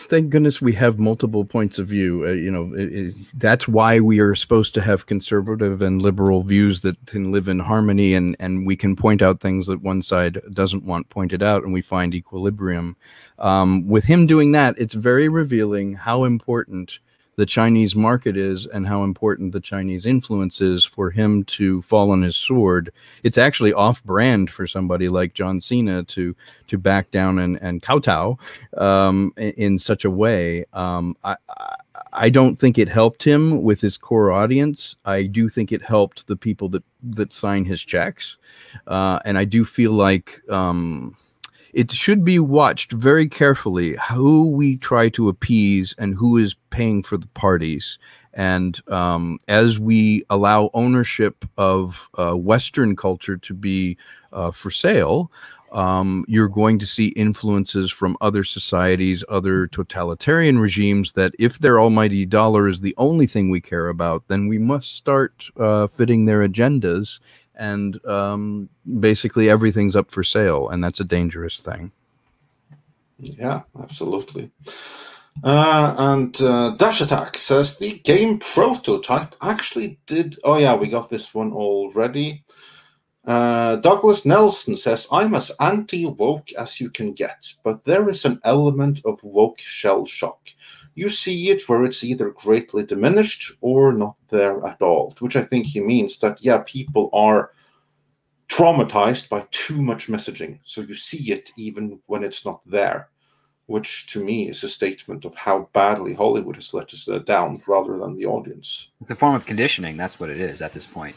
Thank goodness we have multiple points of view. That's why we are supposed to have conservative and liberal views that can live in harmony, and we can point out things that one side doesn't want pointed out, and we find equilibrium. With him doing that, it's very revealing how important the Chinese market is and how important the Chinese influence is for him to fall on his sword. It's actually off-brand for somebody like John Cena to back down and kowtow in such a way. I don't think it helped him with his core audience. I do think it helped the people that sign his checks. And I do feel like it should be watched very carefully who we try to appease and who is paying for the parties. And as we allow ownership of Western culture to be for sale, you're going to see influences from other societies, other totalitarian regimes, that if their almighty dollar is the only thing we care about, then we must start fitting their agendas. And basically everything's up for sale, and that's a dangerous thing.
Yeah, absolutely. And Dash Attack says the game prototype actually did... Oh yeah, we got this one already. Douglas Nelson says, I'm as anti-woke as you can get, but there is an element of woke shell shock. You see it where it's either greatly diminished or not there at all, which I think he means that, yeah, people are traumatized by too much messaging. So you see it even when it's not there, which to me is a statement of how badly Hollywood has let us down rather than the audience.
It's a form of conditioning. That's what it is at this point.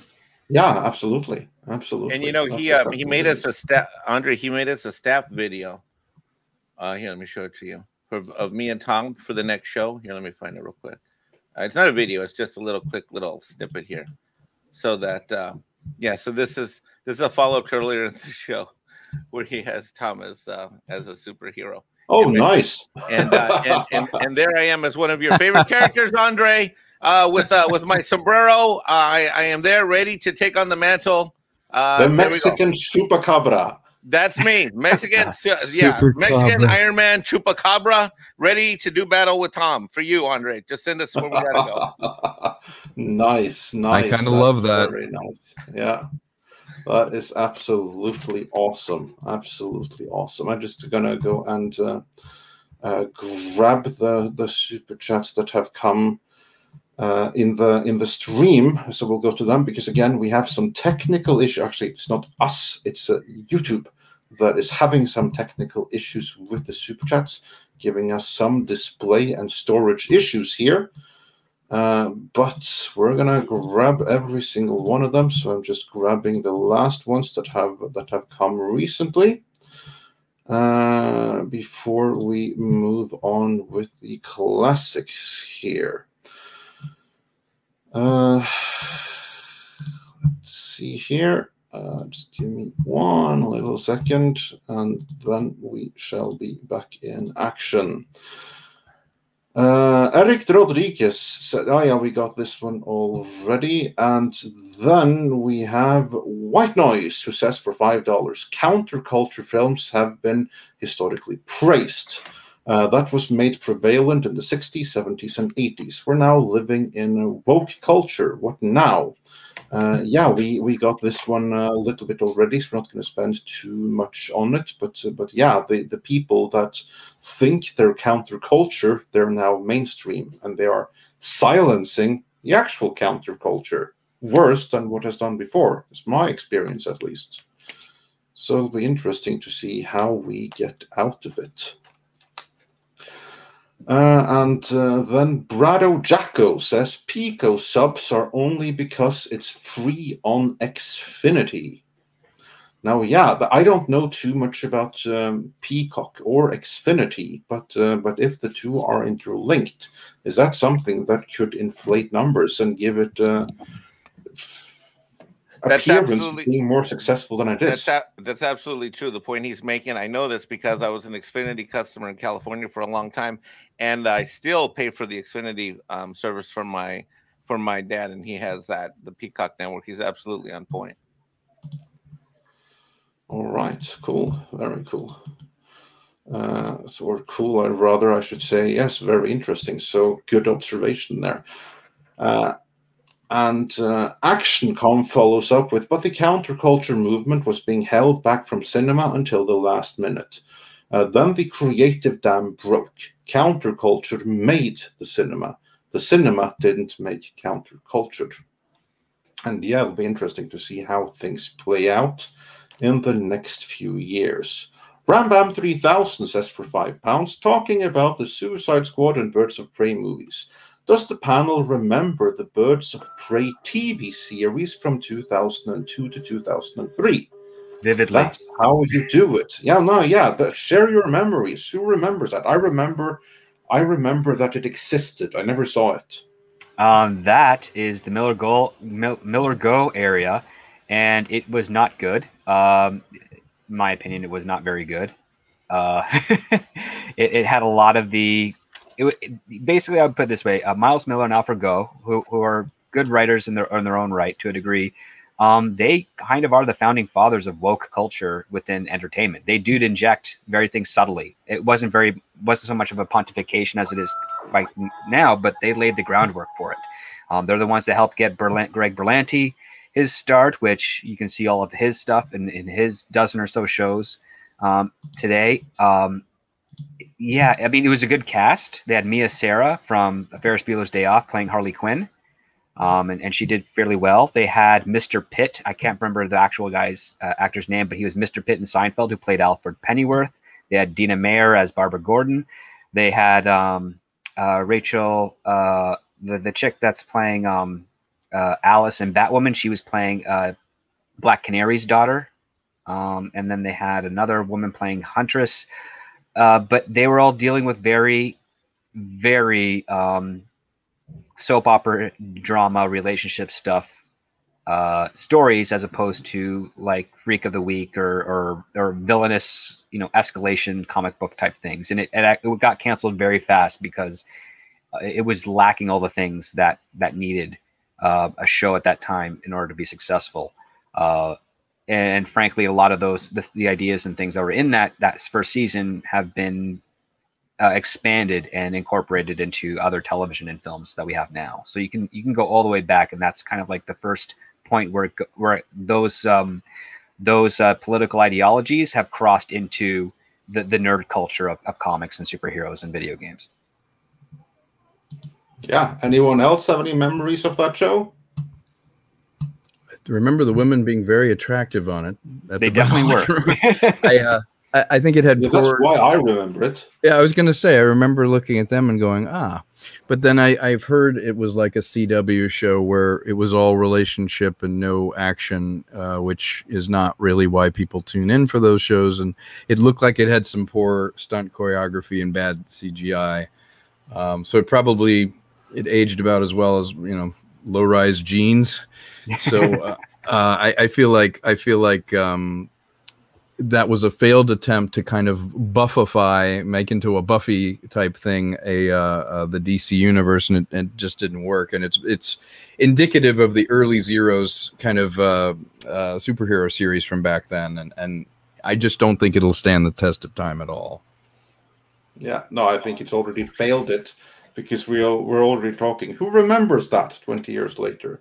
Yeah, absolutely. Absolutely.
And, you know, he made us a staff, Andre, he made us a staff video. Here, let me show it to you. Of me and Tom for the next show. Here, let me find it real quick. It's not a video. It's just a little quick little snippet here. So that, yeah, so this is a follow-up to earlier in the show where he has Tom as a superhero.
Oh, nice.
And there I am as one of your favorite characters, Andre, with my sombrero. I am there ready to take on the mantle.
The Mexican Chupacabra.
That's me, Mexican, yeah, Mexican Iron Man Chupacabra, ready to do battle with Tom. For you, Andre, just send us where we gotta go.
Nice.
I kind of love that.
Very nice. Yeah, that is absolutely awesome. Absolutely awesome. I'm just gonna go and grab the super chats that have come in the stream, so we'll go to them, because again we have some technical issue. Actually, it's not us, it's YouTube that is having some technical issues with the super chats, giving us some display and storage issues here, but we're gonna grab every single one of them. So I'm just grabbing the last ones that have come recently before we move on with the classics here. Let's see here. Just give me one little second, and then we shall be back in action. Eric Rodriguez said, oh yeah, we got this one already. And then we have White Noise, who says for $5, counterculture films have been historically praised. That was made prevalent in the 60s, 70s, and 80s. We're now living in a woke culture. What now? Yeah, we got this one a little bit already, so we're not going to spend too much on it. But yeah, the people that think they're counterculture, they're now mainstream, and they are silencing the actual counterculture worse than what has done before. It's my experience, at least. So it'll be interesting to see how we get out of it. Then Brado Jacko says Pico subs are only because it's free on Xfinity. Now, yeah, I don't know too much about Peacock or Xfinity, but if the two are interlinked, is that something that could inflate numbers and give it appearance of being more successful than it is?
That's absolutely true. The point he's making, I know this because I was an Xfinity customer in California for a long time, and I still pay for the Xfinity service from my dad, and he has the Peacock network. He's absolutely on point.
All right, cool, very cool. Or cool, I should say. Yes, very interesting. So good observation there. And ActionCom follows up with, but the counterculture movement was being held back from cinema until the last minute. Then the creative dam broke. Counterculture made the cinema. The cinema didn't make counterculture. And yeah, it'll be interesting to see how things play out in the next few years. Rambam 3000 says for £5, talking about the Suicide Squad and Birds of Prey movies. Does the panel remember the Birds of Prey TV series from 2002 to 2003?
Vividly.
That's how you do it. Yeah, no, yeah. Share your memories. Who remembers that? I remember that it existed. I never saw it.
That is the Miller Go area, and it was not good. In my opinion, it was not very good. It had a lot of the. Basically, I would put it this way: Miles Miller and Alfred Goh, who are good writers in their own right to a degree, they kind of are the founding fathers of woke culture within entertainment. They do inject very things subtly. It wasn't so much of a pontification as it is right now, but they laid the groundwork for it. They're the ones that helped get Greg Berlanti his start, which you can see all of his stuff in his dozen or so shows today. Yeah, I mean, it was a good cast. They had Mia Sara from Ferris Bueller's Day Off playing Harley Quinn, and she did fairly well. They had Mr. Pitt. I can't remember the actual guy's actor's name, but he was Mr. Pitt in Seinfeld, who played Alfred Pennyworth. They had Dina Meyer as Barbara Gordon. They had Rachel, the chick that's playing Alice in Batwoman. She was playing Black Canary's daughter. And then they had another woman playing Huntress. But they were all dealing with very, very soap opera drama relationship stuff stories, as opposed to like Freak of the Week or villainous, escalation comic book type things. And it got canceled very fast because it was lacking all the things that needed a show at that time in order to be successful. And frankly, a lot of those, the ideas and things that were in that first season have been expanded and incorporated into other television and films that we have now. So you can go all the way back, and that's kind of like the first point where those political ideologies have crossed into the nerd culture of comics and superheroes and video games.
Yeah. Anyone else have any memories of that show?
Remember the women being very attractive on it.
They definitely were.
I think it had.
That's why I remember it.
Yeah, I was going to say I remember looking at them and going, but then I've heard it was like a CW show where it was all relationship and no action, which is not really why people tune in for those shows. And it looked like it had some poor stunt choreography and bad CGI. So it aged about as well as low-rise jeans. So I feel like that was a failed attempt to kind of buffify, make into a Buffy type thing, the DC universe, and it just didn't work. And it's indicative of the early Zeros kind of superhero series from back then, and I just don't think it'll stand the test of time at all.
Yeah, no, I think it's already failed it, because we're already talking. Who remembers that 20 years later?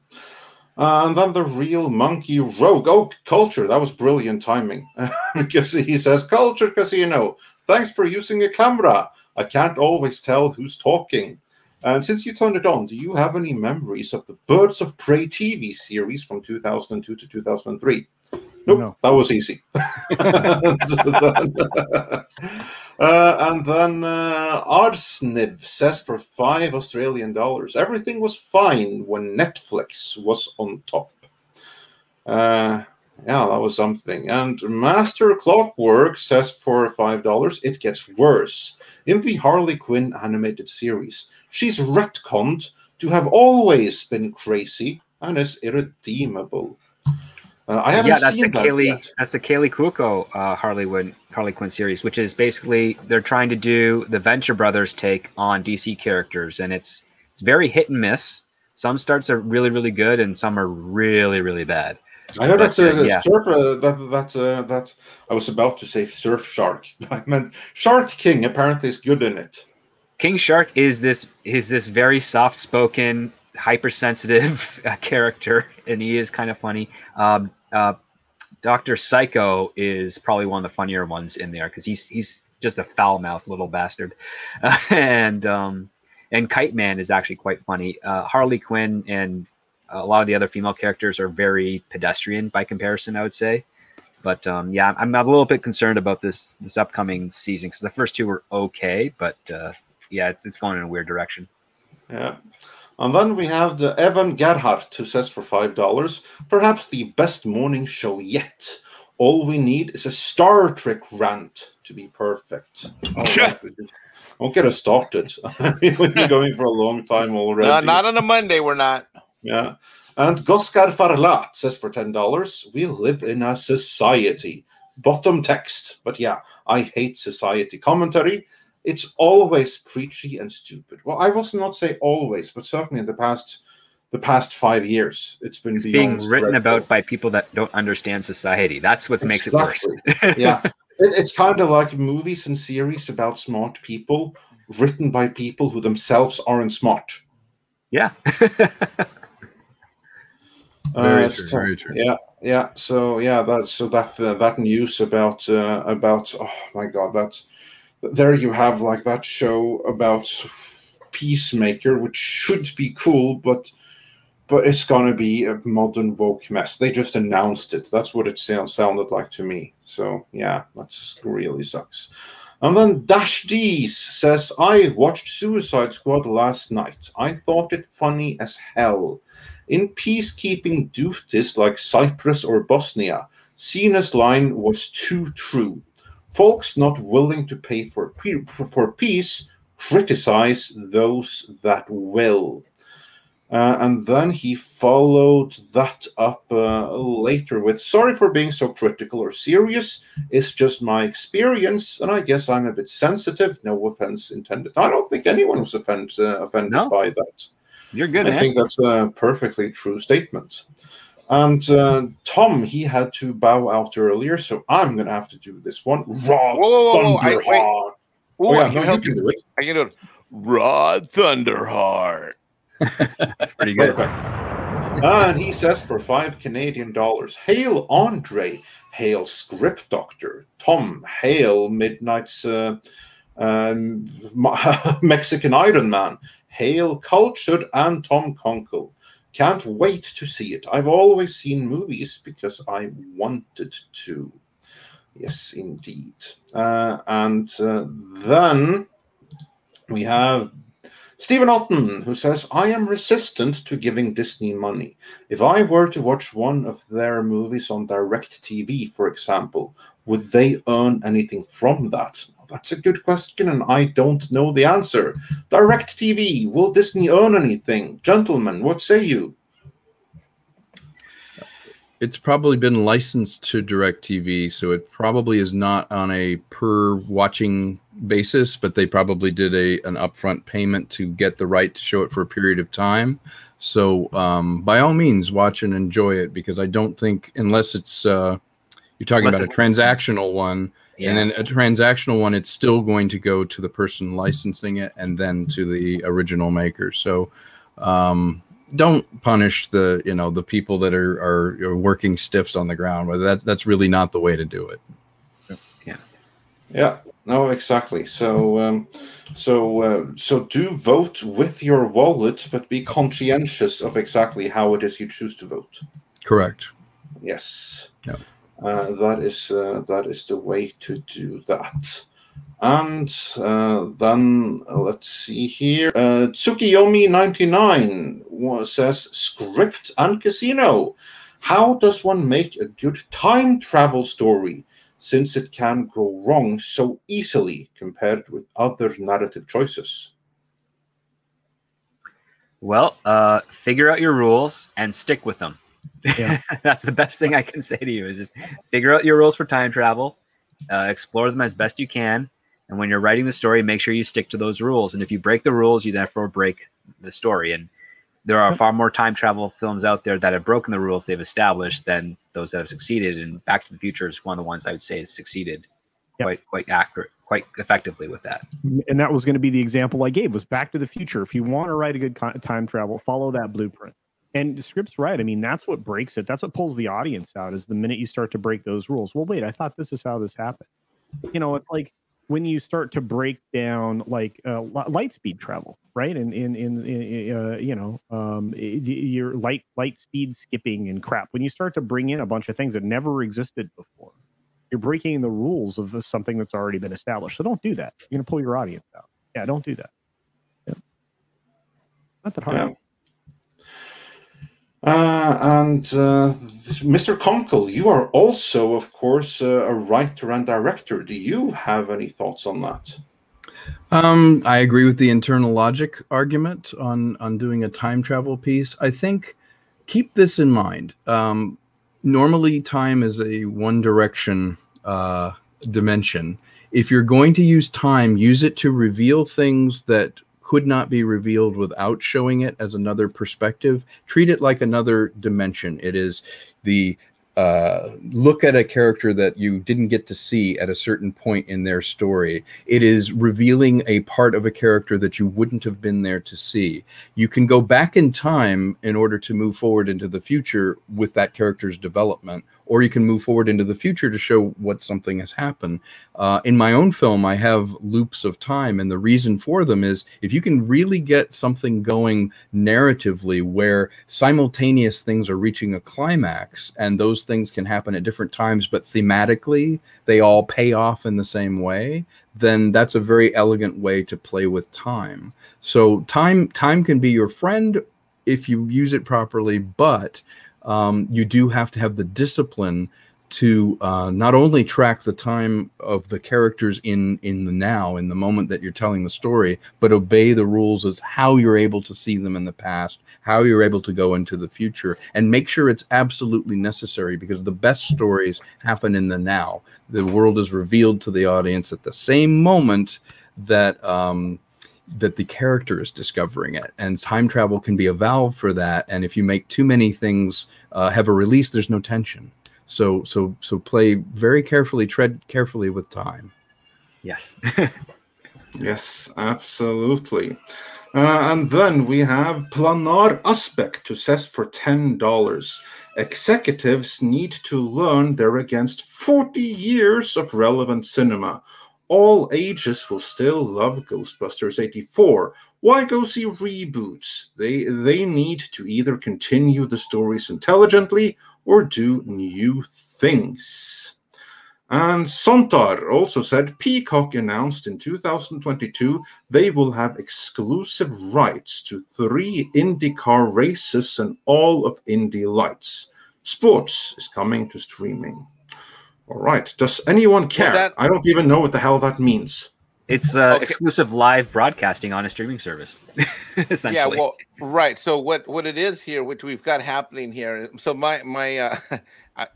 And then the real monkey rogue. Oh, Culture. That was brilliant timing. Because he says, Culture Casino, thanks for using a camera. I can't always tell who's talking. And since you turned it on, do you have any memories of the Birds of Prey TV series from 2002 to 2003? Nope, no. That was easy. And then Arsniv says for $5 Australian, everything was fine when Netflix was on top. Yeah, that was something. And Master Clockwork says for $5, it gets worse. In the Harley Quinn animated series, she's retconned to have always been crazy and is irredeemable. I haven't seen that yet.
That's the Kaylee Cuoco Harley Quinn series, which is basically they're trying to do the Venture Brothers take on DC characters, and it's very hit and miss. Some starts are really, really good, and some are really, really bad.
I heard that I was about to say Surf Shark. I meant Shark King apparently is good in it.
King Shark is this very soft-spoken, hypersensitive character, and he is kind of funny. Dr. Psycho is probably one of the funnier ones in there because he's just a foul-mouthed little bastard, and Kite Man is actually quite funny. Harley Quinn and a lot of the other female characters are very pedestrian by comparison, I would say. But yeah, I'm a little bit concerned about this upcoming season because the first two were okay, but yeah, it's going in a weird direction.
Yeah. And then we have the Evan Gerhardt, who says for $5, perhaps the best morning show yet. All we need is a Star Trek rant to be perfect. Don't get us started. We've been going for a long time already.
No, not on a Monday, we're not.
Yeah. And Goskar Farlat says for $10, we live in a society. Bottom text. But yeah, I hate society commentary. It's always preachy and stupid. Well, I will not say always, but certainly in the past 5 years, it's been
being written about by people that don't understand society. That's what makes it worse.
Yeah, it's kind of like movies and series about smart people written by people who themselves aren't smart.
Yeah.
Very true. Very true.
Yeah. So yeah, that news about oh my God, there you have like that show about Peacemaker, which should be cool, but it's gonna be a modern woke mess. They just announced it. That's what it sounded like to me. So yeah, that's really sucks. And then Dash D's says, I watched Suicide Squad last night. I thought it funny as hell. In peacekeeping duties like Cyprus or Bosnia, Cena's line was too true. Folks not willing to pay for peace criticize those that will. And then he followed that up later with, sorry for being so critical or serious. It's just my experience, and I guess I'm a bit sensitive. No offense intended. I don't think anyone was offended by that.
You're good,
I think that's a perfectly true statement. And Tom, he had to bow out earlier, so I'm going to have to do this one. Rod Thunderheart.
You can do it. I can do it. Rod Thunderheart.
That's pretty good.
Perfect. And he says for $5 Canadian, hail Andre, hail Script Doctor, Tom, hail Midnight's Mexican Iron Man, hail Cultured and Tom Conkle. Can't wait to see it. I've always seen movies because I wanted to. Yes, indeed. And then we have Stephen Otten, who says, I am resistant to giving Disney money. If I were to watch one of their movies on DirecTV, for example, would they earn anything from that? That's a good question, and I don't know the answer. DirecTV, will Disney earn anything? Gentlemen, what say you?
it's probably been licensed to DirecTV, so it probably is not on a per watching basis, but they probably did an upfront payment to get the right to show it for a period of time. So by all means, watch and enjoy it, because I don't think, unless it's you're talking about a transactional one, and then a transactional one, it's still going to go to the person licensing it and then to the original maker. So don't punish the the people that are working stiffs on the ground. But that's really not the way to do it.
Yeah. No, exactly. So, so do vote with your wallet, but be conscientious of exactly how it is you choose to vote.
Correct.
Yes.
Yeah.
That is the way to do that. And then let's see here. Tsukiyomi99 says, script and casino. How does one make a good time travel story, since it can go wrong so easily compared with other narrative choices?
Well, figure out your rules and stick with them.
Yeah.
That's the best thing I can say to you, is just figure out your rules for time travel, explore them as best you can, and when you're writing the story, make sure you stick to those rules. And if you break the rules, you therefore break the story. And there are far more time travel films out there that have broken the rules they've established than those that have succeeded. And Back to the Future is one of the ones I would say has succeeded quite effectively with that.
And that was going to be the example I gave, was Back to the Future. If you want to write a good time travel, follow that blueprint. And the script's right. I mean, that's what breaks it. That's what pulls the audience out, is the minute you start to break those rules. Well, wait, I thought this is how this happened. It's like when you start to break down like light speed travel, right? And your light speed skipping and crap. When you start to bring in a bunch of things that never existed before, you're breaking the rules of something that's already been established. So don't do that. You're going to pull your audience out. Yeah, don't do that. Yeah. Not that hard.
Yeah. And Mr. Conkle, you are also, of course, a writer and director. Do you have any thoughts on that?
I agree with the internal logic argument on doing a time travel piece. I think keep this in mind. Normally, time is a one direction dimension. If you're going to use time, use it to reveal things that could not be revealed without showing it as another perspective. Treat it like another dimension. It is the look at a character that you didn't get to see at a certain point in their story. It is revealing a part of a character that you wouldn't have been there to see. You can go back in time in order to move forward into the future with that character's development, or you can move forward into the future to show what something has happened. In my own film, I have loops of time, and the reason for them is if you can really get something going narratively where simultaneous things are reaching a climax, and those things can happen at different times, but thematically they all pay off in the same way, then that's a very elegant way to play with time. So time can be your friend if you use it properly, but you do have to have the discipline to not only track the time of the characters in the now, in the moment that you're telling the story, but obey the rules as how you're able to see them in the past, how you're able to go into the future, and make sure it's absolutely necessary, because the best stories happen in the now. The world is revealed to the audience at the same moment that that the character is discovering it, and time travel can be a valve for that. And if you make too many things have a release, there's no tension. So play very carefully, tread carefully with time.
Yes.
Yes, absolutely. And then we have Planar Aspect, who says for $10, executives need to learn they're against 40 years of relevant cinema. All ages will still love Ghostbusters 84. Why go see reboots? They need to either continue the stories intelligently or do new things. And Sontar also said Peacock announced in 2022 they will have exclusive rights to 3 IndyCar races and all of Indy Lights. Sports is coming to streaming. All right. Does anyone care? I don't even know what the hell that means.
It's exclusive live broadcasting on a streaming service. Essentially.
Yeah, well, Right. So what it is here, which we've got happening here. So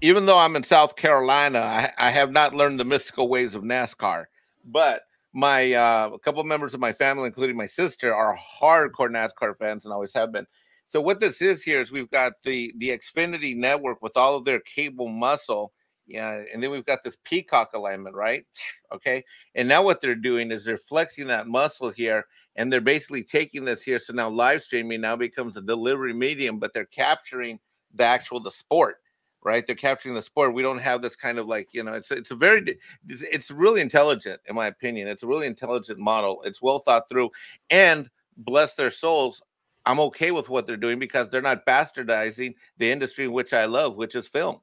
even though I'm in South Carolina, I have not learned the mystical ways of NASCAR. But my a couple of members of my family, including my sister, are hardcore NASCAR fans and always have been. So what this is here is we've got the Xfinity network with all of their cable muscle. Yeah, and then we've got this Peacock alignment, right? Okay. And now what they're doing is they're flexing that muscle here. And they're basically taking this here. So now live streaming now becomes a delivery medium, but they're capturing the sport, right? They're capturing the sport. We don't have this kind of like, it's really intelligent, in my opinion. It's a really intelligent model. It's well thought through, and bless their souls, I'm okay with what they're doing because they're not bastardizing the industry in which I love, which is film.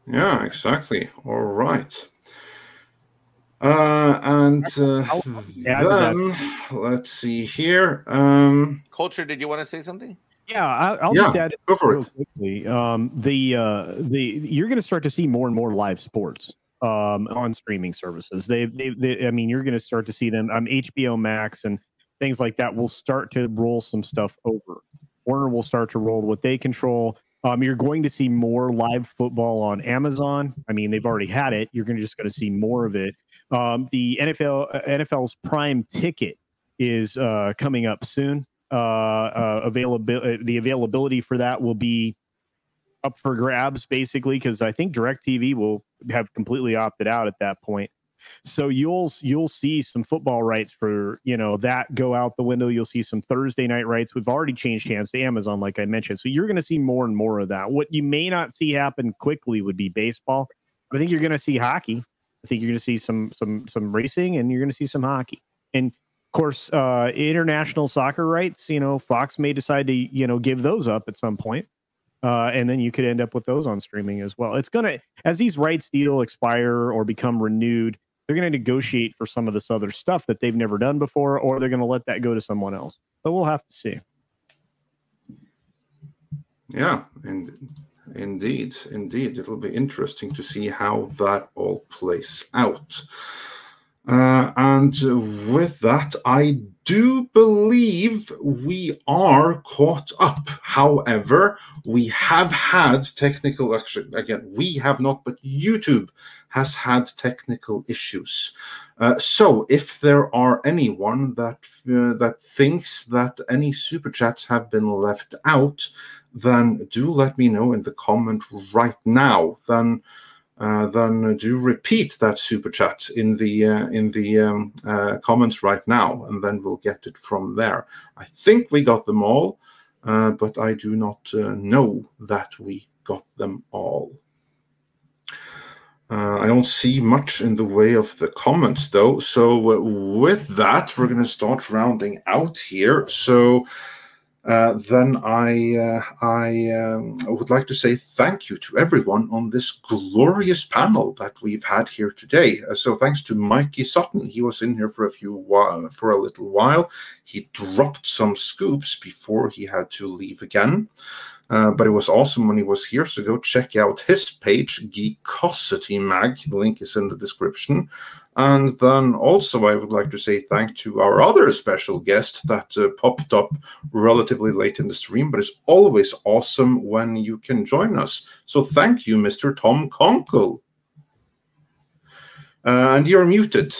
Yeah, exactly. All right. Then let's see here.
Culture, did you want to say something?
Yeah, I'll just add
go for
real quickly. You're going to start to see more and more live sports on streaming services. I mean, you're going to start to see them. HBO Max and things like that will start to roll some stuff over. Warner will start to roll what they control. You're going to see more live football on Amazon. I mean, they've already had it. You're just going to see more of it. The NFL's Prime Ticket is coming up soon. The availability for that will be up for grabs, basically, because I think DirecTV will have completely opted out at that point. So you'll see some football rights for that go out the window. You'll see some Thursday night rights. We've already changed hands to Amazon, like I mentioned. So you're going to see more and more of that. What you may not see happen quickly would be baseball. I think you're going to see hockey. I think you're going to see some racing, and you're going to see some hockey. And of course, international soccer rights. Fox may decide to give those up at some point. And then you could end up with those on streaming as well. It's going to, as these rights deal expire or become renewed, they're going to negotiate for some of this other stuff that they've never done before, or they're going to let that go to someone else. But we'll have to see.
Yeah, and indeed. It'll be interesting to see how that all plays out. And with that, I do believe we are caught up. However, we have had technical, actually, again, we have not, but YouTube has had technical issues. So if there are anyone that thinks that any super chats have been left out, then do let me know in the comment right now. Then do repeat that super chat in the comments right now, and then we'll get it from there. I think we got them all, but I do not know that we got them all. I don't see much in the way of the comments, though. So with that, we're going to start rounding out here. So then I would like to say thank you to everyone on this glorious panel that we've had here today. So thanks to Mikey Sutton. He was in here for a little while. He dropped some scoops before he had to leave again. But it was awesome when he was here, so go check out his page, Geekosity Mag. The link is in the description. And then also I would like to say thank to our other special guest that popped up relatively late in the stream, but it's always awesome when you can join us. So thank you, Mr. Tom Conkle. And you're muted.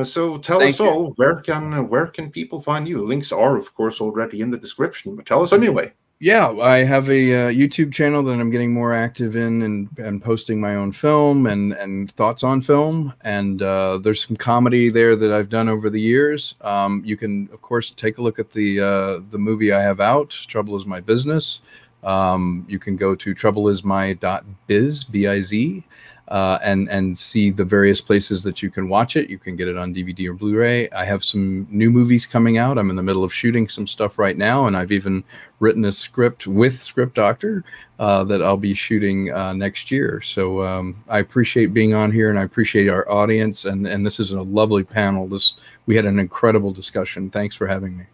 So tell us all, where can people find you? Links are, of course, already in the description, but tell us anyway.
Yeah, I have a YouTube channel that I'm getting more active in and posting my own film and thoughts on film. And there's some comedy there that I've done over the years. You can, of course, take a look at the movie I have out, Trouble Is My Business. You can go to troubleismy.biz, B-I-Z, and see the various places that you can watch it. You can get it on DVD or Blu-ray. I have some new movies coming out. I'm in the middle of shooting some stuff right now, and I've even written a script with Script Doctor that I'll be shooting next year. So I appreciate being on here, and I appreciate our audience, and this is a lovely panel. We had an incredible discussion. Thanks for having me.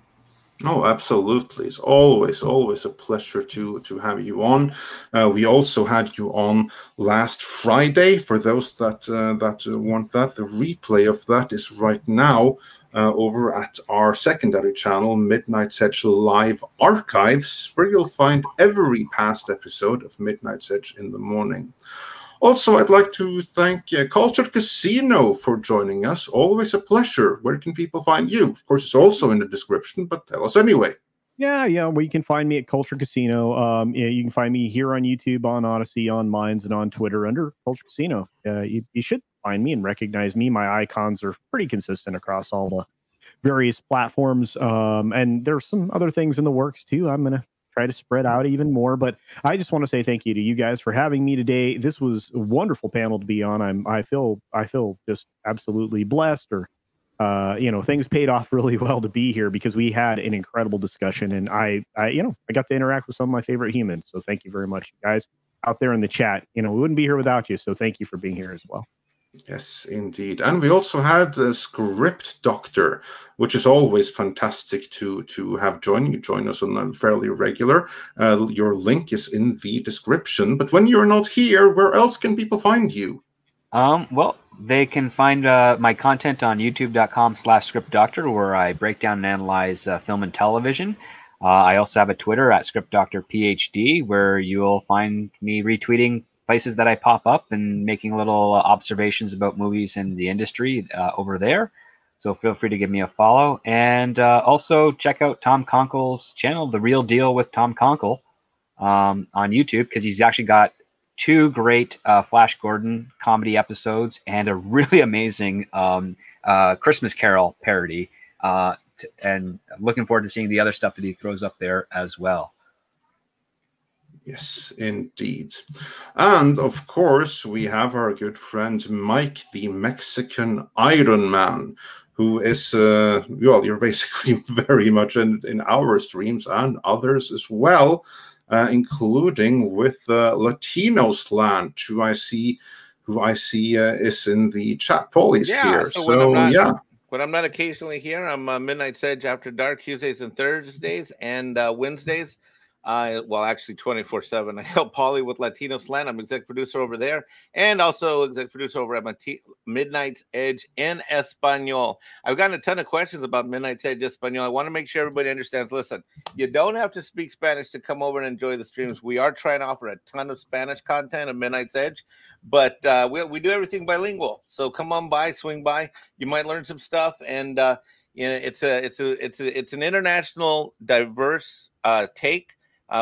Oh, absolutely. It's always a pleasure to have you on. We also had you on last Friday. For those that want that, the replay of that is right now over at our secondary channel, Midnight's Edge Live Archives, where you'll find every past episode of Midnight's Edge in the morning. Also, I'd like to thank Cultured Casino for joining us. Always a pleasure. Where can people find you? Of course, it's also in the description, but tell us anyway.
Yeah. Well, you can find me at Culture Casino. You can find me here on YouTube, on Odyssey, on Minds, and on Twitter under Culture Casino. You should find me and recognize me. My icons are pretty consistent across all the various platforms. And there's some other things in the works too. I'm going to try to spread out even more, but I just want to say thank you to you guys for having me today. This was a wonderful panel to be on. I feel just absolutely blessed, or things paid off really well to be here, because we had an incredible discussion, and I got to interact with some of my favorite humans. So thank you very much, guys out there in the chat. We wouldn't be here without you. So thank you for being here as well.
Yes, indeed. And we also had the Script Doctor, which is always fantastic to have join us on a fairly regular. Your link is in the description. But when you're not here, where else can people find you?
Well, they can find my content on youtube.com/scriptdoctor, where I break down and analyze film and television. I also have a Twitter at scriptdoctorphd, where you'll find me retweeting places that I pop up and making little observations about movies and the industry over there. So feel free to give me a follow. And also check out Tom Conkle's channel, The Real Deal with Tom Conkle, on YouTube, because he's actually got 2 great Flash Gordon comedy episodes and a really amazing Christmas Carol parody. And I'm looking forward to seeing the other stuff that he throws up there as well.
Yes, indeed. And of course, we have our good friend Mike, the Mexican Iron Man, who is, you're basically very much in our streams and others as well, including with Latino Slant, who I see is in the chat. Pauly's here.
When I'm not occasionally here, I'm Midnight's Edge After Dark, Tuesdays and Thursdays, and Wednesdays. Well, actually 24/7. I help Pauly with Latino Slant. I'm exec producer over there, and also exec producer over at Midnight's Edge in Espanol. I've gotten a ton of questions about Midnight's Edge Espanol. I want to make sure everybody understands. Listen, you don't have to speak Spanish to come over and enjoy the streams. We are trying to offer a ton of Spanish content on Midnight's Edge, but we do everything bilingual. So come on by, swing by. You might learn some stuff, and it's an international, diverse take.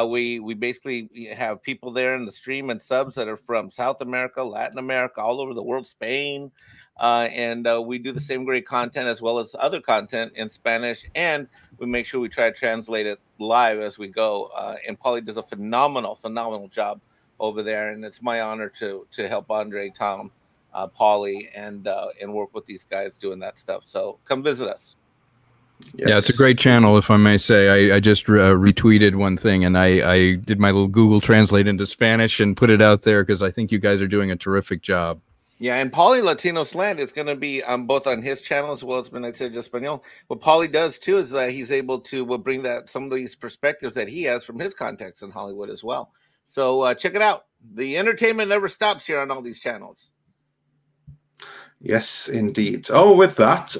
We basically have people there in the stream and subs that are from South America, Latin America, all over the world, Spain, and we do the same great content as well as other content in Spanish, and we make sure we try to translate it live as we go. And Pauly does a phenomenal job over there, and it's my honor to help Andre, Tom, Pauly, and work with these guys doing that stuff. So come visit us.
Yes. Yeah, it's a great channel, if I may say. I just retweeted one thing, and I did my little Google Translate into Spanish and put it out there, because I think you guys are doing a terrific job.
Yeah, and Pauly Latino Slant is going to be both on his channel as well as Midnight's Edge Espanol. What Pauly does too is that he's able to bring some of these perspectives that he has from his context in Hollywood as well. So check it out. The entertainment never stops here on all these channels.
Yes, indeed. Oh, with that,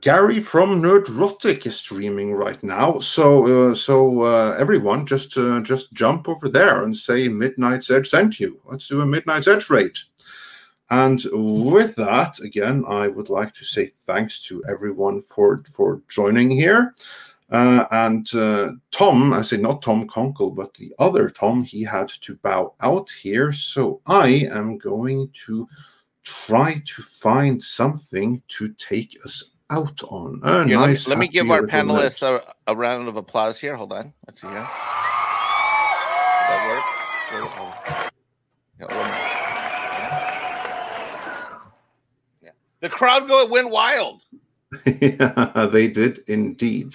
Gary from Nerdrotic is streaming right now. So everyone, just jump over there and say Midnight's Edge sent you. Let's do a Midnight's Edge raid. And with that, again, I would like to say thanks to everyone for joining here. And Tom, I say not Tom Conkle, but the other Tom, he had to bow out here. So I am going to try to find something to take us out on.
Here, let me give our panelists a round of applause here. Hold on. Let's see here. Does that work? Yeah. The crowd went wild.
Yeah, they did indeed.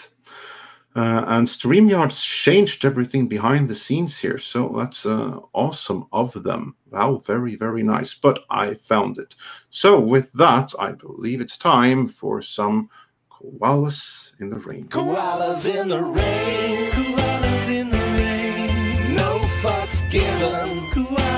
And StreamYard's changed everything behind the scenes here, so that's awesome of them. Wow, very, very nice. But I found it. So with that, I believe it's time for some Koalas in the Rain.
Koalas in the rain, no fucks given.